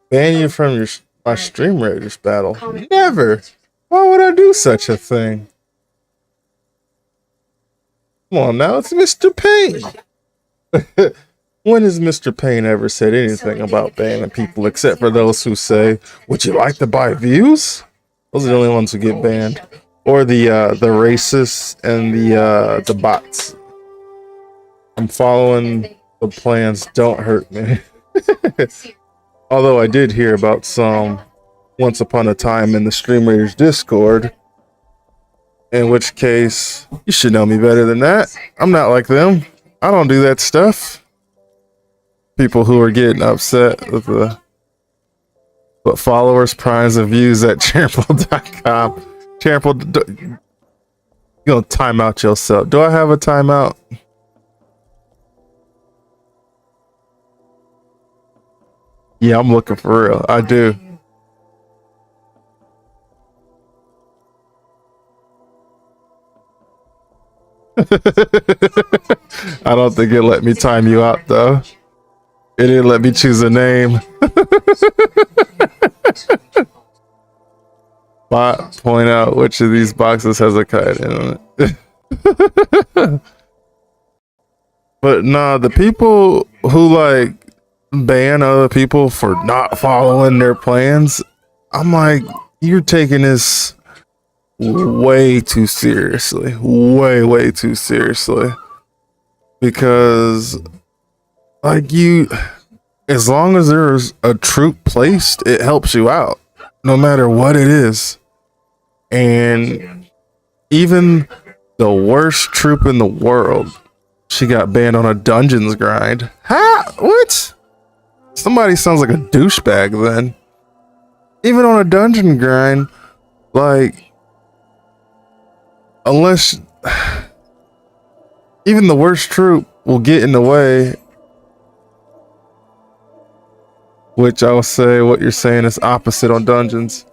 Speaker 1: Ban you from my Stream Raiders battle? Never! Why would I do such a thing? Come on now, it's Mr. Payne! When has Mr. Payne ever said anything about banning people except for those who say, would you like to buy views? Those are the only ones who get banned. Or the racists and the bots. I'm following the plans, don't hurt me. Although I did hear about some once upon a time in the Stream Raiders Discord. In which case, you should know me better than that. I'm not like them. I don't do that stuff. People who are getting upset with the followers, primes, and views at Champel.com. Champel, you gonna time out yourself. Do I have a timeout? Yeah, I'm looking for real. I do. I don't think it let me time you out though. It didn't let me choose a name. Bot, point out which of these boxes has a kite in it. But nah, the people who like ban other people for not following their plans, I'm like, you're taking this way too seriously. Way too seriously. Because like as long as there's a troop placed, it helps you out. No matter what it is. And even the worst troop in the world, she got banned on a dungeons grind. Huh? What? Somebody sounds like a douchebag then. Even on a dungeon grind, like, unless even the worst troop will get in the way. Which I will say what you're saying is opposite on dungeons.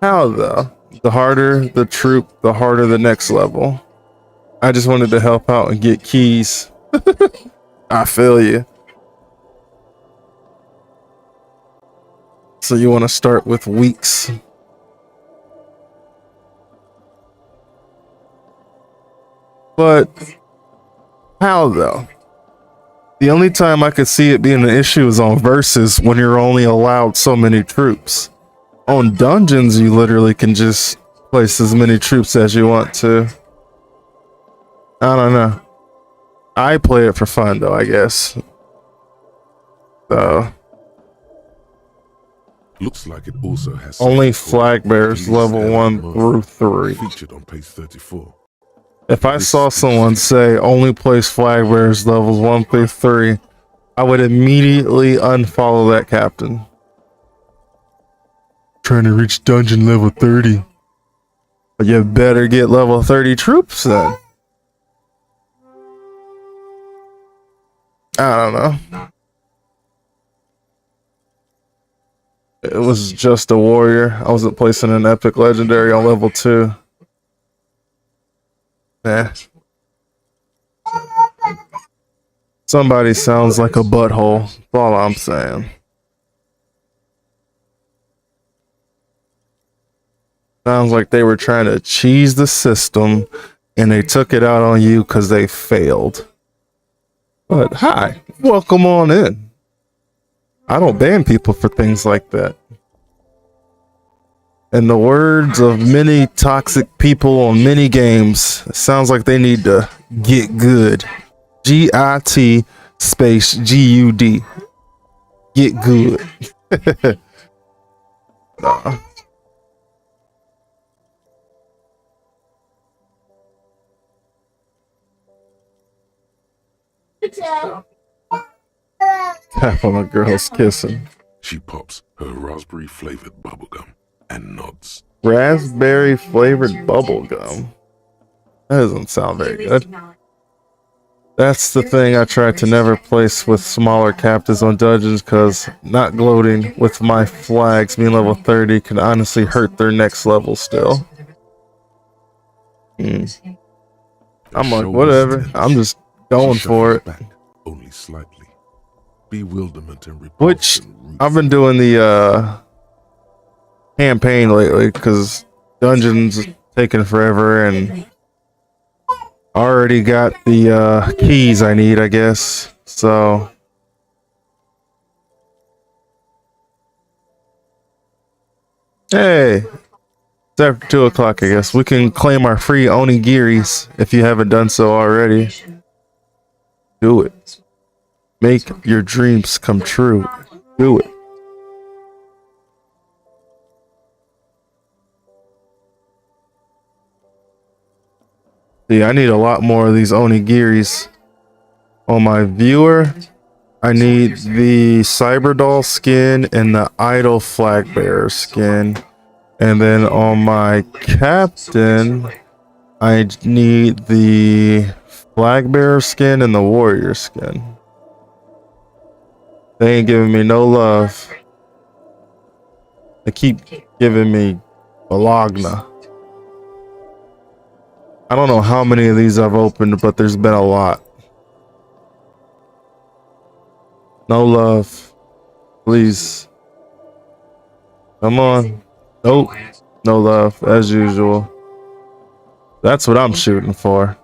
Speaker 1: How though? The harder the troop, the harder the next level. I just wanted to help out and get keys. I feel you. So you want to start with weeks. But how though? The only time I could see it being an issue is on versus when you're only allowed so many troops. On dungeons, you literally can just place as many troops as you want to. I don't know. I play it for fun though, I guess. So
Speaker 7: looks like it also has
Speaker 1: only flag bearers level 1 through 3.
Speaker 7: Featured on page 34.
Speaker 1: If I saw someone say only place flag bearers levels 1 through 3, I would immediately unfollow that captain. Trying to reach dungeon level 30. But you better get level 30 troops then. I don't know. It was just a warrior. I wasn't placing an epic legendary on level 2. Nah. Somebody sounds like a butthole. That's all I'm saying. Sounds like they were trying to cheese the system and they took it out on you because they failed. But hi, welcome on in. I don't ban people for things like that. In the words of many toxic people on many games, it sounds like they need to get good. GIT space GUD. Get good. Nah. Tap on a girl's kissing.
Speaker 7: She pops her raspberry flavored bubblegum and nods.
Speaker 1: Raspberry flavored bubble gum. That doesn't sound very good. That's the thing I try to never place with smaller captives on dungeons, because not gloating with my flags being level 30 can honestly hurt their next level still. I'm like, whatever. I'm just going for it.
Speaker 7: Back, only slightly. Bewilderment and
Speaker 1: Which
Speaker 7: repulsion.
Speaker 1: I've been doing the campaign lately because dungeons taking forever, and already got the keys I need, I guess. So hey, it's after 2 o'clock, I guess. We can claim our free onigiris if you haven't done so already. Do it. Make your dreams come true. Do it. See, I need a lot more of these onigiris. On my viewer, I need the Cyberdoll skin and the Idol flag bearer skin. And then on my captain, I need the flag bearer skin and the warrior skin. They ain't giving me no love. They keep giving me Bologna. I don't know how many of these I've opened, but there's been a lot. No love. Please. Come on. Nope. No love, as usual. That's what I'm shooting for.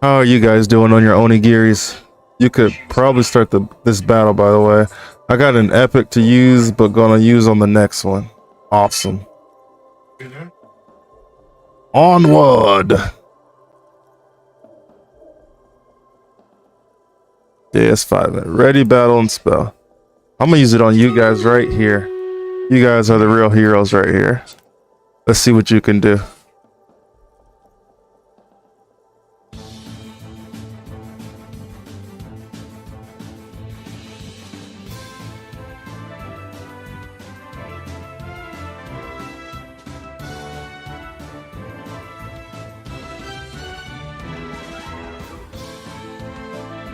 Speaker 1: How are you guys doing on your onigiris? You could probably start this battle, by the way. I got an epic to use, but gonna use on the next one. Awesome. Onward! DS5. Ready, battle, and spell. I'm gonna use it on you guys right here. You guys are the real heroes right here. Let's see what you can do.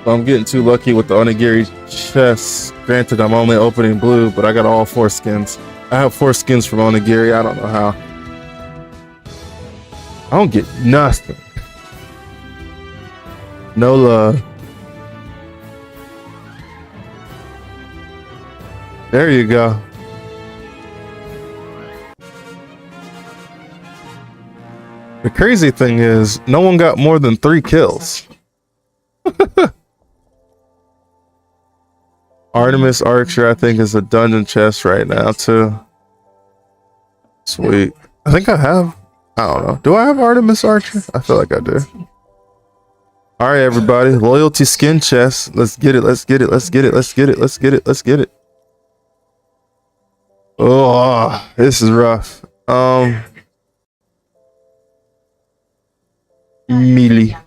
Speaker 1: I'm getting too lucky with the onigiri chest. Granted, I'm only opening blue, but I got all 4 skins. I have 4 skins from onigiri. I don't know how. I don't get nothing. No love. There you go. The crazy thing is, no one got more than 3 kills. Artemis Archer, I think, is a dungeon chest right now, too. Sweet. I think I have. I don't know. Do I have Artemis Archer? I feel like I do. Alright, everybody. Loyalty skin chest. Let's get it. Let's get it. Let's get it. Let's get it. Let's get it. Let's get it. Oh, this is rough. Melee.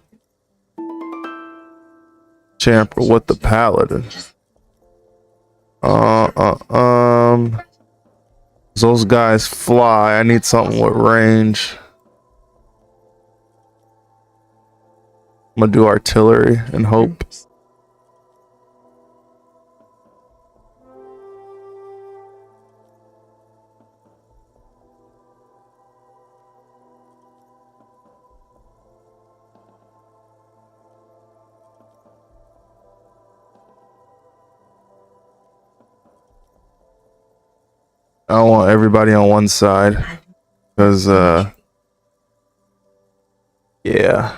Speaker 1: Champer with the paladin. Those guys fly. I need something with range. I'm gonna do artillery and hope. I don't want everybody on one side, because yeah.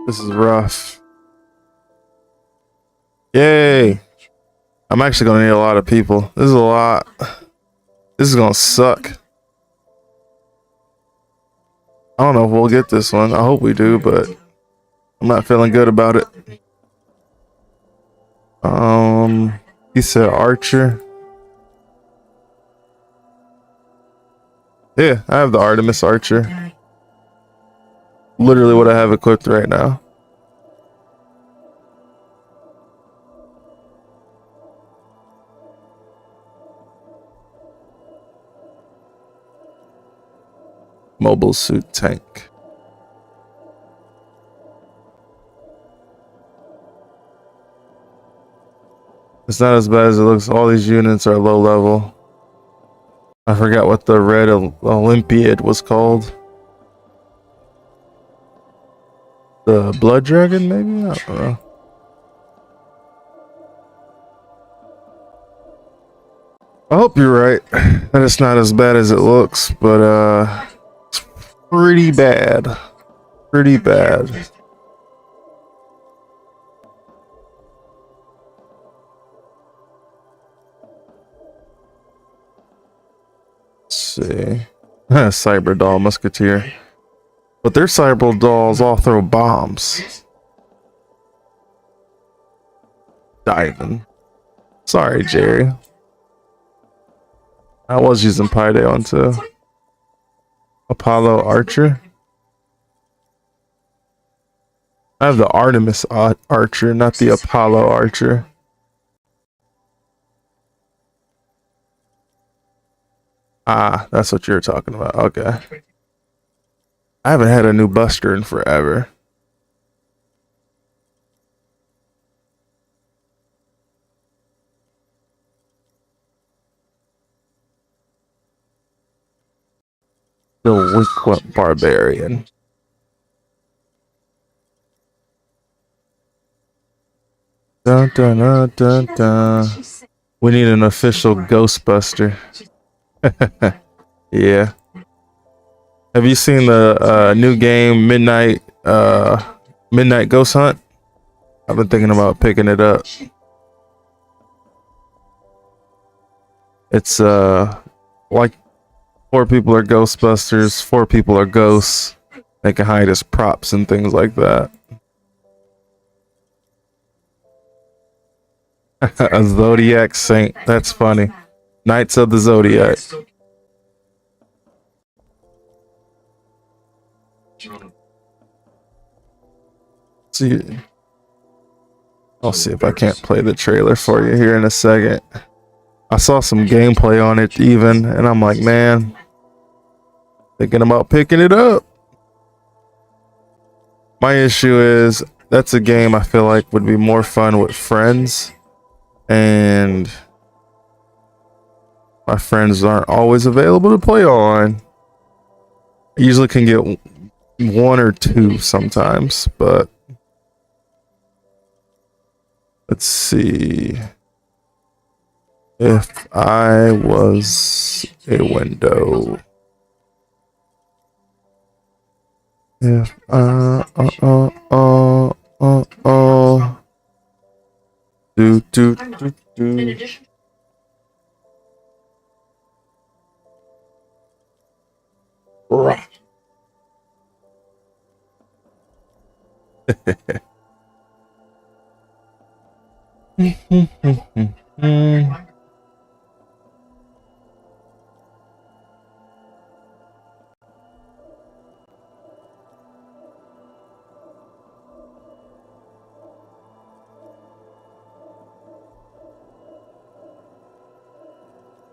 Speaker 1: This is rough. Yay! I'm actually gonna need a lot of people. This is a lot. This is gonna suck. I don't know if we'll get this one. I hope we do, but I'm not feeling good about it. He said Archer. Yeah, I have the Artemis Archer. Literally what I have equipped right now. Mobile suit tank. It's not as bad as it looks. All these units are low level. I forgot what the red Olympiad was called. The Blood Dragon, maybe? I don't know. I hope you're right that it's not as bad as it looks, but it's pretty bad. Pretty bad. Let's see. Cyber Doll Musketeer. But their cyber dolls all throw bombs. Diving. Sorry, Jerry. I was using Paideon too. Apollo Archer. I have the Artemis Archer, not the Apollo Archer. Ah, that's what you're talking about. Okay. I haven't had a new Buster in forever. Delinquent Barbarian. Dun, dun, dun, dun, dun. We need an official Ghostbuster. Yeah. Have you seen the new game Midnight Ghost Hunt? I've been thinking about picking it up. It's like 4 people are Ghostbusters, 4 people are ghosts. They can hide as props and things like that. A Zodiac Saint. That's funny. Knights of the Zodiac. See, I'll see if I can't play the trailer for you here in a second. I saw some gameplay on it even, and I'm like, man, thinking about picking it up. My issue is that's a game I feel like would be more fun with friends, and my friends aren't always available to play on. I usually can get 1 or 2 sometimes, but let's see. If I was a window. If do.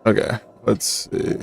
Speaker 1: Okay, let's see.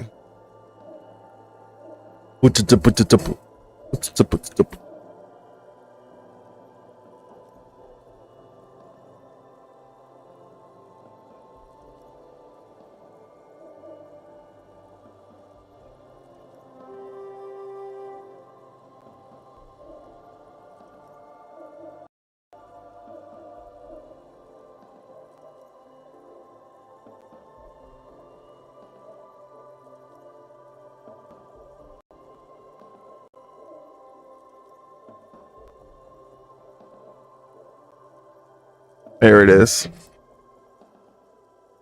Speaker 1: There it is.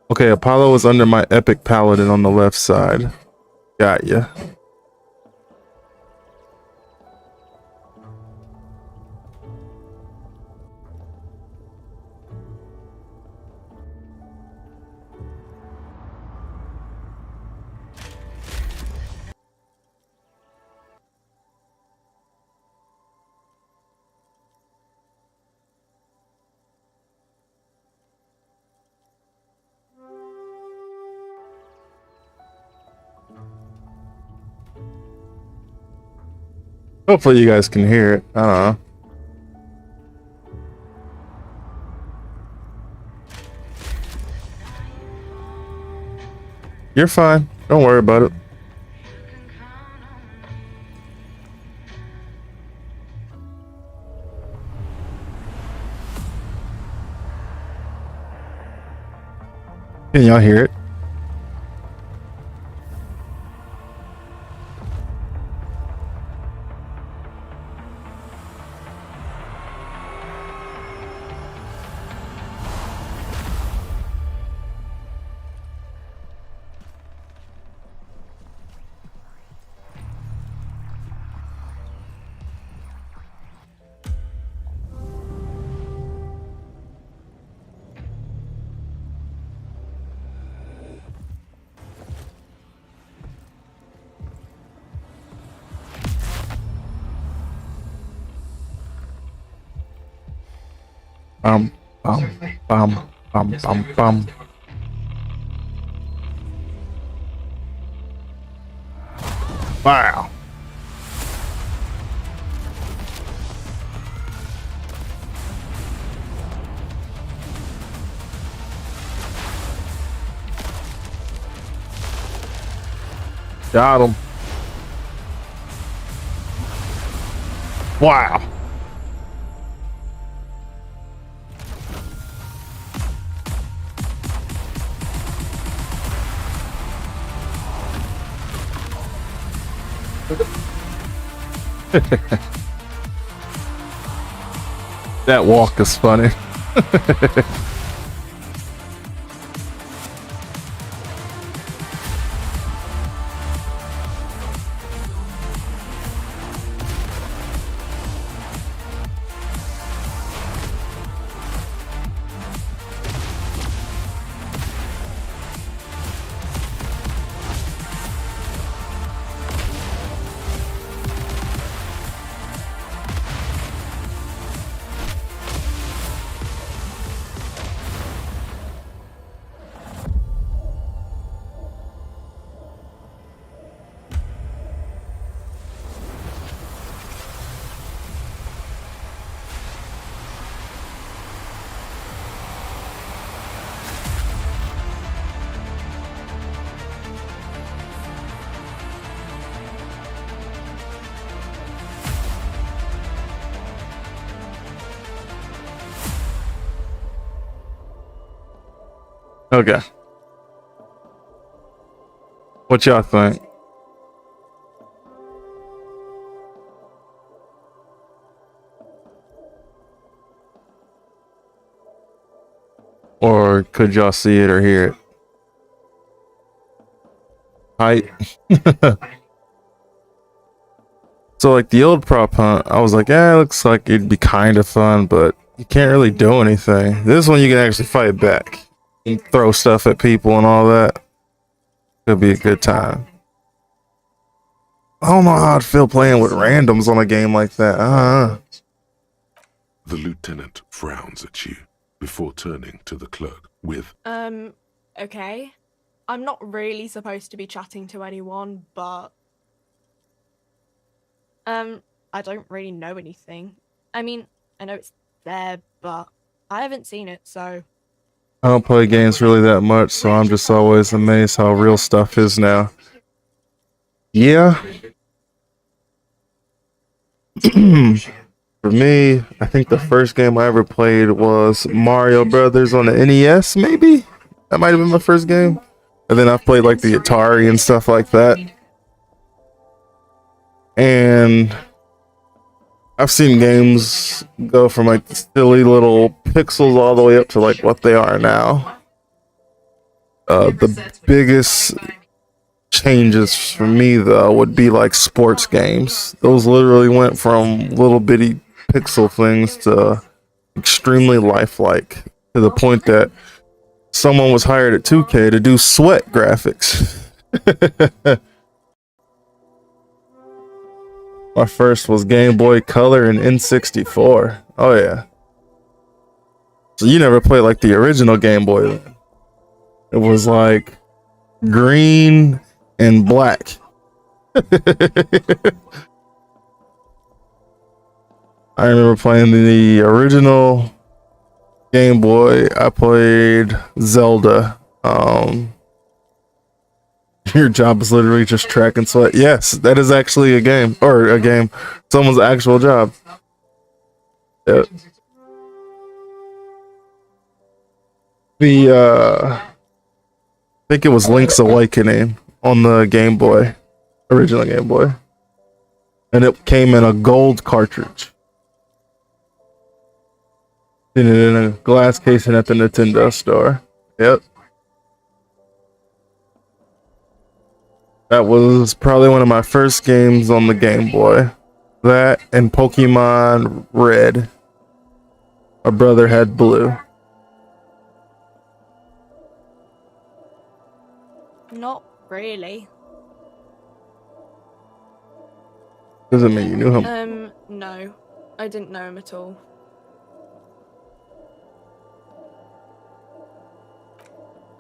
Speaker 1: Okay, Apollo is under my Epic Paladin on the left side. Got ya. Hopefully you guys can hear it. I don't know. You're fine. Don't worry about it. Can y'all hear it? Bum, bum, bum, bum, bum. Wow. Got him. Wow. That walk is funny. Okay. What y'all think? Or could y'all see it or hear it? Height. So like the old prop hunt, I was like, it looks like it'd be kind of fun, but you can't really do anything. This one you can actually fight back. You can throw stuff at people and all that. It'll be a good time. I don't know how I'd feel playing with randoms on a game like that.
Speaker 7: The lieutenant frowns at you before turning to the clerk with,
Speaker 16: Okay. I'm not really supposed to be chatting to anyone, but... I don't really know anything. I mean, I know it's there, but I haven't seen it, so...
Speaker 1: I don't play games really that much, so I'm just always amazed how real stuff is now. Yeah. For me, I think the first game I ever played was Mario Brothers on the NES, maybe? That might have been my first game. And then I've played like the Atari and stuff like that. And I've seen games go from like the silly little pixels all the way up to like what they are now. The biggest changes for me though would be like sports games. Those literally went from little bitty pixel things to extremely lifelike, to the point that someone was hired at 2K to do sweat graphics. My first was Game Boy Color and N64. Oh yeah. So you never played like the original Game Boy then. It was like green and black. I remember playing the original Game Boy. I played Zelda. Your job is literally just track and sweat. Yes, that is actually a game. Or a game. Someone's actual job. Yep. I think it was Link's Awakening on the Game Boy. Original Game Boy. And it came in a gold cartridge. And in a glass casing at the Nintendo store. Yep. That was probably one of my first games on the Game Boy. That and Pokemon Red. My brother had Blue.
Speaker 16: Not really.
Speaker 1: Doesn't mean you knew him.
Speaker 16: No. I didn't know him at all.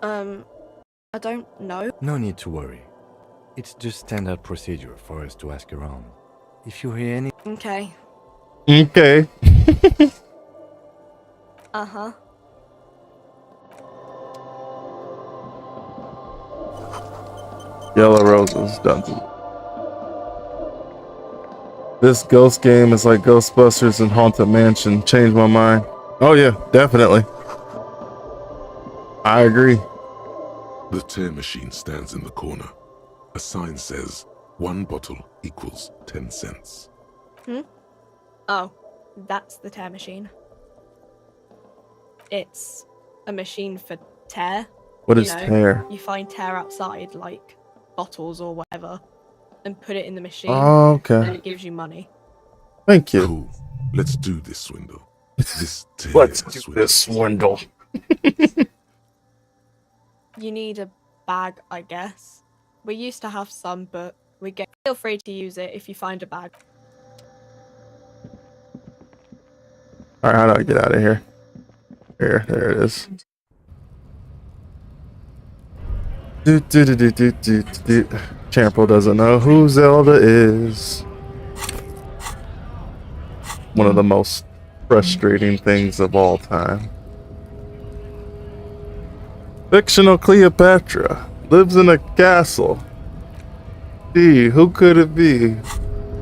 Speaker 16: I don't know.
Speaker 12: No need to worry. It's just standard procedure for us to ask around. If you hear any...
Speaker 16: Okay.
Speaker 1: Okay.
Speaker 16: Uh-huh.
Speaker 1: Yellow Roses, done. This ghost game is like Ghostbusters and Haunted Mansion. Changed my mind. Oh yeah, definitely. I agree.
Speaker 7: The tear machine stands in the corner. A sign says 1 bottle equals 10 cents.
Speaker 16: Oh, that's the tear machine. It's a machine for tear.
Speaker 1: What is tear?
Speaker 16: You find tear outside, like bottles or whatever, and put it in the machine.
Speaker 1: Oh, okay.
Speaker 16: And it gives you money.
Speaker 1: Thank you.
Speaker 7: Cool. Let's do this swindle. This
Speaker 1: Let's do this swindle.
Speaker 16: You need a bag, I guess. We used to have some, but feel free to use it if you find a bag.
Speaker 1: Alright, how do I get out of here? There it is. Champo doesn't know who Zelda is. One of the most frustrating things of all time. Fictional Cleopatra lives in a castle. Gee, who could it be?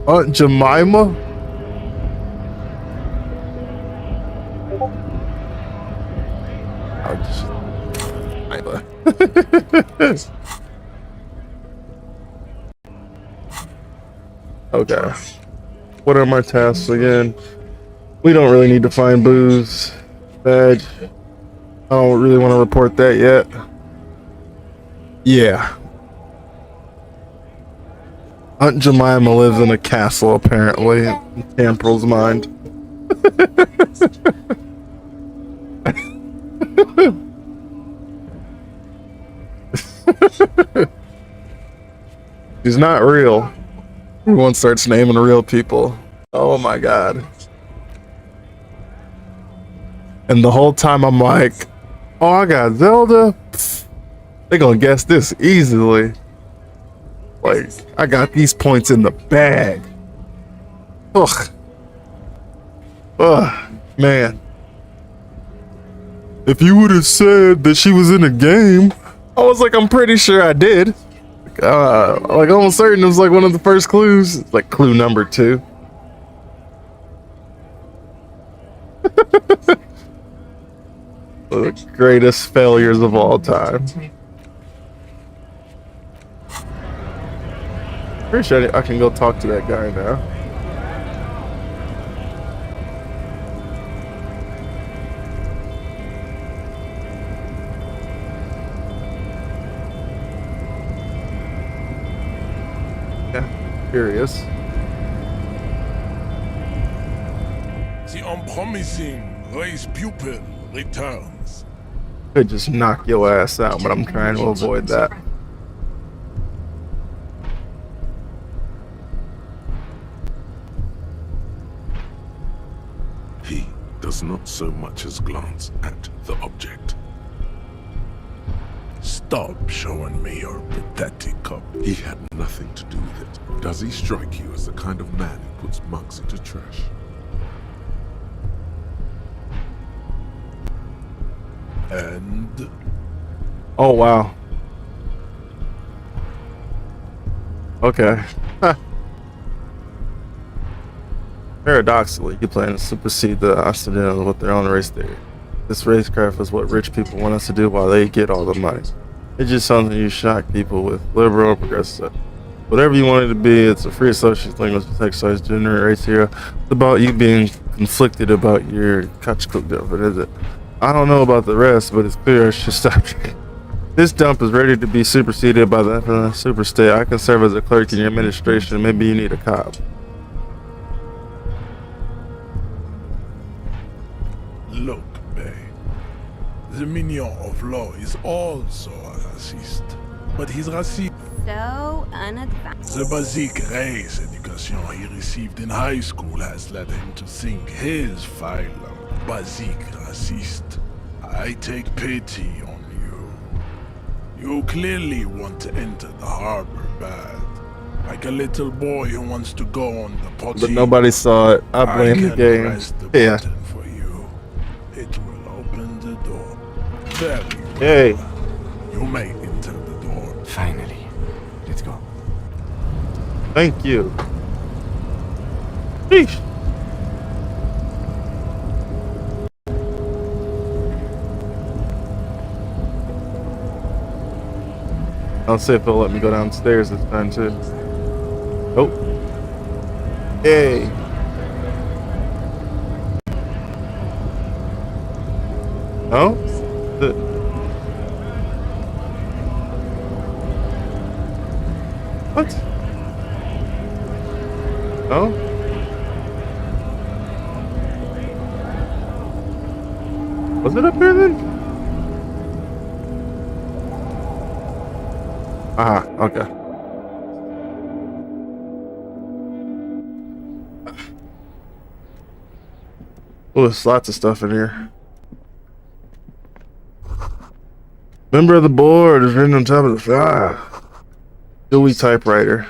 Speaker 1: Aunt Jemima? Okay. What are my tasks again? We don't really need to find booze. Badge. I don't really want to report that yet. Yeah. Aunt Jemima lives in a castle, apparently, in Campral's mind. She's not real. Everyone starts naming real people. Oh my god. And the whole time I'm like, oh, I got Zelda? Pfft, they gonna guess this easily. Like, I got these points in the bag. Ugh. Ugh, man. If you would have said that she was in a game, I was like, I'm pretty sure I did. Like almost certain it was like one of the first clues. Like clue number 2. The greatest failures of all time. Pretty sure I can go talk to that guy now. Yeah, curious.
Speaker 19: The unpromising race pupil returns.
Speaker 1: Could just knock your ass out, but I'm trying to avoid that.
Speaker 7: He does not so much as glance at the object.
Speaker 19: Stop showing me your pathetic cup.
Speaker 7: He had nothing to do with it. Does he strike you as the kind of man who puts mugs into trash?
Speaker 19: And
Speaker 1: Oh wow. Okay. Paradoxically, you plan to supersede the Occidentals with their own race theory. This racecraft is what rich people want us to do while they get all the money. It's just something you shock people with, liberal or progressive. Whatever you want it to be, it's a free associate's language with exercise, gender, race here. It's about you being conflicted about your Kachkuk dump, is it? I don't know about the rest, but it's clear I should stop. This dump is ready to be superseded by the superstate. I can serve as a clerk in your administration. Maybe you need a cop.
Speaker 19: look, Bay. The minion of law is also a racist. But he's racist.
Speaker 15: So unadvanced.
Speaker 19: The basic race education he received in high school has led him to think his phylum basic racist. I take pity on you. You clearly want to enter the harbor bad. Like a little boy who wants to go on the potty.
Speaker 1: But nobody saw it. I blame the game.
Speaker 19: Press the
Speaker 1: Yeah.
Speaker 19: button for you. It will open the door. There you go.
Speaker 1: Hey.
Speaker 19: You may enter the door.
Speaker 12: Finally. Let's go.
Speaker 1: Thank you. Sheesh. I'll see if they'll let me go downstairs this time too. Oh. Hey. No? What? No? Was it up here then? Ah, okay. Oh, there's lots of stuff in here. Member of the board is written on top of the file. Dewey typewriter.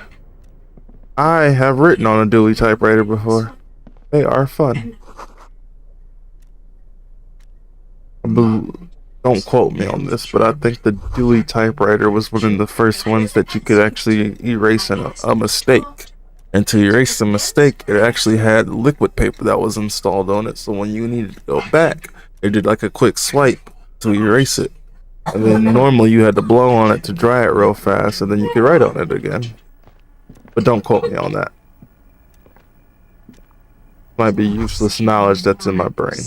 Speaker 1: I have written on a Dewey typewriter before. They are fun. Don't quote me on this, but I think the Dewey typewriter was one of the first ones that you could actually erase a mistake. And to erase the mistake, it actually had liquid paper that was installed on it. So when you needed to go back, it did like a quick swipe to erase it. And then normally you had to blow on it to dry it real fast, and then you could write on it again. But don't quote me on that. Might be useless knowledge that's in my brain.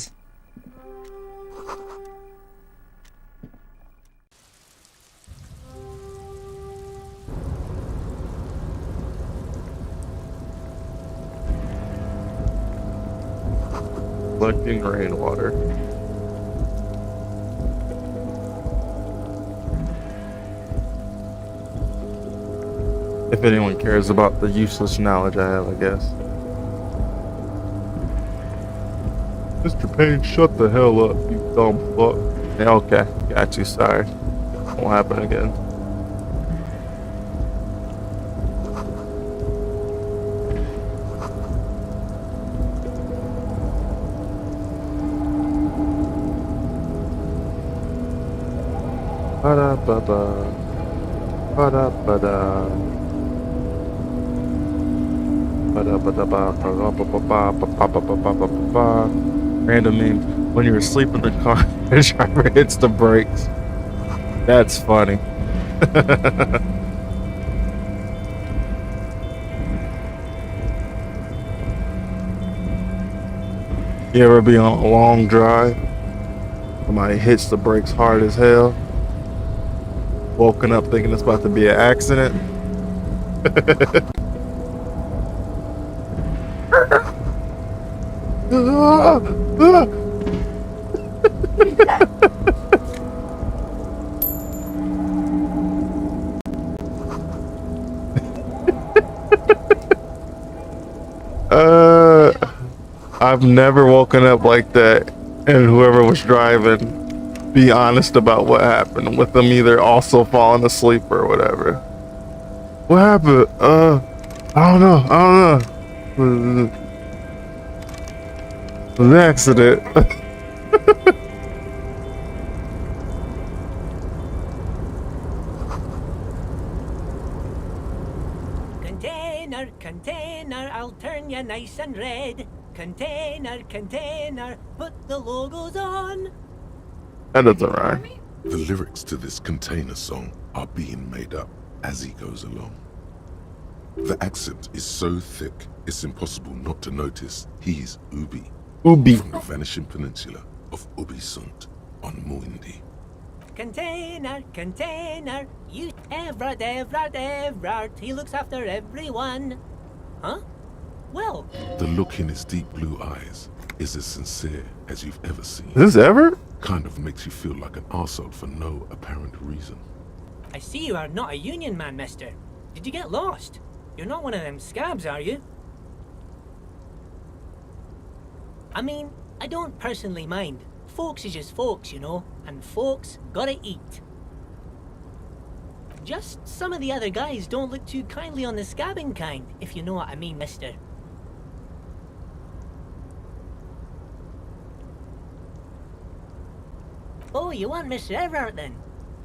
Speaker 1: Collecting rainwater. If anyone cares about the useless knowledge I have, I guess. Mr. Payne, shut the hell up, you dumb fuck. Yeah, okay, got you, sorry. Won't happen again. Ba-da-ba-ba. Ba-da-ba-da. Random meme. When you're asleep in the car, the driver hits the brakes. That's funny. You ever be on a long drive? Somebody hits the brakes hard as hell. Woken up thinking it's about to be an accident. I've never woken up like that, and whoever was driving, be honest about what happened with them either also falling asleep or whatever. What happened? I don't know. It was an accident.
Speaker 13: ya nice and red. Container, container, put the logos on.
Speaker 1: That doesn't rhyme.
Speaker 7: The lyrics to this container song are being made up as he goes along. The accent is so thick, it's impossible not to notice he's Ubi.
Speaker 1: Ubi.
Speaker 7: From the vanishing peninsula of Ubisund on Muindi.
Speaker 13: Container, container, you Everard, Everard, Everard. He looks after everyone. Huh? Well,
Speaker 7: The look in his deep blue eyes is as sincere as you've ever seen.
Speaker 1: Is this Everard?
Speaker 7: Kind of makes you feel like an arsehole for no apparent reason.
Speaker 13: I see you are not a union man, mister. Did you get lost? You're not one of them scabs, are you? I mean, I don't personally mind. Folks is just folks, you know, and folks gotta eat. Just some of the other guys don't look too kindly on the scabbing kind, if you know what I mean, mister. Oh, you want Mr. Everard then?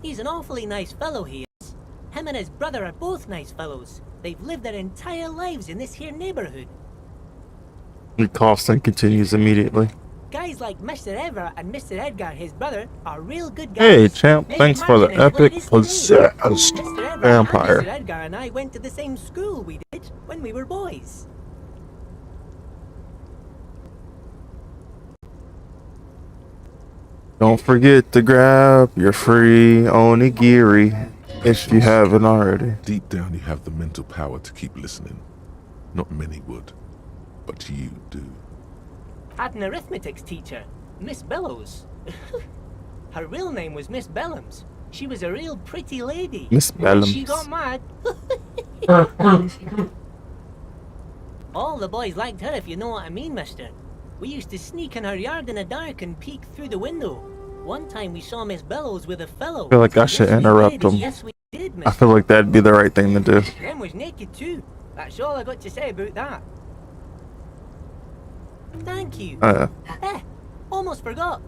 Speaker 13: He's an awfully nice fellow, he is. Him and his brother are both nice fellows. They've lived their entire lives in this here neighborhood.
Speaker 1: He coughs and continues immediately.
Speaker 13: Guys like Mr. Everard and Mr. Edgar, his brother, are real good guys.
Speaker 1: Hey, champ,
Speaker 13: Make
Speaker 1: thanks for the
Speaker 13: margin is what
Speaker 1: epic
Speaker 13: it is today.
Speaker 1: possessed
Speaker 13: Mr. Everard and
Speaker 1: vampire.
Speaker 13: Mr. Edgar and I went to the same school we did when we were boys.
Speaker 1: Don't forget to grab your free onigiri if you haven't already.
Speaker 7: Deep down you have the mental power to keep listening. Not many would, but you do.
Speaker 13: Had an arithmetics teacher, Miss Bellows. Her real name was Miss Bellums. She was a real pretty lady.
Speaker 1: Miss
Speaker 13: When she
Speaker 1: Bellums.
Speaker 13: got mad. All the boys liked her, if you know what I mean, mister. We used to sneak in her yard in the dark and peek through the window. One time we saw Miss Bellows with a fellow.
Speaker 1: I feel like I should
Speaker 13: Yes, we
Speaker 1: interrupt
Speaker 13: did.
Speaker 1: him.
Speaker 13: Yes, we did,
Speaker 1: I
Speaker 13: mister.
Speaker 1: feel like that'd be the right thing to do.
Speaker 13: Them was naked too. That's all I got to say about that. Thank you. Almost forgot.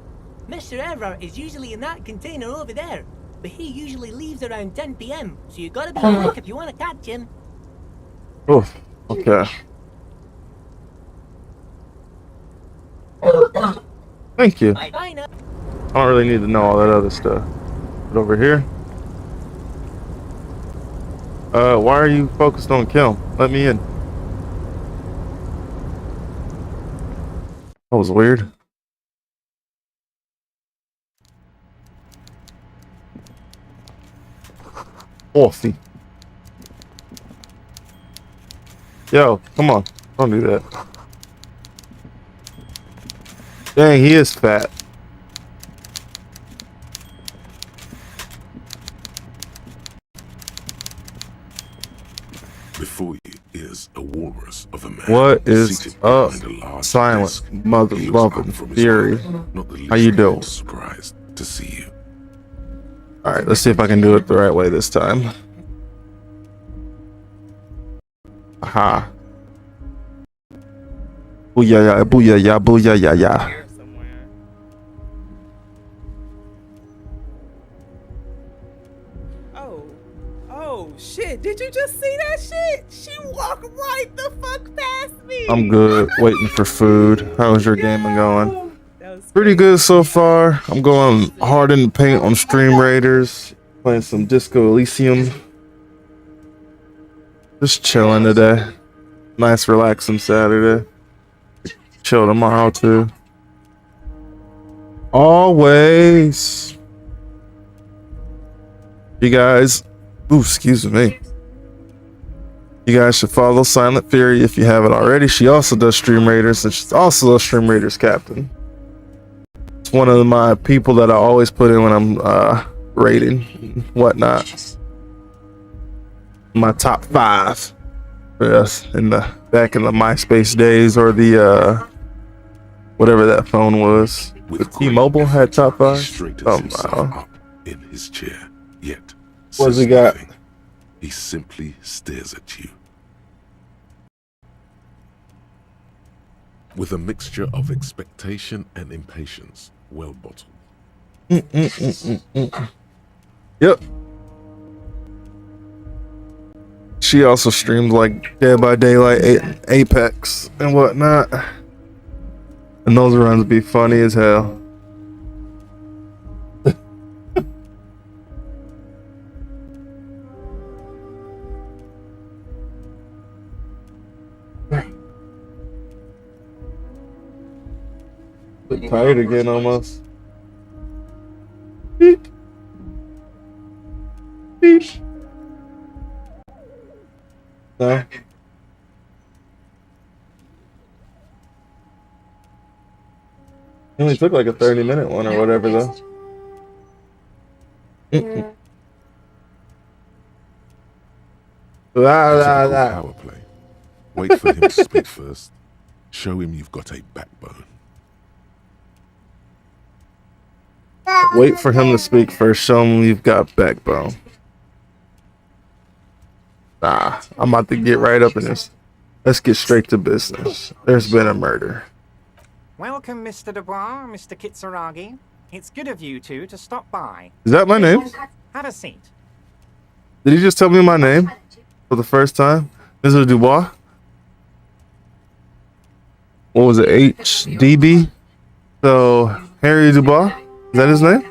Speaker 13: Mr. Everard is usually in that container over there, but he usually leaves around 10 p.m., so you gotta be quick if you want to catch him.
Speaker 1: Oh, okay. Thank you.
Speaker 13: Bye now.
Speaker 1: I don't really need to know all that other stuff. But over here. Why are you focused on Kelm? Let me in. That was weird. Coffee. Yo, come on. Don't do that. Dang, he is fat.
Speaker 7: Before you is a walrus of a man.
Speaker 1: What is
Speaker 7: seated
Speaker 1: up,
Speaker 7: behind a large
Speaker 1: silent
Speaker 7: desk.
Speaker 1: mother
Speaker 7: He looks
Speaker 1: loving
Speaker 7: up from his
Speaker 1: theory?
Speaker 7: work, not the
Speaker 1: How you
Speaker 7: least
Speaker 1: doing?
Speaker 7: bit surprised to see you.
Speaker 1: Alright, let's see if I can do it the right way this time. Aha. Booyah, booyah, booyah, yeah.
Speaker 20: Oh shit, did you just see that shit? She walked right the fuck past me.
Speaker 1: I'm good, waiting for food. How's your gaming going? Pretty good so far. I'm going hard in the paint on Stream Raiders, playing some Disco Elysium. Just chilling today. Nice relaxing Saturday. Chill tomorrow too. Always. You guys, ooh, excuse me. You guys should follow Silent Fury if you haven't already. She also does Stream Raiders, and she's also a Stream Raiders captain. It's one of my people that I always put in when I'm raiding and whatnot. My top 5. Yes, back in the MySpace days, or the whatever that phone was. The T-Mobile had top 5. Oh wow.
Speaker 7: In his chair, yet
Speaker 1: What's he got?
Speaker 7: he simply stares at you. With a mixture of expectation and impatience, well bottled.
Speaker 1: Yep. she also streamed like Dead by Daylight, Apex, and whatnot. And those runs be funny as hell. Tired again almost. Beep. Beep. No. It only took like a 30-minute one or whatever though.
Speaker 7: Power play. Wait for him to speak first. Show him you've got a backbone.
Speaker 1: Wait for him to speak first. Show him you've got backbone. Nah, I'm about to get right up in this. Let's get straight to business. There's been a murder.
Speaker 2: Welcome, Mr. Dubois, Mr. Kitsuragi. It's good of you two to stop by.
Speaker 1: Is that my name?
Speaker 2: Have a seat.
Speaker 1: Did you just tell me my name for the first time? Mr. Dubois? What was it? HDB? So, Harry Dubois? Is that his name?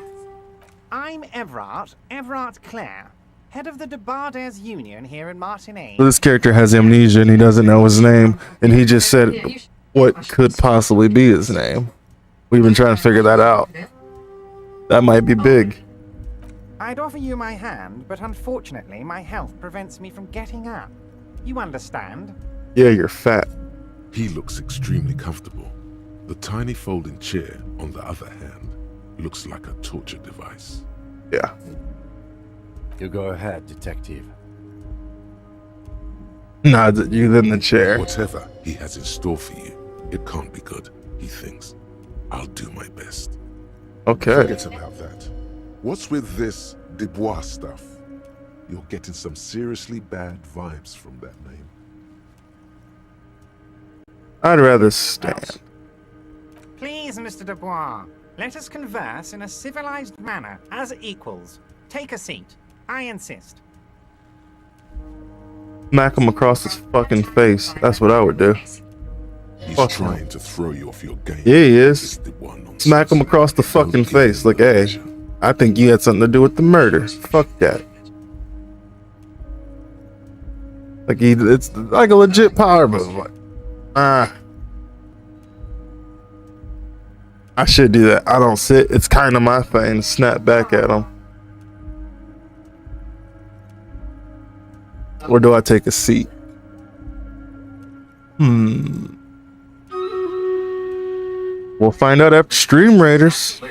Speaker 2: I'm Everard Clare, head of the Debarders Union here in Martinez.
Speaker 1: So this character has amnesia and he doesn't know his name, and he just said what could possibly be his name. We've been trying to figure that out. That might be big.
Speaker 2: I'd offer you my hand, but unfortunately my health prevents me from getting up. You understand?
Speaker 1: Yeah, you're fat.
Speaker 7: He looks extremely comfortable. The tiny folding chair, on the other hand, looks like a torture device.
Speaker 1: Yeah.
Speaker 12: You go ahead, detective.
Speaker 1: Nods at you, then the chair.
Speaker 7: Whatever he has in store for you, it can't be good, he thinks. I'll do my best.
Speaker 1: Okay.
Speaker 7: Forget about that. What's with this Dubois stuff? You're getting some seriously bad vibes from that name.
Speaker 1: I'd rather stand.
Speaker 2: Please, Mr. Dubois, let us converse in a civilized manner, as equals. Take a seat. I insist.
Speaker 1: Smack him across his fucking face. That's what I would do.
Speaker 7: He's trying to throw you off your game.
Speaker 1: Yeah, he is. Smack him across the fucking face. Like, hey, I think you had something to do with the murder. Fuck that. Like, it's like a legit power move. Like, I should do that. I don't sit. It's kind of my thing to snap back at him. Or do I take a seat? We'll find out after Stream Raiders.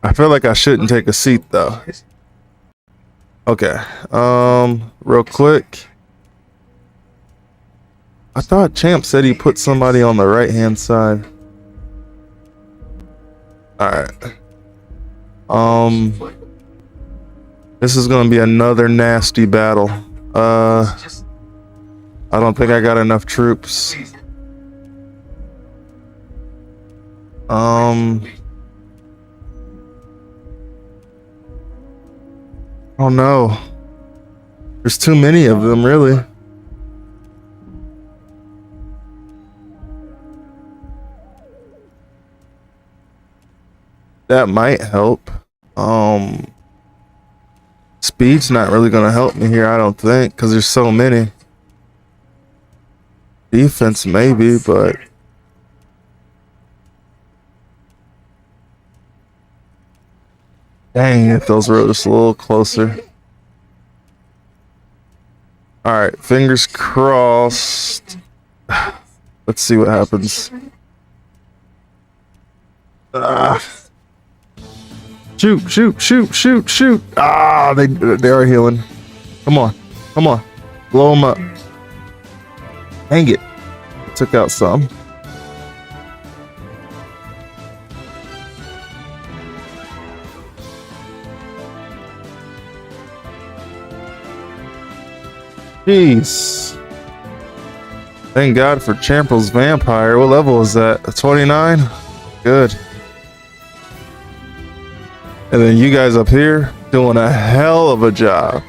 Speaker 1: I feel like I shouldn't take a seat though. Okay. Real quick. I thought Champ said he put somebody on the right hand side. Alright. This is gonna be another nasty battle. I don't think I got enough troops. Oh no. There's too many of them, really. That might help. Speed's not really gonna help me here, I don't think, because there's so many. Defense maybe, but dang, if those were just a little closer. Alright, fingers crossed. Let's see what happens. Shoot, shoot, shoot, shoot, shoot. They are healing. Come on. Come on. Blow them up. Dang it. Took out some. Jeez. Thank God for Chample's Vampire. What level is that? A 29? Good. And then you guys up here doing a hell of a job.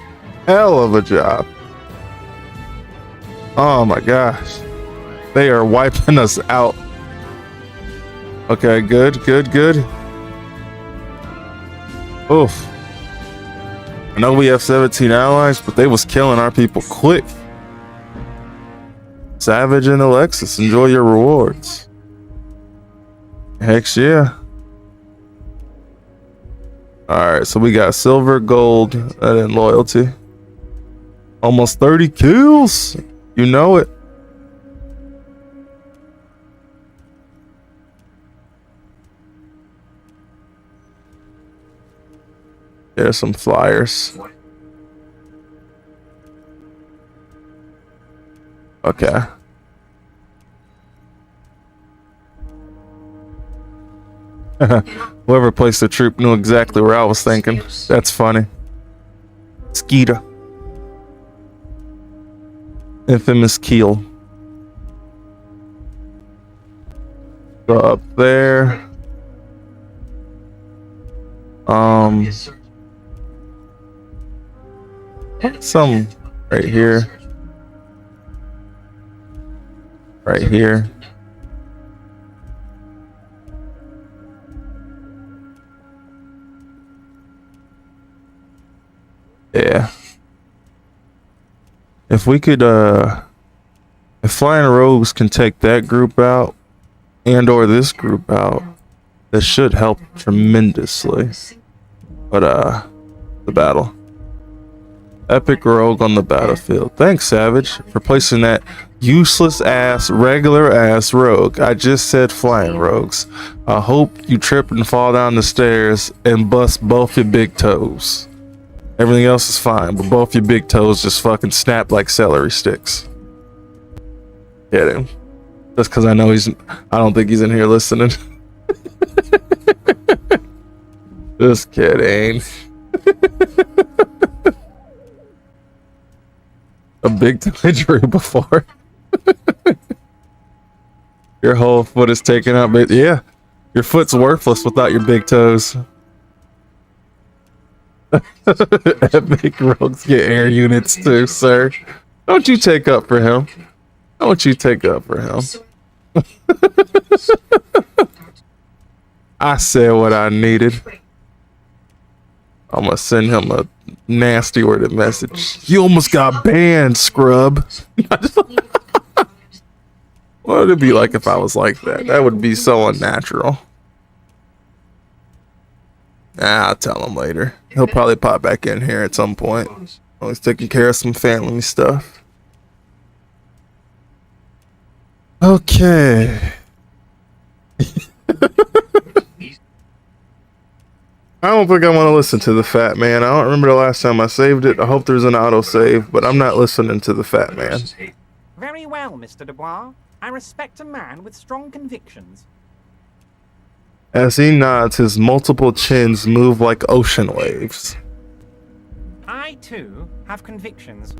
Speaker 1: hell of a job. Oh my gosh. They are wiping us out. Okay, good. Oof. I know we have 17 allies, but they was killing our people quick. Savage and Alexis, enjoy your rewards. Heck yeah. Alright, so we got silver, gold, and then loyalty. Almost 30 kills. You know it. There's some flyers. Okay. Whoever placed the troop knew exactly where I was thinking. That's funny. Skeeta. Infamous Keel. Go up there. Some right here. Right here. Yeah. If we could, if Flying Rogues can take that group out and or this group out, that should help tremendously. But, the battle. Epic Rogue on the battlefield. Thanks, Savage, for placing that useless ass, regular ass rogue. I just said Flying Rogues. I hope you trip and fall down the stairs and bust both your big toes. Everything else is fine, but both your big toes just fucking snap like celery sticks. Get him. Just because I know I don't think he's in here listening. Just kidding. A big toe injury before. Your whole foot is taken out, but yeah, your foot's worthless without your big toes. Epic Rogues get air units too, sir. Don't you take up for him. Don't you take up for him. I said what I needed. I'm gonna send him a nasty worded message. You almost got banned, scrub. What would it be like if I was like that? That would be so unnatural. I'll tell him later. He'll probably pop back in here at some point. While he's taking care of some family stuff. Okay. I don't think I want to listen to the Fat Man. I don't remember the last time I saved it. I hope there's an autosave, but I'm not listening to the Fat Man.
Speaker 2: Very well, Mr. Dubois. I respect a man with strong convictions.
Speaker 1: As he nods, his multiple chins move like ocean waves.
Speaker 2: I, too, have convictions.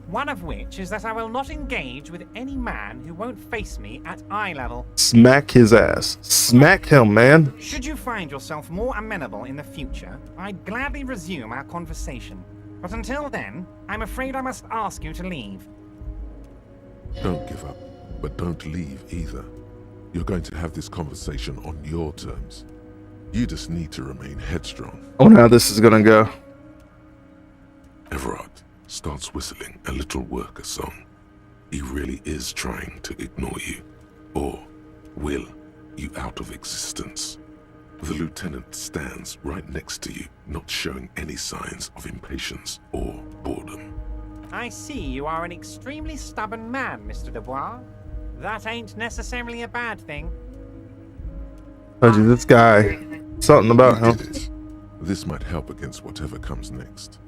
Speaker 2: One of which is that I will not engage with any man who won't face me at eye level.
Speaker 1: Smack his ass. Smack him, man.
Speaker 2: Should you find yourself more amenable in the future, I'd gladly resume our conversation. But until then, I'm afraid I must ask you to leave.
Speaker 7: Don't give up, but don't leave either. You're going to have this conversation on your terms. You just need to remain headstrong.
Speaker 1: I wonder how this is gonna go.
Speaker 7: Everard starts whistling a little worker song. He really is trying to ignore you, or will you out of existence. The lieutenant stands right next to you, not showing any signs of impatience or boredom.
Speaker 2: I see you are an extremely stubborn man, Mr. Dubois. That ain't necessarily a bad thing.
Speaker 1: Told you, this guy, something about him.
Speaker 7: This might help against whatever comes next.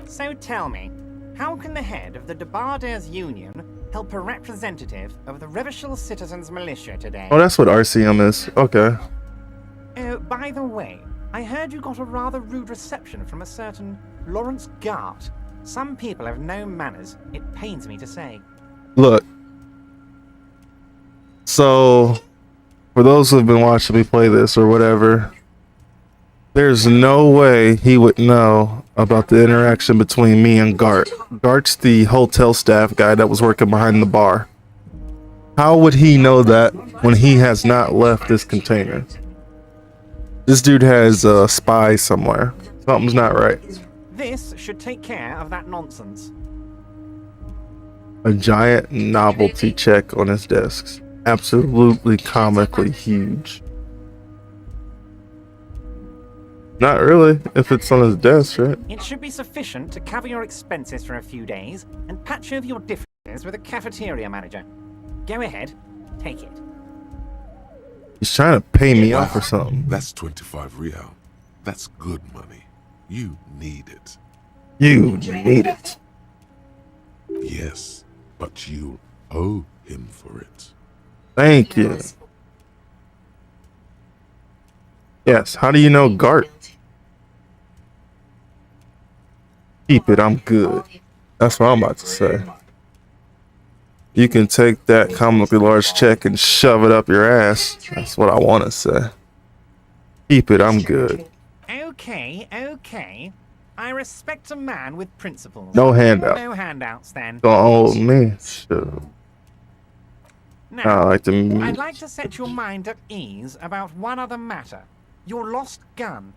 Speaker 2: So tell me, how can the head of the Debarders Union help a representative of the Revachol Citizens Militia today?
Speaker 1: Oh, that's what RCM is. Okay.
Speaker 2: Oh, by the way, I heard you got a rather rude reception from a certain Lawrence Gart. Some people have no manners, it pains me to say.
Speaker 1: Look. So, for those who have been watching me play this or whatever, There's no way he would know about the interaction between me and Gart. Gart's the hotel staff guy that was working behind the bar. How would he know that when he has not left this container? This dude has a spy somewhere. Something's not right.
Speaker 2: This should take care of that nonsense.
Speaker 1: A giant novelty check on his desk. Absolutely comically huge. Not really, if it's on his desk, right?
Speaker 2: It should be sufficient to cover your expenses for a few days and patch over your differences with a cafeteria manager. Go ahead, take it.
Speaker 1: He's trying to pay me off or something.
Speaker 7: That's 25 real. That's good money. You need it.
Speaker 1: You need it.
Speaker 7: Yes, but you owe him for it.
Speaker 1: Thank you. Yes, how do you know Gart? Keep it, I'm good. That's what I'm about to say. You can take that comically large check and shove it up your ass. That's what I want to say. Keep it, I'm good.
Speaker 2: Okay, okay. I respect a man with principles.
Speaker 1: No handout.
Speaker 2: No handouts, then.
Speaker 1: Don't hold me. Sure.
Speaker 2: Now,
Speaker 1: I'd
Speaker 2: I'd like to set your mind at ease about one other matter. Your lost gun.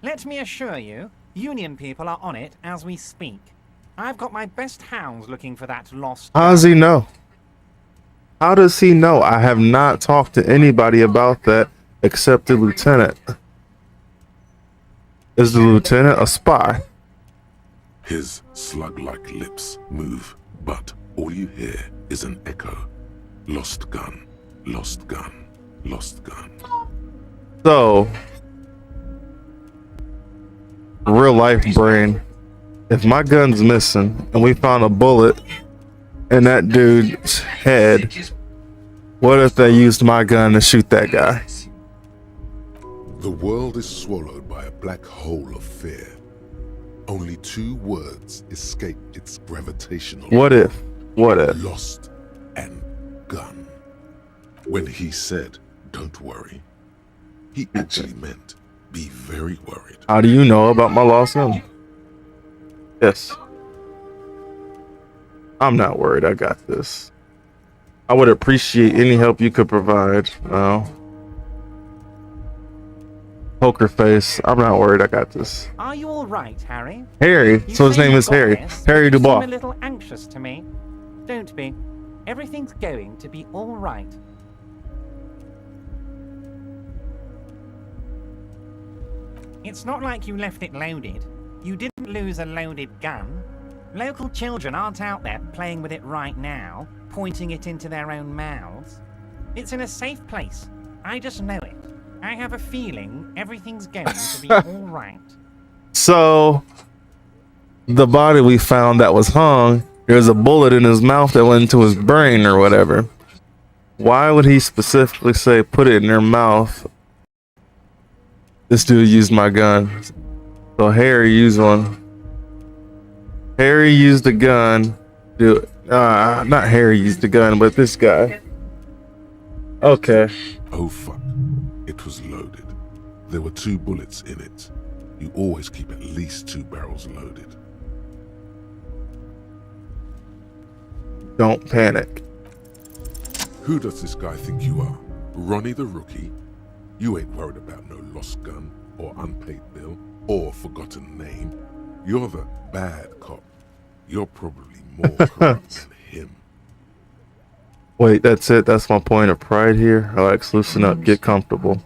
Speaker 2: Let me assure you, Union people are on it as we speak. I've got my best hounds looking for that lost
Speaker 1: How does he know? How does he know? I have not talked to anybody about that except the lieutenant. Is the lieutenant a spy?
Speaker 7: His slug-like lips move, but all you hear is an echo. Lost gun, lost gun, lost gun.
Speaker 1: So, real life brain. If my gun's missing and we found a bullet in that dude's head, what if they used my gun to shoot that guy?
Speaker 7: The world is swallowed by a black hole of fear. Only two words escape its gravitational.
Speaker 1: What if? What if?
Speaker 7: Lost and gun. When he said, "Don't worry," he actually meant, "Be very worried."
Speaker 1: How do you know about my lost gun? Yes. I'm not worried. I got this. I would appreciate any help you could provide. Poker face. I'm not worried. I got this.
Speaker 2: Are you all right, Harry?
Speaker 1: Harry.
Speaker 2: You
Speaker 1: So his
Speaker 2: say
Speaker 1: name
Speaker 2: you've
Speaker 1: is
Speaker 2: got
Speaker 1: Harry.
Speaker 2: this,
Speaker 1: Harry
Speaker 2: but you
Speaker 1: Dubois.
Speaker 2: seem a little anxious to me. Don't be. Everything's going to be all right. It's not like you left it loaded. You didn't lose a loaded gun. Local children aren't out there playing with it right now, pointing it into their own mouths. It's in a safe place. I just know it. I have a feeling everything's going to be all right.
Speaker 1: So, the body we found that was hung, there's a bullet in his mouth that went into his brain or whatever. Why would he specifically say put it in their mouth? This dude used my gun. So Harry used one. Harry used the gun. Not Harry used the gun, but this guy. Okay.
Speaker 7: Oh fuck. It was loaded. There were 2 bullets in it. You always keep at least 2 barrels loaded.
Speaker 1: Don't panic.
Speaker 7: Who does this guy think you are? Ronnie the Rookie? You ain't worried about no lost gun, or unpaid bill, or forgotten name. You're the bad cop. You're probably more corrupt than him.
Speaker 1: Wait, that's it? That's my point of pride here? Alex, loosen up, get comfortable.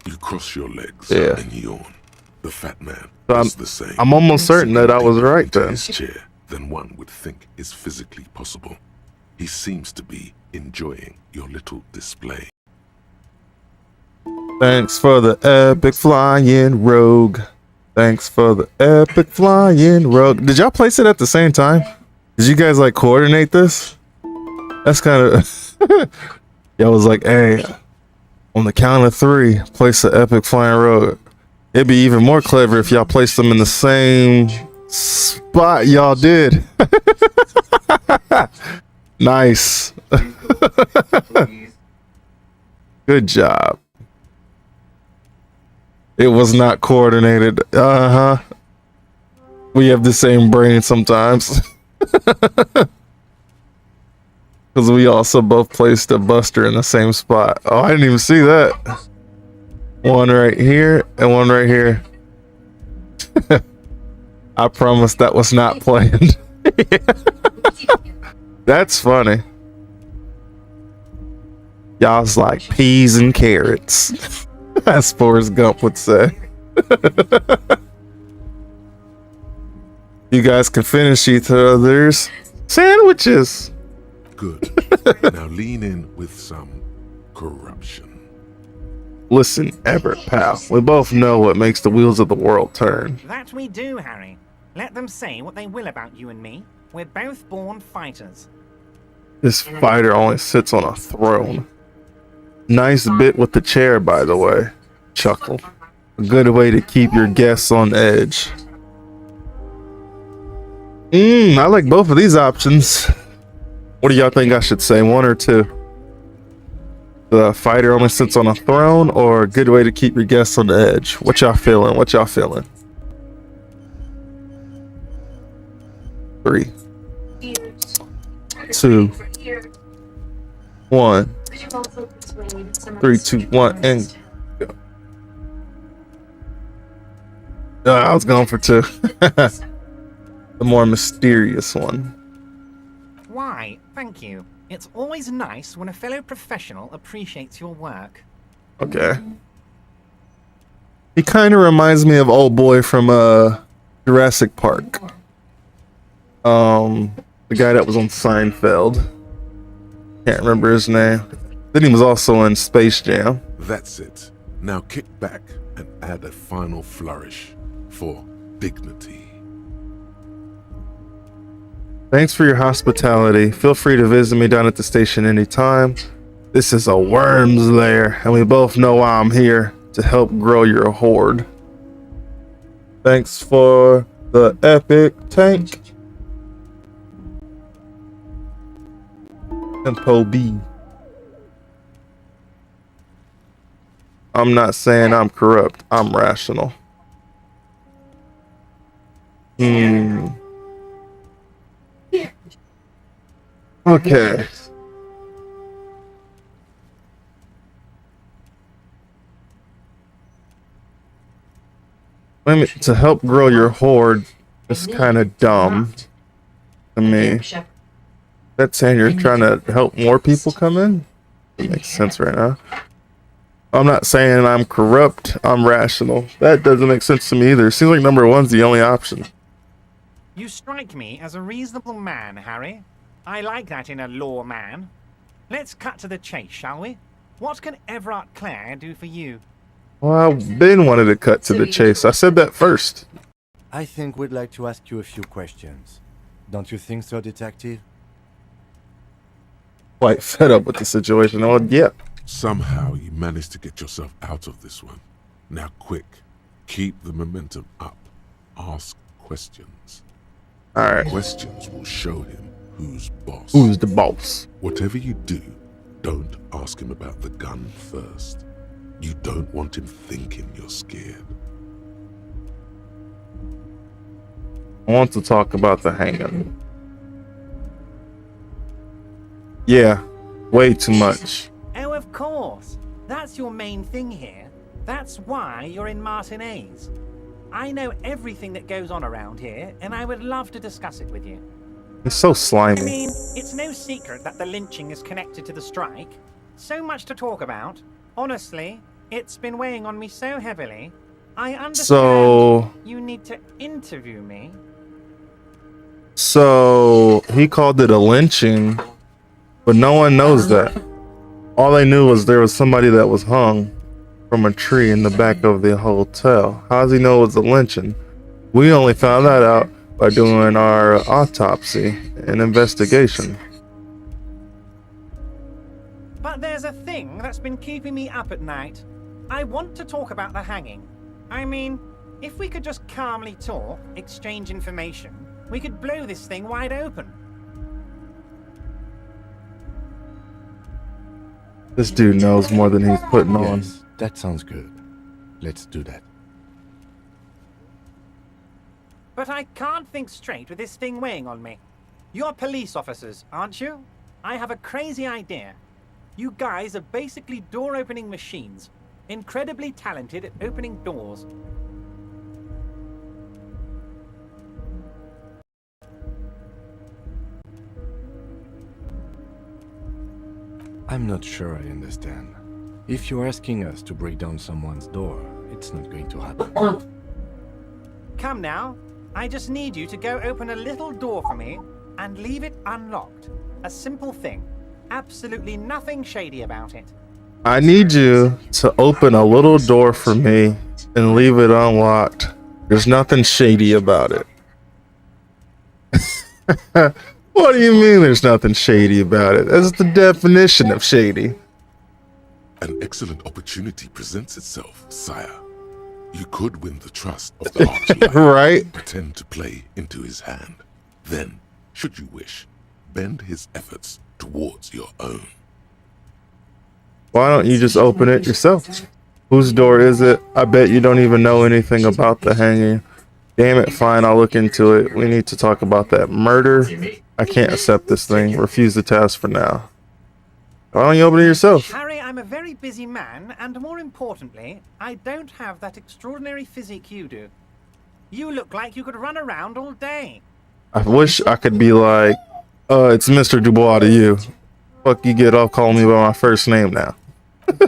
Speaker 7: You cross your legs
Speaker 1: Yeah.
Speaker 7: and yawn. The fat man
Speaker 1: So
Speaker 7: was the same.
Speaker 1: I'm almost certain that I was right
Speaker 7: Into
Speaker 1: then.
Speaker 7: his chair than one would think is physically possible. He seems to be enjoying your little display.
Speaker 1: Thanks for the epic flying rogue. Thanks for the epic flying rogue. Did y'all place it at the same time? Did you guys like coordinate this? That's kind of... Y'all was like, hey, on the count of 3, place the epic flying rogue. It'd be even more clever if y'all placed them in the same spot y'all did. Nice. Good job. It was not coordinated. Uh-huh. We have the same brain sometimes. Because we also both placed a buster in the same spot. Oh, I didn't even see that. One right here and one right here. I promise that was not planned. That's funny. Y'all's like peas and carrots. As Forrest Gump would say. You guys can finish each other's sandwiches.
Speaker 7: Good. Now lean in with some corruption.
Speaker 1: Listen, Everett, pal. We both know what makes the wheels of the world turn.
Speaker 2: That we do, Harry. Let them say what they will about you and me. We're both born fighters.
Speaker 1: This fighter only sits on a throne. Nice bit with the chair, by the way. Chuckle. A good way to keep your guests on edge. I like both of these options. What do y'all think I should say? One or two? The fighter only sits on a throne, or a good way to keep your guests on the edge? What y'all feeling? What y'all feeling? 3, 2, 1. 3, 2, 1, and go. I was going for 2. The more mysterious one.
Speaker 2: Why, thank you. It's always nice when a fellow professional appreciates your work.
Speaker 1: Okay. He kind of reminds me of old boy from Jurassic Park. The guy that was on Seinfeld. Can't remember his name. Then he was also in Space Jam.
Speaker 7: That's it. Now kick back and add a final flourish for dignity.
Speaker 1: Thanks for your hospitality. Feel free to visit me down at the station anytime. This is a worm's lair, and we both know why I'm here, to help grow your horde. Thanks for the epic tank. Tempo B. I'm not saying I'm corrupt. I'm rational. Okay. To help grow your horde is kind of dumb to me. That's saying you're trying to help more people come in? It makes sense right now. I'm not saying I'm corrupt. I'm rational. That doesn't make sense to me either. Seems like number one's the only option.
Speaker 2: You strike me as a reasonable man, Harry. I like that in a lawman. Let's cut to the chase, shall we? What can Everard Clare do for you?
Speaker 1: Well, I've been wanted to cut to the chase. I said that first.
Speaker 12: I think we'd like to ask you a few questions. Don't you think so, Detective?
Speaker 1: Quite fed up with the situation. Oh, yeah.
Speaker 7: Somehow you managed to get yourself out of this one. Now quick, keep the momentum up. Ask questions.
Speaker 1: Alright.
Speaker 7: Questions will show him who's boss.
Speaker 1: Who's the boss?
Speaker 7: Whatever you do, don't ask him about the gun first. You don't want him thinking you're scared.
Speaker 1: I want to talk about the hanging. Yeah, way too much.
Speaker 2: Oh, of course. That's your main thing here. That's why you're in Martinez. I know everything that goes on around here, and I would love to discuss it with you.
Speaker 1: He's so slimy.
Speaker 2: I mean, it's no secret that the lynching is connected to the strike. So much to talk about. Honestly, it's been weighing on me so heavily. I understand you need to interview me.
Speaker 1: So he called it a lynching, but no one knows that. All they knew was there was somebody that was hung from a tree in the back of the hotel. How does he know it was a lynching? We only found that out by doing our autopsy and investigation.
Speaker 2: But there's a thing that's been keeping me up at night. I want to talk about the hanging. I mean, if we could just calmly talk, exchange information, we could blow this thing wide open.
Speaker 1: This dude knows more than he's putting on.
Speaker 12: That sounds good. Let's do that.
Speaker 2: But I can't think straight with this thing weighing on me. You're police officers, aren't you? I have a crazy idea. You guys are basically door-opening machines, incredibly talented at opening doors.
Speaker 12: I'm not sure I understand. If you're asking us to break down someone's door, it's not going to happen.
Speaker 2: Come now. I just need you to go open a little door for me and leave it unlocked. A simple thing. Absolutely nothing shady about it.
Speaker 1: I need you to open a little door for me and leave it unlocked. There's nothing shady about it. What do you mean there's nothing shady about it? That's the definition of shady.
Speaker 7: An excellent opportunity presents itself, sire. You could win the trust of the Archlight.
Speaker 1: Right?
Speaker 7: Pretend to play into his hand. Then, should you wish, bend his efforts towards your own.
Speaker 1: Why don't you just open it yourself? Whose door is it? I bet you don't even know anything about the hanging. Damn it, fine, I'll look into it. We need to talk about that murder. I can't accept this thing. Refuse the task for now. Why don't you open it yourself?
Speaker 2: Harry, I'm a very busy man, and more importantly, I don't have that extraordinary physique you do. You look like you could run around all day.
Speaker 1: I wish I could be like, it's Mr. Dubois to you. Fuck you get off calling me by my first name now.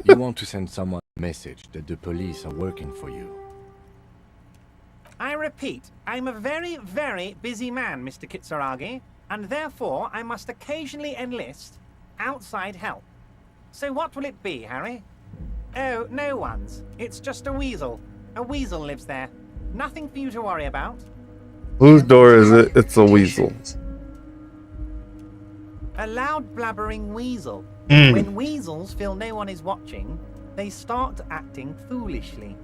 Speaker 12: You want to send someone a message that the police are working for you.
Speaker 2: I repeat, I'm a very, very busy man, Mr. Kitsuragi, and therefore I must occasionally enlist outside help. So what will it be, Harry? Oh, no one's. It's just a weasel. A weasel lives there. Nothing for you to worry about.
Speaker 1: Whose door is it? It's a weasel.
Speaker 2: A loud blabbering weasel.
Speaker 1: Mm.
Speaker 2: When weasels feel no one is watching, they start acting foolishly.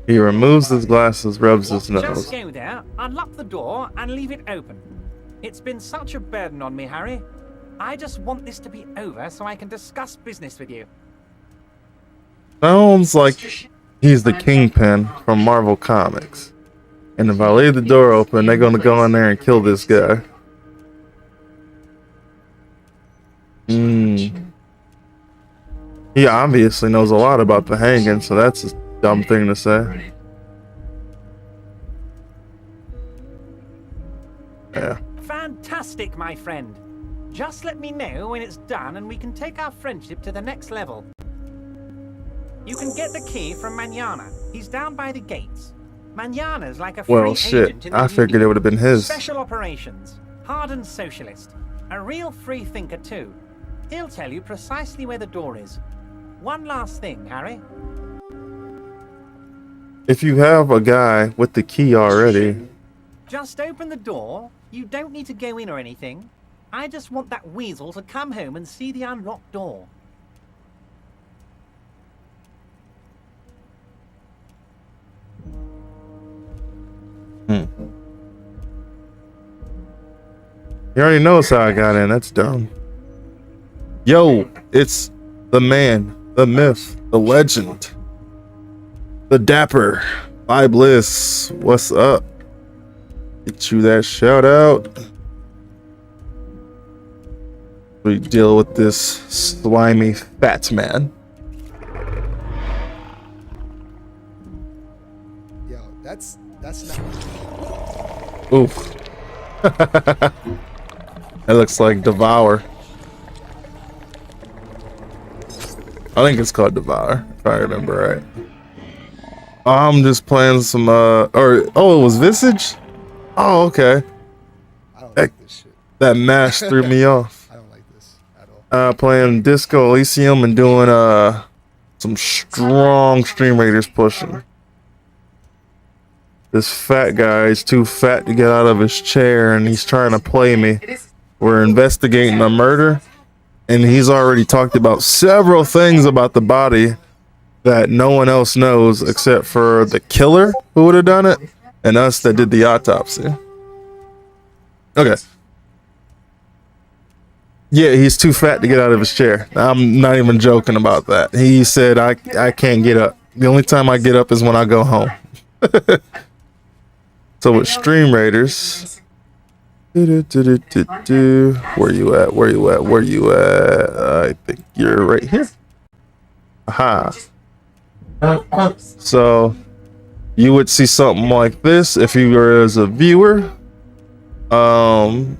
Speaker 1: He removes his glasses, rubs his
Speaker 2: Just
Speaker 1: nose.
Speaker 2: go there, unlock the door, and leave it open. It's been such a burden on me, Harry. I just want this to be over so I can discuss business with you.
Speaker 1: Sounds like he's the Kingpin from Marvel Comics. And if I leave the door open, they're gonna go in there and kill this guy. He obviously knows a lot about the hanging, so that's a dumb thing to say. Yeah.
Speaker 2: Fantastic, my friend. Just let me know when it's done and we can take our friendship to the next level. You can get the key from Manana. He's down by the gates. Manana's like a free
Speaker 1: Well, shit.
Speaker 2: agent in the
Speaker 1: I figured it would have been his.
Speaker 2: Special operations. Hardened socialist. A real free thinker, too. He'll tell you precisely where the door is. One last thing, Harry.
Speaker 1: If you have a guy with the key already,
Speaker 2: Just open the door. You don't need to go in or anything. I just want that weasel to come home and see the unlocked door.
Speaker 1: he already knows how I got in. That's dumb. Yo, it's the man, the myth, the legend, the dapper, By Bliss. What's up? Get you that shout out. We deal with this slimy fat man.
Speaker 6: Yo, that's not.
Speaker 1: Oof. That looks like Devour. I think it's called Devour, if I remember right. I'm just playing some it was Visage? Oh, okay.
Speaker 6: I don't like this shit.
Speaker 1: That mash threw me off.
Speaker 6: I don't like this at all.
Speaker 1: Playing Disco Elysium and doing some strong Stream Raiders pushing. This fat guy is too fat to get out of his chair and he's trying to play me. We're investigating a murder and he's already talked about several things about the body that no one else knows except for the killer who would have done it and us that did the autopsy. Okay. Yeah, he's too fat to get out of his chair. I'm not even joking about that. He said I can't get up. The only time I get up is when I go home. So with Stream Raiders, where you at? Where you at? Where you at? I think you're right here. Aha. So you would see something like this if you were as a viewer. And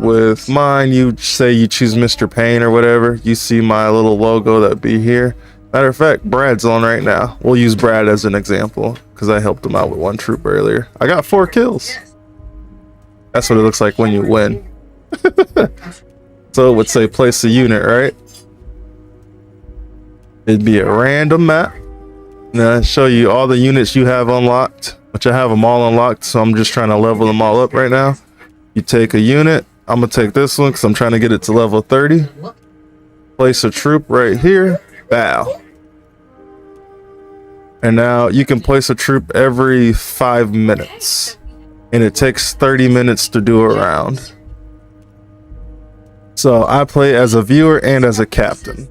Speaker 1: with mine, you say you choose Mr. Payne or whatever. You see my little logo that'd be here. Matter of fact, Brad's on right now. We'll use Brad as an example because I helped him out with one troop earlier. I got 4 kills. That's what it looks like when you win. So it would say place a unit, right? It'd be a random map. And I show you all the units you have unlocked, which I have them all unlocked. So I'm just trying to level them all up right now. You take a unit. I'm gonna take this one because I'm trying to get it to level 30. Place a troop right here. Bow. And now you can place a troop every 5 minutes. And it takes 30 minutes to do a round. So I play as a viewer and as a captain.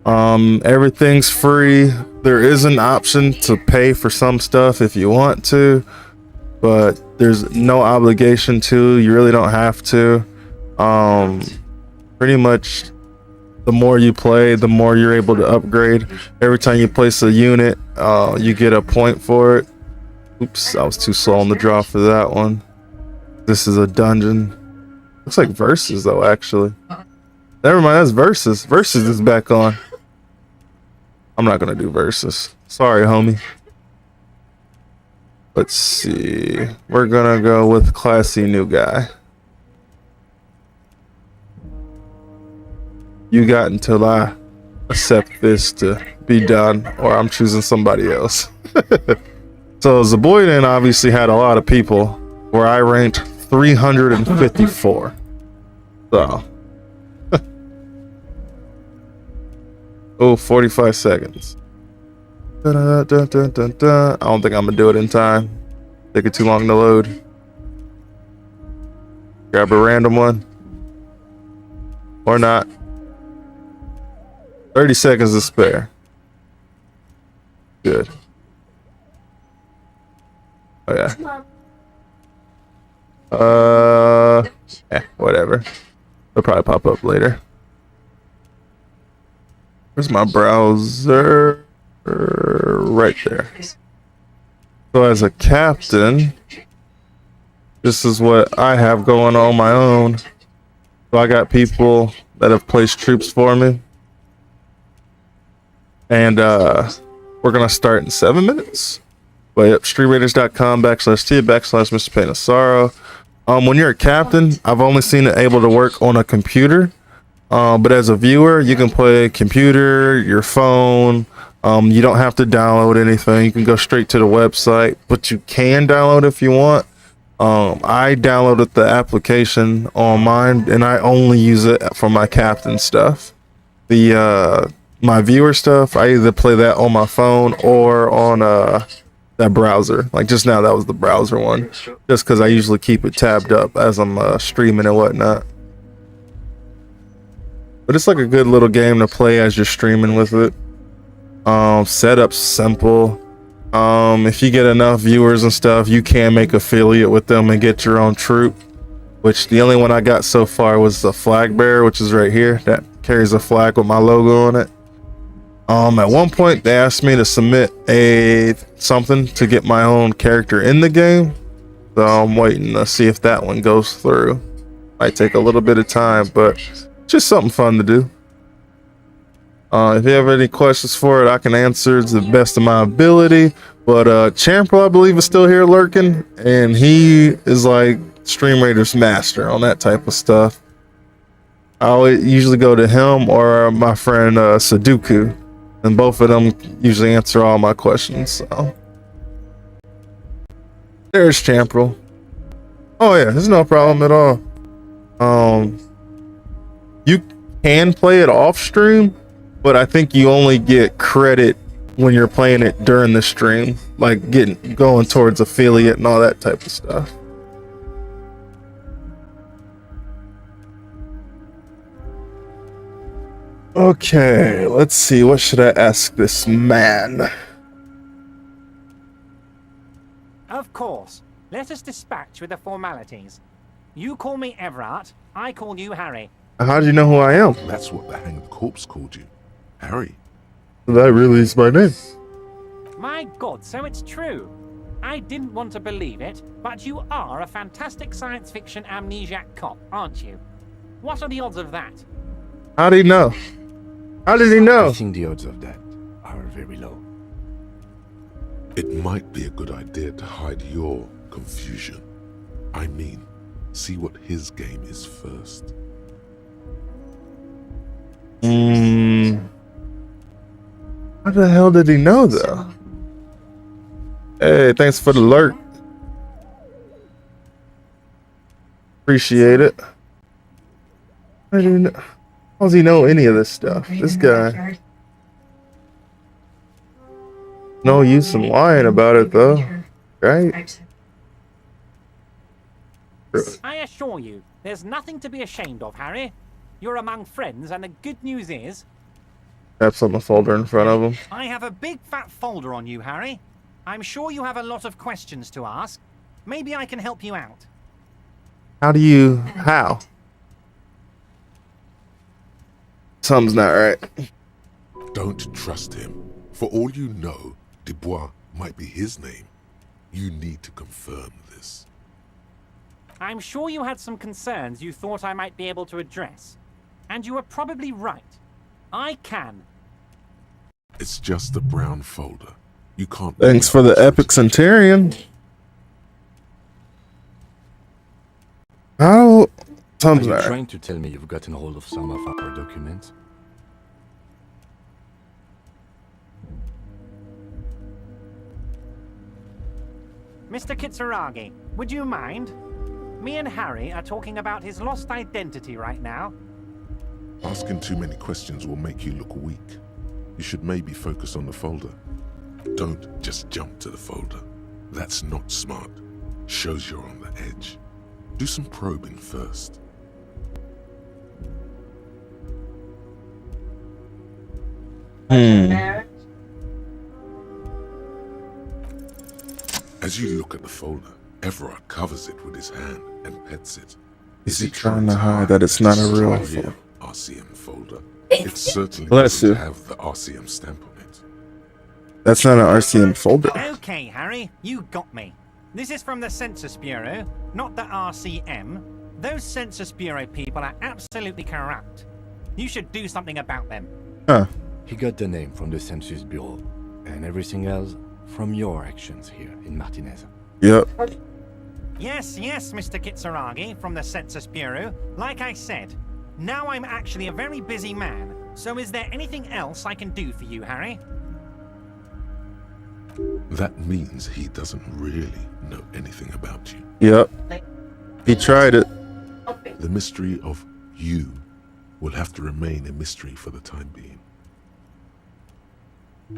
Speaker 1: Everything's free. There is an option to pay for some stuff if you want to, but there's no obligation to. You really don't have to. Pretty much the more you play, the more you're able to upgrade. Every time you place a unit, you get a point for it. Oops, I was too slow on the draw for that one. This is a dungeon. Looks like Versus though, actually. Never mind, that's Versus. Versus is back on. I'm not gonna do Versus. Sorry, homie. Let's see. We're gonna go with classy new guy. You got until I accept this to be done, or I'm choosing somebody else. So Zaboyden obviously had a lot of people where I ranked 354. So. Oh, 45 seconds. Dun, dun, dun, dun, dun. I don't think I'm gonna do it in time. Take it too long to load. Grab a random one. Or not. 30 seconds to spare. Good. Oh yeah. Whatever. They'll probably pop up later. Where's my browser? Right there. So as a captain, this is what I have going on my own. So I got people that have placed troops for me. And we're gonna start in 7 minutes. But yep, streamraiders.com/T/Mr. Payne of Sorrow. When you're a captain, I've only seen it able to work on a computer. But as a viewer, you can play computer, your phone. You don't have to download anything. You can go straight to the website, but you can download if you want. I downloaded the application on mine, and I only use it for my captain stuff. My viewer stuff, I either play that on my phone or on that browser. Like just now, that was the browser one, just because I usually keep it tabbed up as I'm streaming and whatnot. But it's like a good little game to play as you're streaming with it. Setup's simple. If you get enough viewers and stuff, you can make affiliate with them and get your own troop. Which the only one I got so far was the flag bearer, which is right here. That carries a flag with my logo on it. At one point they asked me to submit something to get my own character in the game. So I'm waiting to see if that one goes through. Might take a little bit of time, but just something fun to do. If you have any questions for it, I can answer to the best of my ability. But Champerl, I believe, is still here lurking, and he is like Stream Raiders master on that type of stuff. I always usually go to him or my friend Sudoku, and both of them usually answer all my questions. So there's Champerl. Oh yeah, there's no problem at all. You can play it off stream, but I think you only get credit when you're playing it during the stream, like going towards affiliate and all that type of stuff. Okay, let's see. What should I ask this man?
Speaker 2: Of course. Let us dispatch with the formalities. You call me Everard, I call you Harry.
Speaker 1: How do you know who I am?
Speaker 7: That's what the hanged corpse called you. Harry.
Speaker 1: That really is my name.
Speaker 2: My God, so it's true. I didn't want to believe it, but you are a fantastic science fiction amnesiac cop, aren't you? What are the odds of that?
Speaker 1: How did he know? How did he know?
Speaker 12: I think the odds of that are very low.
Speaker 7: It might be a good idea to hide your confusion. I mean, see what his game is first.
Speaker 1: How the hell did he know, though? Hey, thanks for the alert. Appreciate it. How does he know any of this stuff? This guy. No use in lying about it, though. Right?
Speaker 2: I assure you, there's nothing to be ashamed of, Harry. You're among friends, and the good news is...
Speaker 1: Taps on the folder in front of him.
Speaker 2: I have a big fat folder on you, Harry. I'm sure you have a lot of questions to ask. Maybe I can help you out.
Speaker 1: How? Something's not right.
Speaker 7: Don't trust him. For all you know, Dubois might be his name. You need to confirm this.
Speaker 2: I'm sure you had some concerns you thought I might be able to address. And you were probably right. I can.
Speaker 7: It's just a brown folder. You can't...
Speaker 1: Thanks for the epic Centurion. How? Something's
Speaker 12: Are you
Speaker 1: not right.
Speaker 12: trying to tell me you've gotten hold of some of our documents?
Speaker 2: Mr. Kitsuragi, would you mind? Me and Harry are talking about his lost identity right now.
Speaker 7: Asking too many questions will make you look weak. You should maybe focus on the folder. Don't just jump to the folder. That's not smart. Shows you're on the edge. Do some probing first. As you look at the folder, Everard covers it with his hand and pets it.
Speaker 1: Is he trying to hide that it's not a real folder?
Speaker 7: RCM folder. It certainly
Speaker 1: Bless
Speaker 7: doesn't
Speaker 1: you.
Speaker 7: have the RCM stamp on it.
Speaker 1: That's not an RCM folder.
Speaker 2: Okay, Harry, you got me. This is from the Census Bureau, not the RCM. Those Census Bureau people are absolutely corrupt. You should do something about them.
Speaker 1: Huh.
Speaker 12: He got the name from the Census Bureau, and everything else from your actions here in Martinez.
Speaker 1: Yep.
Speaker 2: Yes, Mr. Kitsuragi from the Census Bureau. Like I said, now I'm actually a very busy man. So is there anything else I can do for you, Harry?
Speaker 7: That means he doesn't really know anything about you.
Speaker 1: Yep. He tried it.
Speaker 7: The mystery of you will have to remain a mystery for the time being.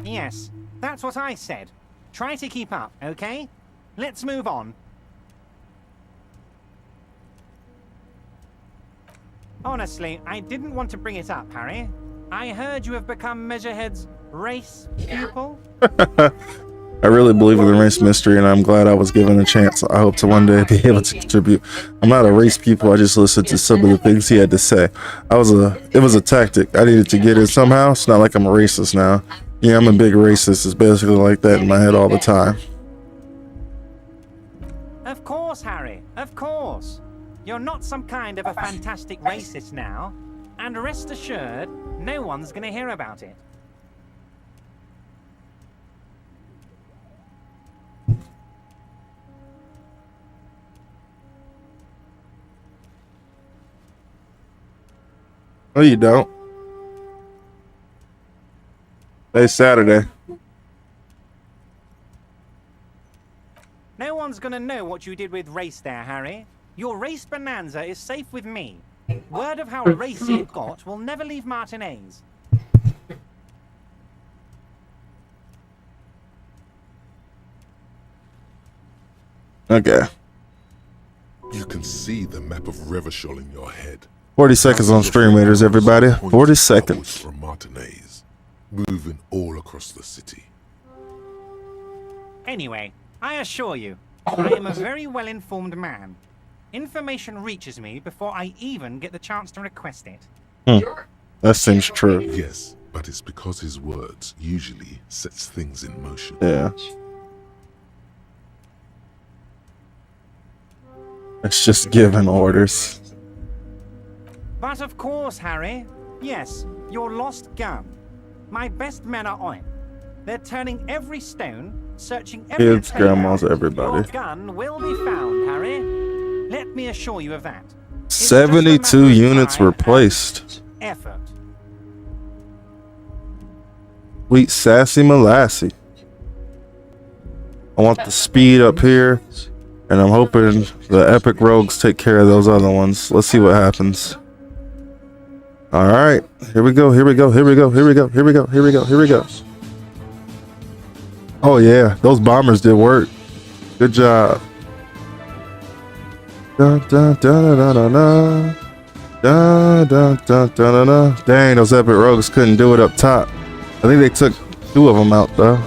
Speaker 2: Yes, that's what I said. Try to keep up, okay? Let's move on. Honestly, I didn't want to bring it up, Harry. I heard you have become Measurehead's race pupil.
Speaker 1: I really believe in the race mystery, and I'm glad I was given a chance. I hope to one day be able to contribute. I'm not a race pupil. I just listened to some of the things he had to say. It was a tactic. I needed to get it somehow. It's not like I'm a racist now. Yeah, I'm a big racist. It's basically like that in my head all the time.
Speaker 2: Of course, Harry. Of course. You're not some kind of a fantastic racist now. And rest assured, no one's gonna hear about it.
Speaker 1: No, you don't. Today's Saturday.
Speaker 2: No one's gonna know what you did with race there, Harry. Your race bonanza is safe with me. Word of how racy it got will never leave Martinez.
Speaker 1: Okay.
Speaker 7: You can see the map of Revachol in your head.
Speaker 1: 40 seconds on stream meters, everybody. 40 seconds.
Speaker 7: From Martinez, moving all across the city.
Speaker 2: Anyway, I assure you, I am a very well-informed man. Information reaches me before I even get the chance to request it.
Speaker 1: That seems true.
Speaker 7: Yes, but it's because his words usually sets things in motion.
Speaker 1: Yeah. It's just giving orders.
Speaker 2: But of course, Harry. Yes, your lost gun. My best men are on it. They're turning every stone, searching every
Speaker 1: Kids,
Speaker 2: playground.
Speaker 1: grandmas, everybody.
Speaker 2: Your gun will be found, Harry. Let me assure you of that.
Speaker 1: 72 units replaced.
Speaker 2: Effort.
Speaker 1: Sweet sassy molassy. I want the speed up here, and I'm hoping the epic rogues take care of those other ones. Let's see what happens. All right, here we go. Here we go. Here we go. Here we go. Here we go. Here we go. Here we go. Oh yeah, those bombers did work. Good job. Dun, dun, dun, dun, dun, dun. Dun, dun, dun, dun, dun. Dang, those epic rogues couldn't do it up top. I think they took 2 of them out though.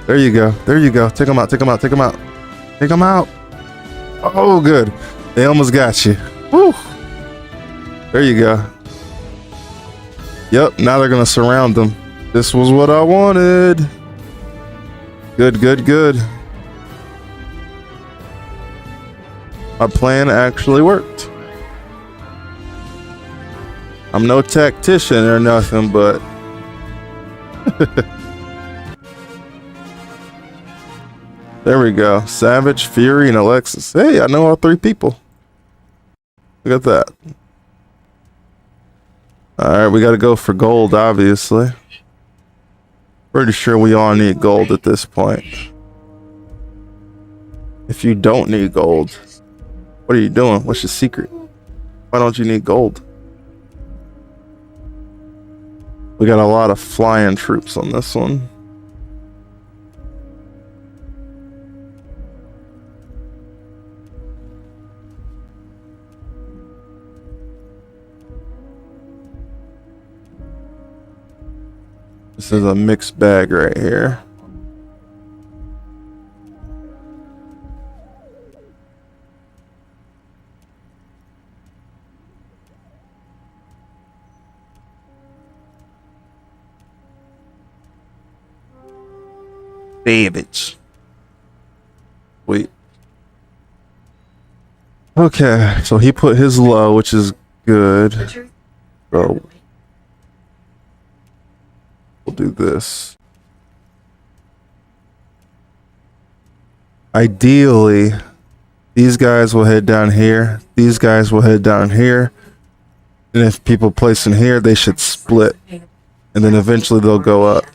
Speaker 1: There you go. There you go. Take them out. Take them out. Take them out. Take them out. Oh, good. They almost got you. Woo. There you go. Yep. Now they're gonna surround them. This was what I wanted. Good. Good. Good. My plan actually worked. I'm no tactician or nothing, but there we go. Savage, Fury, and Alexis. Hey, I know all 3 people. Look at that. Alright, we gotta go for gold, obviously. Pretty sure we all need gold at this point. If you don't need gold, what are you doing? What's your secret? Why don't you need gold? We got a lot of flying troops on this one. This is a mixed bag right here. Savage. Wait. Okay, so he put his low, which is good. So we'll do this. Ideally, these guys will head down here. These guys will head down here. And if people place in here, they should split. And then eventually they'll go up.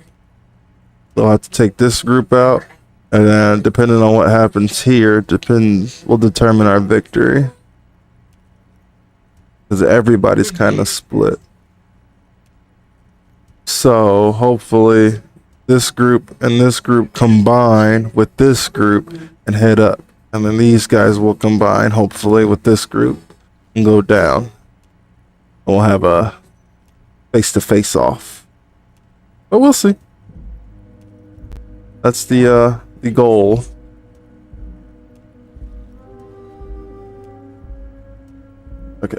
Speaker 1: They'll have to take this group out. And then depending on what happens here, will determine our victory. Because everybody's kind of split. So hopefully this group and this group combine with this group and head up. And then these guys will combine hopefully with this group and go down. We'll have a face-to-face off. But we'll see. That's the goal. Okay.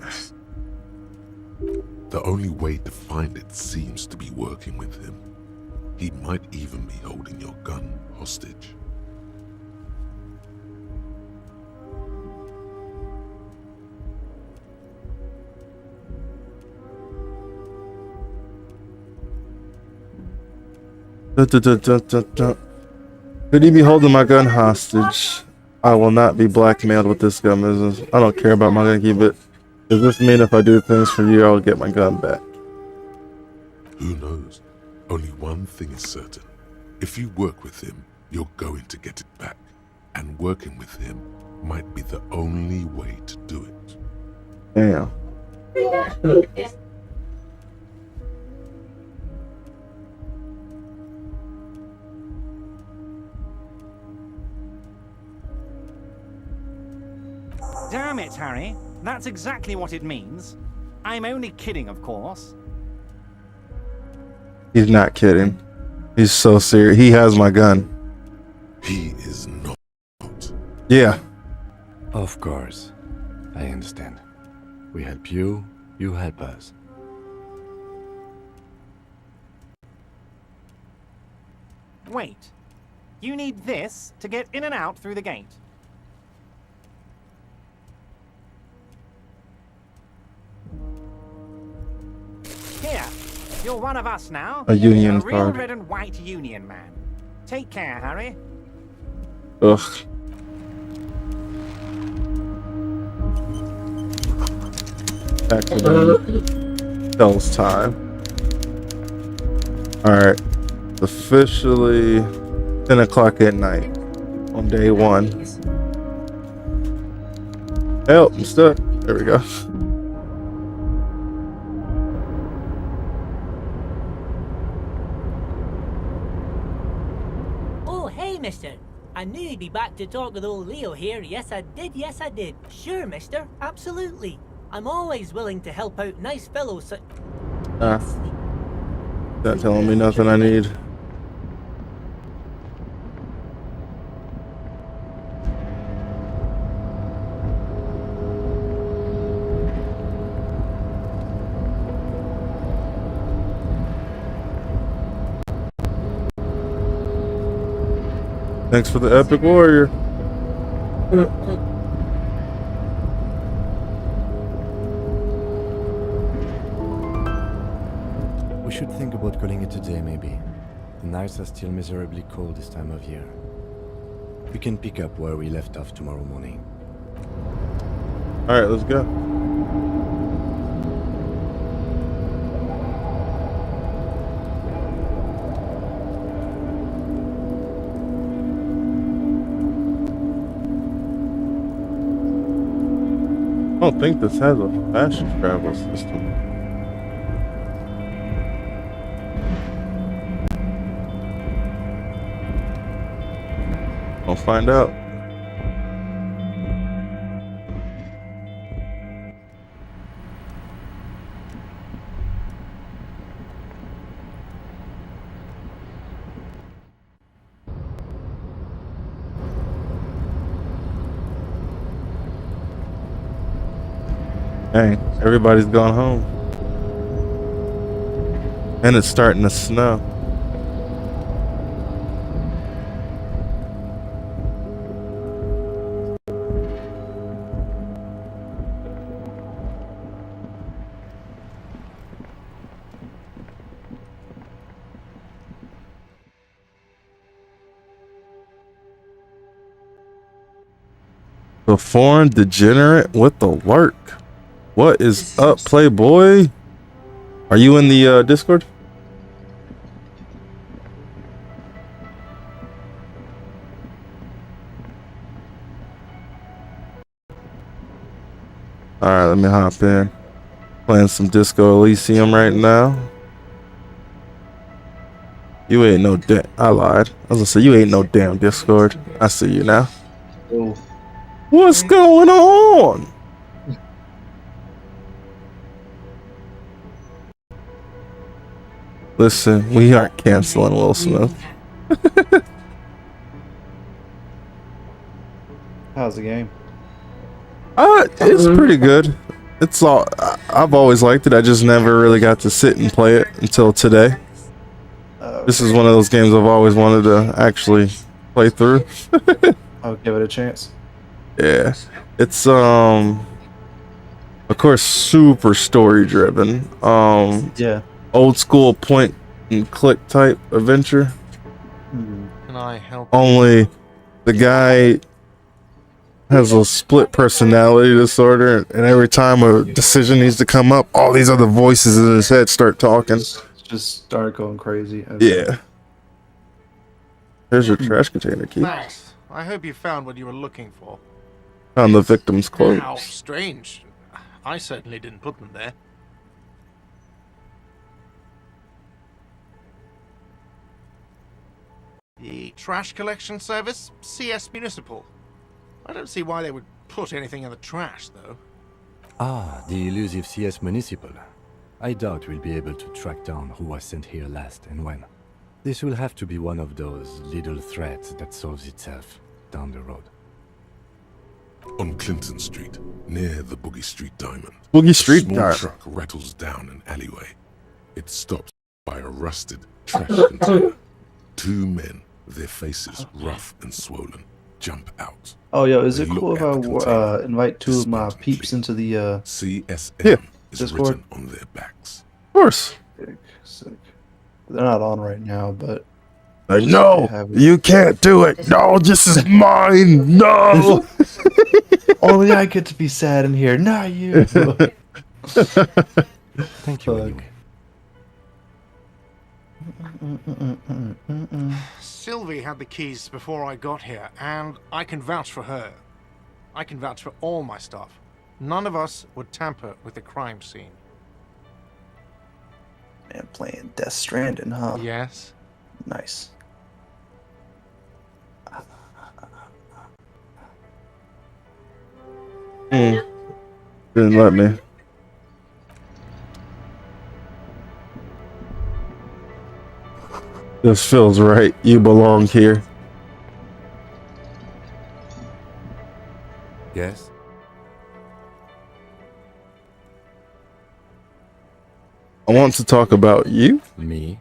Speaker 7: The only way to find it seems to be working with him. He might even be holding your gun hostage.
Speaker 1: Could he be holding my gun hostage? I will not be blackmailed with this gun business. I don't care about my gun, keep it. Does this mean if I do things for you, I'll get my gun back?
Speaker 7: Who knows? Only one thing is certain. If you work with him, you're going to get it back. And working with him might be the only way to do it.
Speaker 1: Damn.
Speaker 2: Damn it, Harry. That's exactly what it means. I'm only kidding, of course.
Speaker 1: He's not kidding. He's so serious. He has my gun.
Speaker 7: He is not.
Speaker 1: Yeah.
Speaker 12: Of course. I understand. We help you, you help us.
Speaker 2: Wait. You need this to get in and out through the gate. Here, you're one of us now.
Speaker 1: A union
Speaker 2: a real
Speaker 1: card.
Speaker 2: red and white union man. Take care, Harry.
Speaker 1: Ugh. Accident. Tells time. Alright. Officially 10 o'clock at night on day 1. Help, I'm stuck. There we go.
Speaker 13: Oh, hey, mister. I knew you'd be back to talk with old Leo here. Yes, I did. Yes, I did. Sure, mister. Absolutely. I'm always willing to help out nice fellows such...
Speaker 1: Not telling me nothing I need. Thanks for the epic warrior.
Speaker 12: We should think about calling it a day, maybe. The nights are still miserably cold this time of year. We can pick up where we left off tomorrow morning.
Speaker 1: Alright, let's go. I don't think this has a fast travel system. I'll find out. Dang, everybody's gone home. And it's starting to snow. The foreign degenerate with the work. What is up, Playboy? Are you in the Discord? Alright, let me hop in. Playing some Disco Elysium right now. You ain't no I lied. I was gonna say, you ain't no damn Discord. I see you now.
Speaker 4: Oh.
Speaker 1: What's going on? Listen, we aren't canceling Will Smith.
Speaker 4: How's the game?
Speaker 1: It's pretty good. It's all I've always liked it. I just never really got to sit and play it until today. This is one of those games I've always wanted to actually play through.
Speaker 4: I'll give it a chance.
Speaker 1: Yeah. It's of course super story driven.
Speaker 4: Yeah.
Speaker 1: Old school point and click type adventure.
Speaker 18: Can I help?
Speaker 1: Only the guy has a split personality disorder, and every time a decision needs to come up, all these other voices in his head start talking.
Speaker 4: Just start going crazy.
Speaker 1: Yeah. Here's your trash container key.
Speaker 18: Thanks. I hope you found what you were looking for.
Speaker 1: Found the victim's
Speaker 18: How
Speaker 1: clothes.
Speaker 18: strange. I certainly didn't put them there. The trash collection service, CS Municipal. I don't see why they would put anything in the trash, though.
Speaker 12: Ah, the elusive CS Municipal. I doubt we'll be able to track down who was sent here last and when. This will have to be one of those little threats that solves itself down the road.
Speaker 7: On Clinton Street, near the Boogie Street Diamond,
Speaker 1: Boogie Street
Speaker 7: a small
Speaker 1: Diamond.
Speaker 7: truck rattles down an alleyway. It stops by a rusted trash container. Two men, their faces rough and swollen, jump out.
Speaker 4: Oh, yo, is
Speaker 7: They
Speaker 4: it
Speaker 7: look
Speaker 4: cool if
Speaker 7: at the
Speaker 4: I
Speaker 7: container.
Speaker 4: invite two of my peeps into the
Speaker 7: CSM is
Speaker 4: Discord?
Speaker 7: written on their backs.
Speaker 1: Of course.
Speaker 4: Sick. They're not on right now, but
Speaker 1: Like, no, you can't do it. No, this is mine. No.
Speaker 4: only I get to be sad in here, not you.
Speaker 12: Thank you anyway.
Speaker 10: Sylvie had the keys before I got here, and I can vouch for her. I can vouch for all my stuff. None of us would tamper with the crime scene.
Speaker 4: Man, playing Death Stranding, huh?
Speaker 10: Yes.
Speaker 4: Nice.
Speaker 1: Didn't let me. This feels right. You belong here.
Speaker 12: Yes?
Speaker 1: I want to talk about you.
Speaker 12: Me?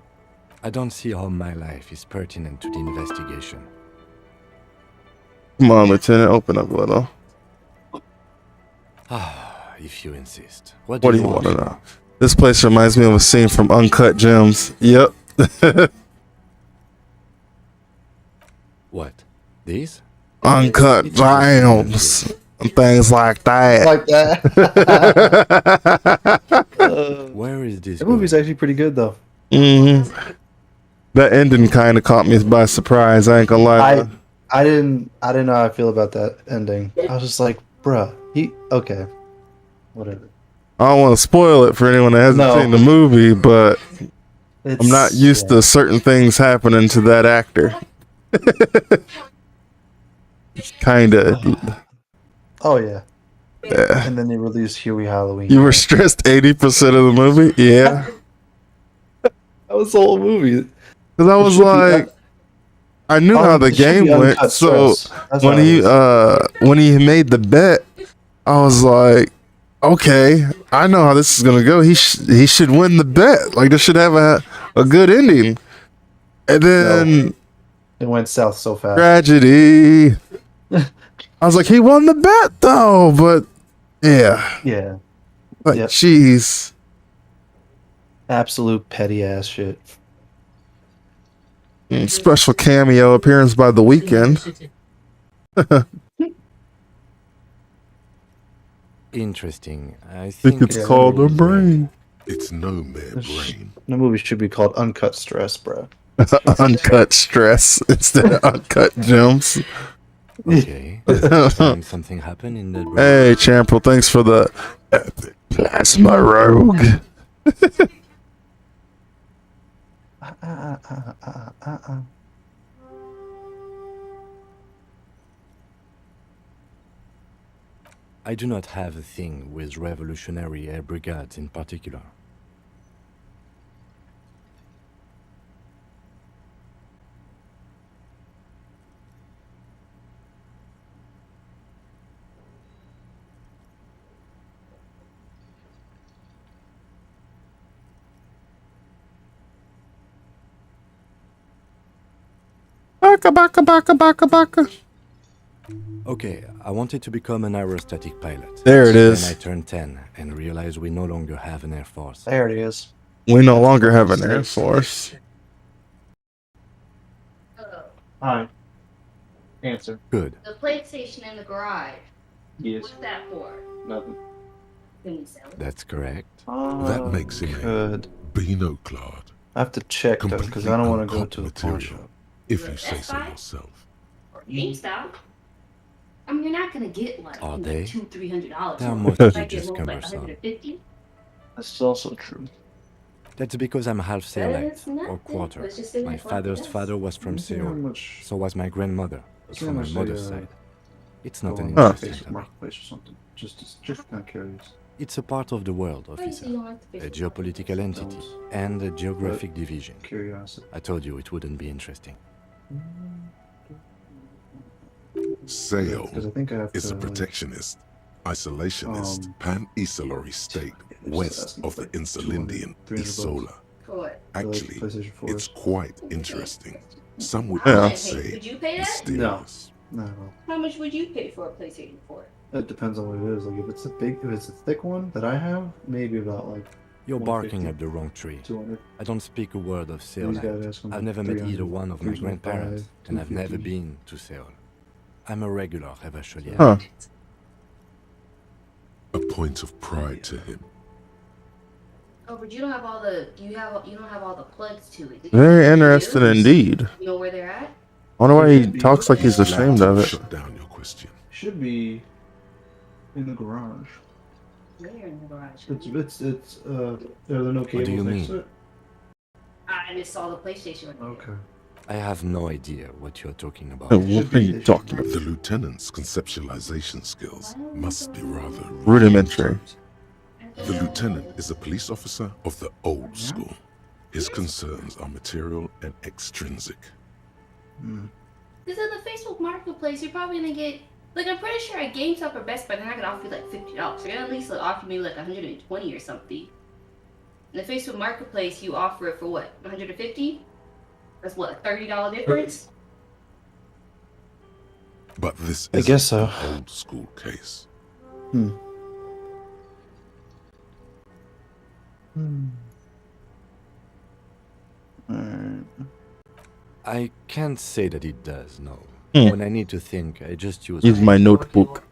Speaker 12: I don't see how my life is pertinent to the investigation.
Speaker 1: Come on, Lieutenant, open up a little.
Speaker 12: Ah, if you insist.
Speaker 1: What do you want to know? This place reminds me of a scene from Uncut Gems. Yep.
Speaker 12: What? These?
Speaker 1: Uncut Gems. And things like that.
Speaker 4: Like that.
Speaker 12: Where is this?
Speaker 4: The movie's actually pretty good, though.
Speaker 1: That ending kind of caught me by surprise. I ain't gonna lie.
Speaker 4: I didn't know how I feel about that ending. I was just like, bruh, okay, whatever.
Speaker 1: I don't want to spoil it for anyone that hasn't seen the movie, but I'm not used to certain things happening to that actor. It's kind of.
Speaker 4: Oh yeah.
Speaker 1: Yeah.
Speaker 4: And then they released Huey Halloween.
Speaker 1: You were stressed 80% of the movie? Yeah.
Speaker 4: That was the whole movie.
Speaker 1: Because I was like, I knew how the game went, so when he made the bet, I was like, okay, I know how this is gonna go. He should win the bet. Like, this should have a good ending. And then
Speaker 4: it went south so fast.
Speaker 1: Tragedy. I was like, he won the bet though, but yeah.
Speaker 4: Yeah.
Speaker 1: Like, jeez.
Speaker 4: Absolute petty ass shit.
Speaker 1: Special cameo appearance by The Weeknd.
Speaker 12: Interesting. I
Speaker 1: think it's called a brain.
Speaker 7: It's no mere brain.
Speaker 4: The movie should be called Uncut Stress, bro.
Speaker 1: Uncut Stress instead of Uncut Gems.
Speaker 12: Okay. Something happened in that brain.
Speaker 1: Hey, Champerl, thanks for the epic plasma rogue.
Speaker 12: I do not have a thing with Revolutionary Air Brigades in particular.
Speaker 1: Baka baka baka baka baka.
Speaker 12: Okay, I wanted to become an aerostatic pilot.
Speaker 1: There it is.
Speaker 12: Then I turned 10 and realized we no longer have an air force.
Speaker 4: There it is.
Speaker 1: We no longer have an Air Force.
Speaker 4: Hi. Answer.
Speaker 12: Good.
Speaker 8: The plate station in the garage.
Speaker 4: Yes.
Speaker 8: What's that for?
Speaker 4: Nothing.
Speaker 8: Can you sell it?
Speaker 12: That's correct.
Speaker 7: That makes him
Speaker 4: good.
Speaker 7: a Beano-clad.
Speaker 4: I have to check though, because I don't want to go to a pawn shop.
Speaker 7: If you say
Speaker 8: Best
Speaker 7: so
Speaker 8: Buy?
Speaker 7: yourself.
Speaker 8: Or GameStop? I mean, you're not gonna get like
Speaker 12: Are they?
Speaker 8: $200-$300.
Speaker 12: They're
Speaker 8: one.
Speaker 12: mostly
Speaker 8: You might get
Speaker 12: just
Speaker 8: one for like
Speaker 12: cumbersome.
Speaker 8: $150.
Speaker 4: That's also true.
Speaker 12: That's because I'm half Seolite,
Speaker 8: That's nothing.
Speaker 12: or quarter.
Speaker 8: Let's just say
Speaker 12: My
Speaker 8: that's what
Speaker 12: father's
Speaker 8: it is.
Speaker 12: father was from
Speaker 4: Let's see how
Speaker 12: Seoul.
Speaker 4: much-
Speaker 12: So was my grandmother, but
Speaker 4: see how
Speaker 12: from my
Speaker 4: much they,
Speaker 12: mother's side. It's not an
Speaker 4: Huh.
Speaker 12: interesting topic.
Speaker 4: Marketplace or something. Just kind of curious.
Speaker 12: It's a part of the world, officer. A geopolitical entity and a geographic division.
Speaker 4: Curiosity.
Speaker 12: I told you it wouldn't be interesting.
Speaker 7: Sale
Speaker 4: Because I think I have
Speaker 7: is
Speaker 4: to,
Speaker 7: a protectionist, isolationist, pan-Isolari state west of the Insulindian Isola. Actually, it's quite interesting. Some would
Speaker 8: Yeah.
Speaker 7: say
Speaker 8: Would you pay that?
Speaker 7: mysterious.
Speaker 4: No.
Speaker 8: How much would you pay for a PlayStation 4?
Speaker 4: It depends on what it is. Like if it's a thick one that I have, maybe about like.
Speaker 12: You're barking up the wrong tree.
Speaker 4: 200.
Speaker 12: I don't speak a word of Seoul.
Speaker 4: These guys ask them
Speaker 12: I've never met
Speaker 4: 300,
Speaker 12: either one of my
Speaker 4: 305,
Speaker 12: grandparents, and I've never
Speaker 4: 250.
Speaker 12: been to Seoul. I'm a regular Revacholier.
Speaker 1: Huh.
Speaker 7: A point of pride to him.
Speaker 8: Oh, but you don't have all the you don't have all the plugs to it. Did
Speaker 1: Very
Speaker 8: you
Speaker 1: interesting indeed.
Speaker 8: You know where they're at?
Speaker 1: I wonder why he talks like he's ashamed of it.
Speaker 7: Shut down your question.
Speaker 4: Should be in the garage.
Speaker 8: Where in the garage?
Speaker 4: It's there are no cables
Speaker 12: do you
Speaker 4: next
Speaker 12: mean?
Speaker 4: to it.
Speaker 8: I just saw the PlayStation.
Speaker 4: Okay.
Speaker 12: I have no idea what you're talking about.
Speaker 1: What are you talking about?
Speaker 7: The lieutenant's conceptualization skills must be rather
Speaker 1: Rudimentary.
Speaker 7: The lieutenant is a police officer of the old school. His concerns are material and extrinsic.
Speaker 8: Because in the Facebook Marketplace, you're probably gonna get like I'm pretty sure at GameStop or Best Buy they're not gonna offer you like $50. They're gonna at least like, offer maybe like 120 or something. In the Facebook Marketplace, you offer it for what? 150? That's what, a $30 difference?
Speaker 7: But this
Speaker 4: I
Speaker 7: is
Speaker 4: guess so.
Speaker 7: an old school case.
Speaker 4: Alright.
Speaker 12: I can't say that it does, no.
Speaker 1: Hmm.
Speaker 12: When I need to think, I just use
Speaker 1: Use my notebook.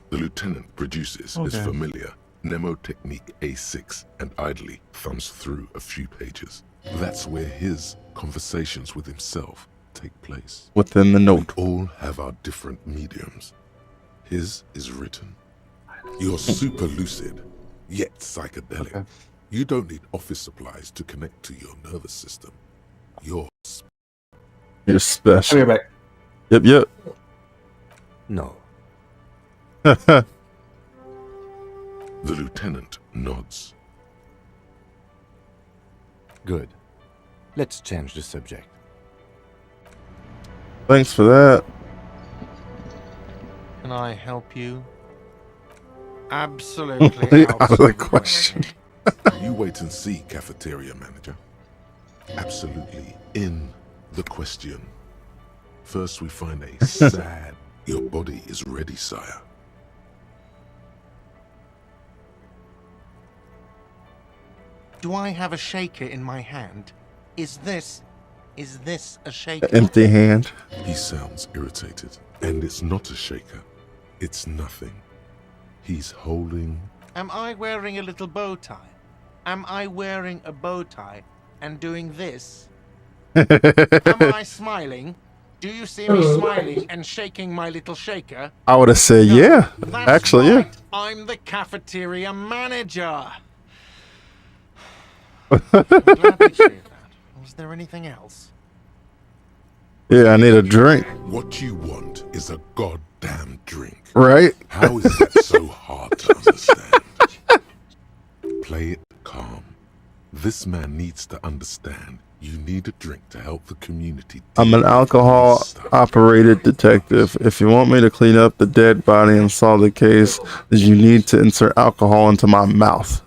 Speaker 7: The lieutenant produces his
Speaker 4: Okay.
Speaker 7: familiar Mnemotechnique A6 and idly thumbs through a few pages. That's where his conversations with himself take place.
Speaker 1: Within the note.
Speaker 7: We all have our different mediums. His is written. You're super lucid, yet psychedelic.
Speaker 4: Okay.
Speaker 7: You don't need office supplies to connect to your nervous system. You're
Speaker 1: You're special.
Speaker 4: I'll be right back.
Speaker 1: Yep.
Speaker 12: No.
Speaker 7: The lieutenant nods.
Speaker 12: Good. Let's change the subject.
Speaker 1: Thanks for that.
Speaker 18: Can I help you? Absolutely.
Speaker 1: Out of the question.
Speaker 7: You wait and see, cafeteria manager. Absolutely in the question. First we find a sad. Your body is ready, sire.
Speaker 18: Do I have a shaker in my hand? Is this a shaker?
Speaker 1: Empty hand.
Speaker 7: He sounds irritated. And it's not a shaker. It's nothing. He's holding...
Speaker 18: Am I wearing a little bow tie? Am I wearing a bow tie and doing this? Am I smiling? Do you see me smiling and shaking my little shaker?
Speaker 1: I would have said yeah.
Speaker 18: That's
Speaker 1: Actually, yeah.
Speaker 18: right. I'm the cafeteria manager. I'm glad to hear that. Was there anything else?
Speaker 1: Yeah, I need a drink.
Speaker 7: What you want is a goddamn drink.
Speaker 1: Right?
Speaker 7: How is that so hard to understand? Play it calm. This man needs to understand you need a drink to help the community.
Speaker 1: I'm an alcohol-operated detective. If you want me to clean up the dead body and solve the case, then you need to insert alcohol into my mouth.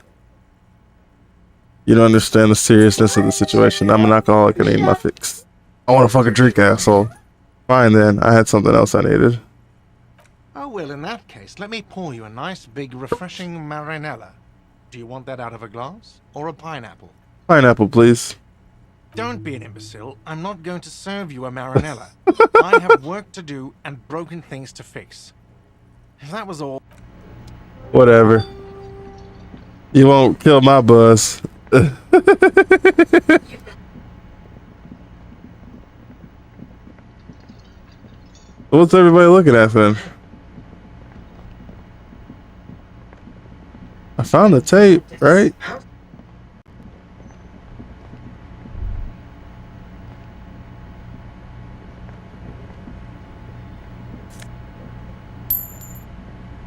Speaker 1: You don't understand the seriousness of the situation. I'm an alcoholic and I need my fix. I want a fucking drink, asshole. Fine then, I had something else I needed.
Speaker 18: Oh, well, in that case, let me pour you a nice, big, refreshing marinella. Do you want that out of a glass or a pineapple?
Speaker 1: Pineapple, please.
Speaker 18: Don't be an imbecile. I'm not going to serve you a marinella. I have work to do and broken things to fix. If that was all...
Speaker 1: Whatever. You won't kill my buzz. What's everybody looking at then? I found the tape, right?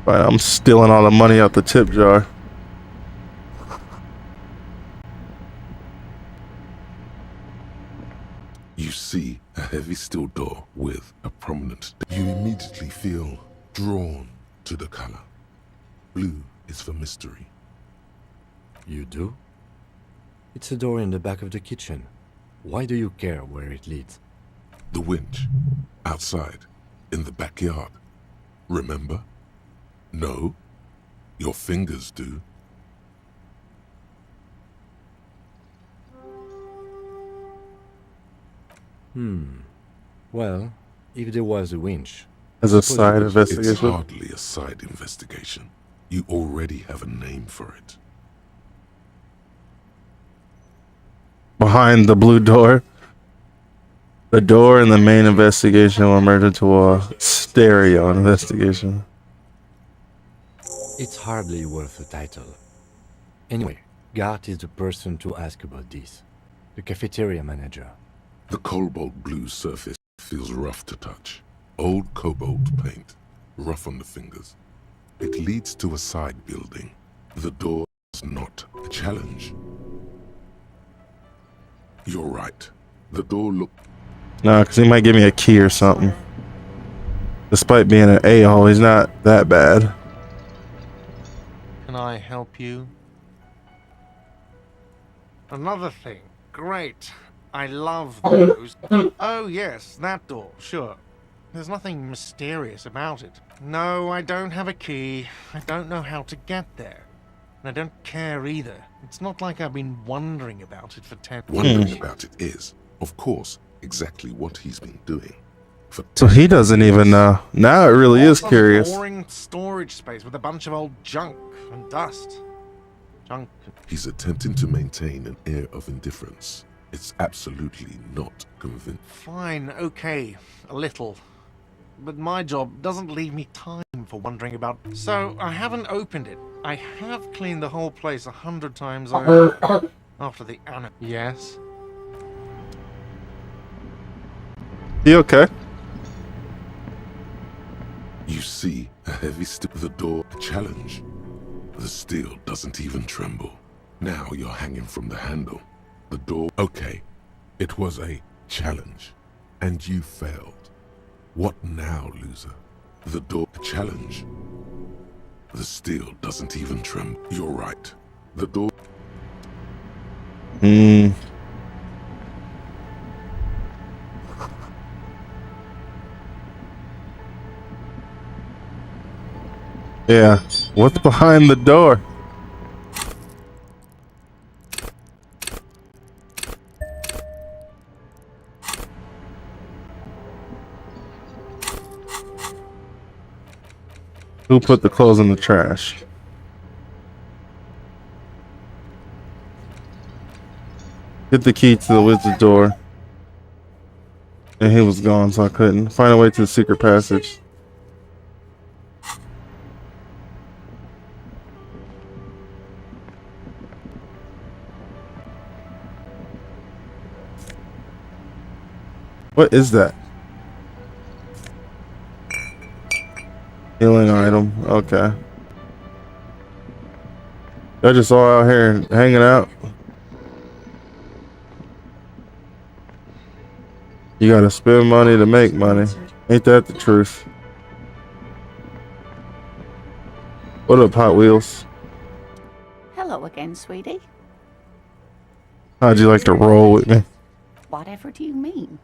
Speaker 1: Fine, I'm stealing all the money out the tip jar.
Speaker 7: You see a heavy steel door with a prominent. You immediately feel drawn to the color. Blue is for mystery.
Speaker 12: You do? It's a door in the back of the kitchen. Why do you care where it leads?
Speaker 7: The winch. Outside. In the backyard. Remember? No? Your fingers do.
Speaker 12: Well, if there was a winch...
Speaker 1: As a side investigation?
Speaker 7: It's hardly a side investigation. You already have a name for it.
Speaker 1: Behind the blue door. The door in the main investigation will merge into a stereo investigation.
Speaker 12: It's hardly worth a title. Anyway, Gart is the person to ask about this. The cafeteria manager.
Speaker 7: The cobalt blue surface feels rough to touch. Old cobalt paint, rough on the fingers. It leads to a side building. The door is not a challenge. You're right. The door look.
Speaker 1: No, because he might give me a key or something. Despite being an a-hole, he's not that bad.
Speaker 18: Can I help you? Another thing. Great. I love those. Oh yes, that door, sure. There's nothing mysterious about it. No, I don't have a key. I don't know how to get there. And I don't care either. It's not like I've been wondering about it for 10 years.
Speaker 7: Wondering about it is, of course, exactly what he's been doing.
Speaker 1: So he doesn't even know. Now it really is curious.
Speaker 18: Boring storage space with a bunch of old junk and dust. Junk.
Speaker 7: He's attempting to maintain an air of indifference. It's absolutely not convincing.
Speaker 18: Fine, okay, a little. But my job doesn't leave me time for wondering about. So I haven't opened it. I have cleaned the whole place 100 times over. After the Yes?
Speaker 1: You okay?
Speaker 7: You see a heavy step. The door challenge. The steel doesn't even tremble. Now you're hanging from the handle. The door. Okay, it was a challenge, and you failed. What now, loser? The door challenge. The steel doesn't even tremble. You're right. The door.
Speaker 1: Yeah. What's behind the door? Who put the clothes in the trash? Get the key to the wizard door. And he was gone, so I couldn't. Find a way to the secret passage. What is that? Healing item. Okay. They're just all out here hanging out. You gotta spend money to make money. Ain't that the truth? What up, Hot Wheels?
Speaker 3: Hello again, sweetie.
Speaker 1: How'd you like to roll with me?
Speaker 3: Whatever do you mean?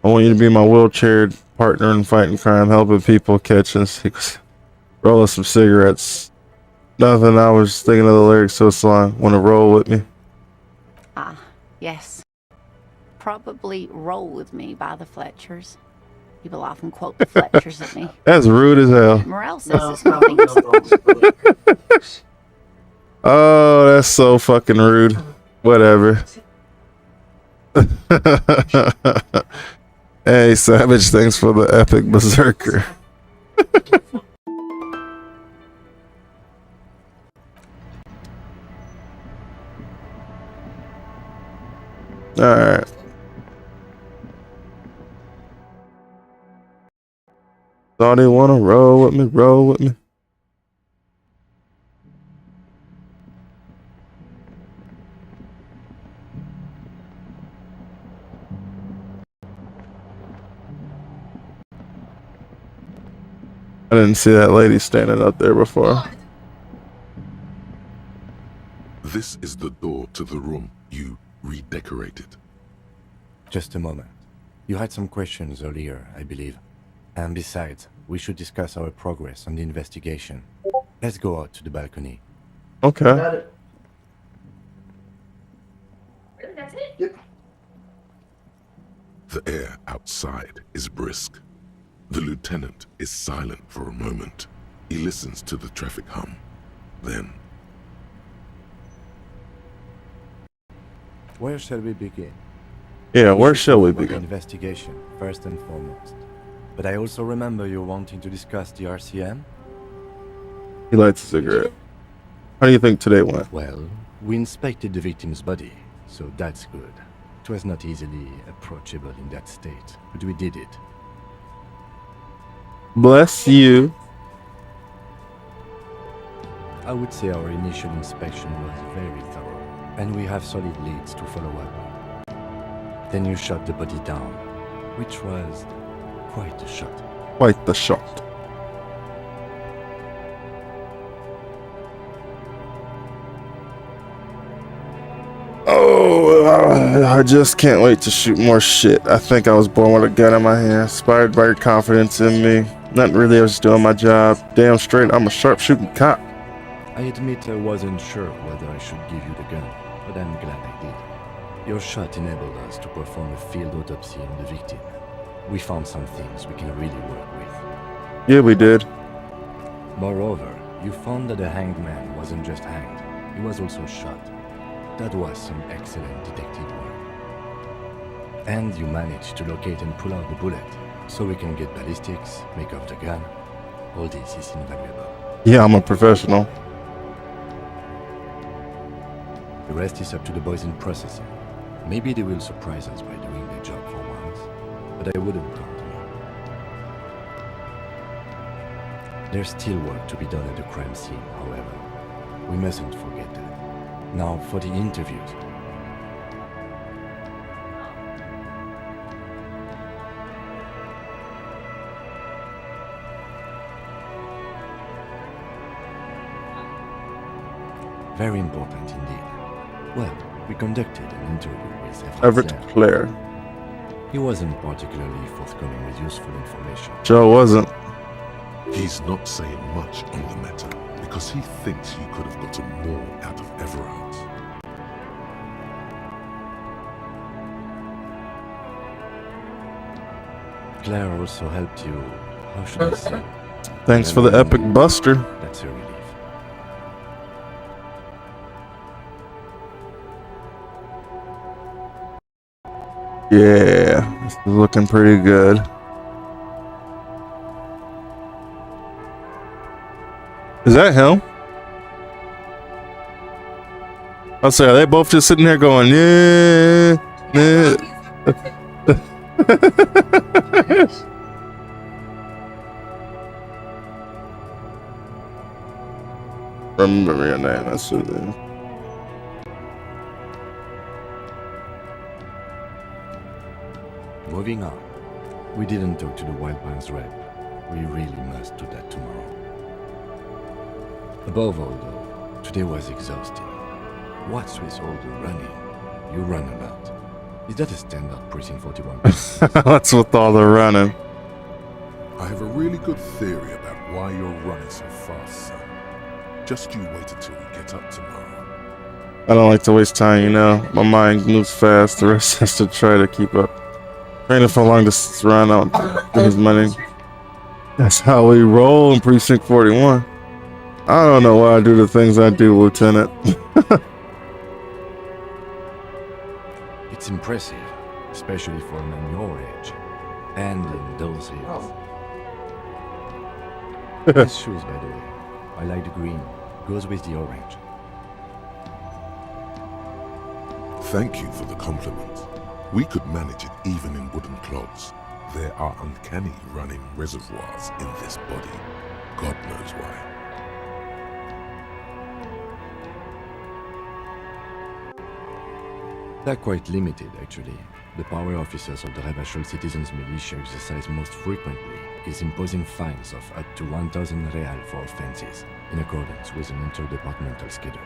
Speaker 1: I want you to be my wheelchair partner in fighting crime, helping people, catching secrets, rolling some cigarettes. Nothing, I was thinking of the lyrics to a song. Want to roll with me?
Speaker 3: Ah, yes. Probably Roll With Me by the Fletchers. People often quote the Fletchers at me.
Speaker 1: That's rude as hell.
Speaker 3: Morale says it's not
Speaker 1: Oh, that's so fucking rude. Whatever. Hey, Savage, thanks for the epic berserker. Alright. Thought he wanna roll with me, roll with me. didn't see that lady standing up there before.
Speaker 7: This is the door to the room you redecorated.
Speaker 12: Just a moment. You had some questions earlier, I believe. And besides, we should discuss our progress on the investigation. Let's go out to the balcony.
Speaker 1: Okay.
Speaker 8: Really, that's it?
Speaker 4: Yep.
Speaker 7: The air outside is brisk. The lieutenant is silent for a moment. He listens to the traffic hum. Then,
Speaker 12: Where shall we begin?
Speaker 1: Yeah, where shall we
Speaker 12: talk about the
Speaker 1: begin?
Speaker 12: Investigation, first and foremost. But I also remember you wanting to discuss the RCM.
Speaker 1: He lights a cigarette. How do you think today went?
Speaker 12: Well, we inspected the victim's body, so that's good. It was not easily approachable in that state, but we did it.
Speaker 1: Bless you.
Speaker 12: I would say our initial inspection was very thorough, and we have solid leads to follow up. Then you shot the body down, which was quite a shot.
Speaker 1: Quite the shot. Oh, I just can't wait to shoot more shit. I think I was born with a gun in my hand, inspired by your confidence in me. Nothing really, I was just doing my job. Damn straight, I'm a sharpshooting cop.
Speaker 12: I admit I wasn't sure whether I should give you the gun, but I'm glad I did. Your shot enabled us to perform a field autopsy on the victim. We found some things we can really work with.
Speaker 1: Yeah, we did.
Speaker 12: Moreover, you found that the hanged man wasn't just hanged, he was also shot. That was some excellent detective work. And you managed to locate and pull out the bullet, so we can get ballistics, make up the gun. All this is invaluable.
Speaker 1: Yeah, I'm a professional.
Speaker 12: The rest is up to the boys in processing. Maybe they will surprise us by doing their job for once, but I wouldn't count on it. There's still work to be done at the crime scene, however. We mustn't forget that. Now for the interviews. Very important indeed. Well, we conducted an interview with
Speaker 1: Everett Clare.
Speaker 12: He wasn't particularly forthcoming with useful information.
Speaker 1: Joe wasn't.
Speaker 7: He's not saying much on the matter because he thinks you could have gotten more out of Everard.
Speaker 12: Claire also helped you, how should I say?
Speaker 1: Thanks for the epic buster.
Speaker 12: That's a relief.
Speaker 1: Yeah, this is looking pretty good. Is that him? I'll say, are they both just sitting there going, yeah, yeah. Remember your name, that's soothing.
Speaker 12: Moving on. We didn't talk to the Wildlands rep. We really must do that tomorrow. Above all though, today was exhausting. What's with all the running? You run a lot. Is that a standard Precinct 41?
Speaker 1: What's with all the running?
Speaker 7: I have a really good theory about why you're running so fast, son. Just you wait until we get up tomorrow.
Speaker 1: I don't like to waste time, you know. My mind moves fast. The rest has to try to keep up. Training for long distance run out his money. That's how we roll in Precinct 41. I don't know why I do the things I do, Lieutenant.
Speaker 12: It's impressive, especially for a man your age. And in those years. Nice shoes, by the way. I like the green. Goes with the orange.
Speaker 7: Thank you for the compliment. We could manage it even in wooden clogs. There are uncanny running reservoirs in this body. God knows why.
Speaker 12: They're quite limited, actually. The power officers of the Revachol Citizens Militia exercise most frequently is imposing fines of up to 1,000 real for offenses, in accordance with an interdepartmental schedule.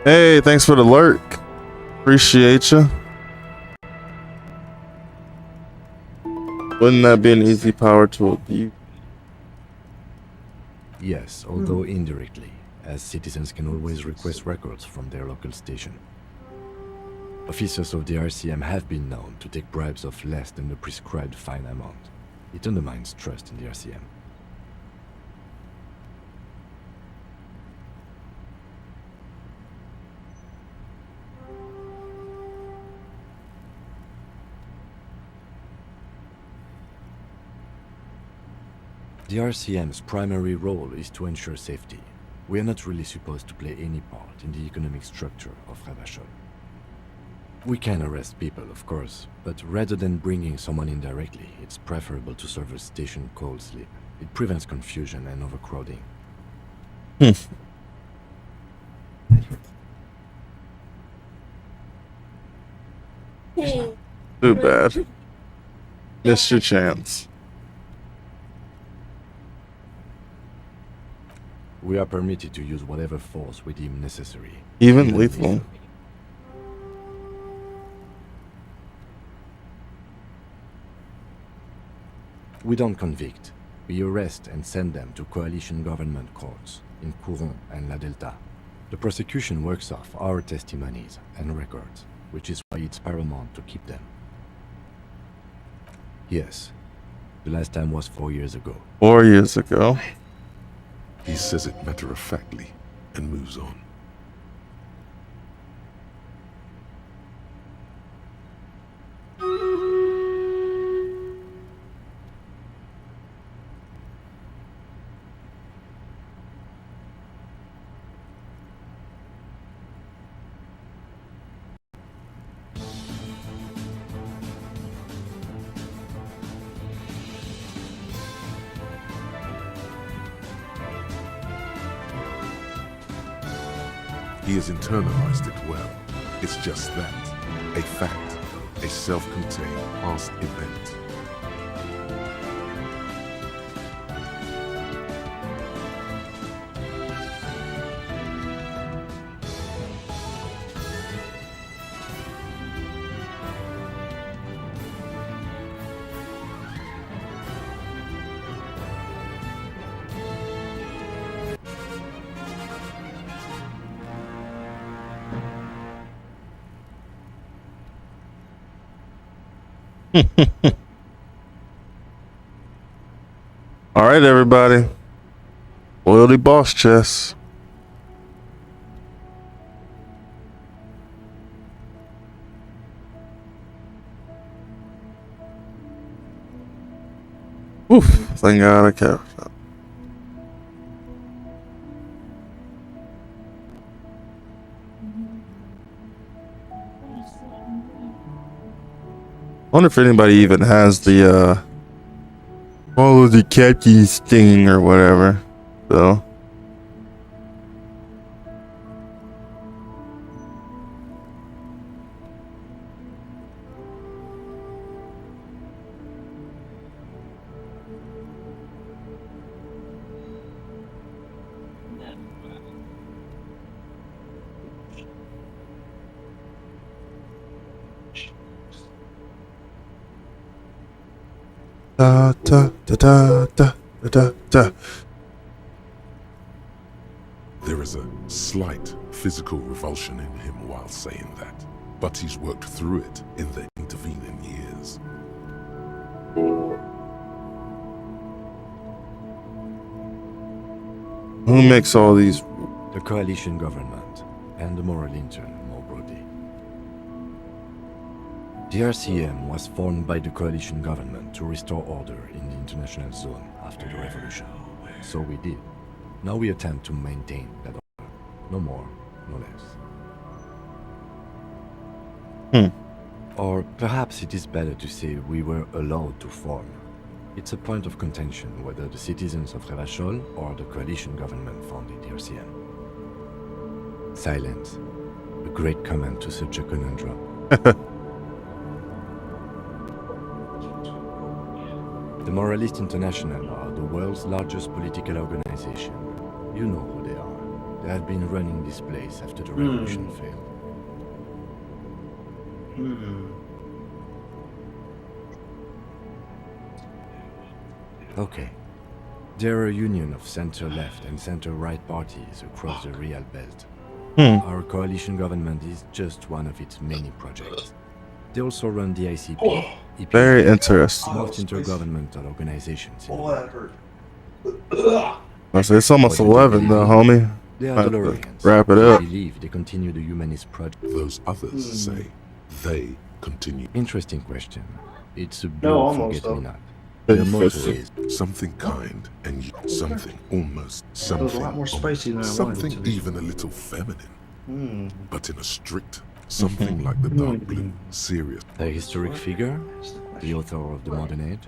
Speaker 1: Hey, thanks for the lurk. Appreciate you. Wouldn't that be an easy power to abuse?
Speaker 12: Yes, although indirectly, as citizens can always request records from their local station. Officers of the RCM have been known to take bribes of less than the prescribed fine amount. It undermines trust in the RCM. The RCM's primary role is to ensure safety. We are not really supposed to play any part in the economic structure of Revachol. We can arrest people, of course, but rather than bringing someone in directly, it's preferable to serve a station cold sleep. It prevents confusion and overcrowding.
Speaker 1: Too bad. Missed your chance.
Speaker 12: We are permitted to use whatever force we deem necessary.
Speaker 1: Even lethal.
Speaker 12: We don't convict. We arrest and send them to coalition government courts in Couronne and La Delta. The prosecution works off our testimonies and records, which is why it's paramount to keep them. Yes, the last time was 4 years ago.
Speaker 1: 4 years ago.
Speaker 7: He says it matter-of-factly and moves on. He has internalized it well. It's just that. A fact. A self-contained past event.
Speaker 1: All right, everybody. Loyalty boss chess. Oof, thank God I kept. I wonder if anybody even has the follow the captain's thing or whatever. So da da da da da da da.
Speaker 7: There is a slight physical revulsion in him while saying that, but he's worked through it in the intervening years.
Speaker 1: Who makes all these?
Speaker 12: The coalition government and the moral intern, more broadly. The RCM was formed by the coalition government to restore order in the international zone after the revolution. So we did. Now we attempt to maintain that order. No more, no less. Or perhaps it is better to say we were allowed to form. It's a point of contention whether the citizens of Revachol or the coalition government founded the RCM. Silence. A great comment to such a conundrum. The Moralist International are the world's largest political organization. You know who they are. They have been running this place after the revolution failed. Okay. They're a union of center-left and center-right parties across the Real Belt. Our coalition government is just one of its many projects. They also run the ICP.
Speaker 1: Very interesting.
Speaker 12: Most intergovernmental organizations.
Speaker 1: It's almost 11 though, homie.
Speaker 12: They are
Speaker 1: Have to
Speaker 12: Dolorians.
Speaker 1: wrap it
Speaker 12: I
Speaker 1: up.
Speaker 12: believe they continue the humanist project.
Speaker 7: Those others say they continue.
Speaker 12: Interesting question. It's a
Speaker 4: No,
Speaker 12: blue
Speaker 4: almost,
Speaker 12: forget-me-not.
Speaker 1: though.
Speaker 12: Their motto is
Speaker 7: Something kind and something almost something.
Speaker 4: That was a lot more spicy than I wanted
Speaker 7: something
Speaker 4: it to be.
Speaker 7: even a little feminine, but in a strict something like the dark blue, serious.
Speaker 12: a historic figure, the author of the modern age.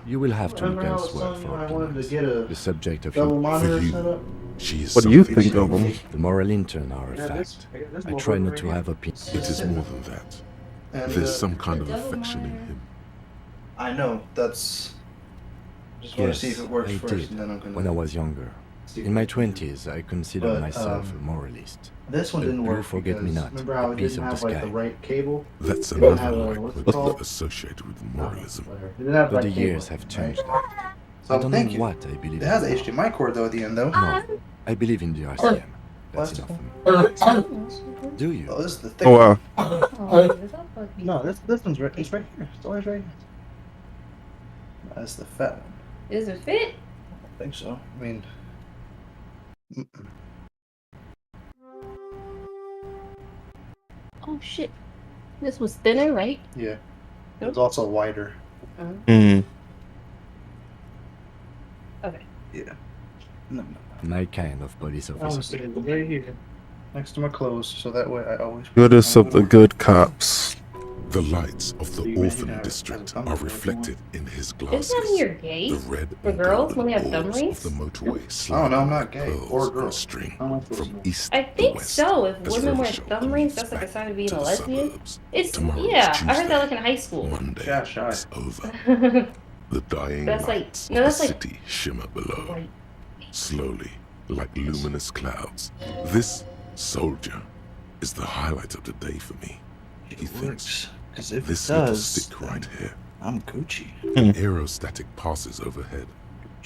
Speaker 12: You will have to look
Speaker 4: Remember I was
Speaker 12: elsewhere
Speaker 4: telling you
Speaker 12: for
Speaker 4: I wanted to
Speaker 12: opinions.
Speaker 4: get a
Speaker 12: The subject of
Speaker 4: double
Speaker 12: your
Speaker 4: monitor
Speaker 7: for you.
Speaker 4: set up?
Speaker 7: She is
Speaker 1: What do you
Speaker 7: something
Speaker 1: think of them?
Speaker 12: The moral intern are a
Speaker 4: Yeah, this-
Speaker 12: fact.
Speaker 4: this
Speaker 12: I
Speaker 4: motherfucker
Speaker 12: try not
Speaker 4: right
Speaker 12: to
Speaker 4: here.
Speaker 12: have opinions.
Speaker 7: It is more than that.
Speaker 4: And,
Speaker 7: There's some kind of affection in him.
Speaker 4: I know. That's. Just want to see if it works
Speaker 12: I
Speaker 4: first,
Speaker 12: did,
Speaker 4: and then I'm gonna.
Speaker 12: when I was younger. In my 20s, I considered
Speaker 4: But,
Speaker 12: myself a moralist.
Speaker 4: This one
Speaker 12: A
Speaker 4: didn't
Speaker 12: blue
Speaker 4: work
Speaker 12: forget-me-not,
Speaker 4: because remember how
Speaker 12: a
Speaker 4: it
Speaker 12: piece
Speaker 4: didn't
Speaker 12: of
Speaker 4: have
Speaker 12: the
Speaker 4: like
Speaker 12: sky.
Speaker 4: the right cable.
Speaker 7: That's
Speaker 4: It didn't
Speaker 7: another
Speaker 4: have
Speaker 7: like
Speaker 4: what's it
Speaker 7: with
Speaker 4: called?
Speaker 7: associated with moralism.
Speaker 4: It didn't have
Speaker 12: But
Speaker 4: right
Speaker 12: the
Speaker 4: cable,
Speaker 12: years have
Speaker 4: right?
Speaker 12: changed.
Speaker 4: So
Speaker 12: I don't know
Speaker 4: thank you.
Speaker 12: what I believe
Speaker 4: It has an
Speaker 12: in.
Speaker 4: HDMI cord though at the end though.
Speaker 12: No, I believe in the RCM. That's enough for me. Do you?
Speaker 4: Oh, this is the thick
Speaker 1: Oh wow.
Speaker 4: one. No, this one's right. It's right here. It's always right here. That's the fat one.
Speaker 8: Does it fit?
Speaker 4: I think so. I mean.
Speaker 8: Oh shit. This was thinner, right?
Speaker 4: Yeah. It's also wider.
Speaker 1: Mm.
Speaker 8: Okay.
Speaker 4: Yeah. No.
Speaker 12: My kind of police
Speaker 4: I want to
Speaker 12: officer.
Speaker 4: stick it right here, next to my clothes, so that way I always.
Speaker 1: Goodest of the good cops.
Speaker 7: The lights of the
Speaker 4: You may
Speaker 7: orphan
Speaker 4: have
Speaker 7: district
Speaker 4: a
Speaker 7: are reflected in his
Speaker 8: Isn't
Speaker 7: glasses.
Speaker 8: that your gay?
Speaker 7: The red
Speaker 8: For
Speaker 7: and
Speaker 8: girls
Speaker 7: golden
Speaker 8: when they have thumb
Speaker 7: oars
Speaker 8: rings?
Speaker 7: of the motorway
Speaker 4: Oh
Speaker 7: slide
Speaker 4: no, I'm
Speaker 7: like
Speaker 4: not gay
Speaker 7: pearls
Speaker 4: or
Speaker 7: on a
Speaker 4: girl.
Speaker 7: string
Speaker 4: I'm not supposed
Speaker 7: from
Speaker 4: to.
Speaker 7: east
Speaker 8: I
Speaker 7: to
Speaker 8: think
Speaker 7: west.
Speaker 8: so. If
Speaker 7: as
Speaker 8: women wear
Speaker 7: Revelstoke
Speaker 8: thumb rings,
Speaker 7: moves
Speaker 8: that's like a
Speaker 7: back
Speaker 8: sign of being
Speaker 7: to
Speaker 8: a
Speaker 7: the
Speaker 8: lesbian.
Speaker 7: suburbs.
Speaker 8: It's
Speaker 7: Tomorrow
Speaker 8: yeah.
Speaker 7: is
Speaker 8: I heard that
Speaker 7: Tuesday.
Speaker 8: like in high school.
Speaker 7: Monday
Speaker 4: Yeah, shy.
Speaker 7: is over. The dying
Speaker 8: That's like-
Speaker 7: lights
Speaker 8: no,
Speaker 7: of
Speaker 8: that's
Speaker 7: the
Speaker 8: like-
Speaker 7: city shimmer below,
Speaker 8: Right.
Speaker 7: slowly, like luminous clouds. This soldier is the highlight of the day for me. He thinks,
Speaker 4: Because if
Speaker 7: this
Speaker 4: it
Speaker 7: little
Speaker 4: does,
Speaker 7: stick right here.
Speaker 4: I'm Gucci.
Speaker 7: An aerostatic passes overhead,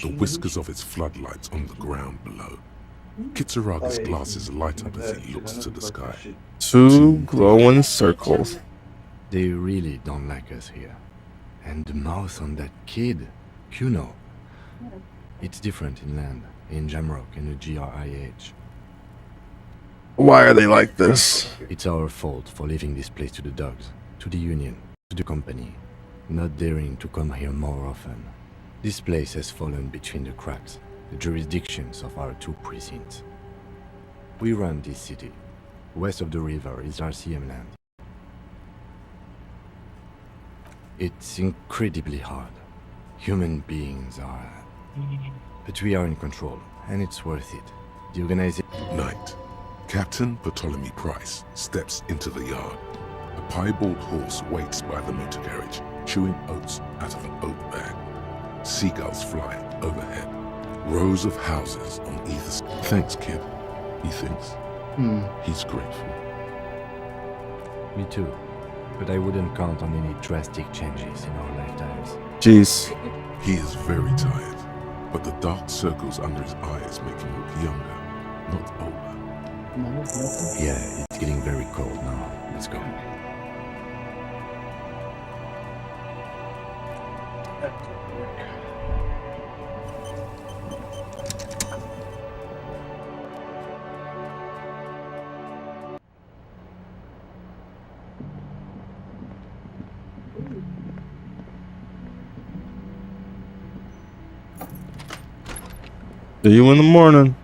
Speaker 7: the whiskers of its floodlights on the ground below. Kitsuraga's glasses light up as he looks to the sky.
Speaker 1: Two glowing circles.
Speaker 12: They really don't like us here. And the mouth on that kid, Kuno. It's different inland, in Jamrock and the GRIH.
Speaker 1: Why are they like this?
Speaker 12: It's our fault for leaving this place to the dogs, to the union, to the company, not daring to come here more often. This place has fallen between the cracks, the jurisdictions of our two precincts. We run this city. West of the river is RCM land. It's incredibly hard. Human beings are... But we are in control, and it's worth it. The organization...
Speaker 7: Night. Captain Ptolemy Price steps into the yard. A piebald horse waits by the motor carriage, chewing oats out of an oat bag. Seagulls fly overhead. Rows of houses on either side. Thanks, kid, he thinks. He's grateful.
Speaker 12: Me too. But I wouldn't count on any drastic changes in our lifetimes.
Speaker 1: Jeez.
Speaker 7: He is very tired, but the dark circles under his eyes make him look younger, not older.
Speaker 12: Yeah, it's getting very cold now. Let's go.
Speaker 1: See you in the morning.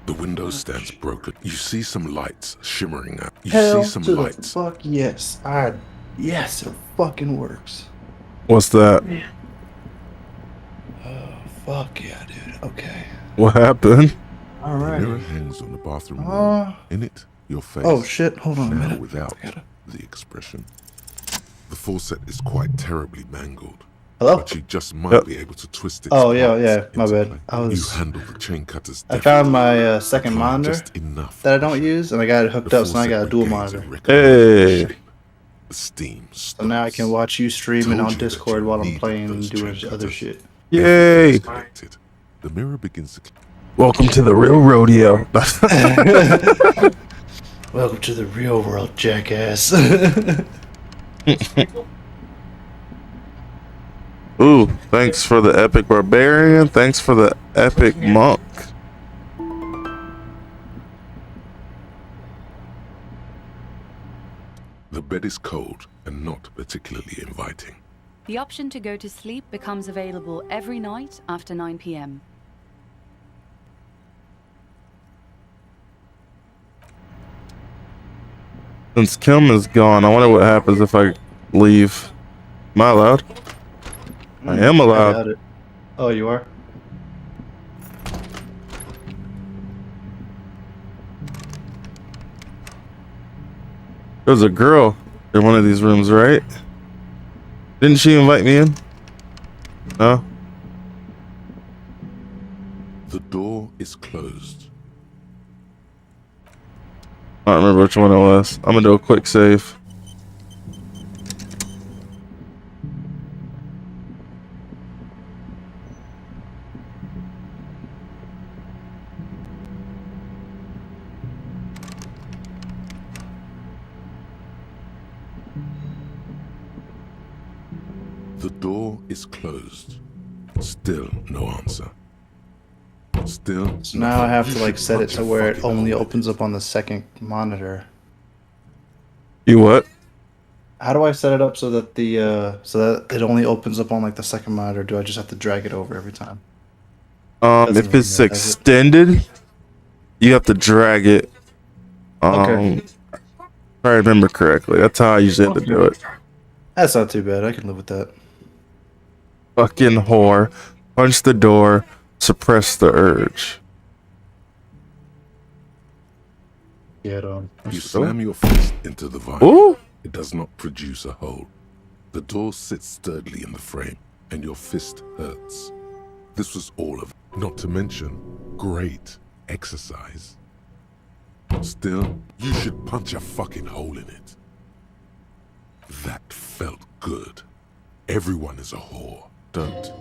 Speaker 7: The window stands broken. You see some lights shimmering out. You
Speaker 4: Hell
Speaker 7: see some
Speaker 4: to
Speaker 7: lights.
Speaker 4: the fuck yes. Yes, it fucking works.
Speaker 1: What's that?
Speaker 4: Oh fuck yeah, dude. Okay.
Speaker 1: What happened?
Speaker 7: The mirror hangs on the bathroom wall.
Speaker 4: Uh,
Speaker 7: In it, your face.
Speaker 4: Oh shit! Hold on a
Speaker 7: now
Speaker 4: minute.
Speaker 7: without the expression. The faucet is quite terribly mangled.
Speaker 4: Hello?
Speaker 7: But you just might be able to twist it.
Speaker 4: Oh yeah. My bad.
Speaker 7: You handle the chain cutters.
Speaker 4: I found my second monitor
Speaker 7: just enough.
Speaker 4: that I don't use, and I got it hooked up, so now I got a dual monitor.
Speaker 1: Hey.
Speaker 7: The steam.
Speaker 4: So now I can watch you streaming on Discord while I'm playing and doing other shit.
Speaker 1: Yay!
Speaker 7: The mirror begins to.
Speaker 1: Welcome to the real rodeo.
Speaker 4: Welcome to the real world, jackass.
Speaker 1: Ooh, thanks for the epic barbarian. Thanks for the epic monk.
Speaker 7: The bed is cold and not particularly inviting.
Speaker 9: The option to go to sleep becomes available every night after 9 p.m.
Speaker 1: Since Kim is gone, I wonder what happens if I leave. Am I allowed? I am
Speaker 4: I
Speaker 1: allowed.
Speaker 4: got it. Oh, you are?
Speaker 1: There's a girl in one of these rooms, right? Didn't she invite me in? No?
Speaker 7: The door is closed.
Speaker 1: I don't remember which one it was. I'm gonna do a quick save.
Speaker 7: The door is closed. Still no answer. Still.
Speaker 4: So now I have to like set it
Speaker 7: Punch
Speaker 4: to
Speaker 7: a
Speaker 4: where it
Speaker 7: fucking
Speaker 4: only opens up on the second monitor.
Speaker 1: You what?
Speaker 4: How do I set it up so that the so that it only opens up on like the second monitor? Do I just have to drag it over every time?
Speaker 1: If it's extended, you have to drag it.
Speaker 4: Okay.
Speaker 1: If I remember correctly. That's how I usually have to do it.
Speaker 4: That's not too bad. I can live with that.
Speaker 1: Fucking whore. Punch the door. Suppress the urge.
Speaker 4: Get on.
Speaker 7: You slam your fist into the vinyl.
Speaker 1: Ooh.
Speaker 7: It does not produce a hole. The door sits sturdily in the frame, and your fist hurts. This was all of it. Not to mention, great exercise. Still, you should punch a fucking hole in it. That felt good. Everyone is a whore. Don't.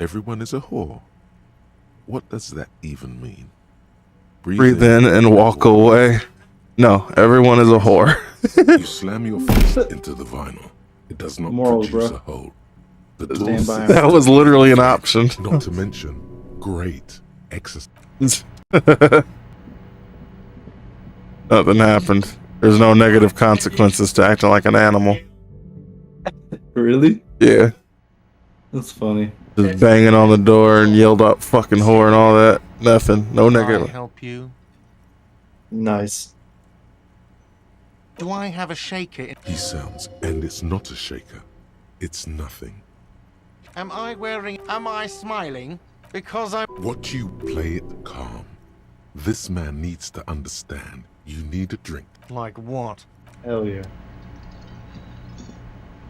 Speaker 7: Everyone is a whore. What does that even mean?
Speaker 1: Breathe in and walk away. No, everyone is a whore.
Speaker 7: You slam your fist into the vinyl. It does not
Speaker 4: Morals,
Speaker 7: produce
Speaker 4: bro.
Speaker 7: a hole. The
Speaker 4: Just
Speaker 7: door
Speaker 4: stand by
Speaker 7: sits
Speaker 1: That was literally an option.
Speaker 7: Not to mention, great exercise.
Speaker 1: Nothing happened. There's no negative consequences to acting like an animal.
Speaker 4: Really?
Speaker 1: Yeah.
Speaker 4: That's funny.
Speaker 1: Just banging on the door and yelled out fucking whore and all that. Nothing. No
Speaker 18: Can I
Speaker 1: negative.
Speaker 18: help you?
Speaker 4: Nice.
Speaker 18: Do I have a shaker?
Speaker 7: He sounds, and it's not a shaker. It's nothing.
Speaker 18: Am I smiling? Because I'm.
Speaker 7: What you play it calm. This man needs to understand. You need a drink.
Speaker 18: Like what?
Speaker 4: Hell yeah.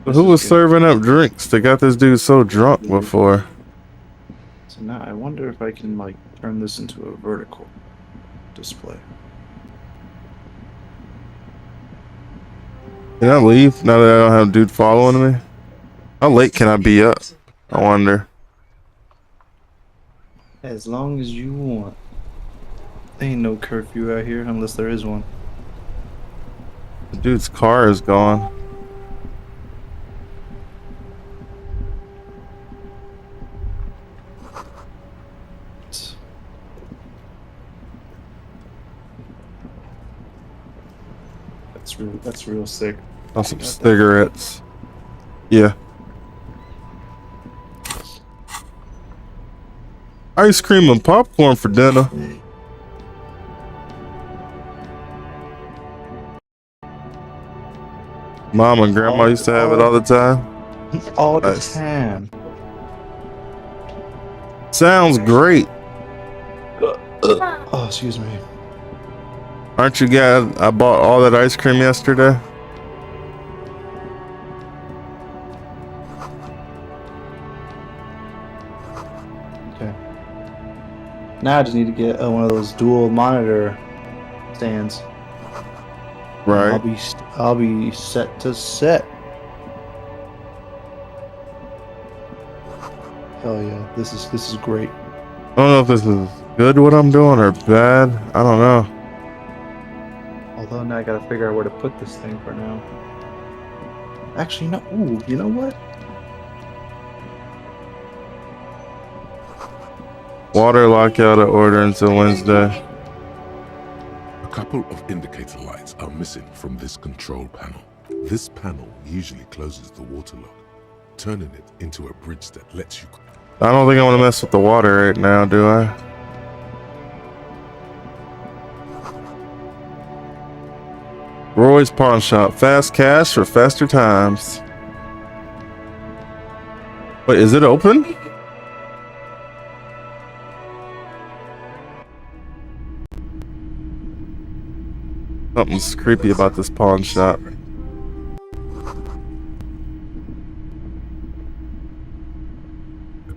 Speaker 1: Who was serving up drinks? They got this dude so drunk before.
Speaker 4: So now I wonder if I can like turn this into a vertical display.
Speaker 1: Can I leave now that I don't have a dude following me? How late can I be up? I wonder.
Speaker 4: As long as you want. There ain't no curfew out here unless there is one.
Speaker 1: The dude's car is gone.
Speaker 4: That's real sick.
Speaker 1: On some cigarettes. Yeah. Ice cream and popcorn for dinner. Mom and grandma used to have it all the time.
Speaker 4: All the
Speaker 1: Nice.
Speaker 4: time.
Speaker 1: Sounds great.
Speaker 4: Oh, excuse me.
Speaker 1: Aren't you glad I bought all that ice cream yesterday?
Speaker 4: Okay. Now I just need to get one of those dual monitor stands.
Speaker 1: Right.
Speaker 4: I'll be set to set. Hell yeah, this is great.
Speaker 1: I don't know if this is good what I'm doing or bad. I don't know.
Speaker 4: Although now I gotta figure out where to put this thing for now. Actually, no. Ooh, you know what?
Speaker 1: Water lockout at order until Wednesday.
Speaker 7: A couple of indicator lights are missing from this control panel. This panel usually closes the water lock, turning it into a bridge that lets you...
Speaker 1: I don't think I want to mess with the water right now, do I? Roy's Pawn Shop. Fast cash for faster times. Wait, is it open? Something's creepy about this pawn shop.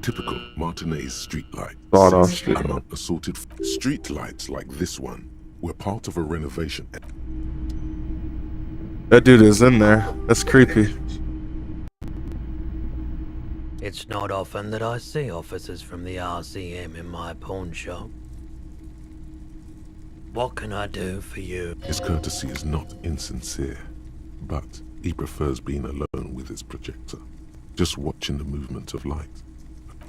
Speaker 7: Typical Martinez street light.
Speaker 1: Sawed-off street
Speaker 7: Among assorted street lights like this one were part of a renovation.
Speaker 1: That dude is in there. That's creepy.
Speaker 11: It's not often that I see officers from the RCM in my pawn shop. What can I do for you?
Speaker 7: His courtesy is not insincere, but he prefers being alone with his projector, just watching the movement of light.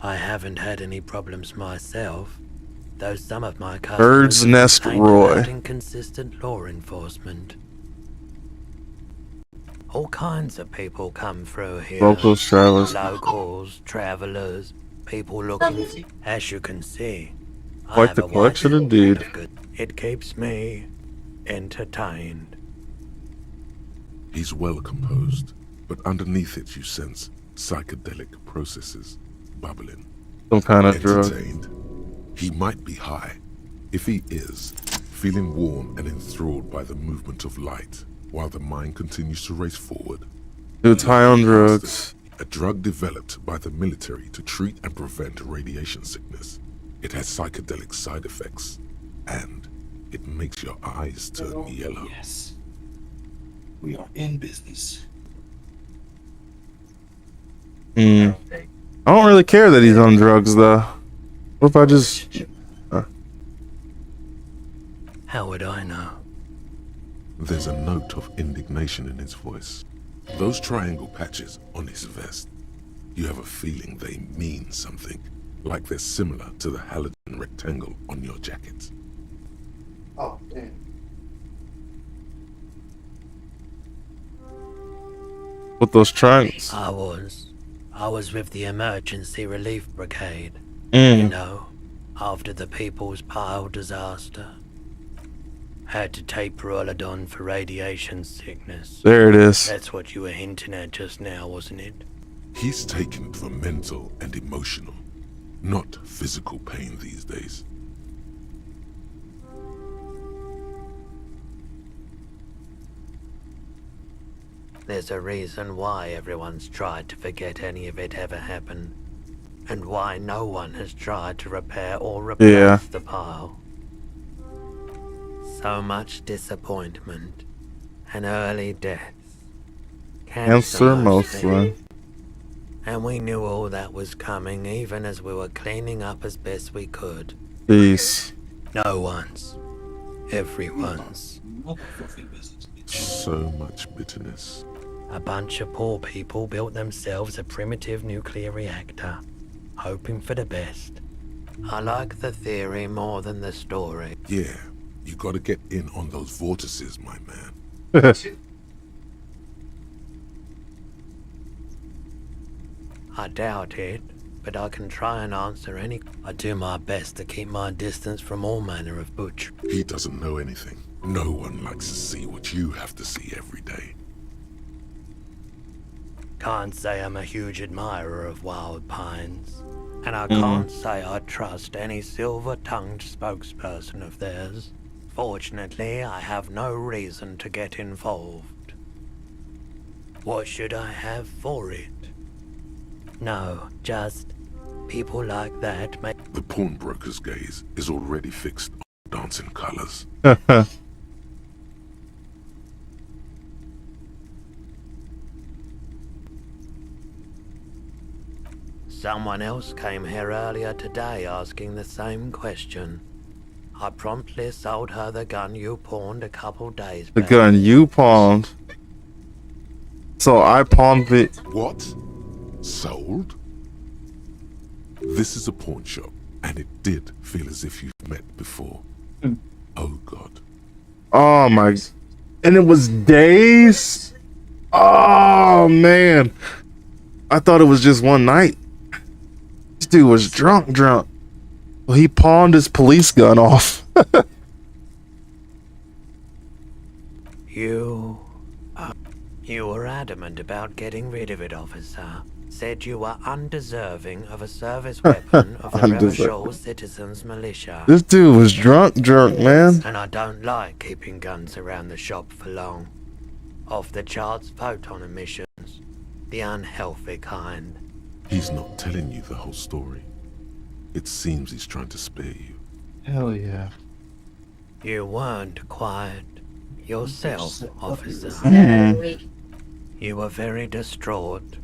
Speaker 11: I haven't had any problems myself, though some of my
Speaker 1: Bird's
Speaker 11: customers
Speaker 1: Nest
Speaker 11: complain
Speaker 1: Roy.
Speaker 11: about inconsistent law enforcement. All kinds of people come through here.
Speaker 1: Locals, travelers.
Speaker 11: Locals, travelers, people looking. As you can see, I
Speaker 1: Quite
Speaker 11: have
Speaker 1: the
Speaker 11: a wide
Speaker 1: collection indeed.
Speaker 11: It keeps me entertained.
Speaker 7: He's well composed, but underneath it you sense psychedelic processes bubbling.
Speaker 1: Some kind of drug.
Speaker 7: Entertained. He might be high. If he is, feeling warm and enthralled by the movement of light, while the mind continues to race forward.
Speaker 1: Dude's high on drugs.
Speaker 7: A drug developed by the military to treat and prevent radiation sickness. It has psychedelic side effects, and it makes your eyes turn yellow.
Speaker 4: Yes. We are in business.
Speaker 1: I don't really care that he's on drugs, though. What if I just...
Speaker 11: How would I know?
Speaker 7: There's a note of indignation in his voice. Those triangle patches on his vest, you have a feeling they mean something, like they're similar to the halogen rectangle on your jacket.
Speaker 4: Oh, damn.
Speaker 1: With those triangles.
Speaker 11: I was with the Emergency Relief Brigade.
Speaker 1: Mm.
Speaker 11: You know, after the People's Pile disaster. Had to take Perolidon for radiation sickness.
Speaker 1: There it is.
Speaker 11: That's what you were hinting at just now, wasn't it?
Speaker 7: He's taken it for mental and emotional, not physical pain these days.
Speaker 11: There's a reason why everyone's tried to forget any of it ever happened, and why no one has tried to repair or replace the pile. So much disappointment and early deaths.
Speaker 1: Cancer mostly.
Speaker 11: And we knew all that was coming even as we were cleaning up as best we could.
Speaker 1: Peace.
Speaker 11: No one's. Everyone's.
Speaker 7: So much bitterness.
Speaker 11: A bunch of poor people built themselves a primitive nuclear reactor, hoping for the best. I like the theory more than the story.
Speaker 7: Yeah, you gotta get in on those vortices, my man.
Speaker 11: I doubt it, but I can try and answer any... I do my best to keep my distance from all manner of butchery.
Speaker 7: He doesn't know anything. No one likes to see what you have to see every day.
Speaker 11: Can't say I'm a huge admirer of wild pines, and I can't say I trust any silver-tongued spokesperson of theirs. Fortunately, I have no reason to get involved. What should I have for it? No, just people like that make...
Speaker 7: The pawnbroker's gaze is already fixed on dancing colors.
Speaker 11: Someone else came here earlier today asking the same question. I promptly sold her the gun you pawned a couple days
Speaker 1: The
Speaker 11: back.
Speaker 1: gun you pawned. So I pawned it.
Speaker 7: What? Sold? This is a pawn shop, and it did feel as if you've met before. Oh God.
Speaker 1: Oh my. And it was days? Oh man. I thought it was just one night. This dude was drunk. Well, he pawned his police gun off.
Speaker 11: You were adamant about getting rid of it, officer. Said you were undeserving of a service weapon of the Revachol Citizens Militia.
Speaker 1: This dude was drunk, man.
Speaker 11: And I don't like keeping guns around the shop for long. Off the charts photon emissions. The unhealthy kind.
Speaker 7: He's not telling you the whole story. It seems he's trying to spare you.
Speaker 1: Hell yeah.
Speaker 11: You weren't quiet yourself, officer. You were very distraught.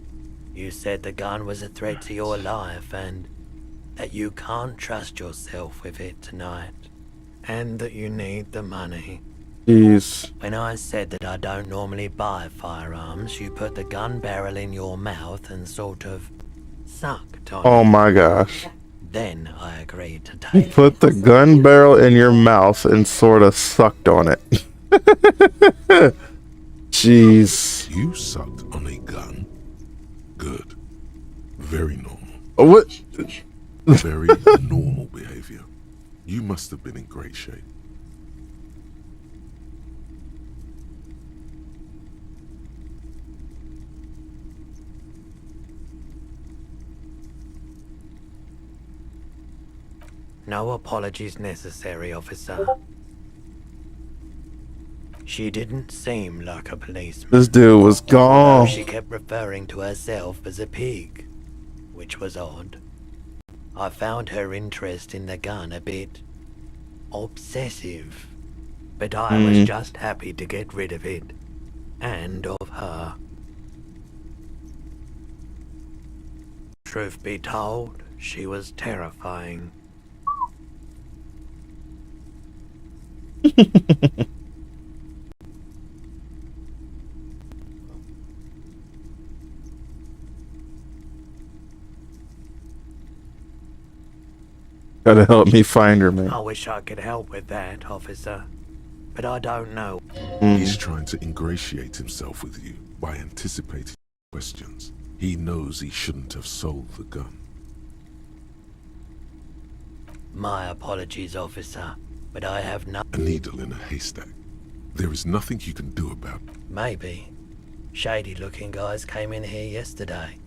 Speaker 11: You said the gun was a threat to your life and that you can't trust yourself with it tonight. And that you need the money.
Speaker 1: Jeez.
Speaker 11: When I said that I don't normally buy firearms, you put the gun barrel in your mouth and sort of sucked on
Speaker 1: Oh
Speaker 11: it.
Speaker 1: my gosh.
Speaker 11: Then I agreed to
Speaker 1: You
Speaker 11: take
Speaker 1: put the gun barrel in your mouth and sort of sucked on it. Jeez.
Speaker 7: You sucked on a gun? Good. Very normal.
Speaker 1: What?
Speaker 7: Very normal behavior. You must have been in great shape.
Speaker 11: No apologies necessary, officer. She didn't seem like a policeman.
Speaker 1: This dude was gone.
Speaker 11: Although she kept referring to herself as a pig, which was odd. I found her interest in the gun a bit obsessive, but I was just happy to get rid of it, and of her. Truth be told, she was terrifying.
Speaker 1: Gotta help me find her, man.
Speaker 11: I wish I could help with that, officer, but I don't know.
Speaker 7: He's trying to ingratiate himself with you by anticipating questions. He knows he shouldn't have sold the gun.
Speaker 11: My apologies, officer, but I have no...
Speaker 7: A needle in a haystack. There is nothing you can do about it.
Speaker 11: Maybe. Shady-looking guys came in here yesterday,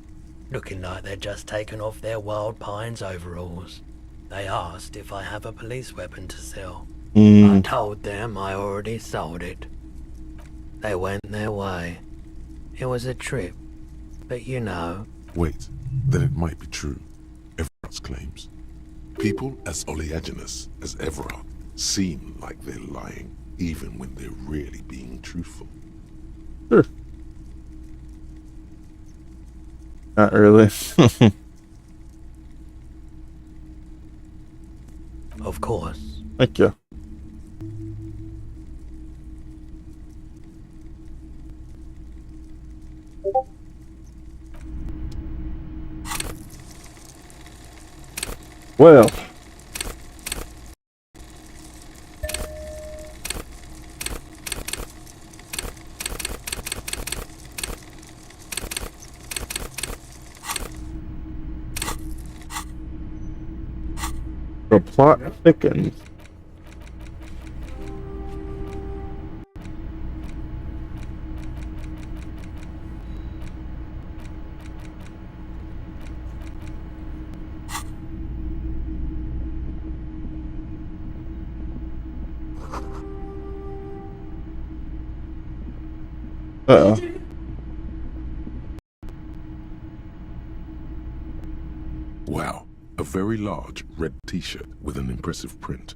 Speaker 11: looking like they'd just taken off their Wild Pines overalls. They asked if I have a police weapon to sell. I told them I already sold it. They went their way. It was a trip, but you know...
Speaker 7: Wait, then it might be true. Everard's claims. People as oleaginous as Everard seem like they're lying, even when they're really being truthful.
Speaker 1: Sure. Not really.
Speaker 11: Of course.
Speaker 1: Thank you. Well. The plot thickens. Uh-oh.
Speaker 7: Wow, a very large red t-shirt with an impressive print.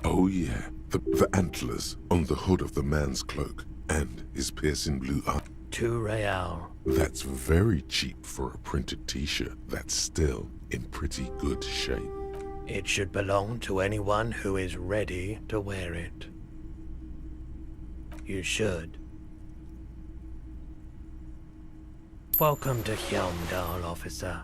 Speaker 7: Oh yeah, the antlers on the hood of the man's cloak and his piercing blue eye.
Speaker 11: 2 real.
Speaker 7: That's very cheap for a printed t-shirt that's still in pretty good shape.
Speaker 11: It should belong to anyone who is ready to wear it. You should. Welcome to Hjelmdal, officer.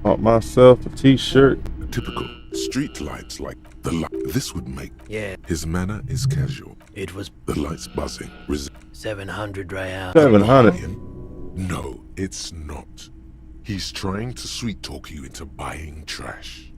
Speaker 1: Bought myself a t-shirt.
Speaker 7: Typical street lights like the light. This would make.
Speaker 11: Yeah.
Speaker 7: His manner is casual.
Speaker 11: It was.
Speaker 7: The lights buzzing.
Speaker 11: 700 real.
Speaker 1: 700.
Speaker 7: No, it's not. He's trying to sweet talk you into buying trash.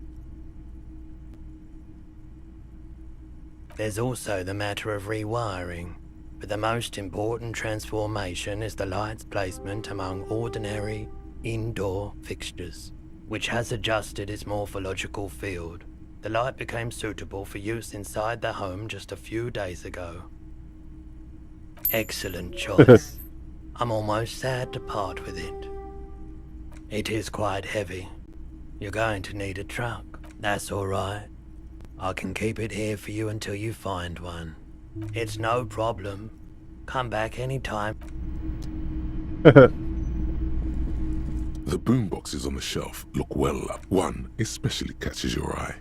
Speaker 11: There's also the matter of rewiring, but the most important transformation is the light's placement among ordinary indoor fixtures, which has adjusted its morphological field. The light became suitable for use inside the home just a few days ago. Excellent choice. I'm almost sad to part with it. It is quite heavy. You're going to need a truck. That's alright. I can keep it here for you until you find one. It's no problem. Come back anytime.
Speaker 7: The boomboxes on the shelf look well up. One especially catches your eye.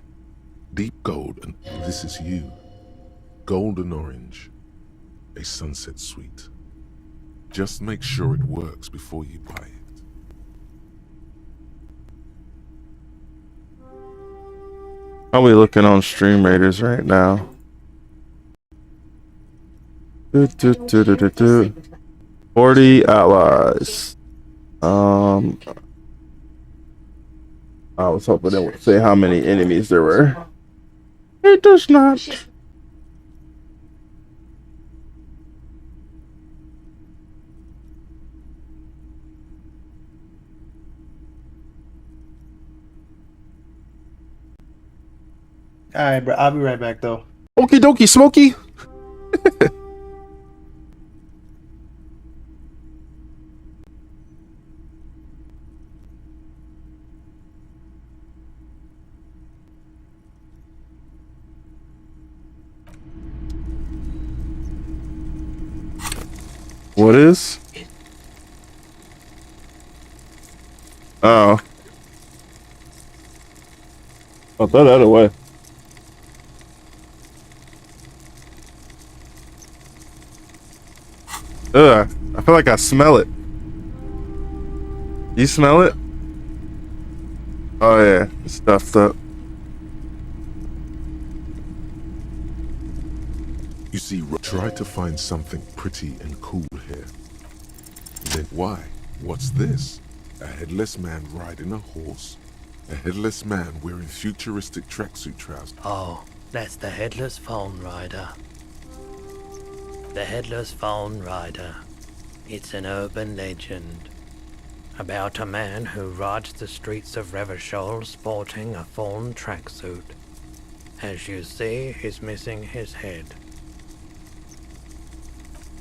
Speaker 7: Deep gold, and this is you. Golden orange. A sunset suite. Just make sure it works before you buy it.
Speaker 1: I'll be looking on Stream Raiders right now. 40 allies. I was hoping it would say how many enemies there were. It does not.
Speaker 4: Alright, bro. I'll be right back, though.
Speaker 1: Okie dokie, Smokey. What is? Oh. I'll throw that away. Ugh, I feel like I smell it. You smell it? Oh yeah, it's stuffed up.
Speaker 7: You see, try to find something pretty and cool here. Then why? What's this? A headless man riding a horse? A headless man wearing futuristic tracksuit trousers?
Speaker 11: Oh, that's the Headless Phone Rider. The Headless Phone Rider. It's an urban legend about a man who rides the streets of Revachol sporting a fawn tracksuit. As you see, he's missing his head.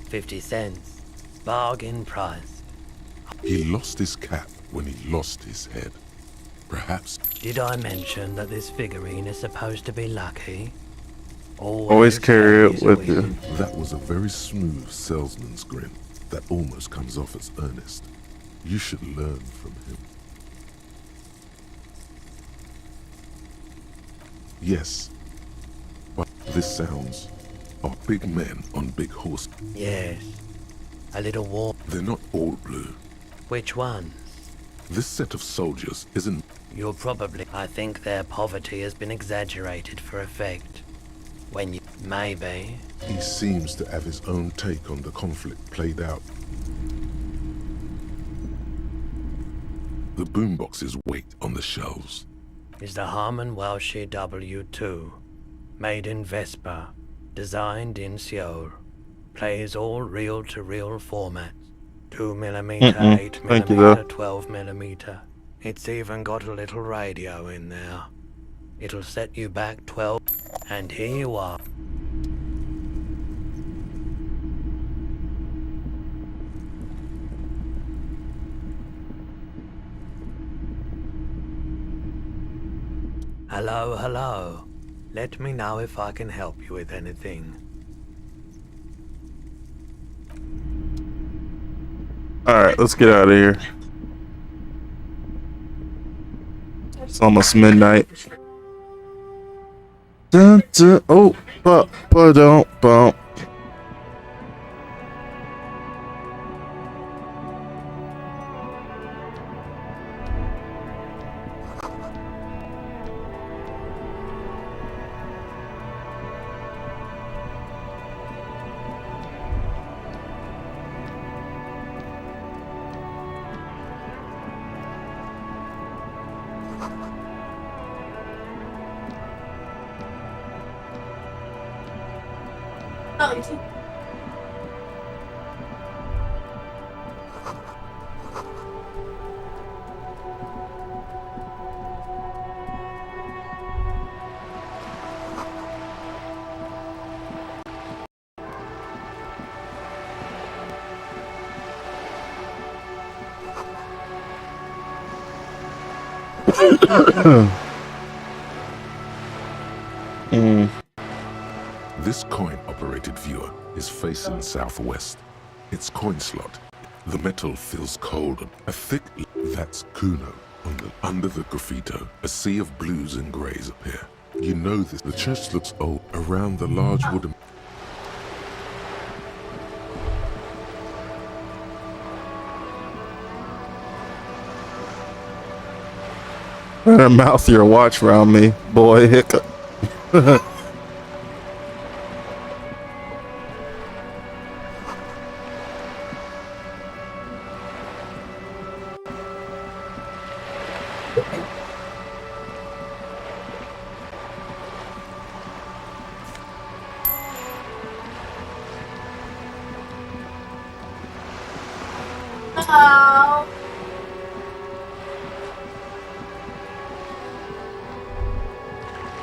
Speaker 11: 50 cents. Bargain price.
Speaker 7: He lost his cap when he lost his head. Perhaps.
Speaker 11: Did I mention that this figurine is supposed to be lucky?
Speaker 1: Always carry it with you.
Speaker 7: That was a very smooth salesman's grin that almost comes off as earnest. You should learn from him. Yes, but this sounds are big men on big horses.
Speaker 11: Yes, a little warm.
Speaker 7: They're not all blue.
Speaker 11: Which one?
Speaker 7: This set of soldiers isn't.
Speaker 11: You're probably. I think their poverty has been exaggerated for effect. When you... Maybe.
Speaker 7: He seems to have his own take on the conflict played out. The boomboxes wait on the shelves.
Speaker 11: Is the Harman Welsh W2. Made in Vespa. Designed in Seoul. Plays all reel-to-reel formats. 2mm, 8mm, 12mm. It's even got a little radio in there. It'll set you back 12, and here you are. Hello, hello. Let me know if I can help you with anything.
Speaker 1: Alright, let's get out of here. It's almost midnight. Dun, dun, oh, don't bump.
Speaker 7: This coin-operated viewer is facing southwest. Its coin slot. The metal feels cold. A thick... That's Kuno. Under the graffito, a sea of blues and greys appear. You know this. The church looks old. Around the large wooden...
Speaker 1: Better mouth your watch around me, boy. Hiccup.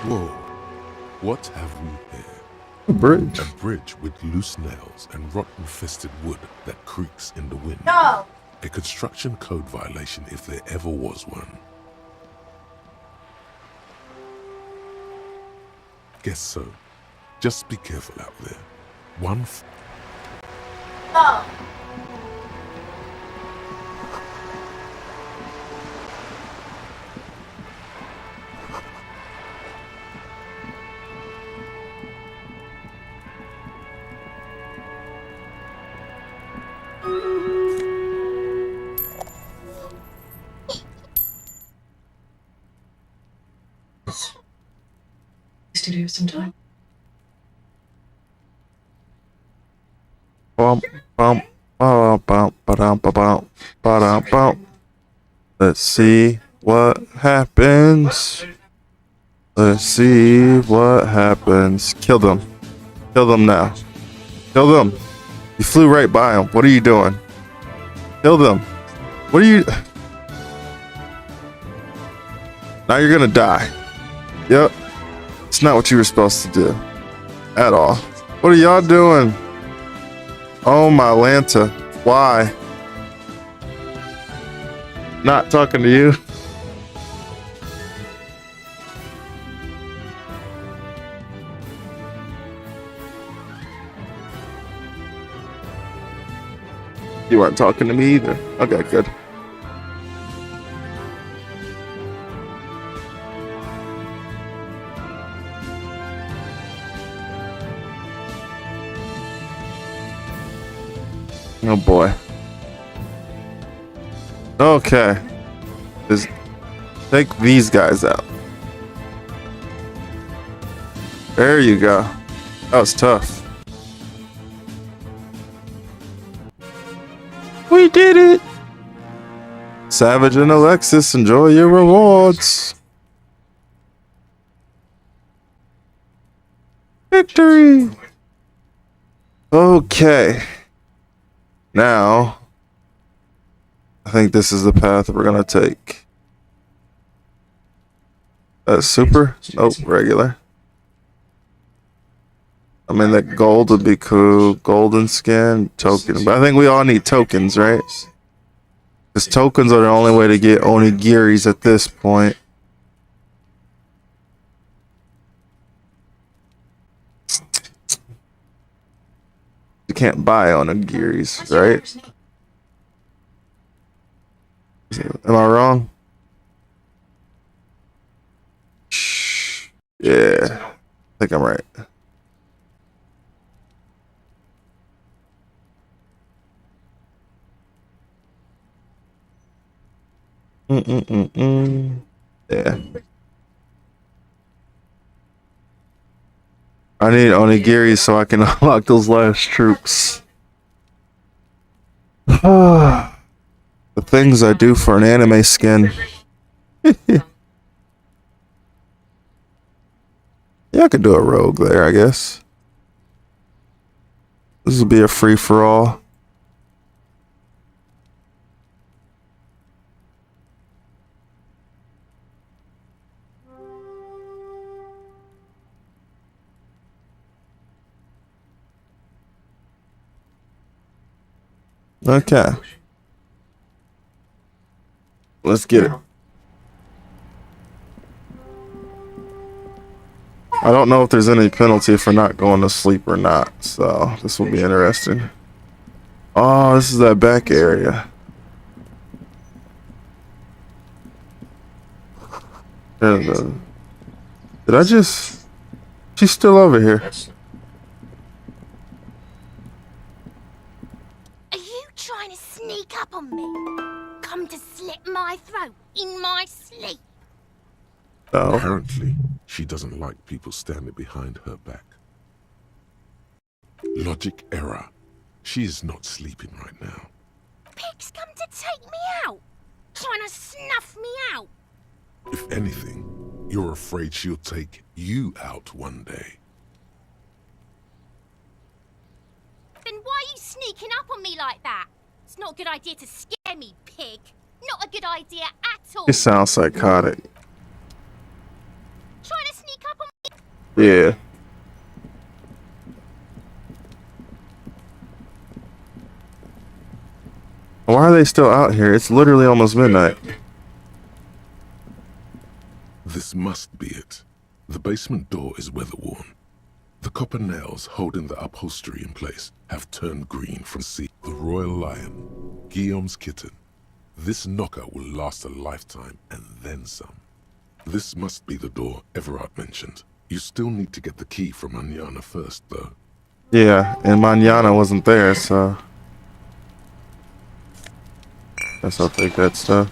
Speaker 7: Whoa. What have we here?
Speaker 1: A bridge.
Speaker 7: A bridge with loose nails and rotten-fisted wood that creaks in the wind.
Speaker 8: No.
Speaker 7: A construction code violation if there ever was one. Guess so. Just be careful out there.
Speaker 8: No.
Speaker 17: Studio sometime.
Speaker 1: Bump, bump, bump, bump, bump, bump, bump, bump. Let's see what happens. Let's see what happens. Kill them. Kill them now. Kill them. You flew right by them. What are you doing? Kill them. What are you... Now you're gonna die. Yep. It's not what you were supposed to do. At all. What are y'all doing? Oh my Lanta. Why? Not talking to you. You weren't talking to me either. Okay, good. Oh boy. Okay. Just take these guys out. There you go. That was tough. We did it! Savage and Alexis, enjoy your rewards. Victory! Okay. Now, I think this is the path we're gonna take. Super? Nope, regular. I mean, that gold would be cool. Golden skin, token. But I think we all need tokens, right? Because tokens are the only way to get onigiris at this point. You can't buy onigiris, right? Am I wrong? Yeah, I think I'm right. Yeah. I need onigiri so I can unlock those last troops. The things I do for an anime skin. Yeah, I could do a rogue there, I guess. This will be a free-for-all. Okay. Let's get it. I don't know if there's any penalty for not going to sleep or not, so this will be interesting. Oh, this is that back area. Did I just... She's still over here.
Speaker 15: Are you trying to sneak up on me? Come to slit my throat in my sleep?
Speaker 1: No.
Speaker 7: Apparently, she doesn't like people standing behind her back. Logic error. She is not sleeping right now.
Speaker 15: Pig's come to take me out, trying to snuff me out.
Speaker 7: If anything, you're afraid she'll take you out one day.
Speaker 15: Then why are you sneaking up on me like that? It's not a good idea to scare me, pig. Not a good idea at all.
Speaker 1: He sounds psychotic.
Speaker 15: Trying to sneak up on me?
Speaker 1: Yeah. Why are they still out here? It's literally almost midnight.
Speaker 7: This must be it. The basement door is weather-worn. The copper nails holding the upholstery in place have turned green from sea. The royal lion, Guillaume's kitten. This knocker will last a lifetime and then some. This must be the door Everard mentioned. You still need to get the key from Manana first, though.
Speaker 1: Yeah, and Manana wasn't there, so... Guess I'll take that stuff.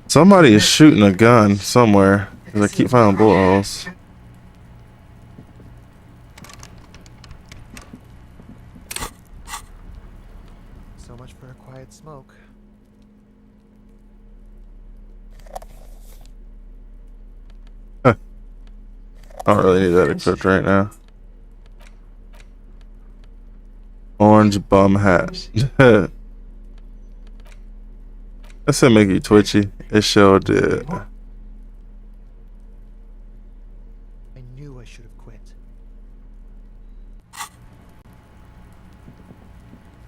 Speaker 1: Somebody is shooting a gun somewhere, because I keep finding bullet holes.
Speaker 6: So much for a quiet smoke.
Speaker 1: I don't really need that equipped right now. Orange bum hat. That said make you twitchy. It sure did.
Speaker 6: I knew I should have quit.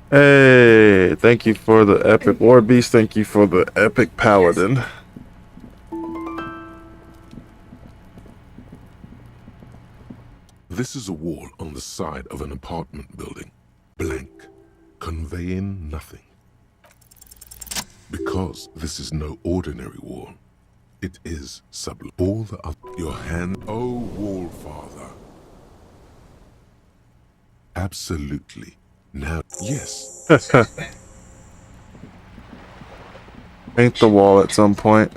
Speaker 1: Hey, thank you for the epic war beast. Thank you for the epic paladin.
Speaker 7: This is a wall on the side of an apartment building. Blank, conveying nothing. Because this is no ordinary wall. It is sublim. All the other... Your hand... Oh, wall father. Absolutely. Now, yes.
Speaker 1: Paint the wall at some point.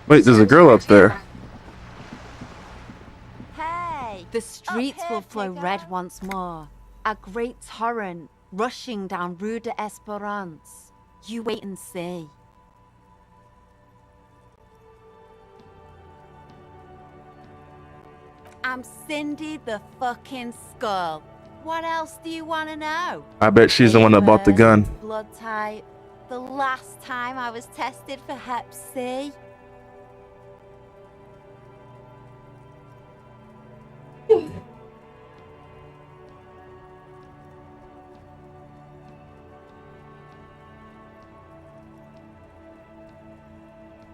Speaker 1: Wait, there's a girl up there.
Speaker 17: Hey! The streets will flow red once more. A great torrent rushing down Rue de Esperance. You wait and see. I'm Cindy the fucking Skull. What else do you want to know?
Speaker 1: I bet she's the one that bought the gun.
Speaker 17: Blood type. The last time I was tested for Hep C.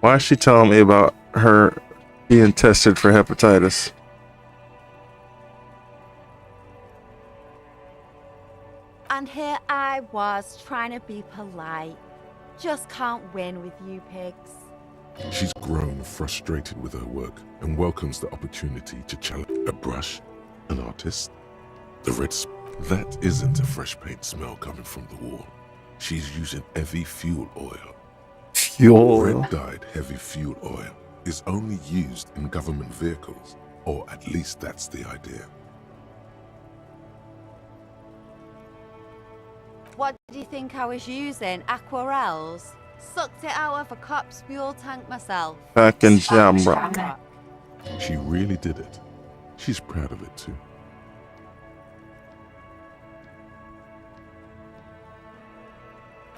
Speaker 1: Why is she telling me about her being tested for hepatitis?
Speaker 17: And here I was trying to be polite. Just can't win with you pigs.
Speaker 7: She's grown frustrated with her work and welcomes the opportunity to challenge a brush, an artist. The that isn't a fresh paint smell coming from the wall. She's using heavy fuel oil.
Speaker 1: Fuel oil?
Speaker 7: Red-dyed heavy fuel oil is only used in government vehicles, or at least that's the idea.
Speaker 17: What do you think I was using? Aquarels? Sucked it out of a cop's fuel tank myself.
Speaker 1: Fucking jambra.
Speaker 7: She really did it. She's proud of it too.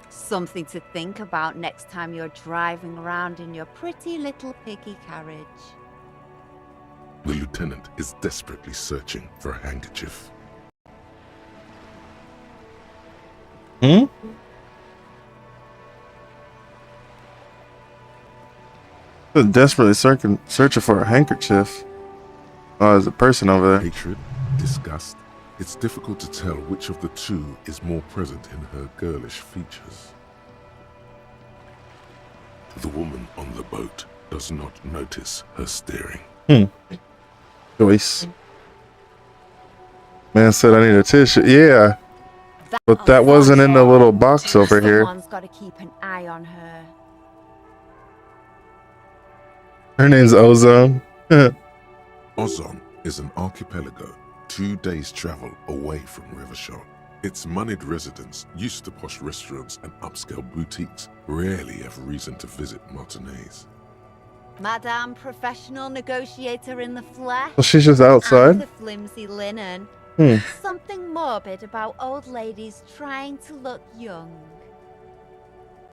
Speaker 17: Something to think about next time you're driving around in your pretty little piggy carriage.
Speaker 7: The lieutenant is desperately searching for a handkerchief.
Speaker 1: Hmm? Desperately searching for a handkerchief. Oh, there's a person over there.
Speaker 7: Hatred, disgust. It's difficult to tell which of the two is more present in her girlish features. The woman on the boat does not notice her staring.
Speaker 1: Joyce. Man said I need a tissue. Yeah. But that wasn't in the little box over here.
Speaker 17: Someone's got to keep an eye on her.
Speaker 1: Her name's Ozone.
Speaker 7: Ozone is an archipelago 2 days travel away from Rivershore. Its moneyed residents, used to posh restaurants and upscale boutiques, rarely have reason to visit Martinez.
Speaker 17: Madame professional negotiator in the flesh.
Speaker 1: Well, she's just outside.
Speaker 17: And the flimsy linen. Something morbid about old ladies trying to look young.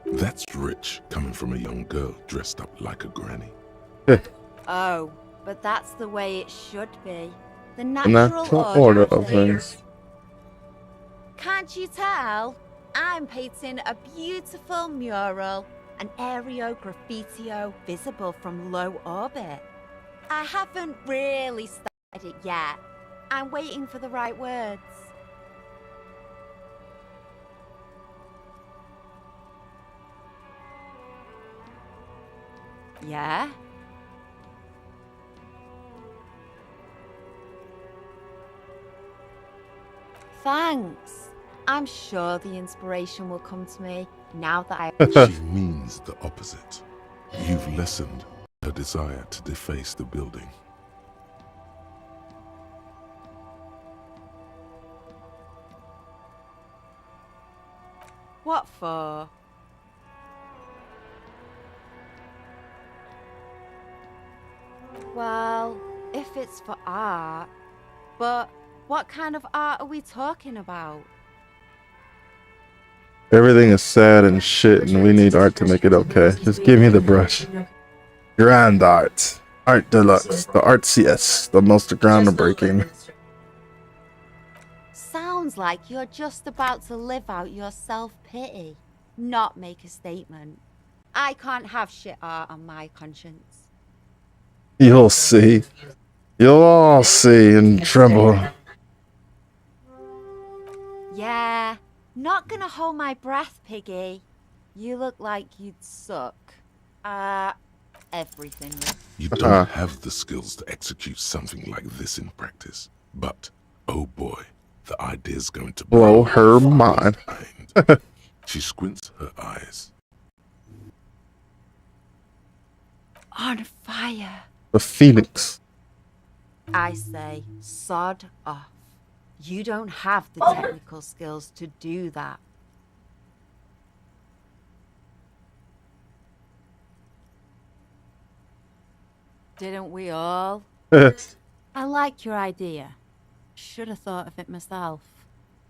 Speaker 7: That's rich, coming from a young girl dressed up like a granny.
Speaker 17: Oh, but that's the way it should be. The
Speaker 1: Natural
Speaker 17: natural
Speaker 1: order
Speaker 17: order
Speaker 1: of things.
Speaker 17: Can't you tell? I'm painting a beautiful mural, an aereo graffitio visible from low orbit. I haven't really started it yet. I'm waiting for the right words. Yeah? Thanks. I'm sure the inspiration will come to me now that
Speaker 7: She means the opposite. You've lessened her desire to deface the building.
Speaker 17: What for? Well, if it's for art, but what kind of art are we talking about?
Speaker 1: Everything is sad and shit, and we need art to make it okay. Just give me the brush. Grand art. Art deluxe. The artsiest. The most groundbreaking.
Speaker 17: Sounds like you're just about to live out your self-pity, not make a statement. I can't have shit art on my conscience.
Speaker 1: You'll see. You'll all see and tremble.
Speaker 17: Yeah, not gonna hold my breath, Piggy. You look like you'd suck. Everything.
Speaker 7: You don't have the skills to execute something like this in practice. But, oh boy, the idea's going to
Speaker 1: blow her mind.
Speaker 7: She squints her eyes.
Speaker 17: On fire.
Speaker 1: The Phoenix.
Speaker 17: I say, sod off. You don't have the technical skills to do that. Didn't we all? I like your idea. Should have thought of it myself.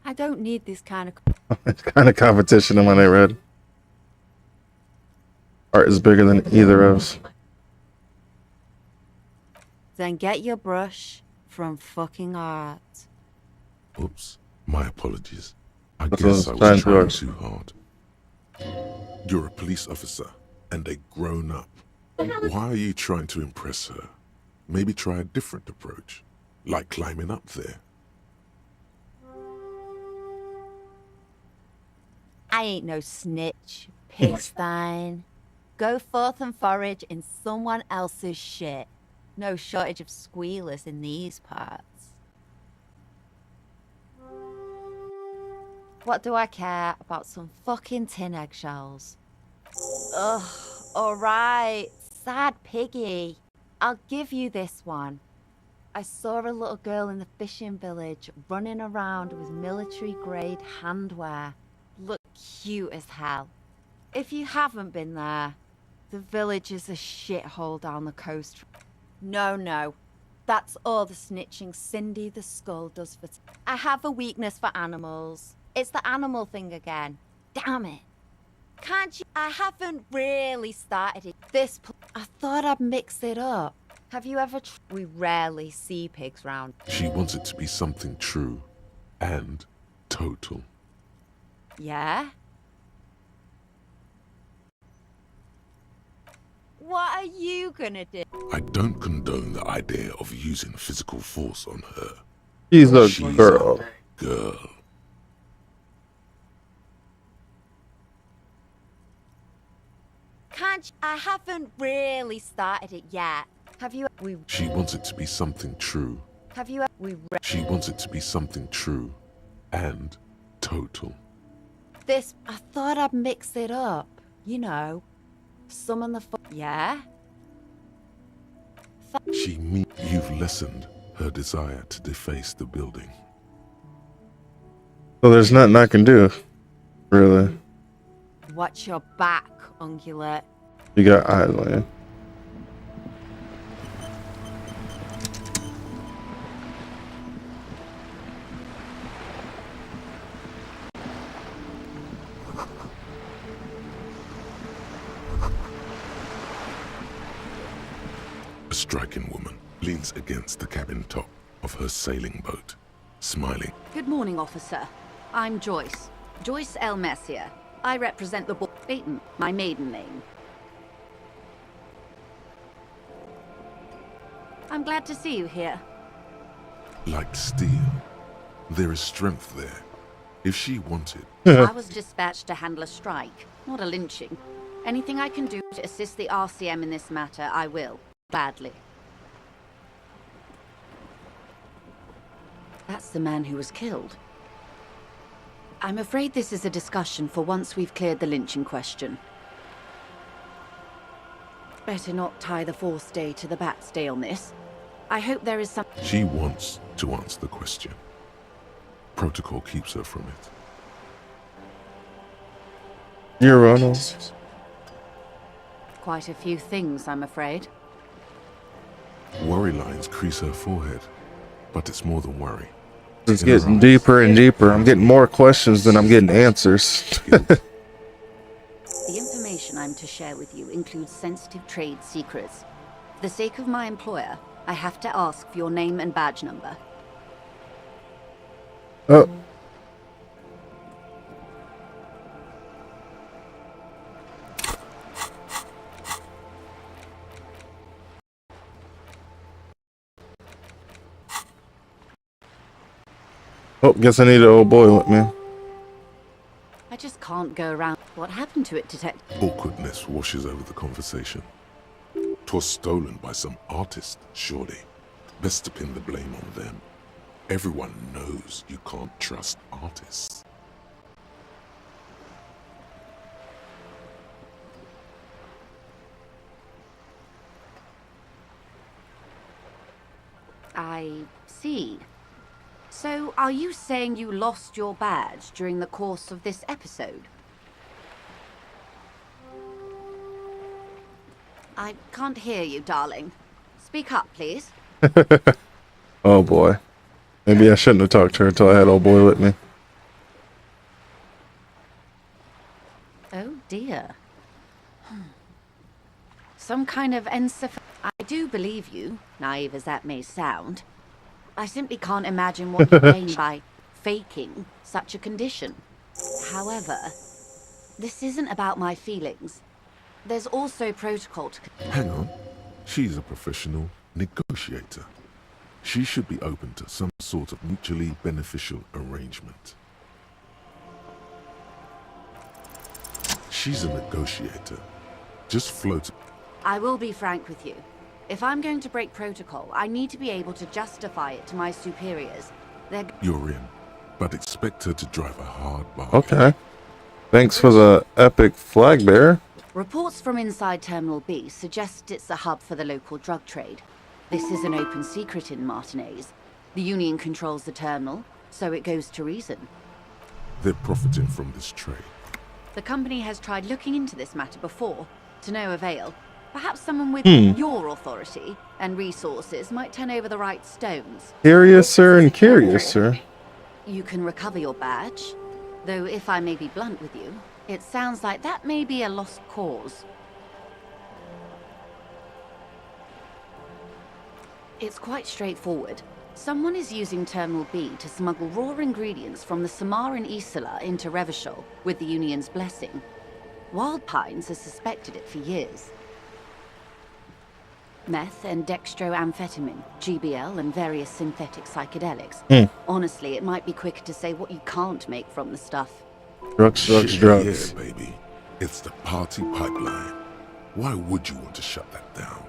Speaker 17: I don't need this kind of...
Speaker 1: It's kind of competition in my neighborhood. Art is bigger than either of us.
Speaker 17: Then get your brush from fucking art.
Speaker 7: Oops, my apologies. I
Speaker 1: That's
Speaker 7: guess
Speaker 1: what
Speaker 7: I
Speaker 1: I'm
Speaker 7: was
Speaker 1: trying
Speaker 7: trying
Speaker 1: to
Speaker 7: too hard. You're a police officer and a grown-up. Why are you trying to impress her? Maybe try a different approach, like climbing up there.
Speaker 17: I ain't no snitch, pigstein. Go forth and forage in someone else's shit. No shortage of squealers in these parts. What do I care about some fucking tin eggshells? Ugh, alright, sad piggy. I'll give you this one. I saw a little girl in the fishing village running around with military-grade handwear. Look cute as hell. If you haven't been there, the village is a shithole down the coast. No. That's all the snitching Cindy the Skull does for... I have a weakness for animals. It's the animal thing again. Damn it. Can't you... I haven't really started it. I thought I'd mix it up. Have you ever... We rarely see pigs round.
Speaker 7: She wants it to be something true and total.
Speaker 17: Yeah? What are you gonna do?
Speaker 7: I don't condone the idea of using physical force on her.
Speaker 1: She's a girl.
Speaker 7: Girl.
Speaker 17: Can't you... I haven't really started it yet. Have you...
Speaker 7: She wants it to be something true.
Speaker 17: Have you...
Speaker 7: She wants it to be something true and total.
Speaker 17: I thought I'd mix it up. You know. Summon the... Yeah?
Speaker 7: You've lessened her desire to deface the building.
Speaker 1: So there's nothing I can do, really.
Speaker 17: Watch your back, ungulate.
Speaker 1: You got eyes on you.
Speaker 7: A striking woman leans against the cabin top of her sailing boat, smiling.
Speaker 9: Good morning, officer. I'm Joyce. Joyce L. Messier. I represent the board. Baton, my maiden name. I'm glad to see you here.
Speaker 7: Like steel, there is strength there. If she wanted...
Speaker 9: I was dispatched to handle a strike, not a lynching. Anything I can do to assist the RCM in this matter, I will. Gladly. That's the man who was killed. I'm afraid this is a discussion for once we've cleared the lynching question. Better not tie the fourth day to the bat's day on this. I hope there is some...
Speaker 7: She wants to answer the question. Protocol keeps her from it.
Speaker 1: You're Ronald.
Speaker 9: Quite a few things, I'm afraid.
Speaker 7: Worry lines crease her forehead, but it's more than worry.
Speaker 1: It's getting deeper and deeper. I'm getting more questions than I'm getting answers.
Speaker 9: The information I'm to share with you includes sensitive trade secrets. For the sake of my employer, I have to ask for your name and badge number.
Speaker 1: Oh. Oh, guess I need an old boy with me.
Speaker 9: I just can't go around. What happened to it, Detective?
Speaker 7: Awkwardness washes over the conversation. 'Twas stolen by some artist, surely. Best to pin the blame on them. Everyone knows you can't trust artists.
Speaker 9: I see. So, are you saying you lost your badge during the course of this episode? I can't hear you, darling. Speak up, please.
Speaker 1: Oh boy. Maybe I shouldn't have talked to her until I had old boy with me.
Speaker 9: Oh dear. Some kind of encephalopathy. I do believe you, naive as that may sound. I simply can't imagine what you gain by faking such a condition. However, this isn't about my feelings. There's also protocol to...
Speaker 7: Hang on. She's a professional negotiator. She should be open to some sort of mutually beneficial arrangement. She's a negotiator. Just float.
Speaker 9: I will be frank with you. If I'm going to break protocol, I need to be able to justify it to my superiors.
Speaker 7: You're in, but expect her to drive a hard bargain.
Speaker 1: Okay. Thanks for the epic flag bearer.
Speaker 9: Reports from inside Terminal B suggest it's a hub for the local drug trade. This is an open secret in Martinez. The Union controls the terminal, so it goes to reason.
Speaker 7: They're profiting from this trade.
Speaker 9: The company has tried looking into this matter before, to no avail. Perhaps someone with your authority and resources might turn over the right stones.
Speaker 1: Curiouser and curiouser.
Speaker 9: You can recover your badge, though if I may be blunt with you, it sounds like that may be a lost cause. It's quite straightforward. Someone is using Terminal B to smuggle raw ingredients from the Samaran Isola into Revachol with the Union's blessing. Wild Pines has suspected it for years. Meth and dextroamphetamine, GBL, and various synthetic psychedelics. Honestly, it might be quicker to say what you can't make from the stuff.
Speaker 1: Drugs.
Speaker 7: Yeah, baby. It's the party pipeline. Why would you want to shut that down?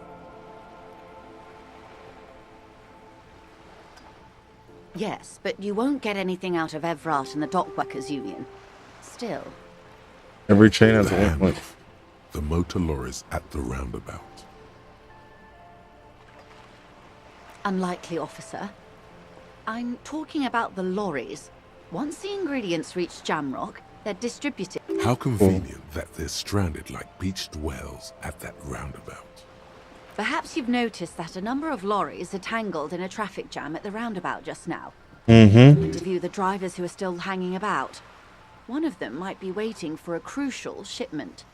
Speaker 9: Yes, but you won't get anything out of Evrat and the Dockworkers Union. Still.
Speaker 1: Every chain has
Speaker 7: The
Speaker 1: a weak link.
Speaker 7: handoff. The motor lorries at the roundabout.
Speaker 9: Unlikely, officer. I'm talking about the lorries. Once the ingredients reach Jamrock, they're distributed.
Speaker 7: How convenient that they're stranded like beached whales at that roundabout.
Speaker 9: Perhaps you've noticed that a number of lorries are tangled in a traffic jam at the roundabout just now. Interview the drivers who are still hanging about. One of them might be waiting for a crucial shipment.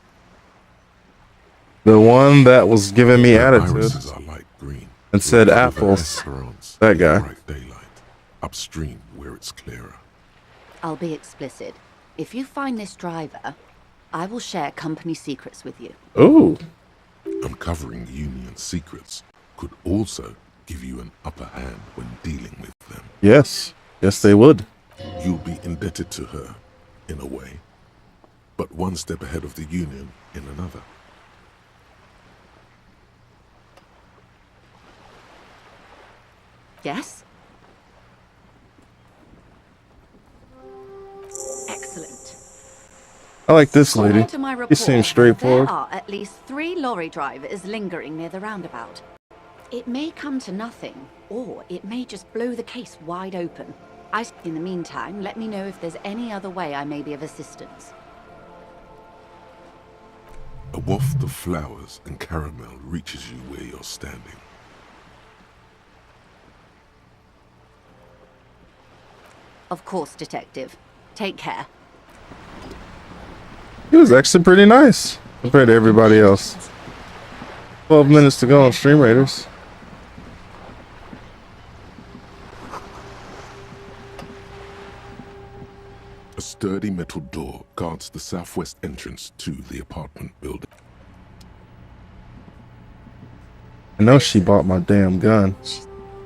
Speaker 1: The one that was giving me
Speaker 7: Their
Speaker 1: attitude
Speaker 7: irises are light green.
Speaker 1: and said
Speaker 7: With
Speaker 1: apples.
Speaker 7: Esperance
Speaker 1: That
Speaker 7: in
Speaker 1: guy.
Speaker 7: bright daylight. Upstream where it's clearer.
Speaker 9: I'll be explicit. If you find this driver, I will share company secrets with you.
Speaker 1: Ooh.
Speaker 7: Uncovering Union secrets could also give you an upper hand when dealing with them.
Speaker 1: Yes. Yes, they would.
Speaker 7: You'll be indebted to her, in a way, but one step ahead of the Union in another.
Speaker 9: Yes? Excellent.
Speaker 1: I like this lady.
Speaker 9: According to my
Speaker 1: She
Speaker 9: report,
Speaker 1: seems straightforward.
Speaker 9: there are at least 3 lorry drivers lingering near the roundabout. It may come to nothing, or it may just blow the case wide open. In the meantime, let me know if there's any other way I may be of assistance.
Speaker 7: A waft of flowers and caramel reaches you where you're standing.
Speaker 9: Of course, Detective. Take care.
Speaker 1: He was actually pretty nice compared to everybody else. 12 minutes to go on Stream Raiders.
Speaker 7: A sturdy metal door guards the southwest entrance to the apartment building.
Speaker 1: I know she bought my damn gun.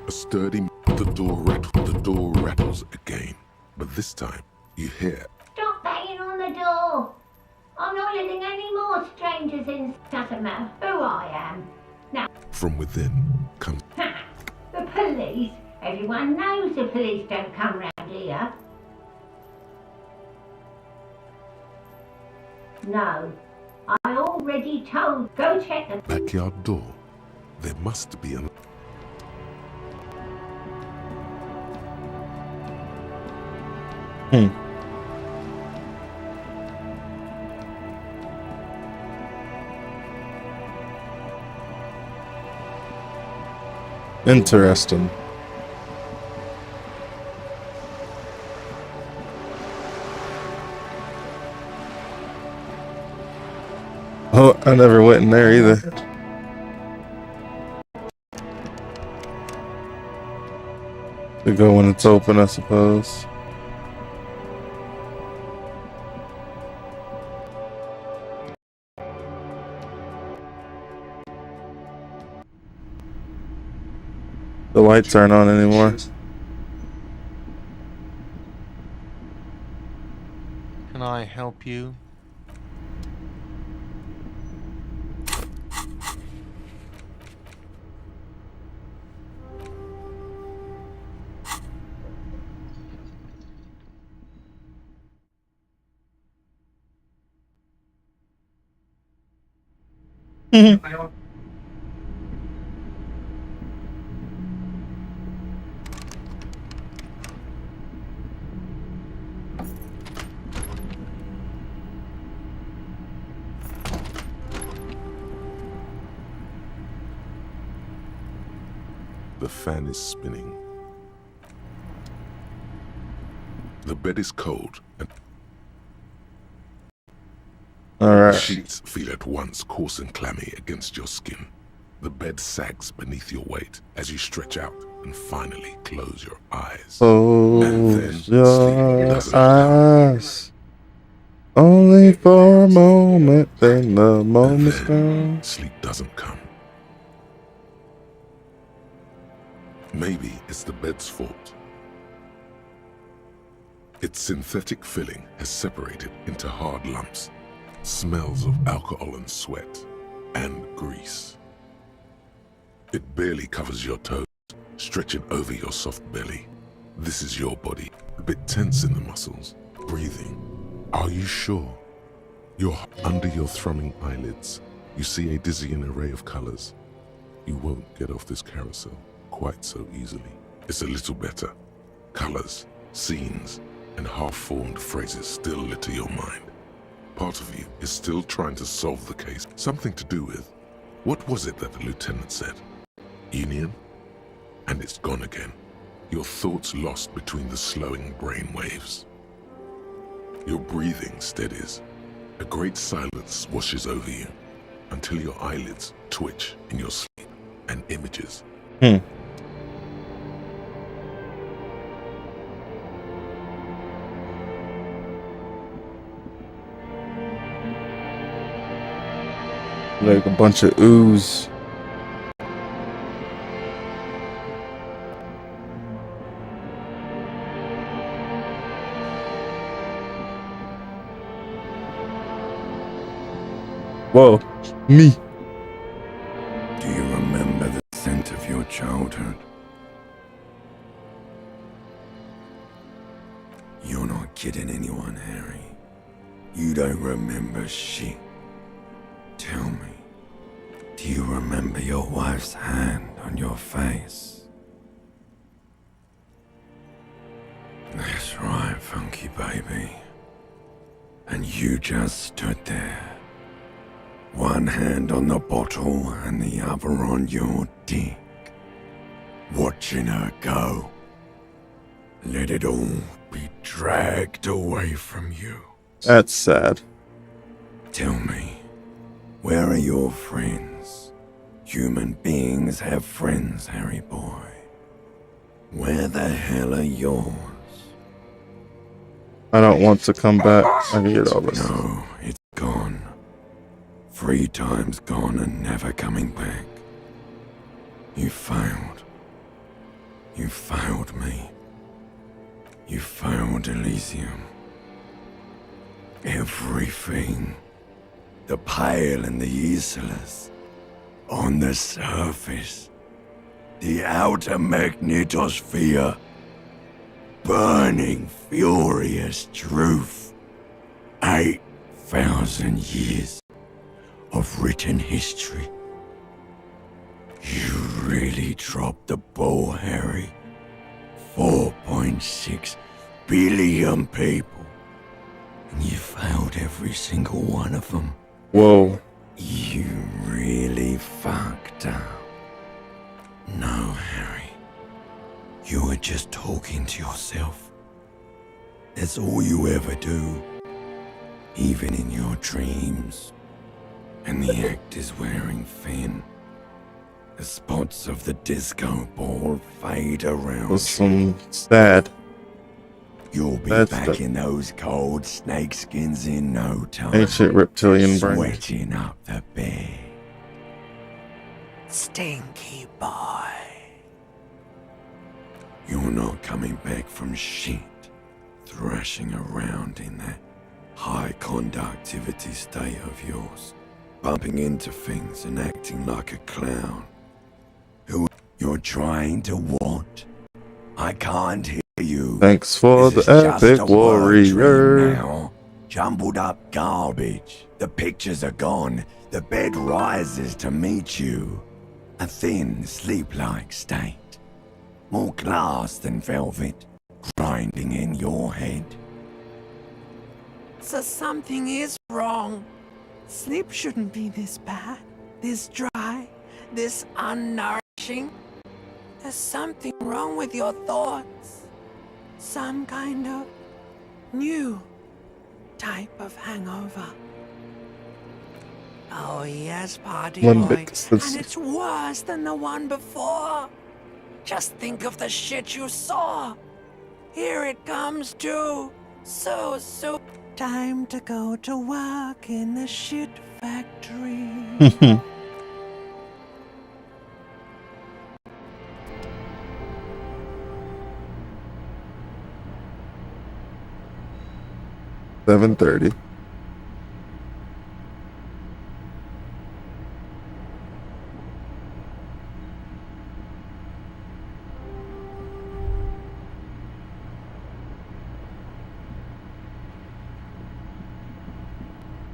Speaker 7: A sturdy the door rattles again, but this time you hear
Speaker 21: Stop banging on the door. I'm not letting any more strangers in. Doesn't matter who I am. Now,
Speaker 7: from within comes
Speaker 21: the police. Everyone knows the police don't come round here. No, I already told. Go check the
Speaker 7: backyard door. There must be an
Speaker 1: Interesting. Oh, I never went in there either. We go when it's open, I suppose. The lights aren't on anymore.
Speaker 18: Can I help you?
Speaker 7: The fan is spinning. The bed is cold and
Speaker 1: Alright.
Speaker 7: the sheets feel at once coarse and clammy against your skin. The bed sags beneath your weight as you stretch out and finally close your eyes.
Speaker 1: Close your eyes. Only for a moment, then the moment's gone.
Speaker 7: Sleep doesn't come. Maybe it's the bed's fault. Its synthetic filling has separated into hard lumps, smells of alcohol and sweat, and grease. It barely covers your toes, stretching over your soft belly. This is your body, a bit tense in the muscles, breathing. Are you sure? You're under your thrumming eyelids. You see a dizzying array of colors. You won't get off this carousel quite so easily. It's a little better. Colors, scenes, and half-formed phrases still litter your mind. Part of you is still trying to solve the case. Something to do with, what was it that the lieutenant said? Union? And it's gone again. Your thoughts lost between the slowing brain waves. Your breathing steadies. A great silence washes over you until your eyelids twitch in your sleep and images.
Speaker 1: Like a bunch of ooze. Whoa, me.
Speaker 5: Do you remember the scent of your childhood? You're not kidding anyone, Harry. You don't remember shit. Tell me, do you remember your wife's hand on your face? That's right, funky baby. And you just stood there. One hand on the bottle and the other on your dick. Watching her go. Let it all be dragged away from you.
Speaker 1: That's sad.
Speaker 5: Tell me, where are your friends? Human beings have friends, Harry boy. Where the hell are yours?
Speaker 1: I don't want to come back. I can get all this.
Speaker 5: No, it's gone. 3 times gone and never coming back. You failed. You failed me. You failed Elysium. Everything. The Pale and the useless. On the surface. The outer magnetosphere. Burning, furious truth. 8,000 years of written history. You really dropped the ball, Harry. 4.6 billion people. And you failed every single one of them.
Speaker 1: Whoa.
Speaker 5: You really fucked up. No, Harry. You were just talking to yourself. That's all you ever do. Even in your dreams. and the act is wearing thin. The spots of the disco ball fade around.
Speaker 1: Was some sad.
Speaker 5: You'll be
Speaker 1: That's
Speaker 5: back
Speaker 1: the
Speaker 5: in those cold snakeskins in no time.
Speaker 1: ancient reptilian brain.
Speaker 5: Sweating up the bed.
Speaker 11: Stinky boy.
Speaker 5: You're not coming back from shit. Thrashing around in that high conductivity state of yours. Bumping into things and acting like a clown. Who you're trying to what? I can't hear you.
Speaker 1: Thanks for
Speaker 5: This
Speaker 1: the
Speaker 5: is just
Speaker 1: epic
Speaker 5: a word dream
Speaker 1: warrior.
Speaker 5: now. Jumbled up garbage. The pictures are gone. The bed rises to meet you. A thin, sleep-like state. More glass than velvet. Grinding in your head.
Speaker 11: So something is wrong. Sleep shouldn't be this bad, this dry, this unnourishing. There's something wrong with your thoughts. Some kind of new type of hangover. Oh yes, party boy.
Speaker 1: Limbic.
Speaker 11: And it's worse than the one before. Just think of the shit you saw. Here it comes too. So time to go to work in the shit factory.
Speaker 1: $7:30.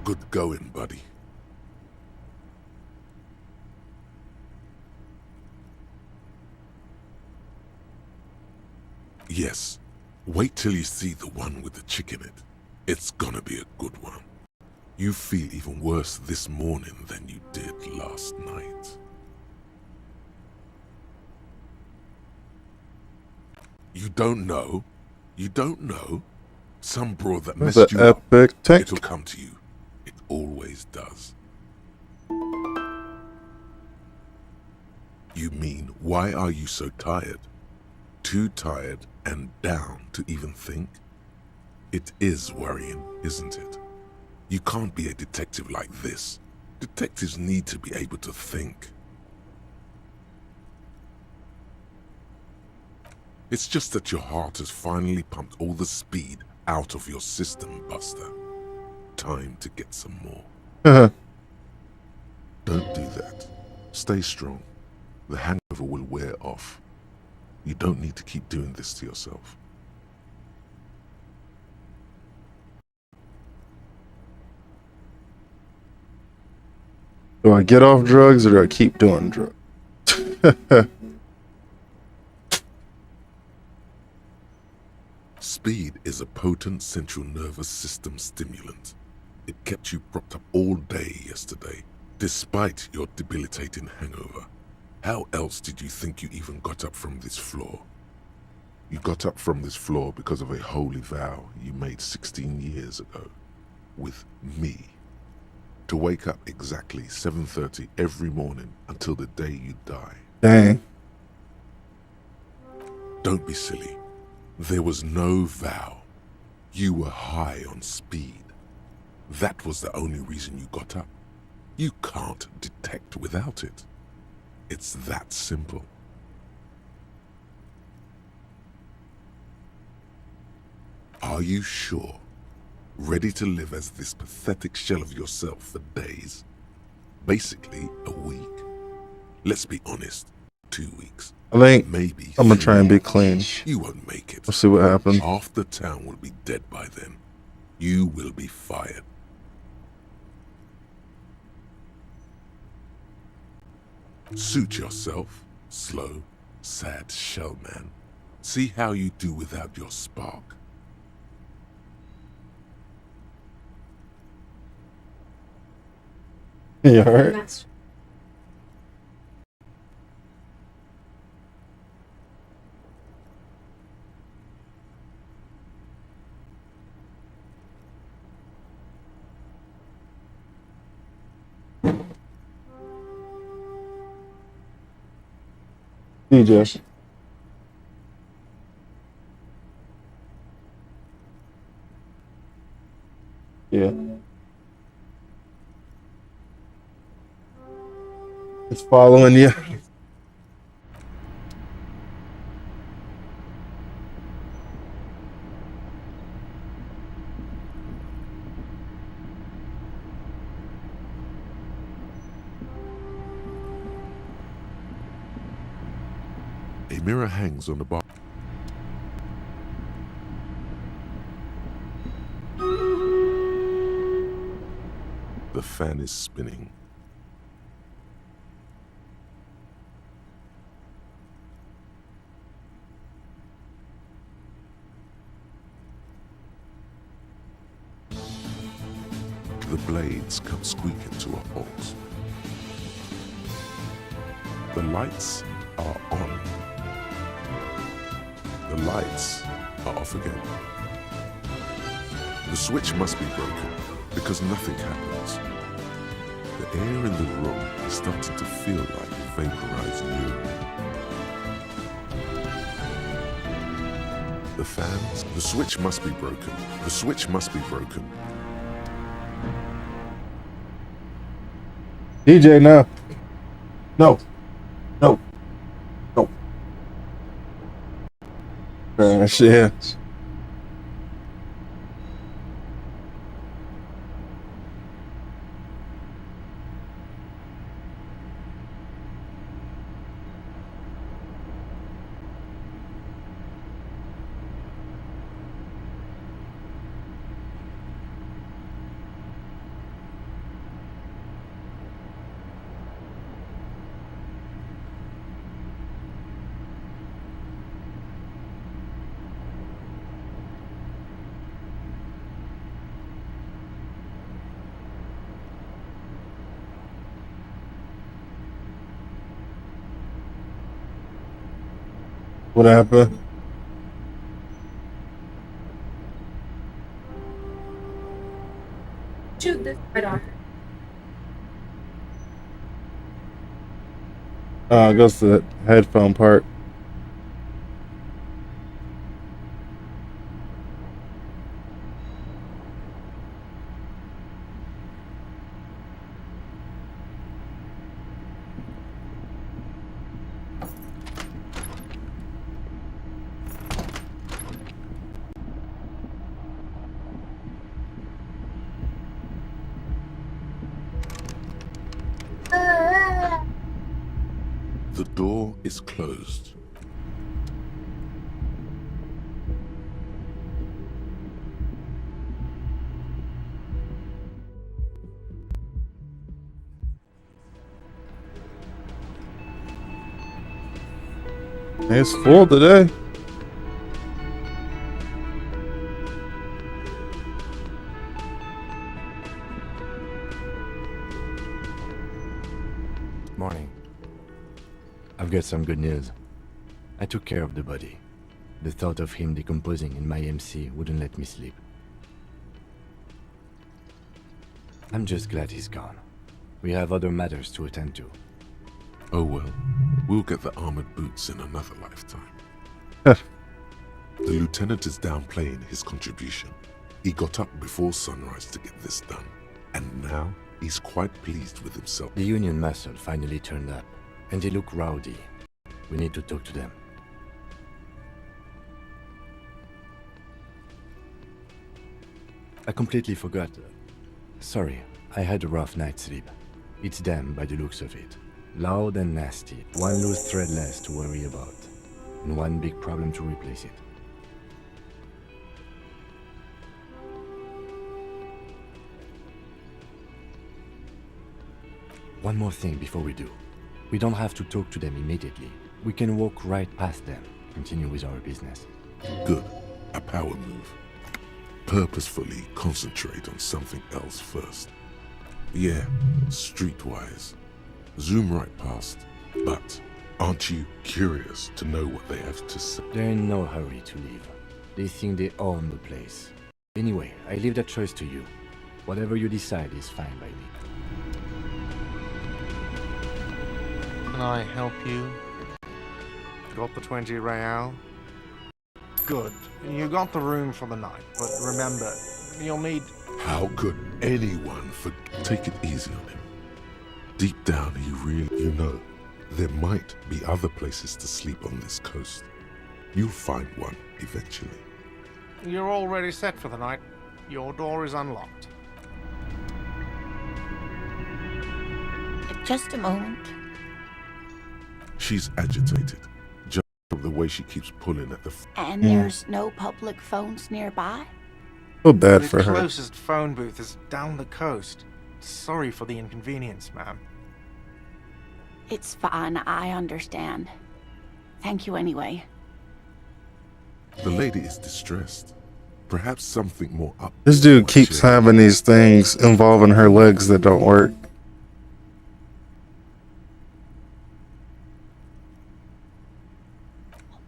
Speaker 7: Good going, buddy. Yes, wait till you see the one with the chick in it. It's gonna be a good one. You feel even worse this morning than you did last night. You don't know? You don't know? Some broad that messed
Speaker 1: The
Speaker 7: you up,
Speaker 1: epic tank.
Speaker 7: it'll come to you. It always does. You mean, why are you so tired? Too tired and down to even think? It is worrying, isn't it? You can't be a detective like this. Detectives need to be able to think. It's just that your heart has finally pumped all the speed out of your system, Buster. Time to get some more. Don't do that. Stay strong. The hangover will wear off. You don't need to keep doing this to yourself.
Speaker 1: Do I get off drugs or do I keep doing drugs?
Speaker 7: Speed is a potent central nervous system stimulant. It kept you propped up all day yesterday, despite your debilitating hangover. How else did you think you even got up from this floor? You got up from this floor because of a holy vow you made 16 years ago. With me. To wake up exactly 7:30 every morning until the day you die.
Speaker 1: Dang.
Speaker 7: Don't be silly. There was no vow. You were high on speed. That was the only reason you got up. You can't detect without it. It's that simple. Are you sure? Ready to live as this pathetic shell of yourself for days? Basically, a week. Let's be honest, 2 weeks.
Speaker 1: I think
Speaker 7: maybe
Speaker 1: I'm gonna try and be clean.
Speaker 7: You won't make it.
Speaker 1: We'll see what happens.
Speaker 7: Half the town will be dead by then. You will be fired. Suit yourself, slow, sad shell man. See how you do without your spark.
Speaker 1: You alright? DJ. Yeah. It's following you.
Speaker 7: A mirror hangs on the bar. The fan is spinning. The blades come squeaking to a halt. The lights are on. The lights are off again. The switch must be broken because nothing happens. The air in the room is starting to feel like vaporized urine. The fans, the switch must be broken. The switch must be broken.
Speaker 1: DJ, no. No. No. No. Shit. What happened?
Speaker 14: Shoot this right off.
Speaker 1: It goes to the headphone part.
Speaker 7: The door is closed.
Speaker 1: It's full today.
Speaker 12: Morning. I've got some good news. I took care of the body. The thought of him decomposing in my MC wouldn't let me sleep. I'm just glad he's gone. We have other matters to attend to.
Speaker 7: Oh well, we'll get the armored boots in another lifetime. The lieutenant is downplaying his contribution. He got up before sunrise to get this done, and now he's quite pleased with himself.
Speaker 12: The Union muscle finally turned up, and they look rowdy. We need to talk to them. I completely forgot. Sorry, I had a rough night's sleep. It's them by the looks of it. Loud and nasty. One loose thread less to worry about. And one big problem to replace it. One more thing before we do. We don't have to talk to them immediately. We can walk right past them, continue with our business.
Speaker 7: Good. A power move. Purposefully concentrate on something else first. Yeah, streetwise. Zoom right past. But aren't you curious to know what they have to say?
Speaker 12: They're in no hurry to leave. They think they own the place. Anyway, I leave that choice to you. Whatever you decide is fine by me.
Speaker 18: Can I help you? Got the 20 real? Good. You got the room for the night, but remember, you'll need...
Speaker 7: How could anyone take it easy on him? Deep down, he really... You know, there might be other places to sleep on this coast. You'll find one eventually.
Speaker 18: You're already set for the night. Your door is unlocked.
Speaker 9: Just a moment.
Speaker 7: She's agitated. Just from the way she keeps pulling at the...
Speaker 9: And there's no public phones nearby?
Speaker 1: So bad
Speaker 18: The
Speaker 1: for her.
Speaker 18: closest phone booth is down the coast. Sorry for the inconvenience, ma'am.
Speaker 9: It's fine, I understand. Thank you anyway.
Speaker 7: The lady is distressed. Perhaps something more up.
Speaker 1: This dude keeps having these things involving her legs that don't work.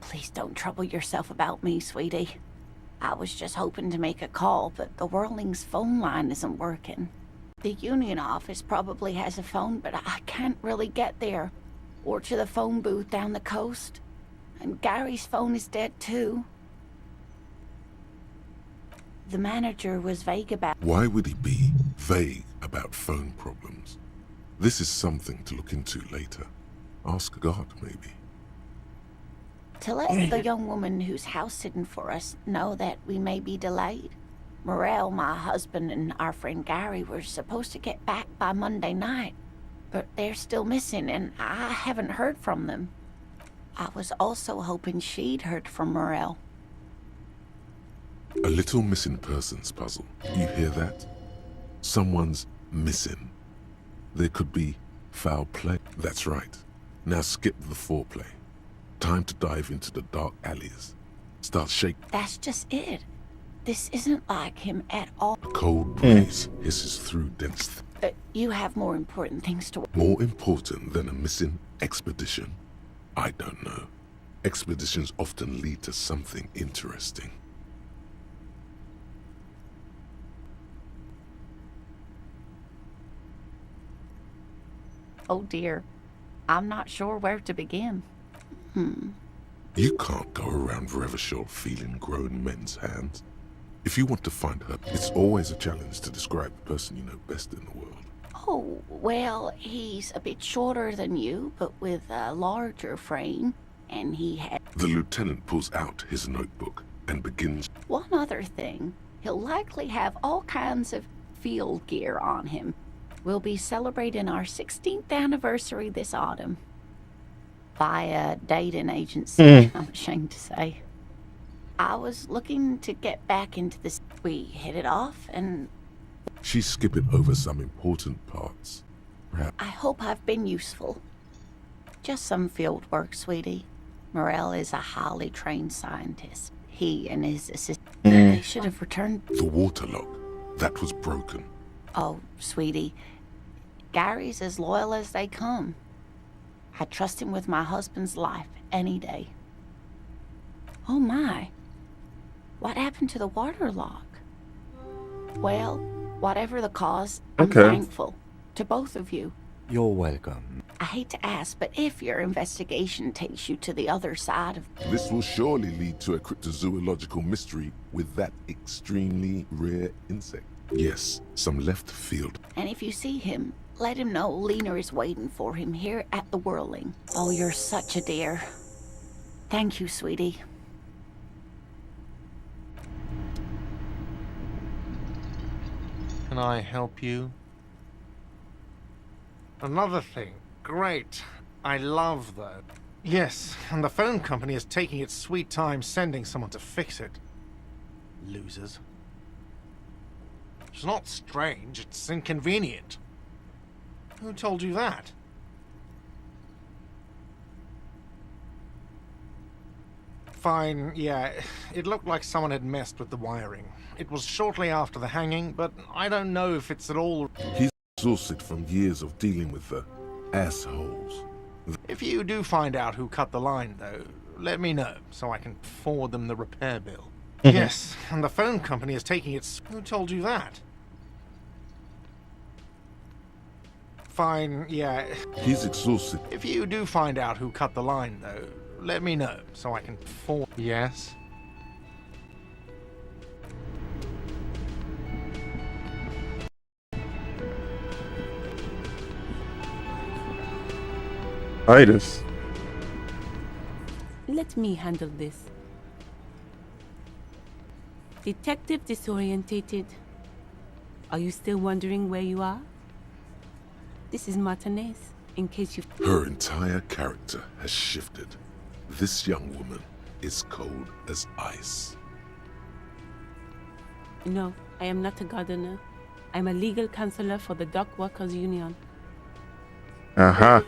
Speaker 9: Please don't trouble yourself about me, sweetie. I was just hoping to make a call, but the Whirling's phone line isn't working. The union office probably has a phone, but I can't really get there. Or to the phone booth down the coast. And Gary's phone is dead too. The manager was vague about...
Speaker 7: Why would he be vague about phone problems? This is something to look into later. Ask God, maybe.
Speaker 9: To let the young woman who's house-sitting for us know that we may be delayed. Morel, my husband, and our friend Gary were supposed to get back by Monday night, but they're still missing, and I haven't heard from them. I was also hoping she'd heard from Morel.
Speaker 7: A little missing persons puzzle. You hear that? Someone's missing. There could be foul play. That's right. Now skip the foreplay. Time to dive into the dark alleys. Start shaking.
Speaker 9: That's just it. This isn't like him at all.
Speaker 7: A cold breeze hisses through dense.
Speaker 9: You have more important things to...
Speaker 7: More important than a missing expedition? I don't know. Expeditions often lead to something interesting.
Speaker 9: Oh dear. I'm not sure where to begin.
Speaker 7: You can't go around Revachol feeling grown men's hands. If you want to find her, it's always a challenge to describe the person you know best in the world.
Speaker 9: Oh, well, he's a bit shorter than you, but with a larger frame, and he had...
Speaker 7: The lieutenant pulls out his notebook and begins...
Speaker 9: One other thing, he'll likely have all kinds of field gear on him. We'll be celebrating our 16th anniversary this autumn. Via dating agency, I'm ashamed to say. I was looking to get back into this. We hit it off, and...
Speaker 7: She's skipping over some important parts. Perhaps...
Speaker 9: I hope I've been useful. Just some field work, sweetie. Morel is a highly trained scientist. He and his assistant... They should have returned...
Speaker 7: The water lock. That was broken.
Speaker 9: Oh, sweetie. Gary's as loyal as they come. I trust him with my husband's life any day. Oh my. What happened to the water lock? Well, whatever the cause, I'm thankful to both of you.
Speaker 12: You're welcome.
Speaker 9: I hate to ask, but if your investigation takes you to the other side of...
Speaker 7: This will surely lead to a cryptozoological mystery with that extremely rare insect. Yes, some left field.
Speaker 9: And if you see him, let him know Lena is waiting for him here at the Whirling. Oh, you're such a dear. Thank you, sweetie.
Speaker 18: Can I help you? Another thing. Great. I love that. Yes, and the phone company is taking its sweet time sending someone to fix it. Losers. It's not strange, it's inconvenient. Who told you that? Fine, yeah, it looked like someone had messed with the wiring. It was shortly after the hanging, but I don't know if it's at all...
Speaker 7: He's exhausted from years of dealing with the assholes.
Speaker 18: If you do find out who cut the line, though, let me know, so I can forward them the repair bill. Yes, and the phone company is taking its... Who told you that? Fine, yeah.
Speaker 7: He's exhausted.
Speaker 18: If you do find out who cut the line, though, let me know so I can perform. Yes?
Speaker 1: Titus.
Speaker 14: Let me handle this. Detective disorientated. Are you still wondering where you are? This is Martinez, in case you've...
Speaker 7: Her entire character has shifted. This young woman is cold as ice.
Speaker 14: No, I am not a gardener. I'm a legal counselor for the Dock Workers Union.
Speaker 1: Uh-huh.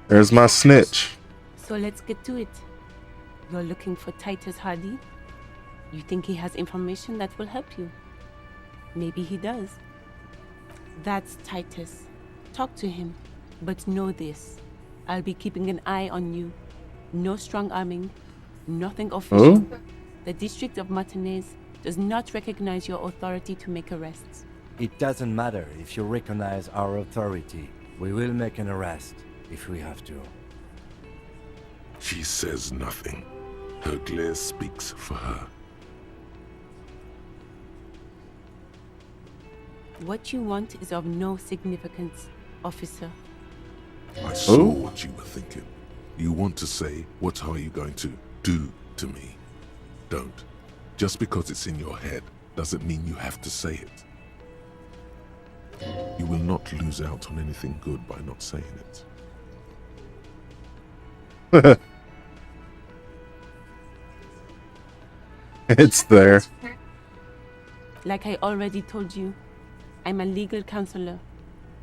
Speaker 1: There's my snitch.
Speaker 14: So let's get to it. You're looking for Titus Hardy? You think he has information that will help you? Maybe he does. That's Titus. Talk to him. But know this. I'll be keeping an eye on you. No strong arming. Nothing official.
Speaker 1: Oh?
Speaker 14: The District of Martinez does not recognize your authority to make arrests.
Speaker 12: It doesn't matter if you recognize our authority. We will make an arrest if we have to.
Speaker 7: She says nothing. Her glare speaks for her.
Speaker 14: What you want is of no significance, officer.
Speaker 7: I saw what you were thinking. You want to say, what are you going to do to me? Don't. Just because it's in your head doesn't mean you have to say it. You will not lose out on anything good by not saying it.
Speaker 1: It's there.
Speaker 14: Like I already told you, I'm a legal counselor.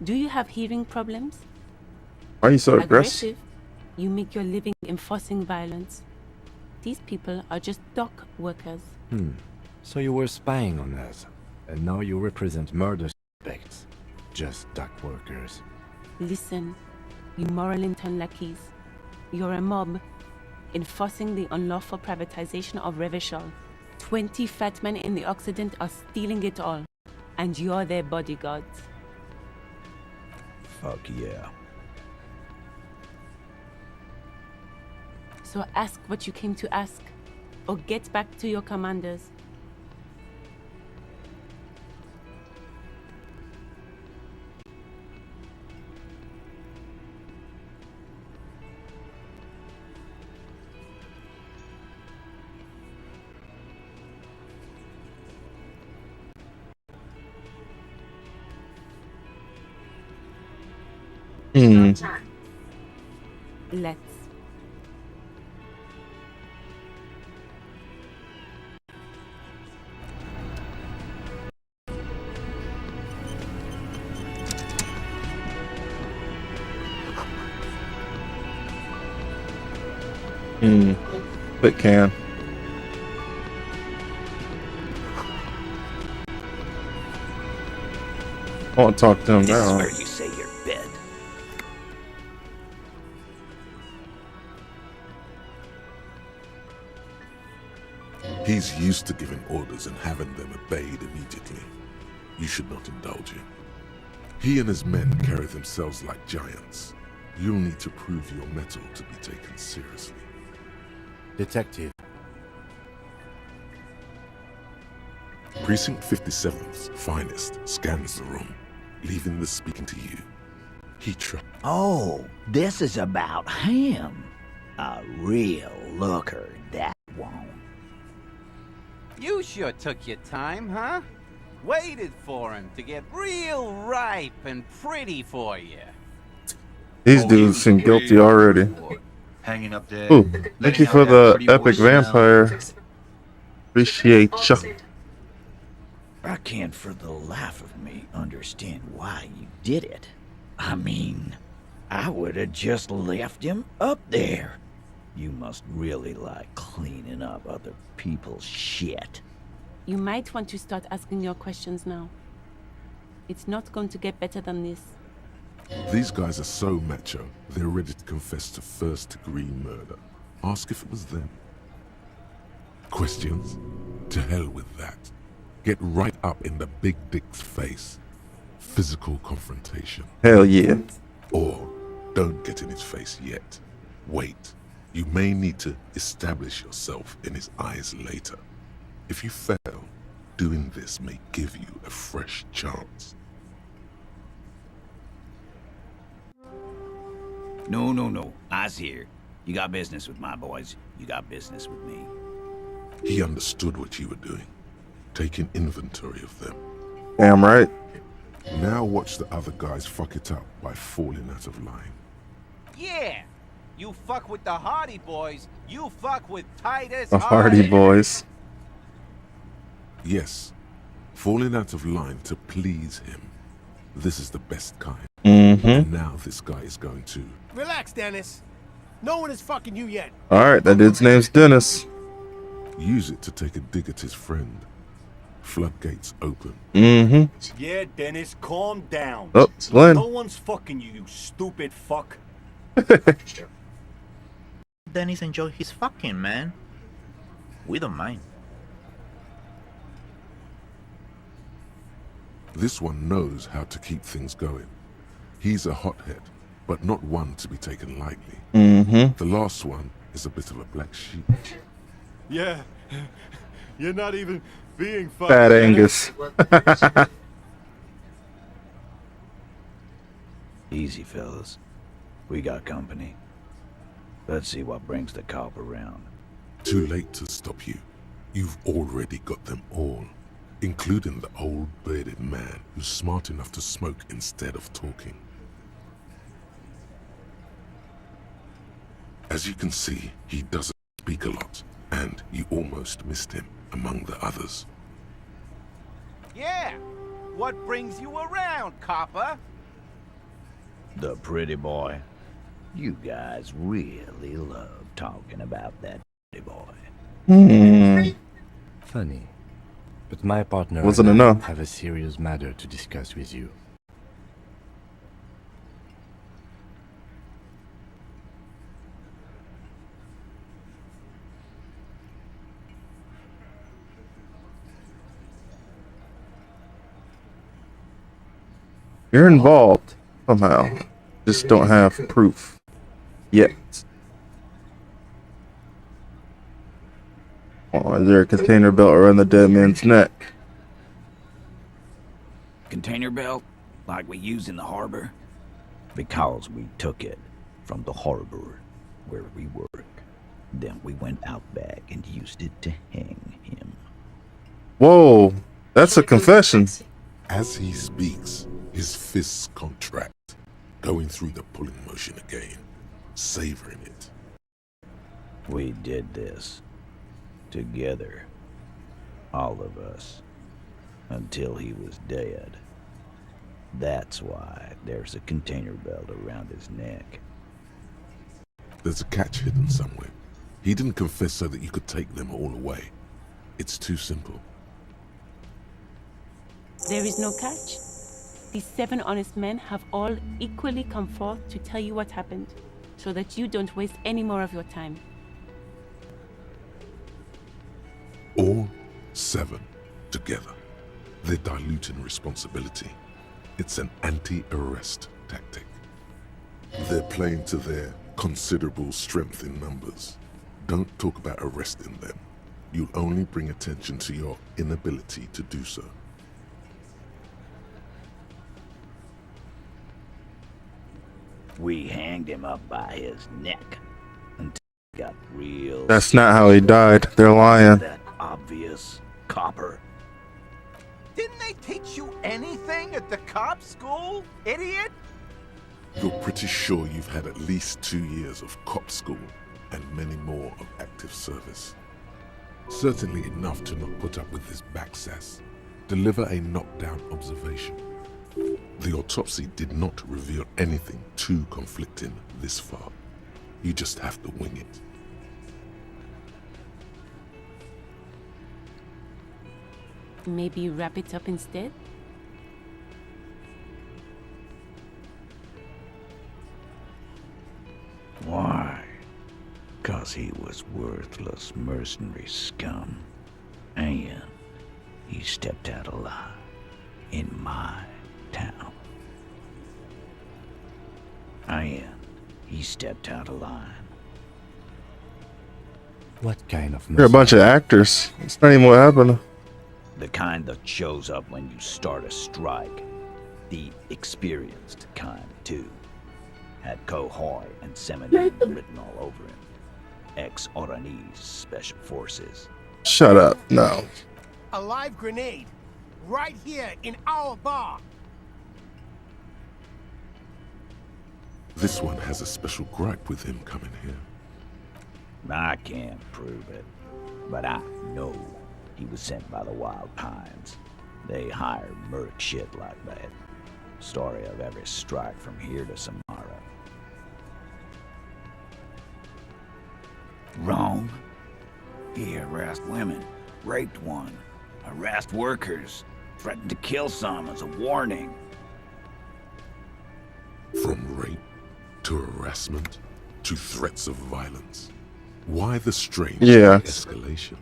Speaker 14: Do you have hearing problems?
Speaker 1: Why are you so aggressive?
Speaker 14: You make your living enforcing violence. These people are just dock workers.
Speaker 12: So you were spying on us, and now you represent murder suspects. Just dock workers.
Speaker 14: Listen, you Morrillington lackeys. You're a mob, enforcing the unlawful privatization of Revachol. 20 fat men in the Occident are stealing it all, and you're their bodyguards.
Speaker 22: Fuck yeah.
Speaker 14: So ask what you came to ask, or get back to your commanders. Let's.
Speaker 1: It can. I want to talk to him
Speaker 22: This is
Speaker 1: now.
Speaker 22: where you say your bed.
Speaker 7: He's used to giving orders and having them obeyed immediately. You should not indulge him. He and his men carry themselves like giants. You'll need to prove your mettle to be taken seriously.
Speaker 12: Detective.
Speaker 7: Precinct 57's finest scans the room, leaving the speaking to you. He
Speaker 22: Oh, this is about him. A real looker, that one.
Speaker 23: You sure took your time, huh? Waited for him to get real ripe and pretty for you.
Speaker 1: These dudes seem guilty already.
Speaker 24: Hanging up dead.
Speaker 1: Ooh, thank you for the epic vampire. Appreciate ya.
Speaker 22: I can't for the life of me understand why you did it. I mean, I would have just left him up there. You must really like cleaning up other people's shit.
Speaker 14: You might want to start asking your questions now. It's not going to get better than this.
Speaker 7: These guys are so macho, they're ready to confess to first-degree murder. Ask if it was them. Questions? To hell with that. Get right up in the big dick's face. Physical confrontation.
Speaker 1: Hell yeah.
Speaker 7: Or don't get in his face yet. Wait. You may need to establish yourself in his eyes later. If you fail, doing this may give you a fresh chance.
Speaker 22: No. I's here. You got business with my boys. You got business with me.
Speaker 7: He understood what you were doing, taking inventory of them.
Speaker 1: Damn right.
Speaker 7: Now watch the other guys fuck it up by falling out of line.
Speaker 23: Yeah! You fuck with the Hardy Boys, you fuck with Titus
Speaker 1: The Hardy Boys.
Speaker 7: Yes, falling out of line to please him. This is the best kind. And now this guy is going to...
Speaker 10: Relax, Dennis. No one is fucking you yet.
Speaker 1: Alright, that dude's name's Dennis.
Speaker 7: Use it to take a dig at his friend. Floodgates open.
Speaker 16: Yeah, Dennis, calm down.
Speaker 1: Oh, it's Glenn.
Speaker 16: No one's fucking you, you stupid fuck.
Speaker 19: Dennis enjoy his fucking, man. We don't mind.
Speaker 7: This one knows how to keep things going. He's a hothead, but not one to be taken lightly. The last one is a bit of a black sheep.
Speaker 16: Yeah, you're not even being fucked.
Speaker 1: Fat Angus.
Speaker 22: Easy, fellas. We got company. Let's see what brings the cop around.
Speaker 7: Too late to stop you. You've already got them all, including the old bearded man who's smart enough to smoke instead of talking. As you can see, he doesn't speak a lot, and you almost missed him among the others.
Speaker 23: Yeah! What brings you around, copper?
Speaker 22: The pretty boy. You guys really love talking about that pretty boy.
Speaker 12: Funny. But my partner
Speaker 1: Wasn't
Speaker 12: and I
Speaker 1: enough.
Speaker 12: have a serious matter to discuss with you.
Speaker 1: You're involved somehow. Just don't have proof yet. Oh, is there a container belt around the dead man's neck?
Speaker 22: Container belt, like we use in the harbor? Because we took it from the harbor where we work. Then we went out back and used it to hang him.
Speaker 1: Whoa, that's a confession.
Speaker 7: As he speaks, his fists contract, going through the pulling motion again, savoring it.
Speaker 22: We did this. Together. All of us. Until he was dead. That's why there's a container belt around his neck.
Speaker 7: There's a catch hidden somewhere. He didn't confess so that you could take them all away. It's too simple.
Speaker 14: There is no catch. These 7 honest men have all equally come forth to tell you what happened, so that you don't waste any more of your time.
Speaker 7: All 7 together. They're diluting responsibility. It's an anti-arrest tactic. They're playing to their considerable strength in numbers. Don't talk about arresting them. You'll only bring attention to your inability to do so.
Speaker 22: We hanged him up by his neck until he got real.
Speaker 1: That's not how he died. They're lying.
Speaker 22: That obvious copper.
Speaker 23: Didn't they teach you anything at the cop school, idiot?
Speaker 7: You're pretty sure you've had at least 2 years of cop school and many more of active service. Certainly enough to not put up with this backsass. Deliver a knockdown observation. The autopsy did not reveal anything too conflicting this far. You just have to wing it.
Speaker 14: Maybe wrap it up instead?
Speaker 22: Why? 'Cause he was worthless mercenary scum. And he stepped out alive in my town. And he stepped out of line
Speaker 12: What kind of
Speaker 1: You're a bunch of actors. It's not even what happened.
Speaker 22: The kind that shows up when you start a strike. The experienced kind, too. Had Kohoy and Seminole written all over him. Ex-Oranese Special Forces.
Speaker 1: Shut up. No.
Speaker 18: A live grenade. Right here in our bar.
Speaker 7: This one has a special gripe with him coming here.
Speaker 22: I can't prove it, but I know he was sent by the Wild Pines. They hire merc shit like that. Story of every strike from here to Samara. Wrong. He harassed women, raped one, harassed workers, threatened to kill some as a warning.
Speaker 7: From rape to harassment to threats of violence. Why the strange escalation?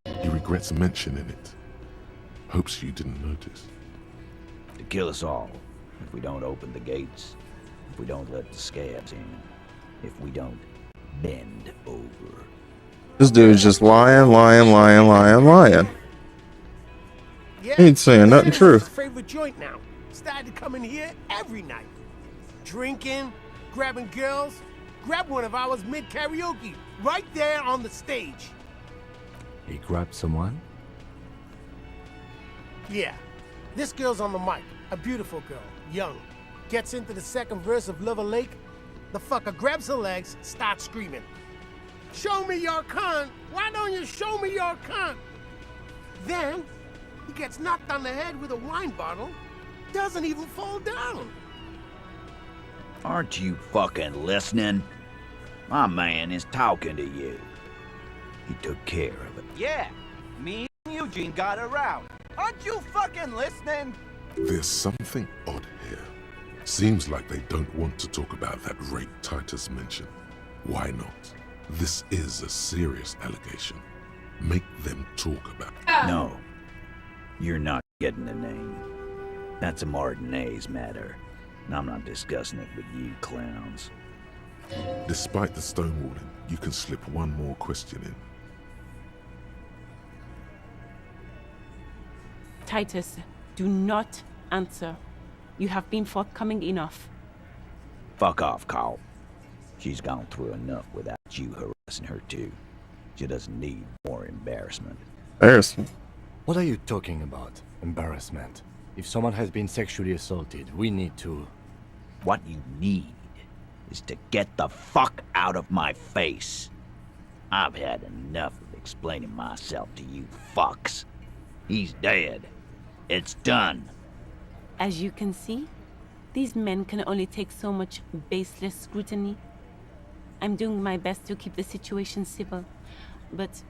Speaker 7: He regrets mentioning it. Hopes you didn't notice.
Speaker 22: To kill us all, if we don't open the gates, if we don't let the scabs in, if we don't bend over.
Speaker 1: This dude's just lying. He ain't saying nothing true.
Speaker 18: Favorite joint now. Started to come in here every night. Drinking, grabbing girls. Grab one of ours mid-karaoke, right there on the stage.
Speaker 12: He grabbed someone?
Speaker 18: Yeah. This girl's on the mic. A beautiful girl. Young. Gets into the second verse of Lover Lake. The fucker grabs her legs, starts screaming. Show me your cunt! Why don't you show me your cunt? Then, he gets knocked on the head with a wine bottle. Doesn't even fall down.
Speaker 22: Aren't you fucking listening? My man is talking to you. He took care of it.
Speaker 23: Yeah, me and Eugene got around. Aren't you fucking listening?
Speaker 7: There's something odd here. Seems like they don't want to talk about that rape Titus mentioned. Why not? This is a serious allegation. Make them talk about it.
Speaker 22: No. You're not getting the name. That's a Martinez matter. And I'm not discussing it with you clowns.
Speaker 7: Despite the stonewalling, you can slip one more question in.
Speaker 14: Titus, do not answer. You have been forthcoming enough.
Speaker 22: Fuck off, Carl. She's gone through enough without you harassing her too. She doesn't need more embarrassment.
Speaker 1: Embarrassment?
Speaker 12: What are you talking about? Embarrassment? If someone has been sexually assaulted, we need to...
Speaker 22: What you need is to get the fuck out of my face. I've had enough of explaining myself to you fucks. He's dead. It's done.
Speaker 14: As you can see, these men can only take so much baseless scrutiny. I'm doing my best to keep the situation civil, but...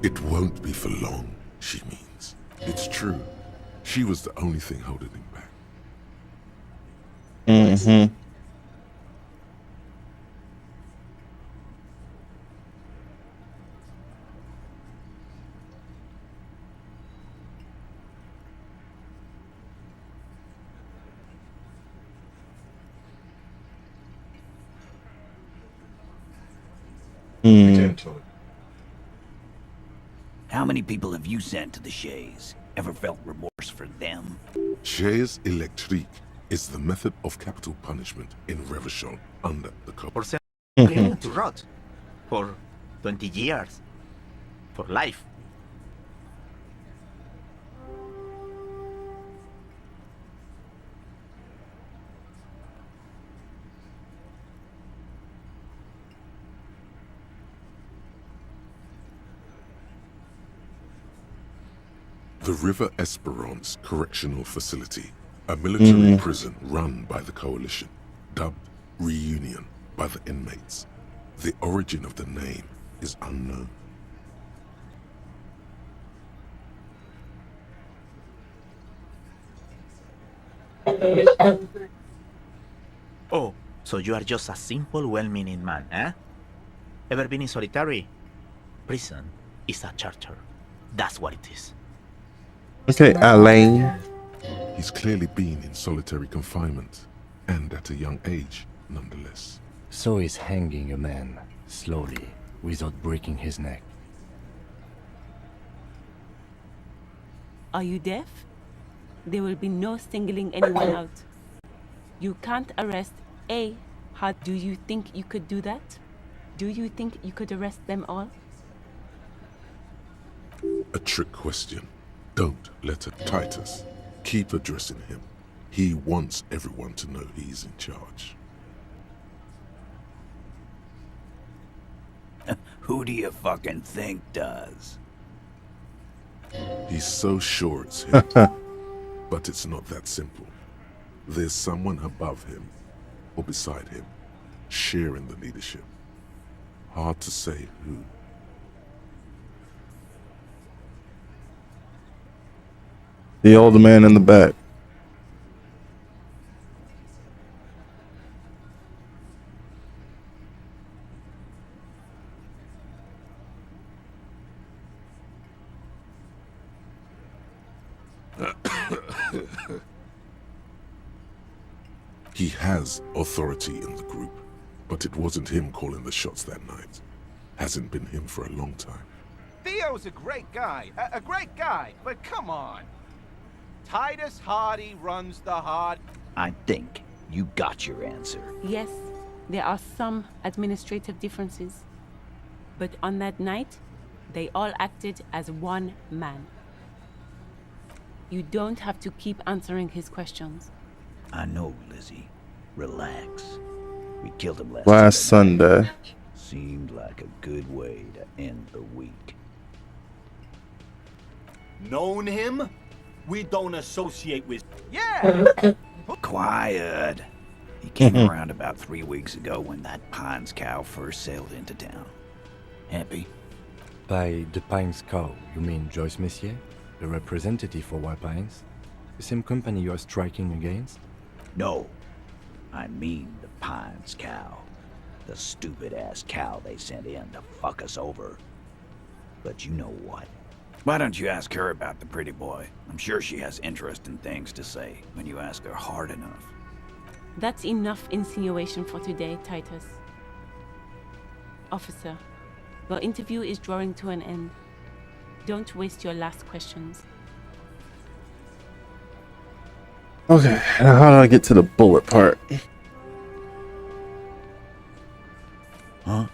Speaker 7: It won't be for long, she means. It's true. She was the only thing holding him back.
Speaker 1: Mm-hmm.
Speaker 22: How many people have you sent to the Shays? Ever felt remorse for them?
Speaker 7: Chaise électrique is the method of capital punishment in Revachol under the code.
Speaker 19: Or send him to rot for 20 years. For life.
Speaker 7: The River Esperance Correctional Facility, a military prison run by the Coalition, dubbed Reunion by the inmates. The origin of the name is unknown.
Speaker 19: Oh, so you are just a simple, well-meaning man, eh? Ever been in solitary? Prison is a charter. That's what it is.
Speaker 1: Okay, Alain.
Speaker 7: He's clearly been in solitary confinement, and at a young age, nonetheless.
Speaker 12: So is hanging a man slowly, without breaking his neck.
Speaker 14: Are you deaf? There will be no singling anyone out. You can't arrest A. How do you think you could do that? Do you think you could arrest them all?
Speaker 7: A trick question. Don't let it. Titus, keep addressing him. He wants everyone to know he's in charge.
Speaker 22: Who do you fucking think does?
Speaker 7: He's so sure it's him. But it's not that simple. There's someone above him, or beside him, sharing the leadership. Hard to say who.
Speaker 1: The older man in the back.
Speaker 7: He has authority in the group, but it wasn't him calling the shots that night. Hasn't been him for a long time.
Speaker 23: Theo's a great guy, a great guy, but come on. Titus Hardy runs the hard...
Speaker 22: I think you got your answer.
Speaker 14: Yes, there are some administrative differences. But on that night, they all acted as one man. You don't have to keep answering his questions.
Speaker 22: I know, Lizzie. Relax. We killed him
Speaker 1: Last Sunday.
Speaker 22: Seemed like a good way to end the week.
Speaker 16: Known him? We don't associate with...
Speaker 23: Yeah!
Speaker 22: Quiet. He came around about 3 weeks ago when that Pines cow first sailed into town. Happy?
Speaker 12: By the Pines cow, you mean Joyce Messier, the representative for White Pines? The same company you are striking against?
Speaker 22: No. I mean the Pines cow. The stupid-ass cow they sent in to fuck us over. But you know what? Why don't you ask her about the pretty boy? I'm sure she has interesting things to say when you ask her hard enough.
Speaker 14: That's enough insinuation for today, Titus. Officer, your interview is drawing to an end. Don't waste your last questions.
Speaker 1: Okay, now how do I get to the bullet part?
Speaker 22: Huh?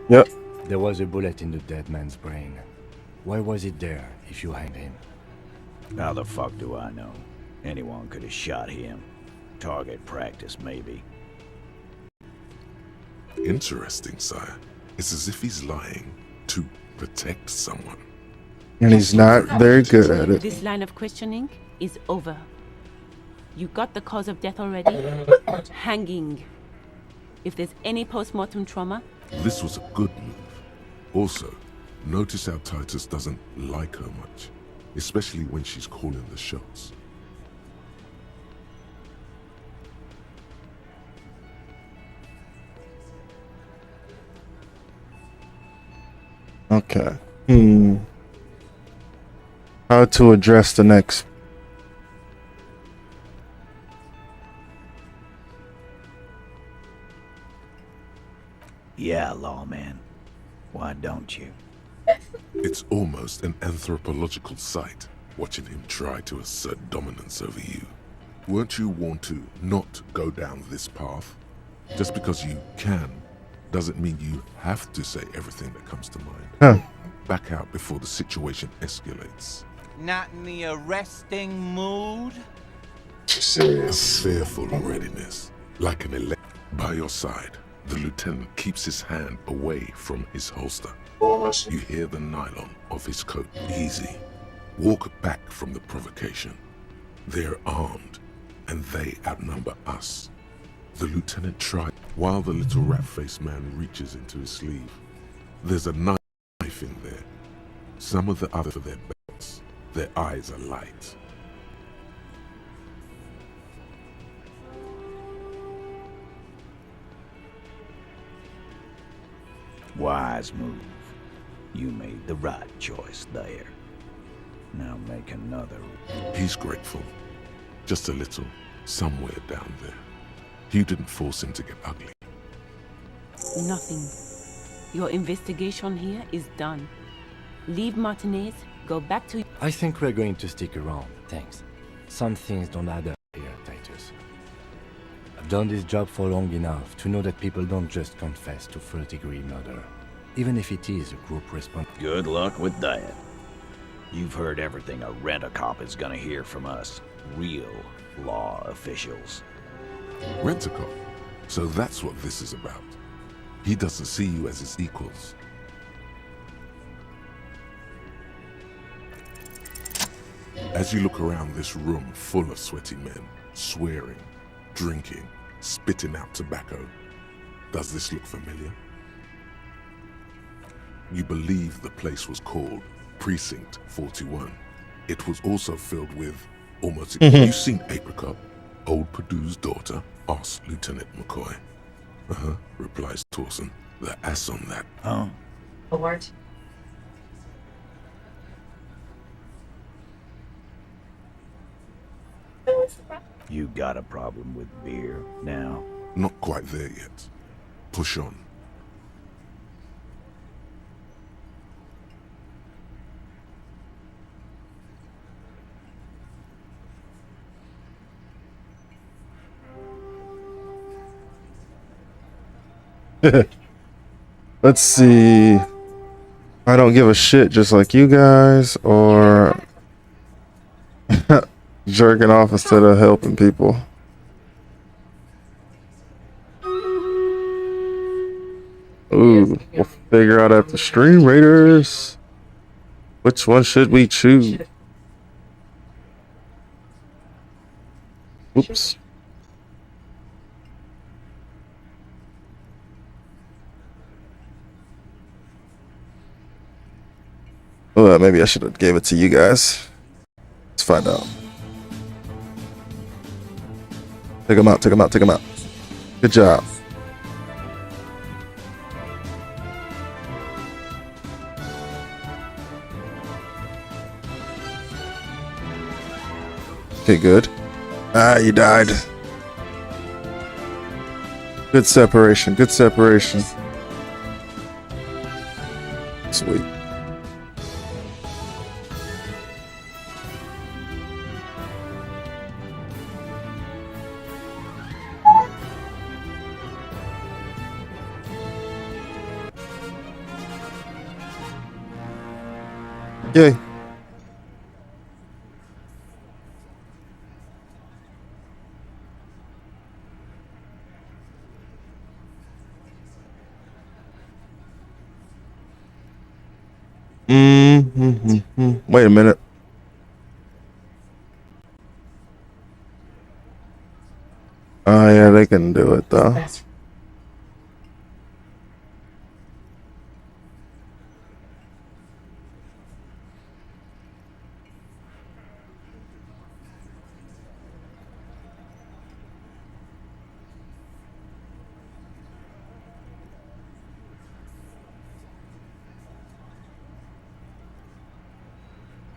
Speaker 1: Yep.
Speaker 12: There was a bullet in the dead man's brain. Why was it there if you hanged him?
Speaker 22: How the fuck do I know? Anyone could have shot him. Target practice, maybe.
Speaker 7: Interesting, sire. It's as if he's lying to protect someone.
Speaker 1: And he's not very good at it.
Speaker 14: This line of questioning is over. You got the cause of death already? Hanging. If there's any post-mortem trauma...
Speaker 7: This was a good move. Also, notice how Titus doesn't like her much, especially when she's calling the shots.
Speaker 1: Okay. How to address the next...
Speaker 22: Yeah, lawman. Why don't you?
Speaker 7: It's almost an anthropological sight, watching him try to assert dominance over you. Weren't you warned to not go down this path? Just because you can, doesn't mean you have to say everything that comes to mind.
Speaker 1: Huh.
Speaker 7: Back out before the situation escalates.
Speaker 23: Not in the arresting mood?
Speaker 7: A fearful readiness, like an elect. By your side, the lieutenant keeps his hand away from his holster. You hear the nylon of his coat. Easy. Walk back from the provocation. They're armed, and they outnumber us. The lieutenant tried, while the little rat-faced man reaches into his sleeve. There's a knife in there. Some of the other for their belts. Their eyes are light.
Speaker 22: Wise move. You made the right choice there. Now make another.
Speaker 7: He's grateful. Just a little, somewhere down there. You didn't force him to get ugly.
Speaker 14: Nothing. Your investigation here is done. Leave Martinez, go back to...
Speaker 12: I think we're going to stick around, thanks. Some things don't add up here, Titus. I've done this job for long enough to know that people don't just confess to first-degree murder, even if it is a group response.
Speaker 22: Good luck with that. You've heard everything a rent-a-cop is gonna hear from us. Real law officials.
Speaker 7: Rent-a-cop? So that's what this is about. He doesn't see you as his equals. As you look around this room full of sweaty men, swearing, drinking, spitting out tobacco, does this look familiar? You believe the place was called Precinct 41. It was also filled with almost... You've seen Apricot, old Purdue's daughter? Asks Lieutenant McCoy. Uh-huh, replies Torson. The ass on that.
Speaker 22: Huh?
Speaker 2: What?
Speaker 22: You got a problem with beer now?
Speaker 7: Not quite there yet. Push on.
Speaker 1: Let's see. I don't give a shit just like you guys, or jerking off instead of helping people. Ooh, we'll figure out after stream, Raiders. Which one should we choose? Oops. Oh, maybe I should have gave it to you guys. Let's find out. Take him out, take him out, take him out. Good job. Okay, good. Ah, you died. Good separation, good separation. Sweet. Yay. Wait a minute. Oh yeah, they can do it though.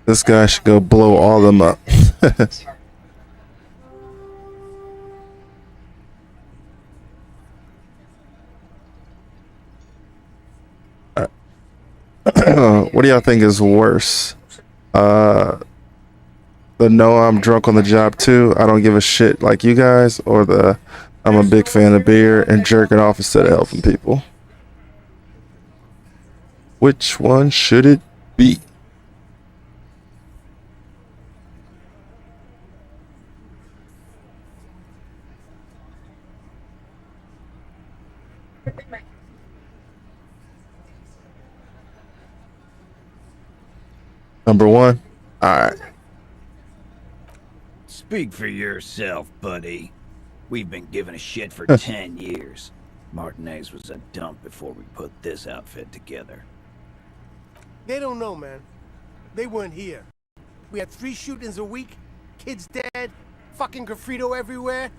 Speaker 1: This guy should go blow all them up. What do y'all think is worse? The no, I'm drunk on the job too, I don't give a shit like you guys, or the I'm a big fan of beer and jerking off instead of helping people? Which one should it be? Number one? Alright.
Speaker 22: Speak for yourself, buddy. We've been giving a shit for 10 years. Martinez was a dump before we put this outfit together.
Speaker 13: They don't know, man. They weren't here. We had 3 shootings a week, kids dead, fucking graffito everywhere.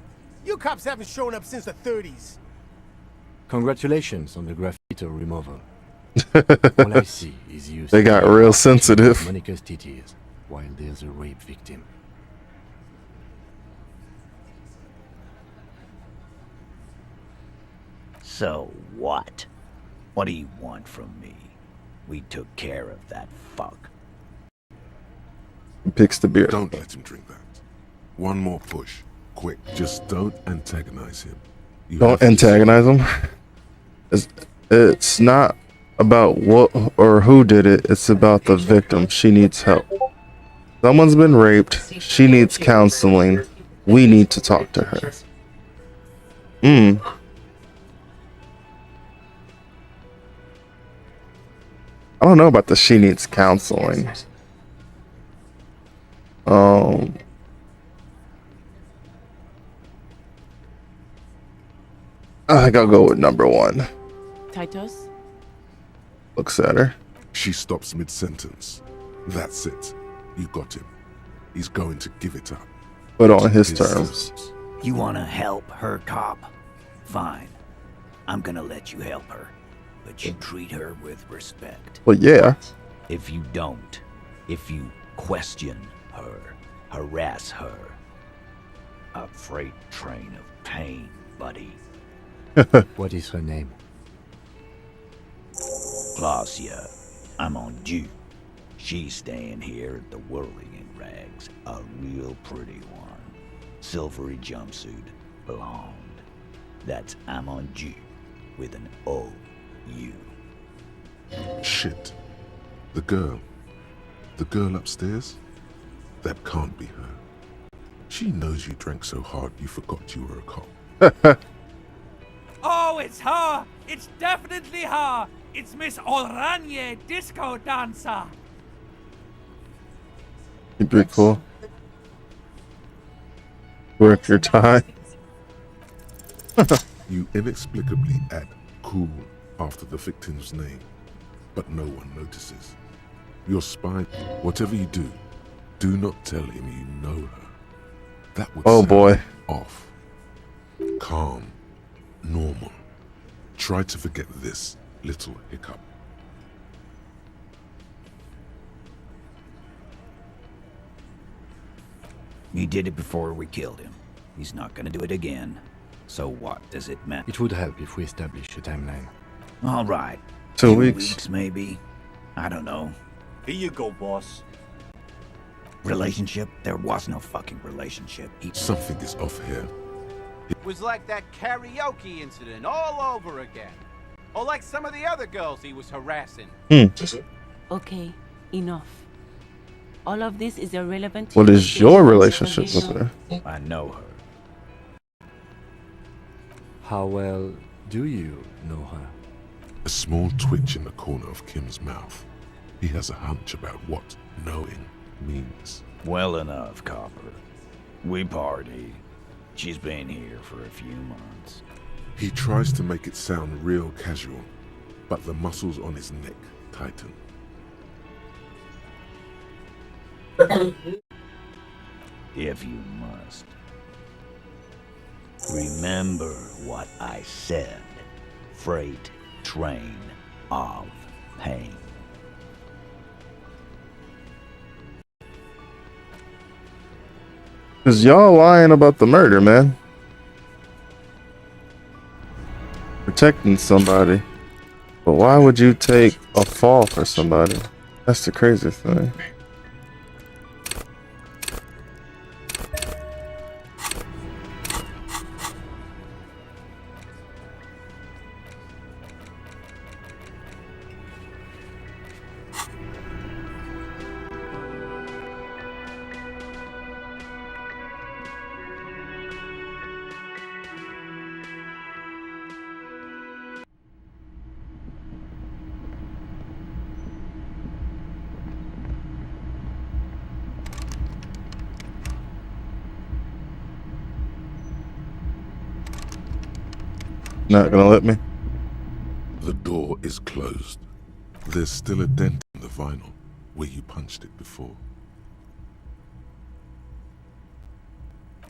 Speaker 13: You cops haven't shown up since the 30s.
Speaker 12: Congratulations on the graffito removal. All I see is you.
Speaker 1: They got real sensitive.
Speaker 12: Monica's titties, while there's a rape victim.
Speaker 22: So what? What do you want from me? We took care of that fuck.
Speaker 1: He picks the beer.
Speaker 7: Don't let him drink that. One more push. Quick. Just don't antagonize him. You
Speaker 1: Don't
Speaker 7: have to-
Speaker 1: antagonize him. It's not about what or who did it. It's about the victim. She needs help. Someone's been raped. She needs counseling. We need to talk to her. I don't know about the she needs counseling. I think I'll go with number one.
Speaker 14: Titus?
Speaker 1: Looks at her.
Speaker 7: She stops mid-sentence. That's it. You got him. He's going to give it up.
Speaker 1: But on his terms.
Speaker 22: You wanna help her, cop? Fine. I'm gonna let you help her. But you treat her with respect.
Speaker 1: Well, yeah.
Speaker 22: If you don't, if you question her, harass her, a freight train of pain, buddy.
Speaker 12: What is her name?
Speaker 22: Glacia, I'm on due. She's staying here at the Whirling in Rags, a real pretty one. Silvery jumpsuit, blonde. That's Amonju with an O-U.
Speaker 7: Shit. The girl upstairs? That can't be her. She knows you drank so hard you forgot you were a cop.
Speaker 2: Oh, it's her! It's definitely her! It's Miss Oranje, disco dancer!
Speaker 1: You'd be cool. Worth your time.
Speaker 7: You inexplicably add cool after the victim's name, but no one notices. Your spy, whatever you do, do not tell him you know her. That would sound
Speaker 1: boy.
Speaker 7: Off. Calm. Normal. Try to forget this little hiccup.
Speaker 22: He did it before we killed him. He's not gonna do it again. So what does it matter?
Speaker 12: It would help if we establish a timeline.
Speaker 22: All right.
Speaker 1: 2
Speaker 22: Few
Speaker 1: weeks.
Speaker 22: maybe. I don't know.
Speaker 16: Here you go, boss.
Speaker 22: Relationship? There was no fucking relationship.
Speaker 7: Something is off here.
Speaker 23: It was like that karaoke incident all over again. Or like some of the other girls he was harassing.
Speaker 14: Okay, enough. All of this is irrelevant to
Speaker 1: What
Speaker 14: your
Speaker 1: is your
Speaker 14: case.
Speaker 1: relationship with her?
Speaker 22: I know her.
Speaker 12: How well do you know her?
Speaker 7: A small twitch in the corner of Kim's mouth. He has a hunch about what knowing means.
Speaker 22: Well enough, Copper. We party. She's been here for a few months.
Speaker 7: He tries to make it sound real casual, but the muscles on his neck tighten.
Speaker 22: If you must. Remember what I said. Freight train of pain.
Speaker 1: Cause y'all lying about the murder, man. Protecting somebody. But why would you take a fall for somebody? That's the craziest thing. Not gonna let me?
Speaker 7: The door is closed. There's still a dent in the vinyl where you punched it before.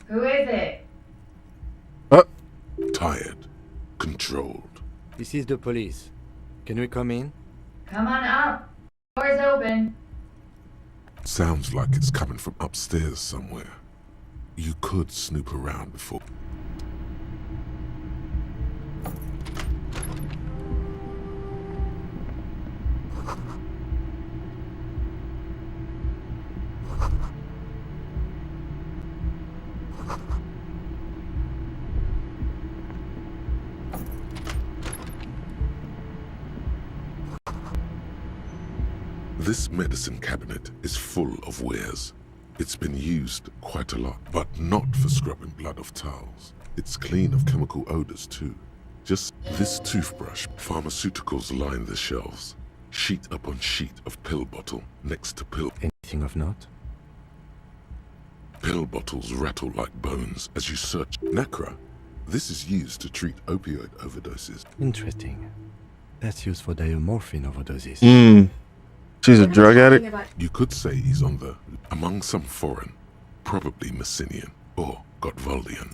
Speaker 3: Who is it?
Speaker 7: Tired. Controlled.
Speaker 12: This is the police. Can we come in?
Speaker 3: Come on up. Door's open.
Speaker 7: Sounds like it's coming from upstairs somewhere. You could snoop around before. This medicine cabinet is full of wares. It's been used quite a lot, but not for scrubbing blood off towels. It's clean of chemical odors too. Just this toothbrush. Pharmaceuticals line the shelves. Sheet upon sheet of pill bottle next to pill.
Speaker 12: Anything of note?
Speaker 7: Pill bottles rattle like bones as you search. Nacra. This is used to treat opioid overdoses.
Speaker 12: Interesting. That's used for diamorphine overdoses.
Speaker 1: She's a drug addict?
Speaker 7: You could say he's on the... among some foreign, probably Messinian or Gotvaldian.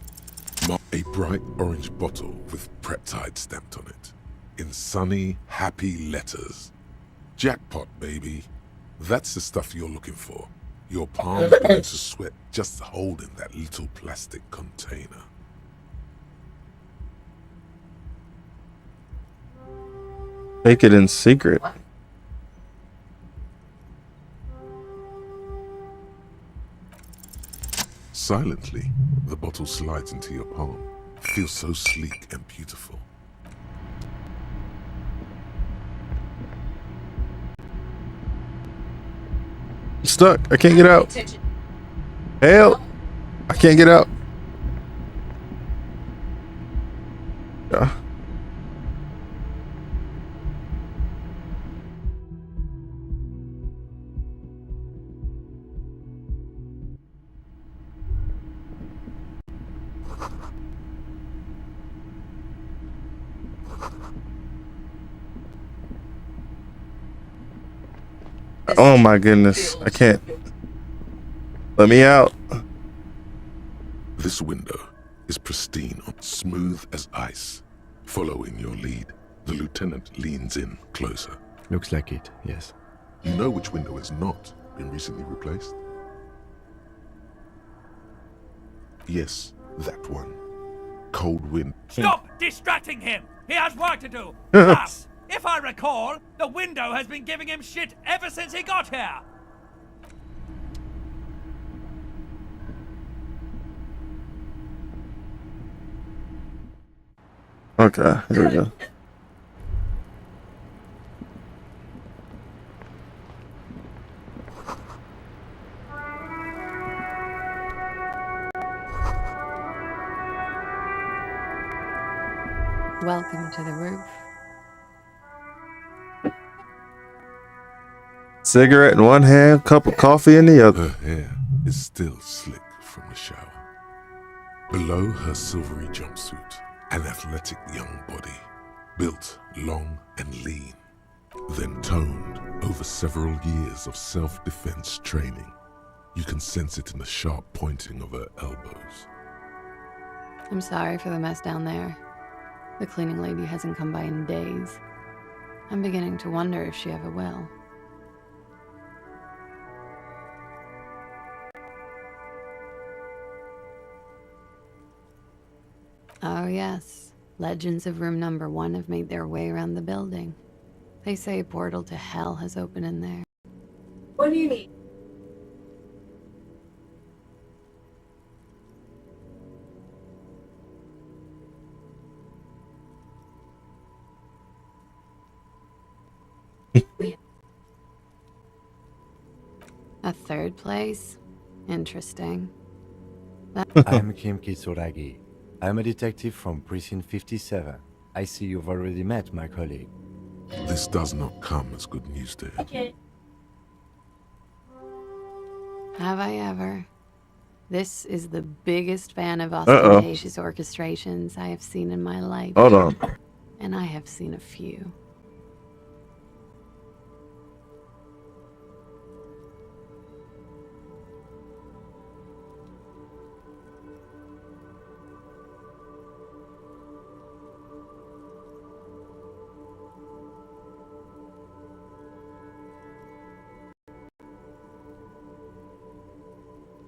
Speaker 7: A bright orange bottle with Preptide stamped on it. In sunny, happy letters. Jackpot, baby. That's the stuff you're looking for. Your palms begin to sweat just holding that little plastic container.
Speaker 1: Take it in secret.
Speaker 7: Silently, the bottle slides into your palm. Feels so sleek and beautiful.
Speaker 1: I'm stuck. I can't get out. Help! I can't get out. Yeah. Oh my goodness. I can't. Let me out.
Speaker 7: This window is pristine, smooth as ice. Following your lead, the lieutenant leans in closer.
Speaker 12: Looks like it, yes.
Speaker 7: You know which window has not been recently replaced? Yes, that one. Cold wind.
Speaker 2: Stop distracting him! He has work to do! Plus, if I recall, the window has been giving him shit ever since he got here!
Speaker 1: Okay, here we go.
Speaker 4: Welcome to the roof.
Speaker 1: Cigarette in one hand, cup of coffee in the other.
Speaker 7: Her hair is still slick from the shower. Below her silvery jumpsuit, an athletic young body, built long and lean, then toned over several years of self-defense training. You can sense it in the sharp pointing of her elbows.
Speaker 4: I'm sorry for the mess down there. The cleaning lady hasn't come by in days. I'm beginning to wonder if she ever will. Oh yes, legends of room number 1 have made their way around the building. They say a portal to hell has opened in there.
Speaker 8: What do you need?
Speaker 4: A third place? Interesting.
Speaker 12: I am Kim Kitsuragi. I am a detective from Precinct 57. I see you've already met my colleague.
Speaker 7: This does not come as good news to him.
Speaker 8: Okay.
Speaker 4: Have I ever? This is the biggest fan of ostentatious orchestrations I have seen in my life.
Speaker 1: Hold on.
Speaker 4: And I have seen a few.